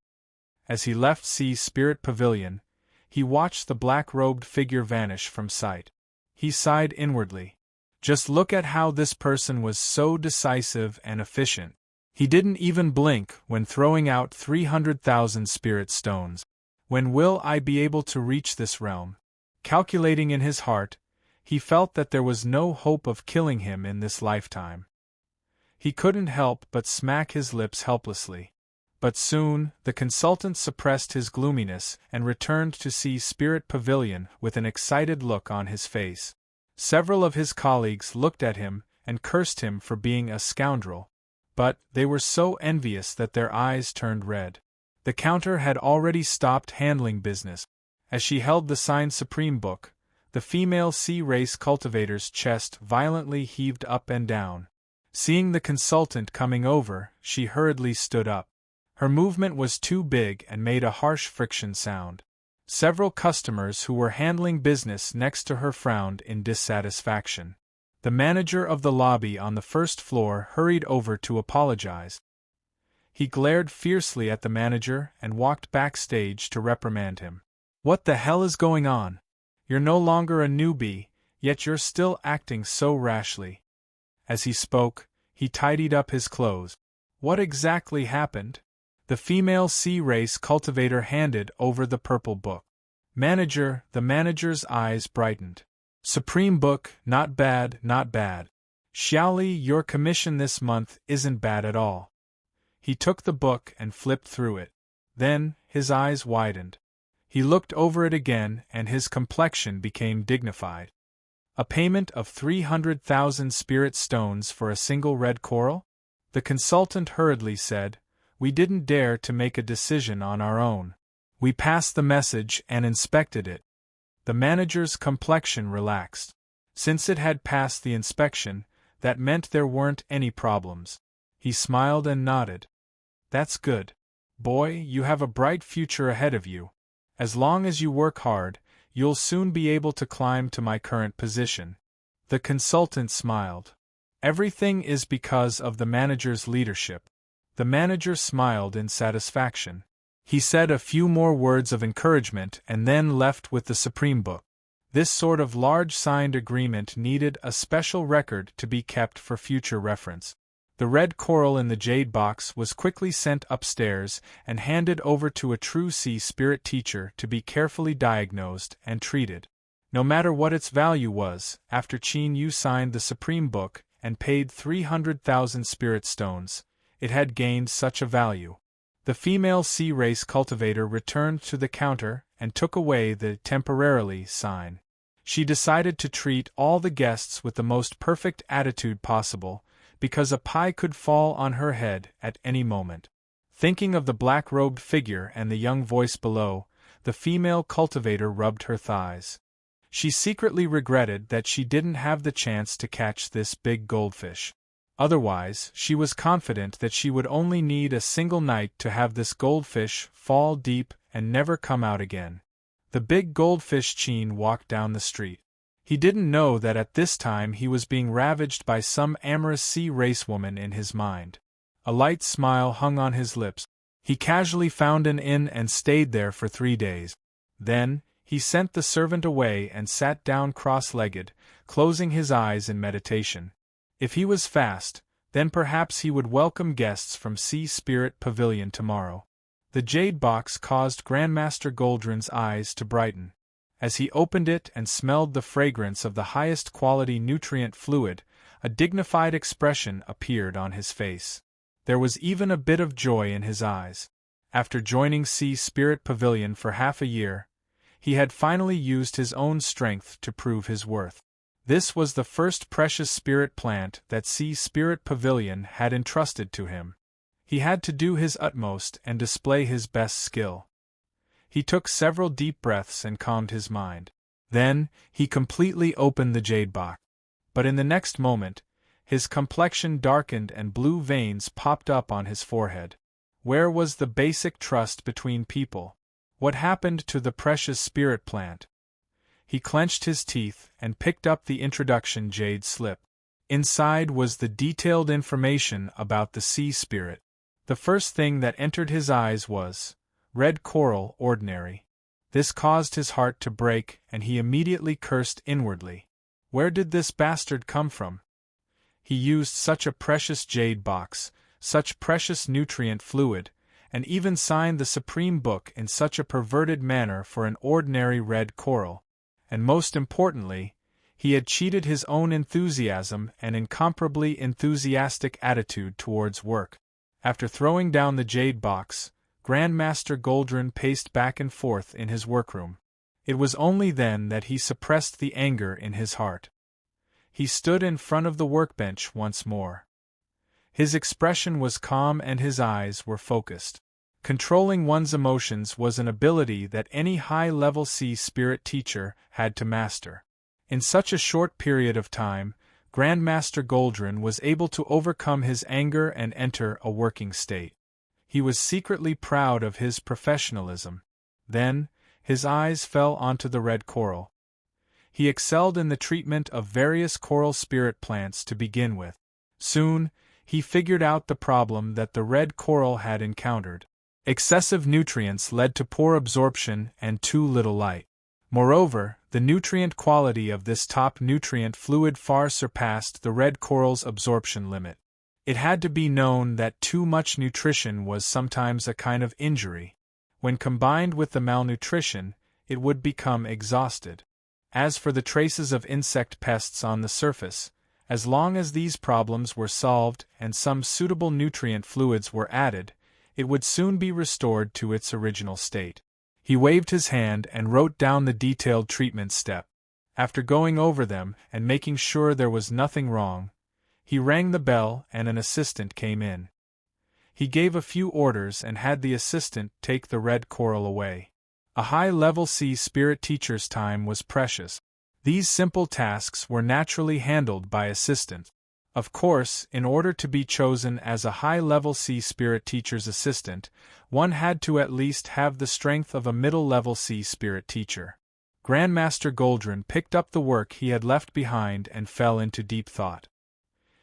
As he left Sea Spirit Pavilion, he watched the black-robed figure vanish from sight. He sighed inwardly. Just look at how this person was so decisive and efficient. He didn't even blink when throwing out 300,000 spirit stones. When will I be able to reach this realm? Calculating in his heart, he felt that there was no hope of killing him in this lifetime. He couldn't help but smack his lips helplessly. But soon, the consultant suppressed his gloominess and returned to Sea Spirit Pavilion with an excited look on his face. Several of his colleagues looked at him and cursed him for being a scoundrel. But they were so envious that their eyes turned red. The counter had already stopped handling business. As she held the signed Supreme Book, the female sea race cultivator's chest violently heaved up and down. Seeing the consultant coming over, she hurriedly stood up. Her movement was too big and made a harsh friction sound. Several customers who were handling business next to her frowned in dissatisfaction. The manager of the lobby on the first floor hurried over to apologize. He glared fiercely at the manager and walked backstage to reprimand him. "What the hell is going on? You're no longer a newbie, yet you're still acting so rashly." As he spoke, he tidied up his clothes. "What exactly happened?" The female sea race cultivator handed over the purple book. "Manager," the manager's eyes brightened. "Supreme Book, not bad, not bad. Xiaoli, your commission this month isn't bad at all." He took the book and flipped through it. Then, his eyes widened. He looked over it again and his complexion became dignified. "A payment of 300,000 spirit stones for a single red coral?" The consultant hurriedly said, "We didn't dare to make a decision on our own. We passed the message and inspected it." The manager's complexion relaxed. Since it had passed the inspection, that meant there weren't any problems. He smiled and nodded. "That's good. Boy, you have a bright future ahead of you. As long as you work hard, you'll soon be able to climb to my current position." The consultant smiled. "Everything is because of the manager's leadership." The manager smiled in satisfaction. He said a few more words of encouragement and then left with the Supreme Book. This sort of large signed agreement needed a special record to be kept for future reference. The red coral in the jade box was quickly sent upstairs and handed over to a true sea spirit teacher to be carefully diagnosed and treated. No matter what its value was, after Qin Yu signed the Supreme Book and paid 300,000 spirit stones, it had gained such a value. The female sea race cultivator returned to the counter and took away the "temporarily" sign. She decided to treat all the guests with the most perfect attitude possible, because a pie could fall on her head at any moment. Thinking of the black-robed figure and the young voice below, the female cultivator rubbed her thighs. She secretly regretted that she didn't have the chance to catch this big goldfish. Otherwise, she was confident that she would only need a single night to have this goldfish fall deep and never come out again. The big goldfish Chin walked down the street. He didn't know that at this time he was being ravaged by some amorous sea racewoman in his mind. A light smile hung on his lips. He casually found an inn and stayed there for 3 days. Then, he sent the servant away and sat down cross-legged, closing his eyes in meditation. If he was fast, then perhaps he would welcome guests from Sea Spirit Pavilion tomorrow. The jade box caused Grandmaster Goldrin's eyes to brighten. As he opened it and smelled the fragrance of the highest quality nutrient fluid, a dignified expression appeared on his face. There was even a bit of joy in his eyes. After joining Sea Spirit Pavilion for half a year, he had finally used his own strength to prove his worth. This was the first precious spirit plant that Sea Spirit Pavilion had entrusted to him. He had to do his utmost and display his best skill. He took several deep breaths and calmed his mind. Then, he completely opened the jade box. But in the next moment, his complexion darkened and blue veins popped up on his forehead. Where was the basic trust between people? What happened to the precious spirit plant? He clenched his teeth and picked up the introduction jade slip. Inside was the detailed information about the sea spirit. The first thing that entered his eyes was, red coral ordinary. This caused his heart to break and he immediately cursed inwardly. Where did this bastard come from? He used such a precious jade box, such precious nutrient fluid, and even signed the supreme book in such a perverted manner for an ordinary red coral. And most importantly, he had cheated his own enthusiasm and incomparably enthusiastic attitude towards work. After throwing down the jade box, Grandmaster Goldrin paced back and forth in his workroom. It was only then that he suppressed the anger in his heart. He stood in front of the workbench once more. His expression was calm and his eyes were focused. Controlling one's emotions was an ability that any high-level sea spirit teacher had to master. In such a short period of time, Grandmaster Goldrin was able to overcome his anger and enter a working state. He was secretly proud of his professionalism. Then, his eyes fell onto the red coral. He excelled in the treatment of various coral spirit plants to begin with. Soon, he figured out the problem that the red coral had encountered. Excessive nutrients led to poor absorption and too little light. Moreover, the nutrient quality of this top nutrient fluid far surpassed the red coral's absorption limit. It had to be known that too much nutrition was sometimes a kind of injury. When combined with the malnutrition, it would become exhausted. As for the traces of insect pests on the surface, as long as these problems were solved and some suitable nutrient fluids were added, it would soon be restored to its original state. He waved his hand and wrote down the detailed treatment step. After going over them and making sure there was nothing wrong, he rang the bell and an assistant came in. He gave a few orders and had the assistant take the red coral away. A high-level sea spirit teacher's time was precious. These simple tasks were naturally handled by assistants. Of course, in order to be chosen as a high-level sea spirit teacher's assistant, one had to at least have the strength of a middle-level sea spirit teacher. Grandmaster Goldrin picked up the work he had left behind and fell into deep thought.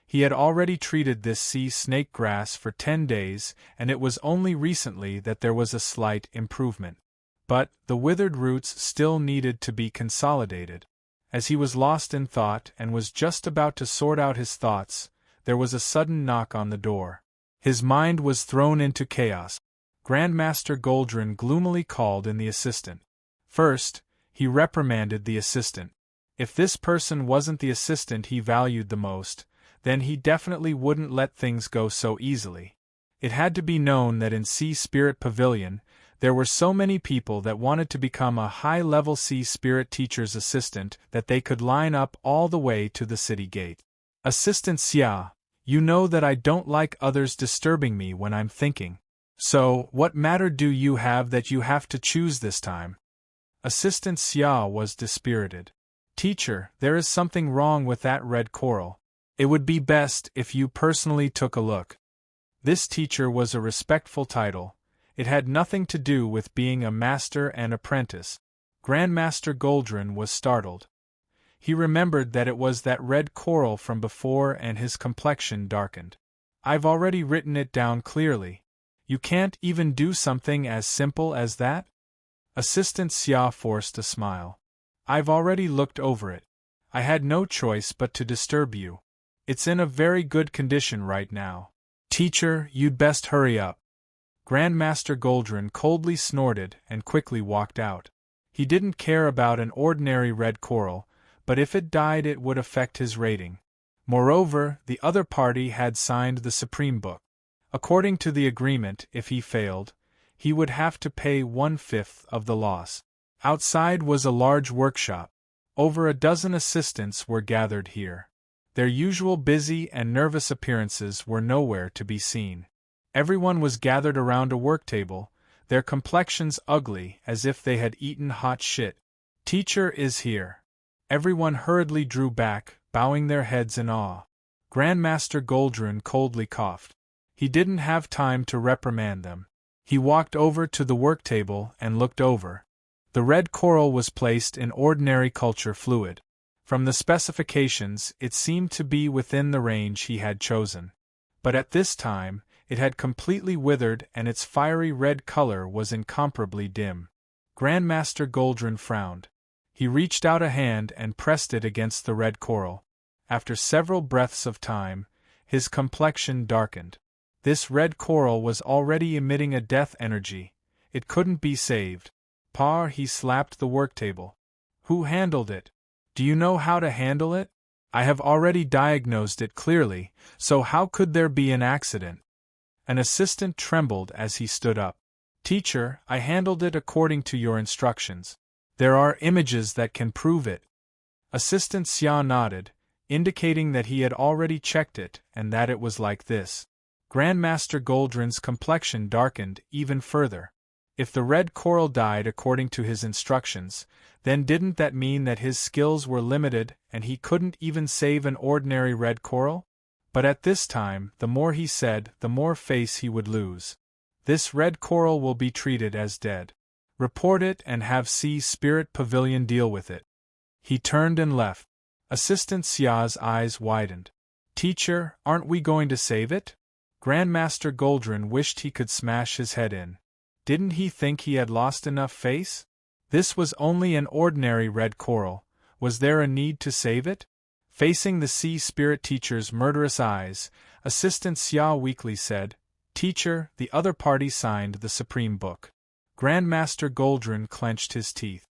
He had already treated this sea snake grass for 10 days, and it was only recently that there was a slight improvement. But the withered roots still needed to be consolidated. As he was lost in thought and was just about to sort out his thoughts, there was a sudden knock on the door. His mind was thrown into chaos. Grandmaster Goldrin gloomily called in the assistant. First, he reprimanded the assistant. If this person wasn't the assistant he valued the most, then he definitely wouldn't let things go so easily. It had to be known that in Sea Spirit Pavilion, there were so many people that wanted to become a high-level sea spirit teacher's assistant that they could line up all the way to the city gate. Assistant Xia, You know that I don't like others disturbing me when I'm thinking. So, what matter do you have that you have to choose this time? Assistant Xia was dispirited. Teacher, there is something wrong with that red coral. It would be best if you personally took a look. This teacher was a respectful title. It had nothing to do with being a master and apprentice. Grandmaster Goldrin was startled. He remembered that it was that red coral from before and his complexion darkened. I've already written it down clearly. You can't even do something as simple as that? Assistant Xia forced a smile. I've already looked over it. I had no choice but to disturb you. It's in a very good condition right now. Teacher, you'd best hurry up. Grandmaster Goldrin coldly snorted and quickly walked out. He didn't care about an ordinary red coral, but if it died it would affect his rating. Moreover, the other party had signed the Supreme Book. According to the agreement, if he failed, he would have to pay 1/5 of the loss. Outside was a large workshop. Over a dozen assistants were gathered here. Their usual busy and nervous appearances were nowhere to be seen. Everyone was gathered around a work table, their complexions ugly as if they had eaten hot shit. Teacher is here. Everyone hurriedly drew back, bowing their heads in awe. Grandmaster Goldrin coldly coughed. He didn't have time to reprimand them. He walked over to the work table and looked over. The red coral was placed in ordinary culture fluid. From the specifications, it seemed to be within the range he had chosen. But at this time, it had completely withered and its fiery red color was incomparably dim. Grandmaster Goldrin frowned. He reached out a hand and pressed it against the red coral. After several breaths of time, his complexion darkened. This red coral was already emitting a death energy. It couldn't be saved. He slapped the work table. Who handled it? Do you know how to handle it? I have already diagnosed it clearly, so how could there be an accident? An assistant trembled as he stood up. Teacher, I handled it according to your instructions. There are images that can prove it. Assistant Xia nodded, indicating that he had already checked it and that it was like this. Grandmaster Goldrin's complexion darkened even further. If the red coral died according to his instructions, then didn't that mean that his skills were limited and he couldn't even save an ordinary red coral? But at this time, the more he said, the more face he would lose. This red coral will be treated as dead. Report it and have Sea Spirit Pavilion deal with it. He turned and left. Assistant Xia's eyes widened. Teacher, aren't we going to save it? Grandmaster Goldrin wished he could smash his head in. Didn't he think he had lost enough face? This was only an ordinary red coral. Was there a need to save it? Facing the Sea Spirit Teacher's murderous eyes, Assistant Xia weakly said, Teacher, the other party signed the Supreme Book. Grandmaster Goldrin clenched his teeth.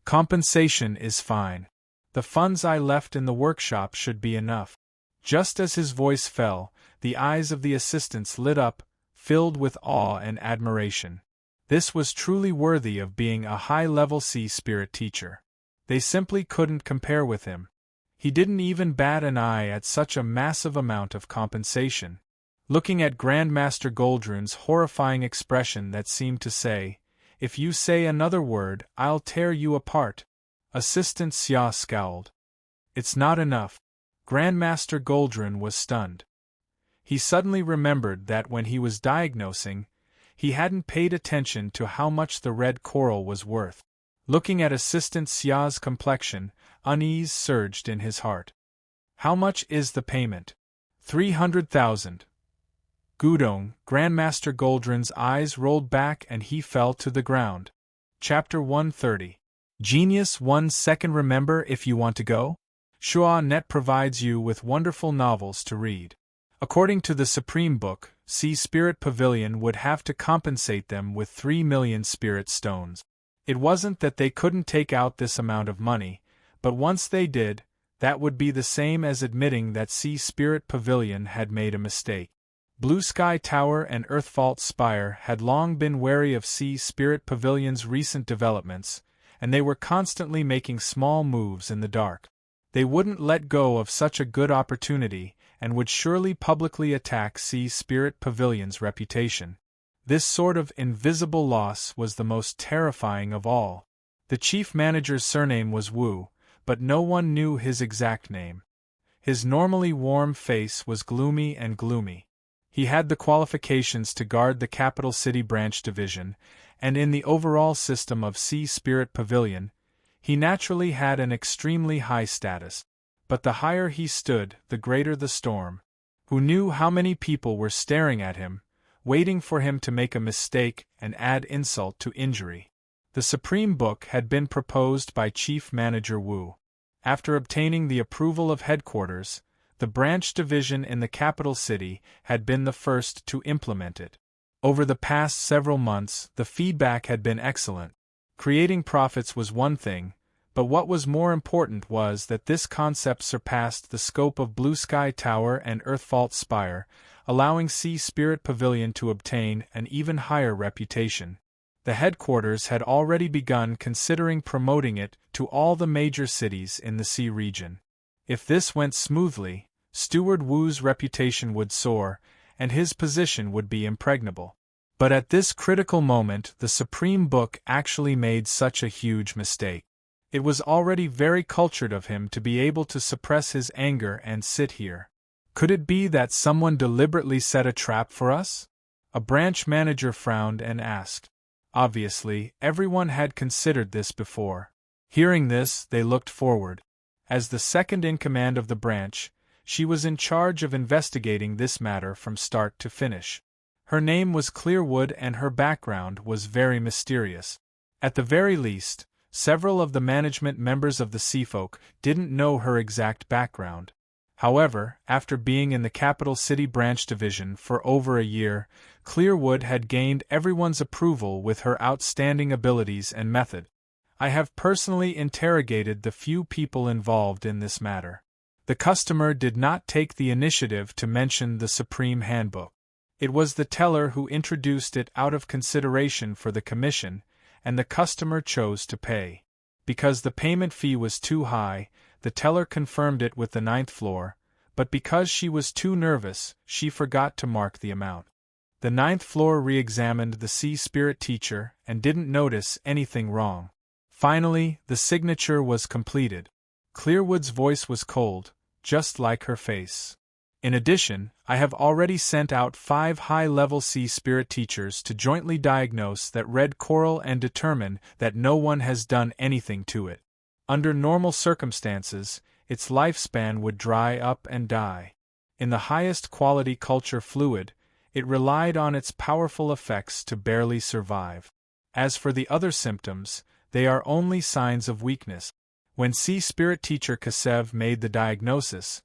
Compensation is fine. The funds I left in the workshop should be enough. Just as his voice fell, the eyes of the assistants lit up, filled with awe and admiration. This was truly worthy of being a high-level Sea Spirit Teacher. They simply couldn't compare with him. He didn't even bat an eye at such a massive amount of compensation. Looking at Grandmaster Goldrin's horrifying expression that seemed to say, If you say another word, I'll tear you apart, Assistant Xia scowled. It's not enough. Grandmaster Goldrin was stunned. He suddenly remembered that when he was diagnosing, he hadn't paid attention to how much the red coral was worth. Looking at Assistant Xia's complexion, unease surged in his heart. How much is the payment? 300,000. Gudong, Grandmaster Goldrin's eyes rolled back and he fell to the ground. Chapter 130. Genius 1 second. Remember if you want to go? Net provides you with wonderful novels to read. According to the Supreme Book, Sea Spirit Pavilion would have to compensate them with 3 million spirit stones. It wasn't that they couldn't take out this amount of money, but once they did, that would be the same as admitting that Sea Spirit Pavilion had made a mistake. Blue Sky Tower and Earthvault Spire had long been wary of Sea Spirit Pavilion's recent developments, and they were constantly making small moves in the dark. They wouldn't let go of such a good opportunity, and would surely publicly attack Sea Spirit Pavilion's reputation. This sort of invisible loss was the most terrifying of all. The chief manager's surname was Wu, but no one knew his exact name. His normally warm face was gloomy and gloomy. He had the qualifications to guard the capital city branch division, and in the overall system of Sea Spirit Pavilion, he naturally had an extremely high status. But the higher he stood, the greater the storm. Who knew how many people were staring at him, waiting for him to make a mistake and add insult to injury? The Supreme Book had been proposed by Chief Manager Wu. After obtaining the approval of headquarters, the branch division in the capital city had been the first to implement it. Over the past several months, the feedback had been excellent. Creating profits was one thing, but what was more important was that this concept surpassed the scope of Blue Sky Tower and Earthfault Spire, allowing Sea Spirit Pavilion to obtain an even higher reputation. The headquarters had already begun considering promoting it to all the major cities in the Sea region. If this went smoothly, Steward Wu's reputation would soar, and his position would be impregnable. But at this critical moment, the Supreme Book actually made such a huge mistake. It was already very cultured of him to be able to suppress his anger and sit here. Could it be that someone deliberately set a trap for us? A branch manager frowned and asked. Obviously, everyone had considered this before. Hearing this, they looked forward. As the second in command of the branch, she was in charge of investigating this matter from start to finish. Her name was Clearwood and her background was very mysterious. At the very least, several of the management members of the Seafolk didn't know her exact background. However, after being in the capital city branch division for over a year, Clearwood had gained everyone's approval with her outstanding abilities and method. I have personally interrogated the few people involved in this matter. The customer did not take the initiative to mention the Supreme Handbook. It was the teller who introduced it out of consideration for the commission, and the customer chose to pay. Because the payment fee was too high, the teller confirmed it with the 9th floor, but because she was too nervous, she forgot to mark the amount. The 9th floor re-examined the Sea Spirit teacher and didn't notice anything wrong. Finally, the signature was completed. Clearwood's voice was cold, just like her face. In addition, I have already sent out 5 high-level Sea Spirit teachers to jointly diagnose that red coral and determine that no one has done anything to it. Under normal circumstances, its lifespan would dry up and die. In the highest quality culture fluid, it relied on its powerful effects to barely survive. As for the other symptoms, they are only signs of weakness. When Sea Spirit teacher Kasev made the diagnosis,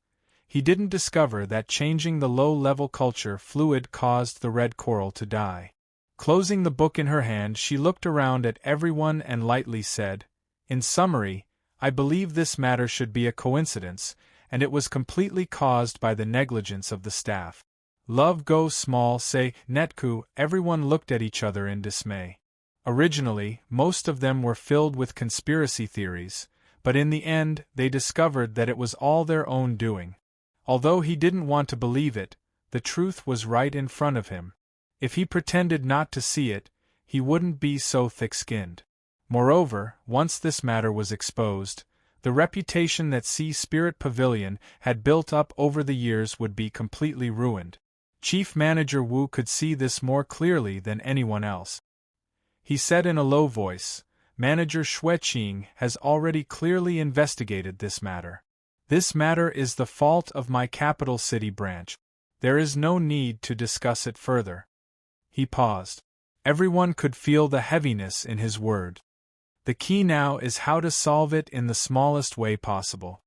he didn't discover that changing the low-level culture fluid caused the red coral to die. Closing the book in her hand, she looked around at everyone and lightly said, "In summary, I believe this matter should be a coincidence, and it was completely caused by the negligence of the staff." Love go small say, Netku, everyone looked at each other in dismay. Originally, most of them were filled with conspiracy theories, but in the end, they discovered that it was all their own doing. Although he didn't want to believe it, the truth was right in front of him. If he pretended not to see it, he wouldn't be so thick-skinned. Moreover, once this matter was exposed, the reputation that Sea Spirit Pavilion had built up over the years would be completely ruined. Chief Manager Wu could see this more clearly than anyone else. He said in a low voice, "Manager Xueqing has already clearly investigated this matter. This matter is the fault of my capital city branch. There is no need to discuss it further." He paused. Everyone could feel the heaviness in his word. The key now is how to solve it in the smallest way possible.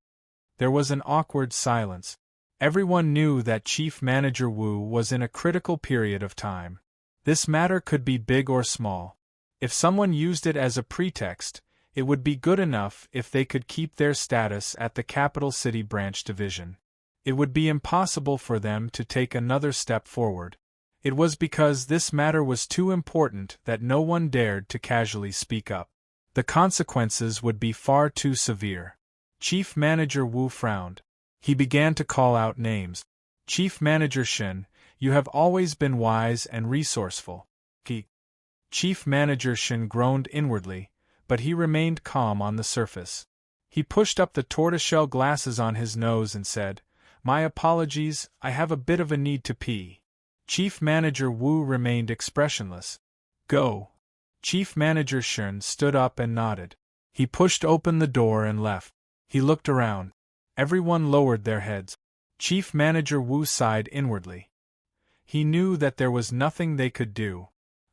There was an awkward silence. Everyone knew that Chief Manager Wu was in a critical period of time. This matter could be big or small. If someone used it as a pretext, it would be good enough if they could keep their status at the capital city branch division. It would be impossible for them to take another step forward. It was because this matter was too important that no one dared to casually speak up. The consequences would be far too severe. Chief Manager Wu frowned. He began to call out names. Chief Manager Shen, you have always been wise and resourceful. Chief Manager Shen groaned inwardly, but he remained calm on the surface. He pushed up the tortoiseshell glasses on his nose and said, "My apologies, I have a bit of a need to pee." Chief Manager Wu remained expressionless. "Go." Chief Manager Shen stood up and nodded. He pushed open the door and left. He looked around. Everyone lowered their heads. Chief Manager Wu sighed inwardly. He knew that there was nothing they could do.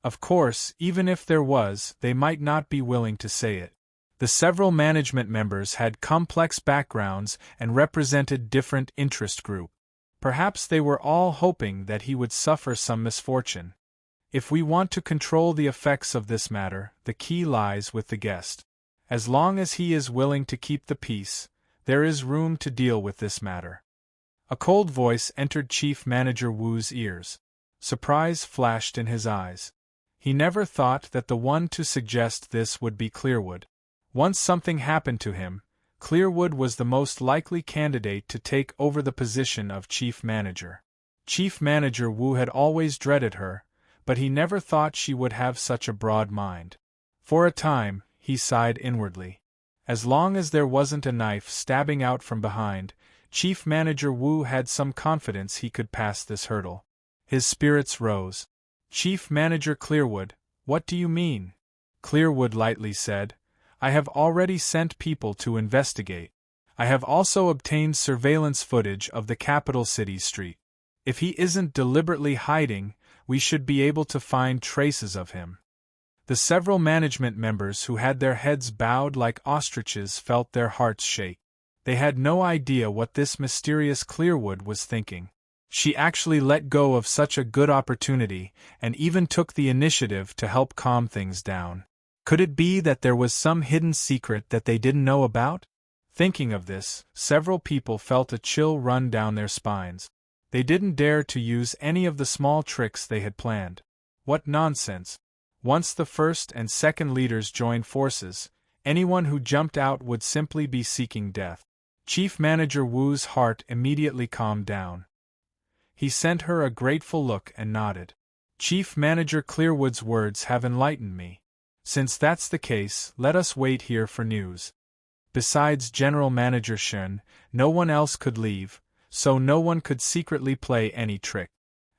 Of course, even if there was, they might not be willing to say it. The several management members had complex backgrounds and represented different interest groups. Perhaps they were all hoping that he would suffer some misfortune. If we want to control the effects of this matter, the key lies with the guest. As long as he is willing to keep the peace, there is room to deal with this matter. A cold voice entered Chief Manager Wu's ears. Surprise flashed in his eyes. He never thought that the one to suggest this would be Clearwood. Once something happened to him, Clearwood was the most likely candidate to take over the position of Chief Manager. Chief Manager Wu had always dreaded her, but he never thought she would have such a broad mind. For a time, he sighed inwardly. As long as there wasn't a knife stabbing out from behind, Chief Manager Wu had some confidence he could pass this hurdle. His spirits rose. "Chief Manager Clearwood, what do you mean?" Clearwood lightly said, "I have already sent people to investigate. I have also obtained surveillance footage of the capital city street. If he isn't deliberately hiding, we should be able to find traces of him." The several management members who had their heads bowed like ostriches felt their hearts shake. They had no idea what this mysterious Clearwood was thinking. She actually let go of such a good opportunity, and even took the initiative to help calm things down. Could it be that there was some hidden secret that they didn't know about? Thinking of this, several people felt a chill run down their spines. They didn't dare to use any of the small tricks they had planned. What nonsense! Once the first and second leaders joined forces, anyone who jumped out would simply be seeking death. Chief Manager Wu's heart immediately calmed down. He sent her a grateful look and nodded. "Chief Manager Clearwood's words have enlightened me. Since that's the case, let us wait here for news." Besides General Manager Shen, no one else could leave, so no one could secretly play any trick.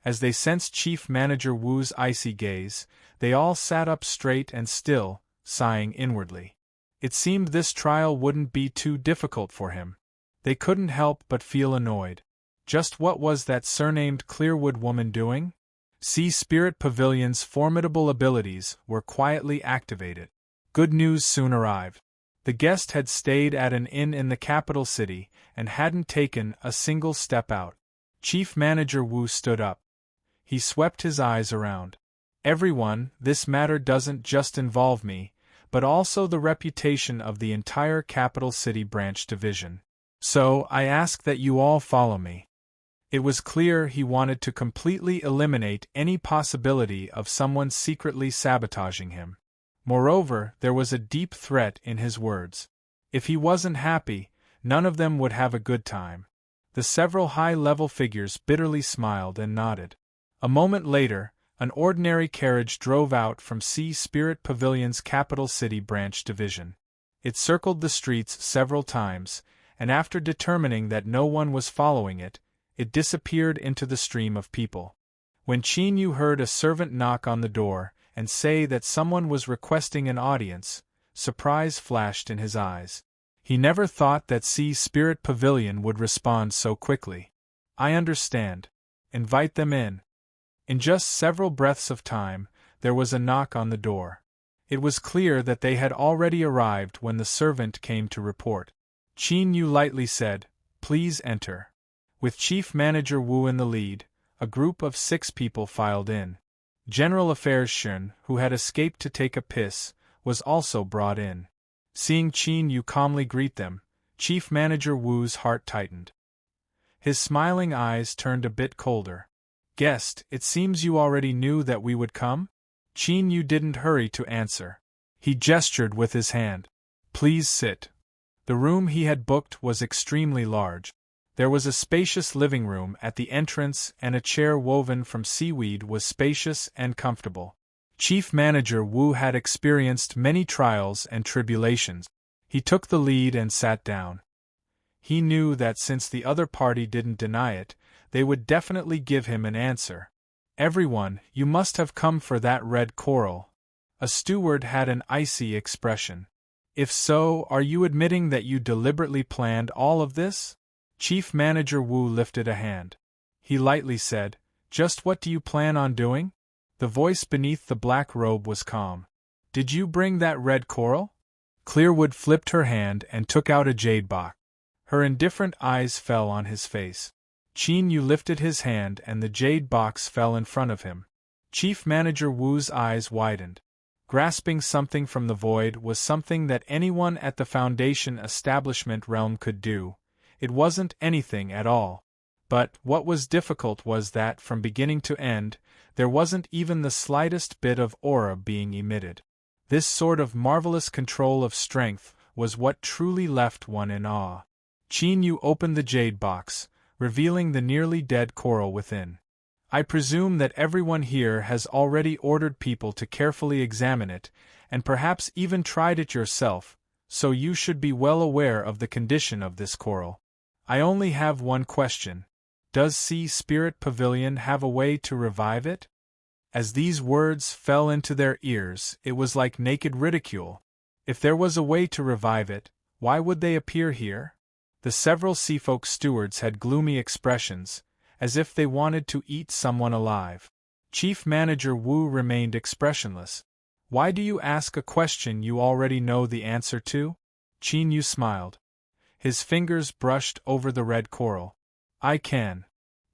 As they sensed Chief Manager Wu's icy gaze, they all sat up straight and still, sighing inwardly. It seemed this trial wouldn't be too difficult for him. They couldn't help but feel annoyed. Just what was that surnamed Clearwood woman doing? Sea Spirit Pavilion's formidable abilities were quietly activated. Good news soon arrived. The guest had stayed at an inn in the capital city, and hadn't taken a single step out. Chief Manager Wu stood up. He swept his eyes around. "Everyone, this matter doesn't just involve me, but also the reputation of the entire capital city branch division. So, I ask that you all follow me." It was clear he wanted to completely eliminate any possibility of someone secretly sabotaging him. Moreover, there was a deep threat in his words. If he wasn't happy, none of them would have a good time. The several high-level figures bitterly smiled and nodded. A moment later, an ordinary carriage drove out from Sea Spirit Pavilion's capital city branch division. It circled the streets several times, and after determining that no one was following it, it disappeared into the stream of people. When Qin Yu heard a servant knock on the door and say that someone was requesting an audience, surprise flashed in his eyes. He never thought that Sea Spirit Pavilion would respond so quickly. "I understand. Invite them in." In just several breaths of time, there was a knock on the door. It was clear that they had already arrived when the servant came to report. Qin Yu lightly said, "Please enter." With Chief Manager Wu in the lead, a group of 6 people filed in. General Affairs Shen, who had escaped to take a piss, was also brought in. Seeing Qin Yu calmly greet them, Chief Manager Wu's heart tightened. His smiling eyes turned a bit colder. "Guest, it seems you already knew that we would come?" Qin Yu didn't hurry to answer. He gestured with his hand. "Please sit." The room he had booked was extremely large. There was a spacious living room at the entrance, and a chair woven from seaweed was spacious and comfortable. Chief Manager Wu had experienced many trials and tribulations. He took the lead and sat down. He knew that since the other party didn't deny it, they would definitely give him an answer. "Everyone, you must have come for that red coral." A steward had an icy expression. "If so, are you admitting that you deliberately planned all of this?" Chief Manager Wu lifted a hand. He lightly said, "Just what do you plan on doing?" The voice beneath the black robe was calm. "Did you bring that red coral?" Clearwood flipped her hand and took out a jade box. Her indifferent eyes fell on his face. Qin Yu lifted his hand and the jade box fell in front of him. Chief Manager Wu's eyes widened. Grasping something from the void was something that anyone at the Foundation establishment realm could do. It wasn't anything at all. But what was difficult was that, from beginning to end, there wasn't even the slightest bit of aura being emitted. This sort of marvelous control of strength was what truly left one in awe. Qin Yu opened the jade box, revealing the nearly dead coral within. "I presume that everyone here has already ordered people to carefully examine it, and perhaps even tried it yourself, so you should be well aware of the condition of this coral. I only have one question. Does Sea Spirit Pavilion have a way to revive it?" As these words fell into their ears, it was like naked ridicule. If there was a way to revive it, why would they appear here? The several seafolk stewards had gloomy expressions, as if they wanted to eat someone alive. Chief Manager Wu remained expressionless. "Why do you ask a question you already know the answer to?" Qin Yu smiled. His fingers brushed over the red coral. "I can."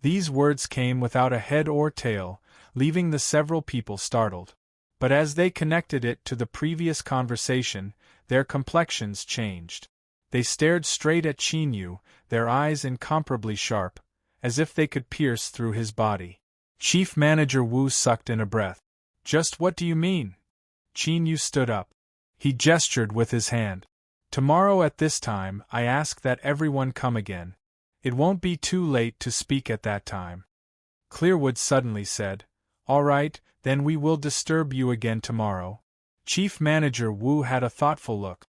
These words came without a head or tail, leaving the several people startled. But as they connected it to the previous conversation, their complexions changed. They stared straight at Qin Yu, their eyes incomparably sharp, as if they could pierce through his body. Chief Manager Wu sucked in a breath. "Just what do you mean?" Qin Yu stood up. He gestured with his hand. "Tomorrow at this time, I ask that everyone come again. It won't be too late to speak at that time." Clearwood suddenly said, "All right, then we will disturb you again tomorrow." Chief Manager Wu had a thoughtful look.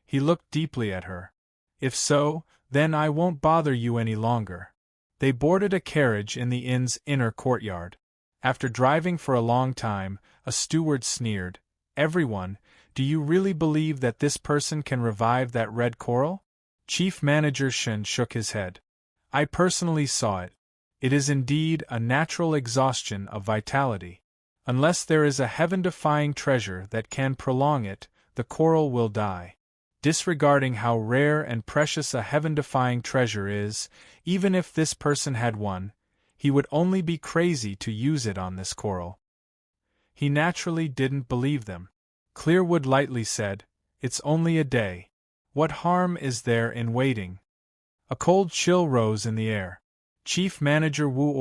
He looked deeply at her. "If so, then I won't bother you any longer." They boarded a carriage in the inn's inner courtyard. After driving for a long time, a steward sneered, "Everyone, do you really believe that this person can revive that red coral?" Chief Manager Shen shook his head. "I personally saw it. It is indeed a natural exhaustion of vitality. Unless there is a heaven-defying treasure that can prolong it, the coral will die." Disregarding how rare and precious a heaven-defying treasure is, even if this person had one, he would only be crazy to use it on this coral. He naturally didn't believe them. Clearwood lightly said, "It's only a day. What harm is there in waiting?" A cold chill rose in the air. Chief Manager Wu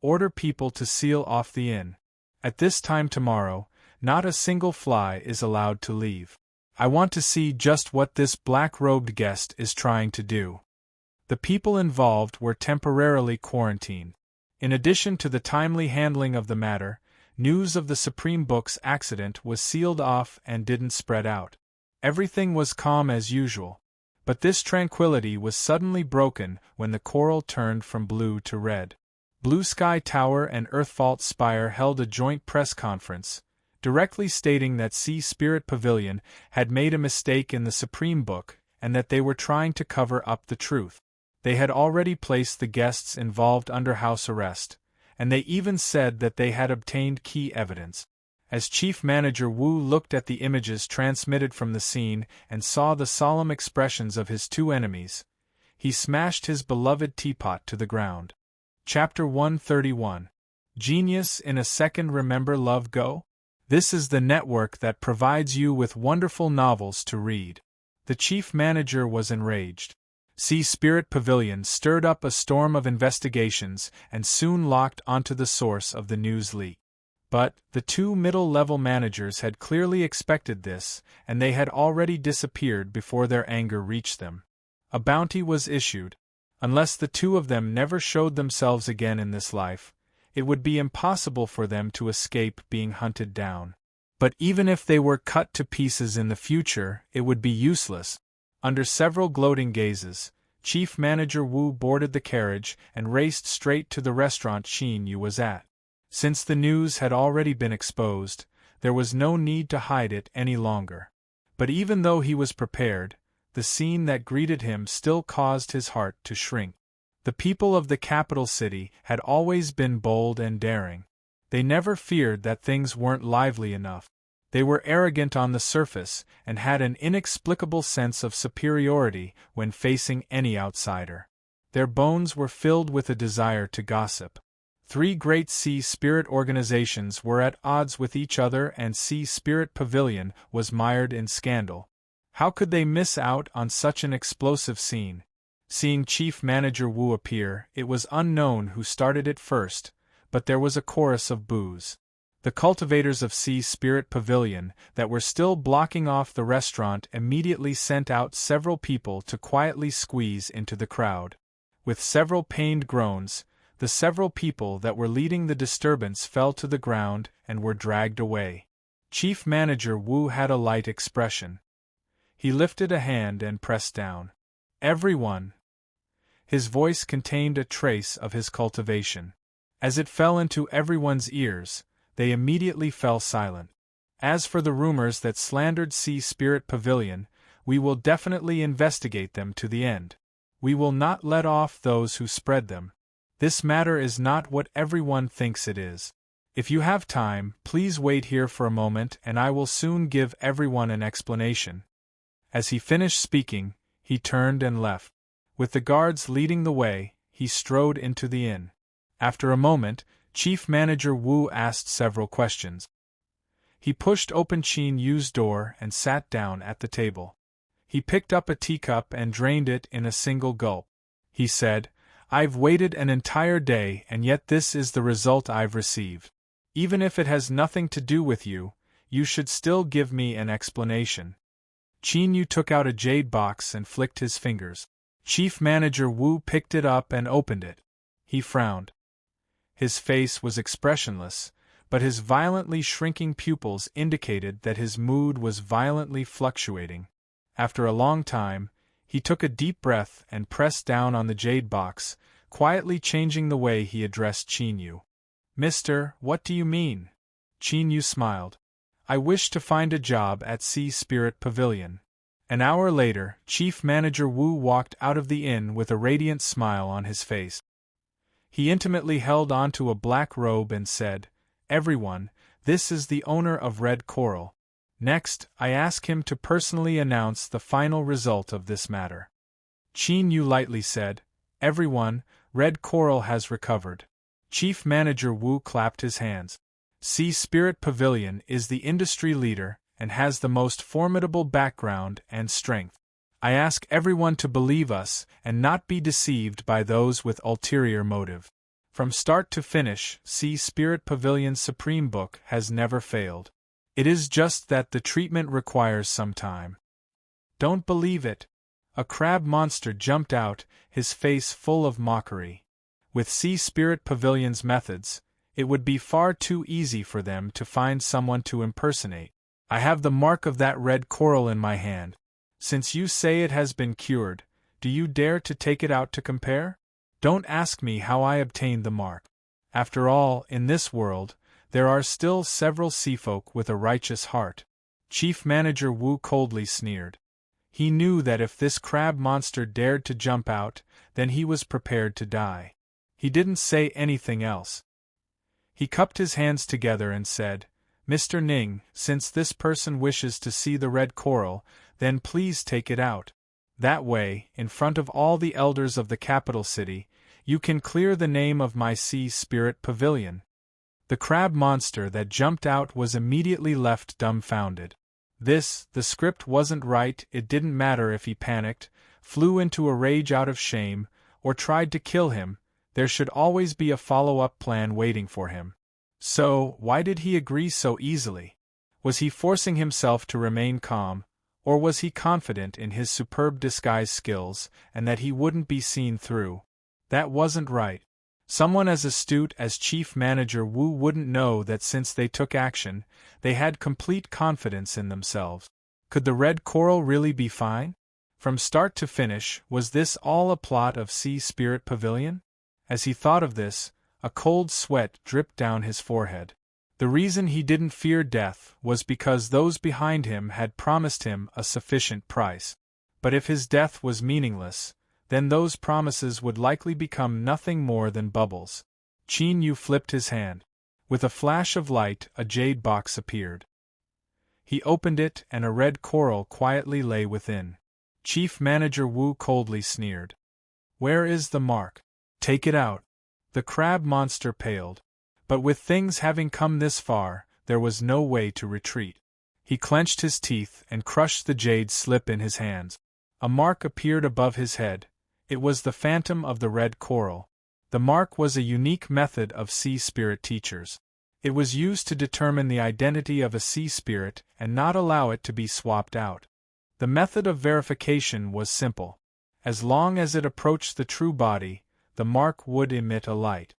order people to seal off the inn. At this time tomorrow, not a single fly is allowed to leave. I want to see just what this black-robed guest is trying to do. The people involved were temporarily quarantined. In addition to the timely handling of the matter, news of the Supreme Book's accident was sealed off and didn't spread out. Everything was calm as usual. But this tranquility was suddenly broken when the coral turned from blue to red. Blue Sky Tower and Earthvault Spire held a joint press conference, directly stating that Sea Spirit Pavilion had made a mistake in the Supreme Book and that they were trying to cover up the truth. They had already placed the guests involved under house arrest, and they even said that they had obtained key evidence. As Chief Manager Wu looked at the images transmitted from the scene and saw the solemn expressions of his two enemies, he smashed his beloved teapot to the ground. Chapter 131. Genius in a Second. Remember Love Go? This is the network that provides you with wonderful novels to read. The chief manager was enraged. Sea Spirit Pavilion stirred up a storm of investigations and soon locked onto the source of the news leak. But the two middle-level managers had clearly expected this, and they had already disappeared before their anger reached them. A bounty was issued. Unless the two of them never showed themselves again in this life, it would be impossible for them to escape being hunted down. But even if they were cut to pieces in the future, it would be useless. Under several gloating gazes, Chief Manager Wu boarded the carriage and raced straight to the restaurant Qin Yu was at. Since the news had already been exposed, there was no need to hide it any longer. But even though he was prepared, the scene that greeted him still caused his heart to shrink. The people of the capital city had always been bold and daring. They never feared that things weren't lively enough. They were arrogant on the surface and had an inexplicable sense of superiority when facing any outsider. Their bones were filled with a desire to gossip. 3 great sea spirit organizations were at odds with each other, and Sea Spirit Pavilion was mired in scandal. How could they miss out on such an explosive scene? Seeing Chief Manager Wu appear, it was unknown who started it first, but there was a chorus of boos. The cultivators of Sea Spirit Pavilion that were still blocking off the restaurant immediately sent out several people to quietly squeeze into the crowd. With several pained groans, the several people that were leading the disturbance fell to the ground and were dragged away. Chief Manager Wu had a light expression. He lifted a hand and pressed down. Everyone. His voice contained a trace of his cultivation. As it fell into everyone's ears, they immediately fell silent. As for the rumors that slandered Sea Spirit Pavilion, we will definitely investigate them to the end. We will not let off those who spread them. This matter is not what everyone thinks it is. If you have time, please wait here for a moment and I will soon give everyone an explanation. As he finished speaking, he turned and left. With the guards leading the way, he strode into the inn. After a moment, Chief Manager Wu asked several questions. He pushed open Qin Yu's door and sat down at the table. He picked up a teacup and drained it in a single gulp. He said, "I've waited an entire day and yet this is the result I've received. Even if it has nothing to do with you, you should still give me an explanation." Qin Yu took out a jade box and flicked his fingers. Chief Manager Wu picked it up and opened it. He frowned. His face was expressionless, but his violently shrinking pupils indicated that his mood was violently fluctuating. After a long time, he took a deep breath and pressed down on the jade box, quietly changing the way he addressed Qin Yu. "Mister, what do you mean?" Qin Yu smiled. "I wish to find a job at Sea Spirit Pavilion." An hour later, Chief Manager Wu walked out of the inn with a radiant smile on his face. He intimately held onto a black robe and said, "Everyone, this is the owner of Red Coral. Next, I ask him to personally announce the final result of this matter." Qin Yu lightly said, "Everyone, Red Coral has recovered." Chief Manager Wu clapped his hands. Sea Spirit Pavilion is the industry leader and has the most formidable background and strength. I ask everyone to believe us and not be deceived by those with ulterior motive. From start to finish, Sea Spirit Pavilion's Supreme Book has never failed. It is just that the treatment requires some time. Don't believe it. A crab monster jumped out, his face full of mockery. With Sea Spirit Pavilion's methods, it would be far too easy for them to find someone to impersonate. I have the mark of that red coral in my hand. Since you say it has been cured, do you dare to take it out to compare? Don't ask me how I obtained the mark. After all, in this world, there are still several seafolk with a righteous heart. Chief Manager Wu coldly sneered. He knew that if this crab monster dared to jump out, then he was prepared to die. He didn't say anything else. He cupped his hands together and said, "Mr. Ning, since this person wishes to see the red coral, then please take it out. That way, in front of all the elders of the capital city, you can clear the name of my Sea Spirit Pavilion." The crab monster that jumped out was immediately left dumbfounded. The script wasn't right. It didn't matter if he panicked, flew into a rage out of shame, or tried to kill him, there should always be a follow-up plan waiting for him. So, why did he agree so easily? Was he forcing himself to remain calm, Or was he confident in his superb disguise skills, and that he wouldn't be seen through? That wasn't right. Someone as astute as Chief Manager Wu wouldn't know that since they took action, they had complete confidence in themselves. Could the red coral really be fine? From start to finish, was this all a plot of Sea Spirit Pavilion? As he thought of this, a cold sweat dripped down his forehead. The reason he didn't fear death was because those behind him had promised him a sufficient price. But if his death was meaningless, then those promises would likely become nothing more than bubbles. Qin Yu flipped his hand. With a flash of light, a jade box appeared. He opened it and a red coral quietly lay within. Chief Manager Wu coldly sneered. "Where is the mark? Take it out." The crab monster paled. But with things having come this far, there was no way to retreat. He clenched his teeth and crushed the jade slip in his hands. A mark appeared above his head. It was the phantom of the red coral. The mark was a unique method of sea spirit teachers. It was used to determine the identity of a sea spirit and not allow it to be swapped out. The method of verification was simple. As long as it approached the true body, the mark would emit a light.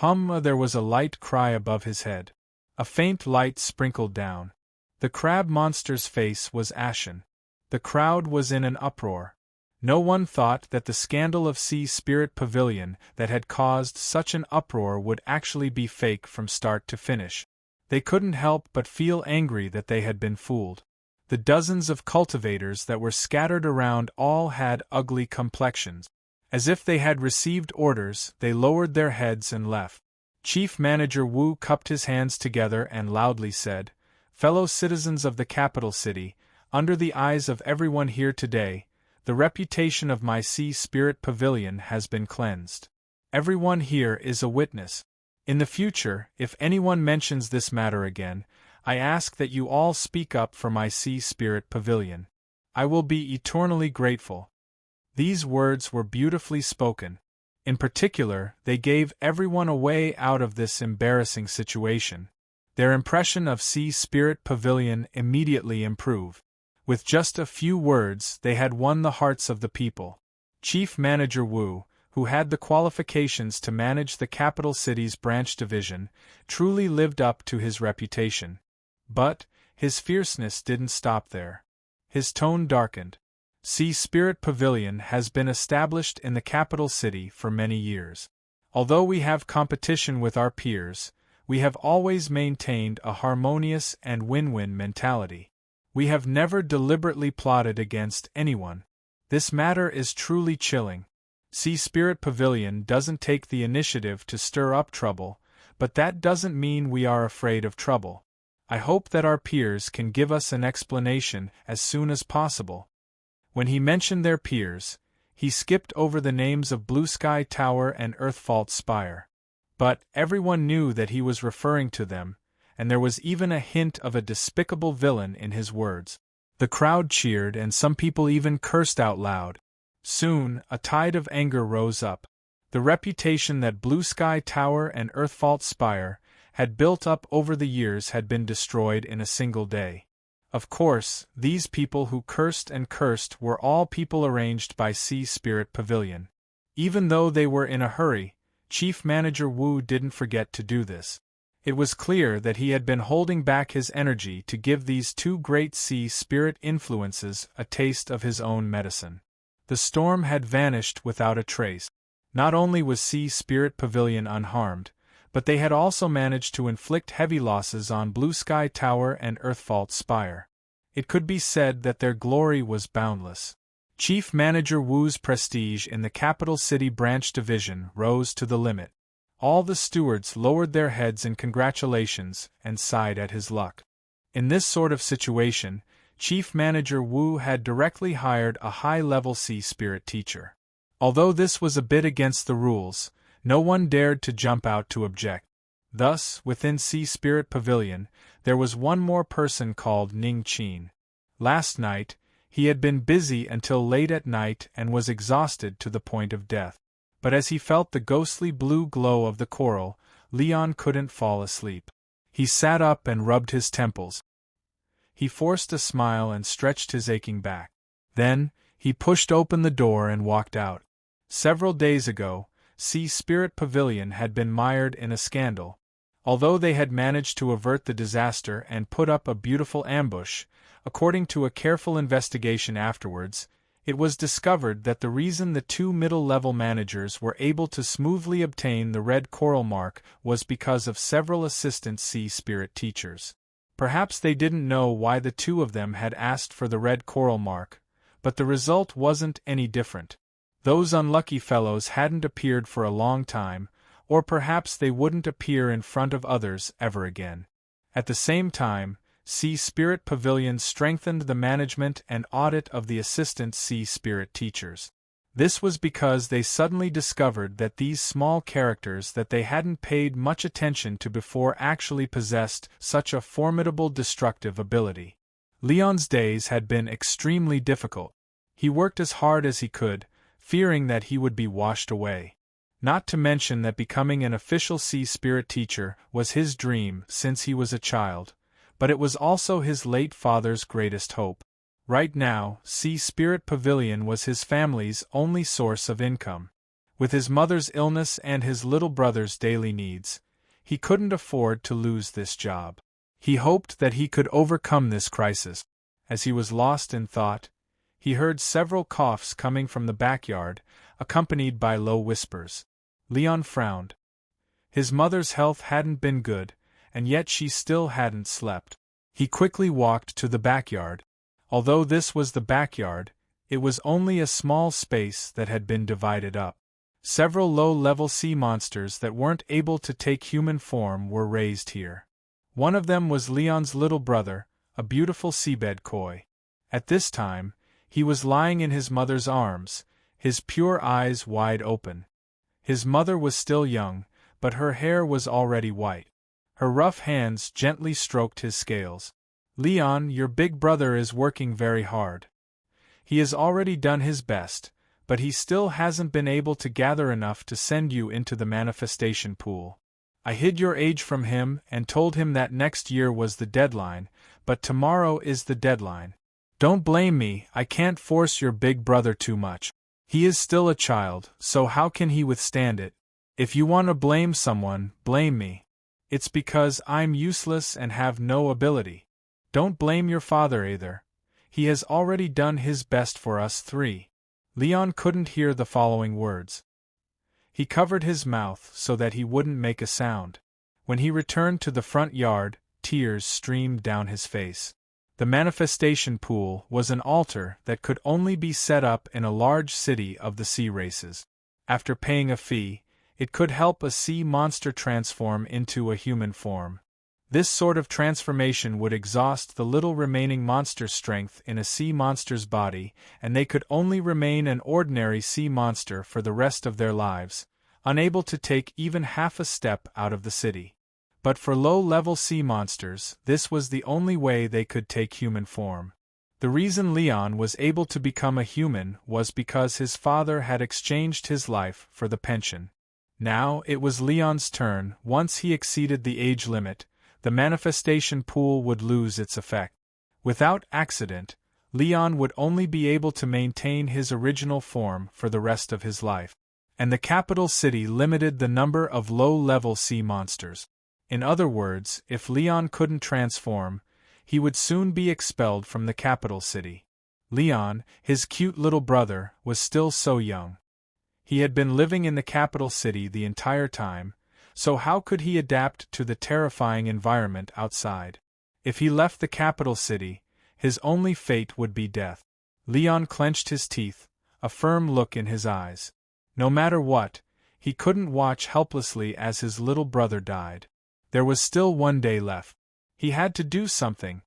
There was a light cry above his head. A faint light sprinkled down. The crab monster's face was ashen. The crowd was in an uproar. No one thought that the scandal of Sea Spirit Pavilion that had caused such an uproar would actually be fake from start to finish. They couldn't help but feel angry that they had been fooled. The dozens of cultivators that were scattered around all had ugly complexions. As if they had received orders, they lowered their heads and left. Chief Manager Wu cupped his hands together and loudly said, "Fellow citizens of the capital city, under the eyes of everyone here today, the reputation of my Sea Spirit Pavilion has been cleansed. Everyone here is a witness. In the future, if anyone mentions this matter again, I ask that you all speak up for my Sea Spirit Pavilion. I will be eternally grateful." These words were beautifully spoken. In particular, they gave everyone a way out of this embarrassing situation. Their impression of Sea Spirit Pavilion immediately improved. With just a few words, they had won the hearts of the people. Chief Manager Wu, who had the qualifications to manage the capital city's branch division, truly lived up to his reputation. But his fierceness didn't stop there. His tone darkened. Sea Spirit Pavilion has been established in the capital city for many years. Although we have competition with our peers, we have always maintained a harmonious and win-win mentality. We have never deliberately plotted against anyone. This matter is truly chilling. Sea Spirit Pavilion doesn't take the initiative to stir up trouble, but that doesn't mean we are afraid of trouble. I hope that our peers can give us an explanation as soon as possible. When he mentioned their peers, he skipped over the names of Blue Sky Tower and Earthfault Spire. But everyone knew that he was referring to them, and there was even a hint of a despicable villain in his words. The crowd cheered and some people even cursed out loud. Soon, a tide of anger rose up. The reputation that Blue Sky Tower and Earthfault Spire had built up over the years had been destroyed in a single day. Of course, these people who cursed and cursed were all people arranged by Sea Spirit Pavilion. Even though they were in a hurry, Chief Manager Wu didn't forget to do this. It was clear that he had been holding back his energy to give these two great sea spirit influences a taste of his own medicine. The storm had vanished without a trace. Not only was Sea Spirit Pavilion unharmed, but they had also managed to inflict heavy losses on Blue Sky Tower and Earthfault Spire. It could be said that their glory was boundless. Chief Manager Wu's prestige in the capital city branch division rose to the limit. All the stewards lowered their heads in congratulations and sighed at his luck. In this sort of situation, Chief Manager Wu had directly hired a high-level sea spirit teacher. Although this was a bit against the rules, no one dared to jump out to object. Thus, within Sea Spirit Pavilion, there was one more person called Ning Qin. Last night, he had been busy until late at night and was exhausted to the point of death. But as he felt the ghostly blue glow of the coral, Leon couldn't fall asleep. He sat up and rubbed his temples. He forced a smile and stretched his aching back. Then, he pushed open the door and walked out. Several days ago, Sea Spirit Pavilion had been mired in a scandal. Although they had managed to avert the disaster and put up a beautiful ambush, according to a careful investigation afterwards, it was discovered that the reason the two middle-level managers were able to smoothly obtain the red coral mark was because of several assistant Sea Spirit teachers. Perhaps they didn't know why the two of them had asked for the red coral mark, but the result wasn't any different. Those unlucky fellows hadn't appeared for a long time, or perhaps they wouldn't appear in front of others ever again. At the same time, Sea Spirit Pavilion strengthened the management and audit of the assistant Sea Spirit teachers. This was because they suddenly discovered that these small characters that they hadn't paid much attention to before actually possessed such a formidable destructive ability. Leon's days had been extremely difficult. He worked as hard as he could, fearing that he would be washed away. Not to mention that becoming an official Sea Spirit teacher was his dream since he was a child, but it was also his late father's greatest hope. Right now, Sea Spirit Pavilion was his family's only source of income. With his mother's illness and his little brother's daily needs, he couldn't afford to lose this job. He hoped that he could overcome this crisis. As he was lost in thought, he heard several coughs coming from the backyard, accompanied by low whispers. Leon frowned. His mother's health hadn't been good, and yet she still hadn't slept. He quickly walked to the backyard. Although this was the backyard, it was only a small space that had been divided up. Several low-level sea monsters that weren't able to take human form were raised here. One of them was Leon's little brother, a beautiful seabed koi. At this time, he was lying in his mother's arms, his pure eyes wide open. His mother was still young, but her hair was already white. Her rough hands gently stroked his scales. "Leon, your big brother is working very hard. He has already done his best, but he still hasn't been able to gather enough to send you into the manifestation pool. I hid your age from him and told him that next year was the deadline, but tomorrow is the deadline. Don't blame me, I can't force your big brother too much. He is still a child, so how can he withstand it? If you want to blame someone, blame me. It's because I'm useless and have no ability. Don't blame your father either. He has already done his best for us three." Leon couldn't hear the following words. He covered his mouth so that he wouldn't make a sound. When he returned to the front yard, tears streamed down his face. The manifestation pool was an altar that could only be set up in a large city of the sea races. After paying a fee, it could help a sea monster transform into a human form. This sort of transformation would exhaust the little remaining monster strength in a sea monster's body, and they could only remain an ordinary sea monster for the rest of their lives, unable to take even half a step out of the city. But for low-level sea monsters, this was the only way they could take human form. The reason Leon was able to become a human was because his father had exchanged his life for the pension. Now it was Leon's turn. Once he exceeded the age limit, the manifestation pool would lose its effect. Without accident, Leon would only be able to maintain his original form for the rest of his life. And the capital city limited the number of low-level sea monsters. In other words, if Leon couldn't transform, he would soon be expelled from the capital city. Leon, his cute little brother, was still so young. He had been living in the capital city the entire time, so how could he adapt to the terrifying environment outside? If he left the capital city, his only fate would be death. Leon clenched his teeth, a firm look in his eyes. No matter what, he couldn't watch helplessly as his little brother died. There was still one day left. He had to do something.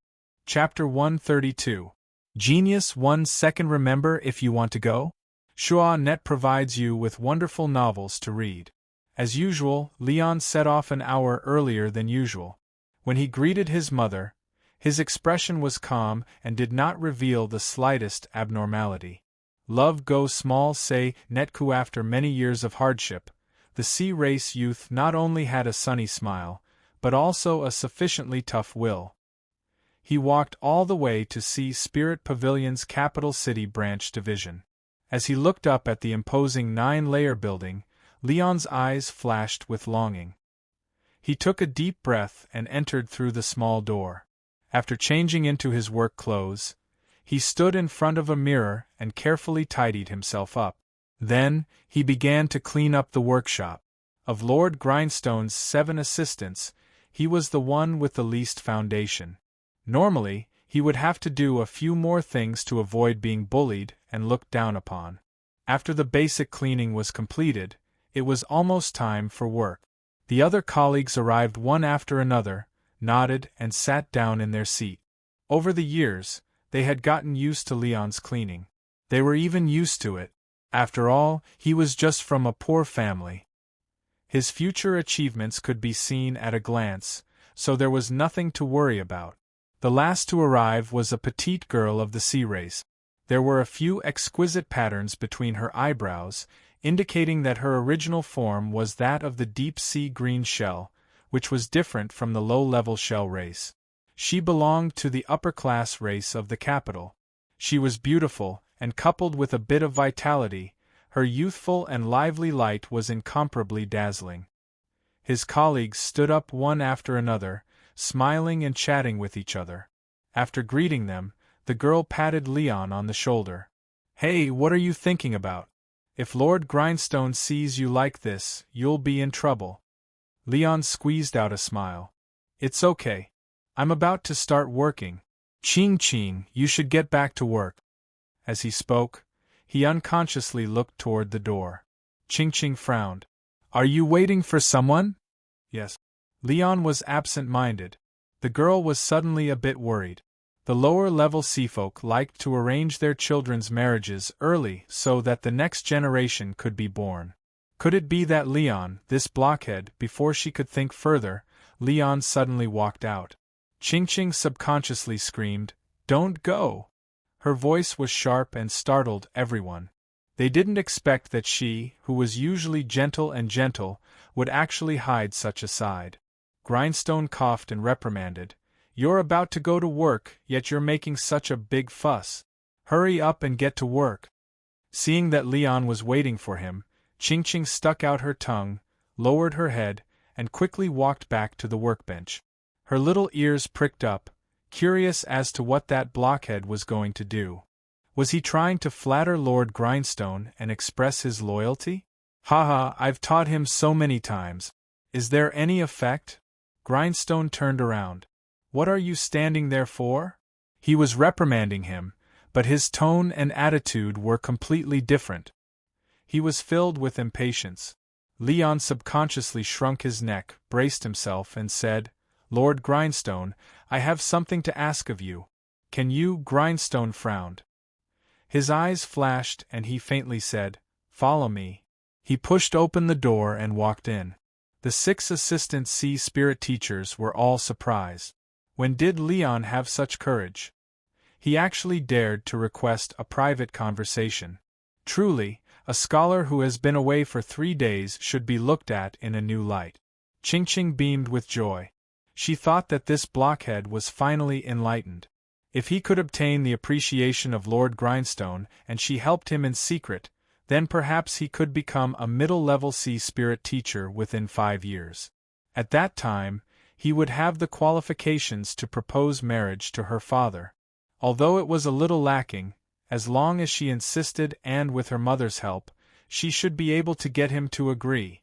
Chapter 132. Genius 1 second. Remember if you want to go? Schwa.net provides you with wonderful novels to read. As usual, Leon set off an hour earlier than usual. When he greeted his mother, his expression was calm and did not reveal the slightest abnormality. Love go small say Netku. After many years of hardship, the sea race youth not only had a sunny smile, but also a sufficiently tough will. He walked all the way to see Spirit Pavilion's Capital City Branch Division. As he looked up at the imposing 9-layer building, Leon's eyes flashed with longing. He took a deep breath and entered through the small door. After changing into his work clothes, he stood in front of a mirror and carefully tidied himself up. Then, he began to clean up the workshop. Of Lord Grindstone's 7 assistants, he was the one with the least foundation. Normally, he would have to do a few more things to avoid being bullied and looked down upon. After the basic cleaning was completed, it was almost time for work. The other colleagues arrived one after another, nodded and sat down in their seat. Over the years, they had gotten used to Leon's cleaning. They were even used to it. After all, he was just from a poor family. His future achievements could be seen at a glance, so there was nothing to worry about. The last to arrive was a petite girl of the sea race. There were a few exquisite patterns between her eyebrows, indicating that her original form was that of the deep-sea green shell, which was different from the low-level shell race. She belonged to the upper-class race of the capital. She was beautiful, and coupled with a bit of vitality, her youthful and lively light was incomparably dazzling. His colleagues stood up one after another, smiling and chatting with each other. After greeting them, the girl patted Leon on the shoulder. "Hey, what are you thinking about? If Lord Grindstone sees you like this, you'll be in trouble." Leon squeezed out a smile. "It's okay. I'm about to start working. Ching, you should get back to work." As he spoke, he unconsciously looked toward the door. Ching frowned. "Are you waiting for someone?" "Yes." Leon was absent-minded. The girl was suddenly a bit worried. The lower-level seafolk liked to arrange their children's marriages early so that the next generation could be born. Could it be that Leon, this blockhead? Before she could think further, Leon suddenly walked out. Ching subconsciously screamed, "Don't go!" Her voice was sharp and startled everyone. They didn't expect that she, who was usually gentle, would actually hide such a side. Grindstone coughed and reprimanded. "You're about to go to work, yet you're making such a big fuss. Hurry up and get to work." Seeing that Leon was waiting for him, Ching stuck out her tongue, lowered her head, and quickly walked back to the workbench. Her little ears pricked up, curious as to what that blockhead was going to do. Was he trying to flatter Lord Grindstone and express his loyalty? "Haha, I've taught him so many times. Is there any effect?" Grindstone turned around. "What are you standing there for?" He was reprimanding him, but his tone and attitude were completely different. He was filled with impatience. Leon subconsciously shrunk his neck, braced himself, and said, "Lord Grindstone, I have something to ask of you. Can you?" Grindstone frowned. His eyes flashed and he faintly said, "Follow me." He pushed open the door and walked in. The 6 assistant sea spirit teachers were all surprised. When did Leon have such courage? He actually dared to request a private conversation. Truly, a scholar who has been away for 3 days should be looked at in a new light. Ching beamed with joy. She thought that this blockhead was finally enlightened. If he could obtain the appreciation of Lord Grindstone and she helped him in secret, then perhaps he could become a middle-level sea spirit teacher within 5 years. At that time, he would have the qualifications to propose marriage to her father. Although it was a little lacking, as long as she insisted and with her mother's help, she should be able to get him to agree.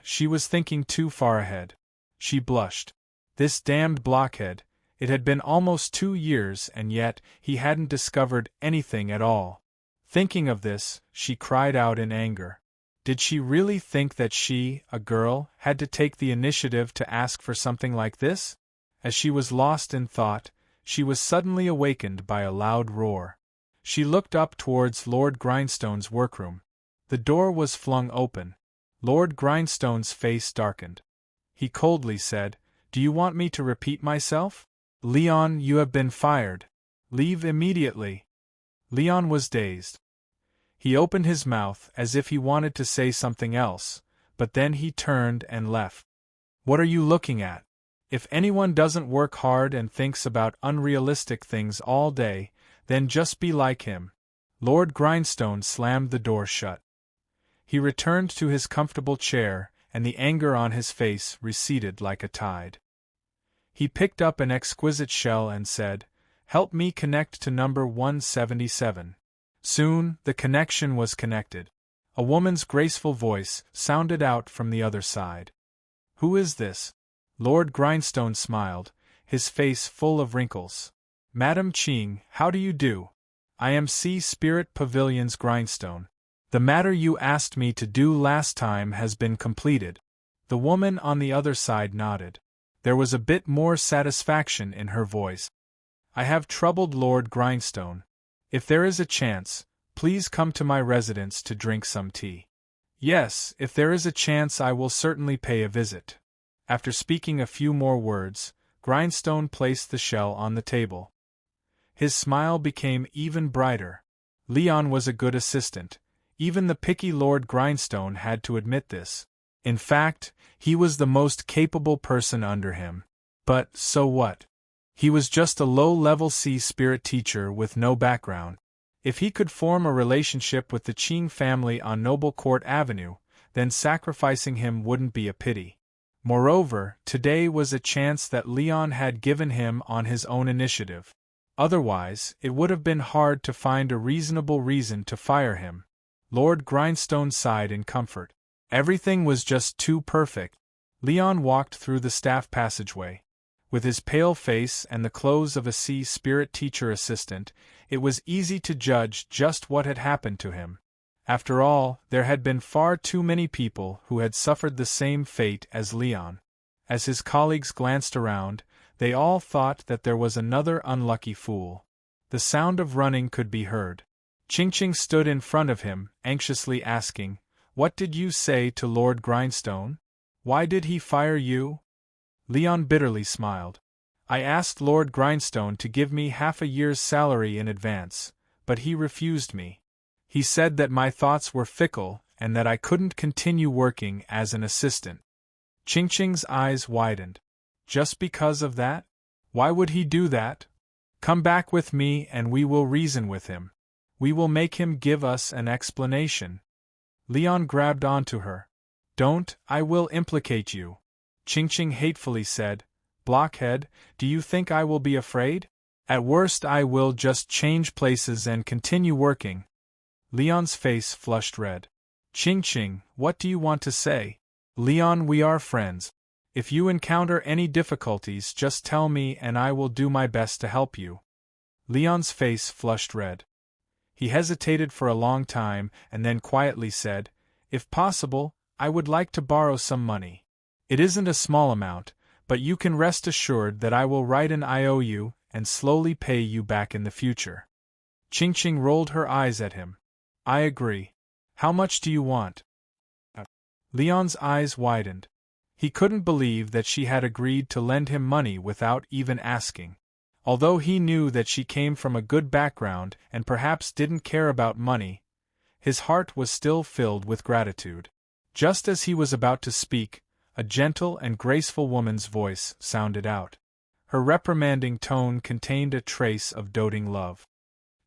She was thinking too far ahead. She blushed. This damned blockhead, it had been almost 2 years and yet he hadn't discovered anything at all. Thinking of this, she cried out in anger. Did she really think that she, a girl, had to take the initiative to ask for something like this? As she was lost in thought, she was suddenly awakened by a loud roar. She looked up towards Lord Grindstone's workroom. The door was flung open. Lord Grindstone's face darkened. He coldly said, "Do you want me to repeat myself? Leon, you have been fired. Leave immediately." Leon was dazed. He opened his mouth as if he wanted to say something else, but then he turned and left. "What are you looking at?" If anyone doesn't work hard and thinks about unrealistic things all day, then just be like him. Lord Grindstone slammed the door shut. He returned to his comfortable chair, and the anger on his face receded like a tide. He picked up an exquisite shell and said, "Help me connect to number 177. Soon, the connection was connected. A woman's graceful voice sounded out from the other side. "Who is this?" Lord Grindstone smiled, his face full of wrinkles. "Madam Ching, how do you do? I am Sea Spirit Pavilion's Grindstone. The matter you asked me to do last time has been completed." The woman on the other side nodded. There was a bit more satisfaction in her voice. "I have troubled Lord Grindstone. If there is a chance, please come to my residence to drink some tea." "Yes, if there is a chance I will certainly pay a visit." After speaking a few more words, Grindstone placed the shell on the table. His smile became even brighter. Leon was a good assistant. Even the picky Lord Grindstone had to admit this. In fact, he was the most capable person under him. But so what? He was just a low-level sea spirit teacher with no background. If he could form a relationship with the Qing family on Noble Court Avenue, then sacrificing him wouldn't be a pity. Moreover, today was a chance that Leon had given him on his own initiative. Otherwise, it would have been hard to find a reasonable reason to fire him. Lord Grindstone sighed in comfort. Everything was just too perfect. Leon walked through the staff passageway. With his pale face and the clothes of a sea spirit teacher assistant, it was easy to judge just what had happened to him. After all, there had been far too many people who had suffered the same fate as Leon. As his colleagues glanced around, they all thought that there was another unlucky fool. The sound of running could be heard. Ching stood in front of him, anxiously asking, "What did you say to Lord Grindstone? Why did he fire you?" Leon bitterly smiled. "I asked Lord Grindstone to give me half a year's salary in advance, but he refused me. He said that my thoughts were fickle and that I couldn't continue working as an assistant." Ching's eyes widened. "Just because of that? Why would he do that? Come back with me and we will reason with him. We will make him give us an explanation." Leon grabbed onto her. "Don't, I will implicate you," Ching hatefully said. "Blockhead, do you think I will be afraid? At worst I will just change places and continue working." Leon's face flushed red. Ching, what do you want to say?" "Leon, we are friends. If you encounter any difficulties, just tell me and I will do my best to help you." Leon's face flushed red. He hesitated for a long time and then quietly said, "If possible, I would like to borrow some money. It isn't a small amount, but you can rest assured that I will write an IOU and slowly pay you back in the future." Ching rolled her eyes at him. "I agree. How much do you want?" Leon's eyes widened. He couldn't believe that she had agreed to lend him money without even asking. Although he knew that she came from a good background and perhaps didn't care about money, his heart was still filled with gratitude. Just as he was about to speak, a gentle and graceful woman's voice sounded out. Her reprimanding tone contained a trace of doting love.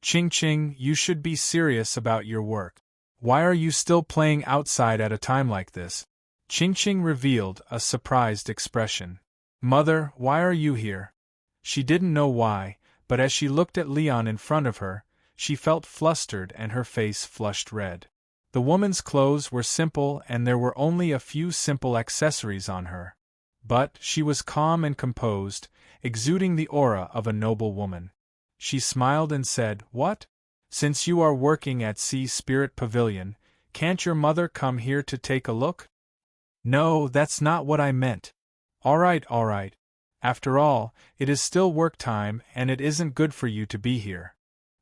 "Ching, you should be serious about your work. Why are you still playing outside at a time like this?" Ching revealed a surprised expression. "Mother, why are you here?" She didn't know why, but as she looked at Leon in front of her, she felt flustered and her face flushed red. The woman's clothes were simple and there were only a few simple accessories on her. But she was calm and composed, exuding the aura of a noble woman. She smiled and said, "What? Since you are working at Sea Spirit Pavilion, can't your mother come here to take a look?" "No, that's not what I meant." All right. After all, it is still work time and it isn't good for you to be here.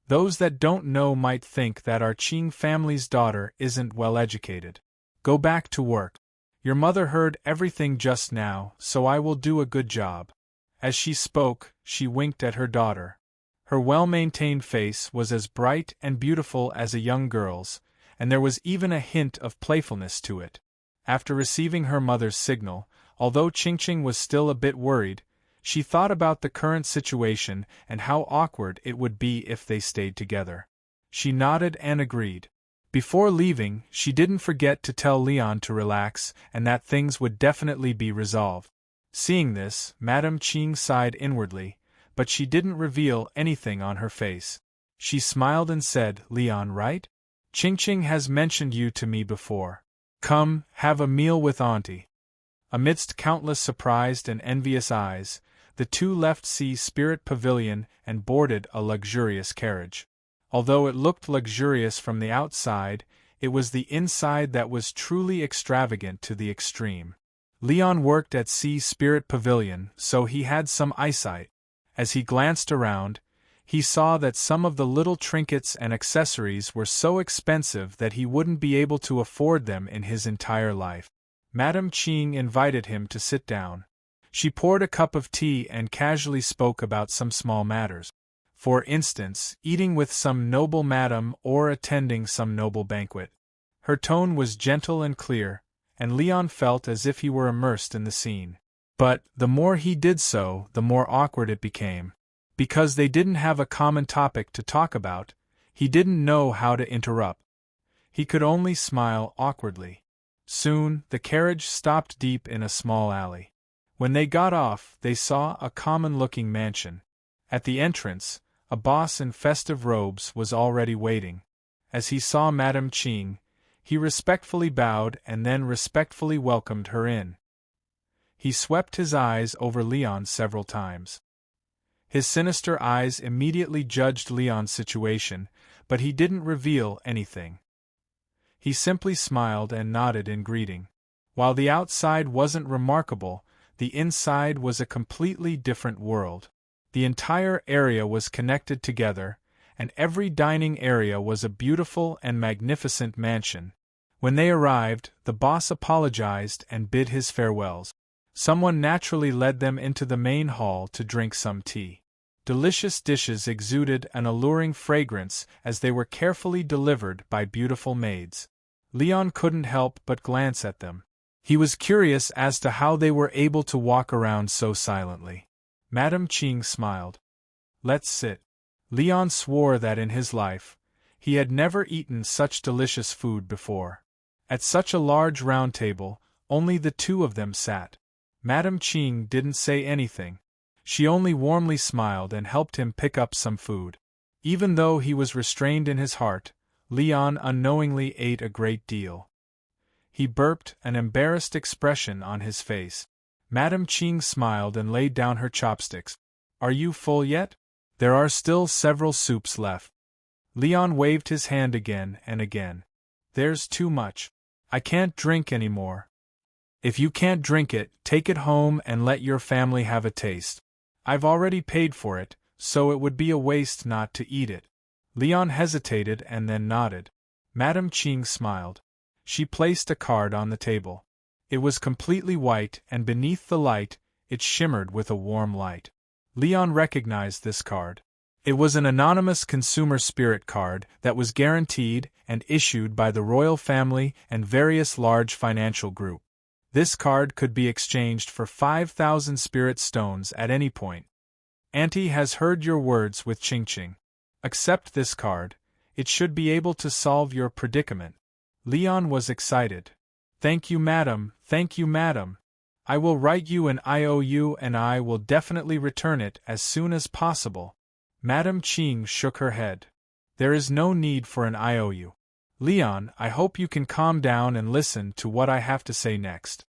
Those that don't know might think that our Qing family's daughter isn't well educated. Go back to work. Your mother heard everything just now, so I will do a good job." As she spoke, she winked at her daughter. Her well-maintained face was as bright and beautiful as a young girl's, and there was even a hint of playfulness to it. After receiving her mother's signal, Although Qingqing was still a bit worried, she thought about the current situation and how awkward it would be if they stayed together. She nodded and agreed. Before leaving, she didn't forget to tell Leon to relax and that things would definitely be resolved. Seeing this, Madame Qing sighed inwardly, but she didn't reveal anything on her face. She smiled and said, "Leon, right? Qingqing has mentioned you to me before. Come, have a meal with Auntie." Amidst countless surprised and envious eyes, the two left Sea Spirit Pavilion and boarded a luxurious carriage. Although it looked luxurious from the outside, it was the inside that was truly extravagant to the extreme. Leon worked at Sea Spirit Pavilion, so he had some eyesight. As he glanced around, he saw that some of the little trinkets and accessories were so expensive that he wouldn't be able to afford them in his entire life. Madame Qing invited him to sit down. She poured a cup of tea and casually spoke about some small matters. For instance, eating with some noble madam or attending some noble banquet. Her tone was gentle and clear, and Leon felt as if he were immersed in the scene. But, the more he did so, the more awkward it became. Because they didn't have a common topic to talk about, he didn't know how to interrupt. He could only smile awkwardly. Soon, the carriage stopped deep in a small alley. When they got off, they saw a common-looking mansion. At the entrance, a boss in festive robes was already waiting. As he saw Madame Qing, he respectfully bowed and then respectfully welcomed her in. He swept his eyes over Leon several times. His sinister eyes immediately judged Leon's situation, but he didn't reveal anything. He simply smiled and nodded in greeting. While the outside wasn't remarkable, the inside was a completely different world. The entire area was connected together, and every dining area was a beautiful and magnificent mansion. When they arrived, the boss apologized and bid his farewells. Someone naturally led them into the main hall to drink some tea. Delicious dishes exuded an alluring fragrance as they were carefully delivered by beautiful maids. Leon couldn't help but glance at them. He was curious as to how they were able to walk around so silently. Madame Qing smiled. "Let's sit." Leon swore that in his life, he had never eaten such delicious food before. At such a large round table, only the two of them sat. Madame Qing didn't say anything. She only warmly smiled and helped him pick up some food. Even though he was restrained in his heart, Leon unknowingly ate a great deal. He burped, an embarrassed expression on his face. Madame Qing smiled and laid down her chopsticks. "Are you full yet? There are still several soups left." Leon waved his hand again and again. "There's too much. I can't drink any more." "If you can't drink it, take it home and let your family have a taste. I've already paid for it, so it would be a waste not to eat it." Leon hesitated and then nodded. Madame Qing smiled. She placed a card on the table. It was completely white, and beneath the light, it shimmered with a warm light. Leon recognized this card. It was an anonymous consumer spirit card that was guaranteed and issued by the royal family and various large financial groups. This card could be exchanged for 5,000 spirit stones at any point. "Auntie has heard your words with Qingqing. Accept this card, it should be able to solve your predicament." Leon was excited. "Thank you, madam, thank you, madam. I will write you an IOU and I will definitely return it as soon as possible." Madame Qing shook her head. "There is no need for an IOU. Leon, I hope you can calm down and listen to what I have to say next."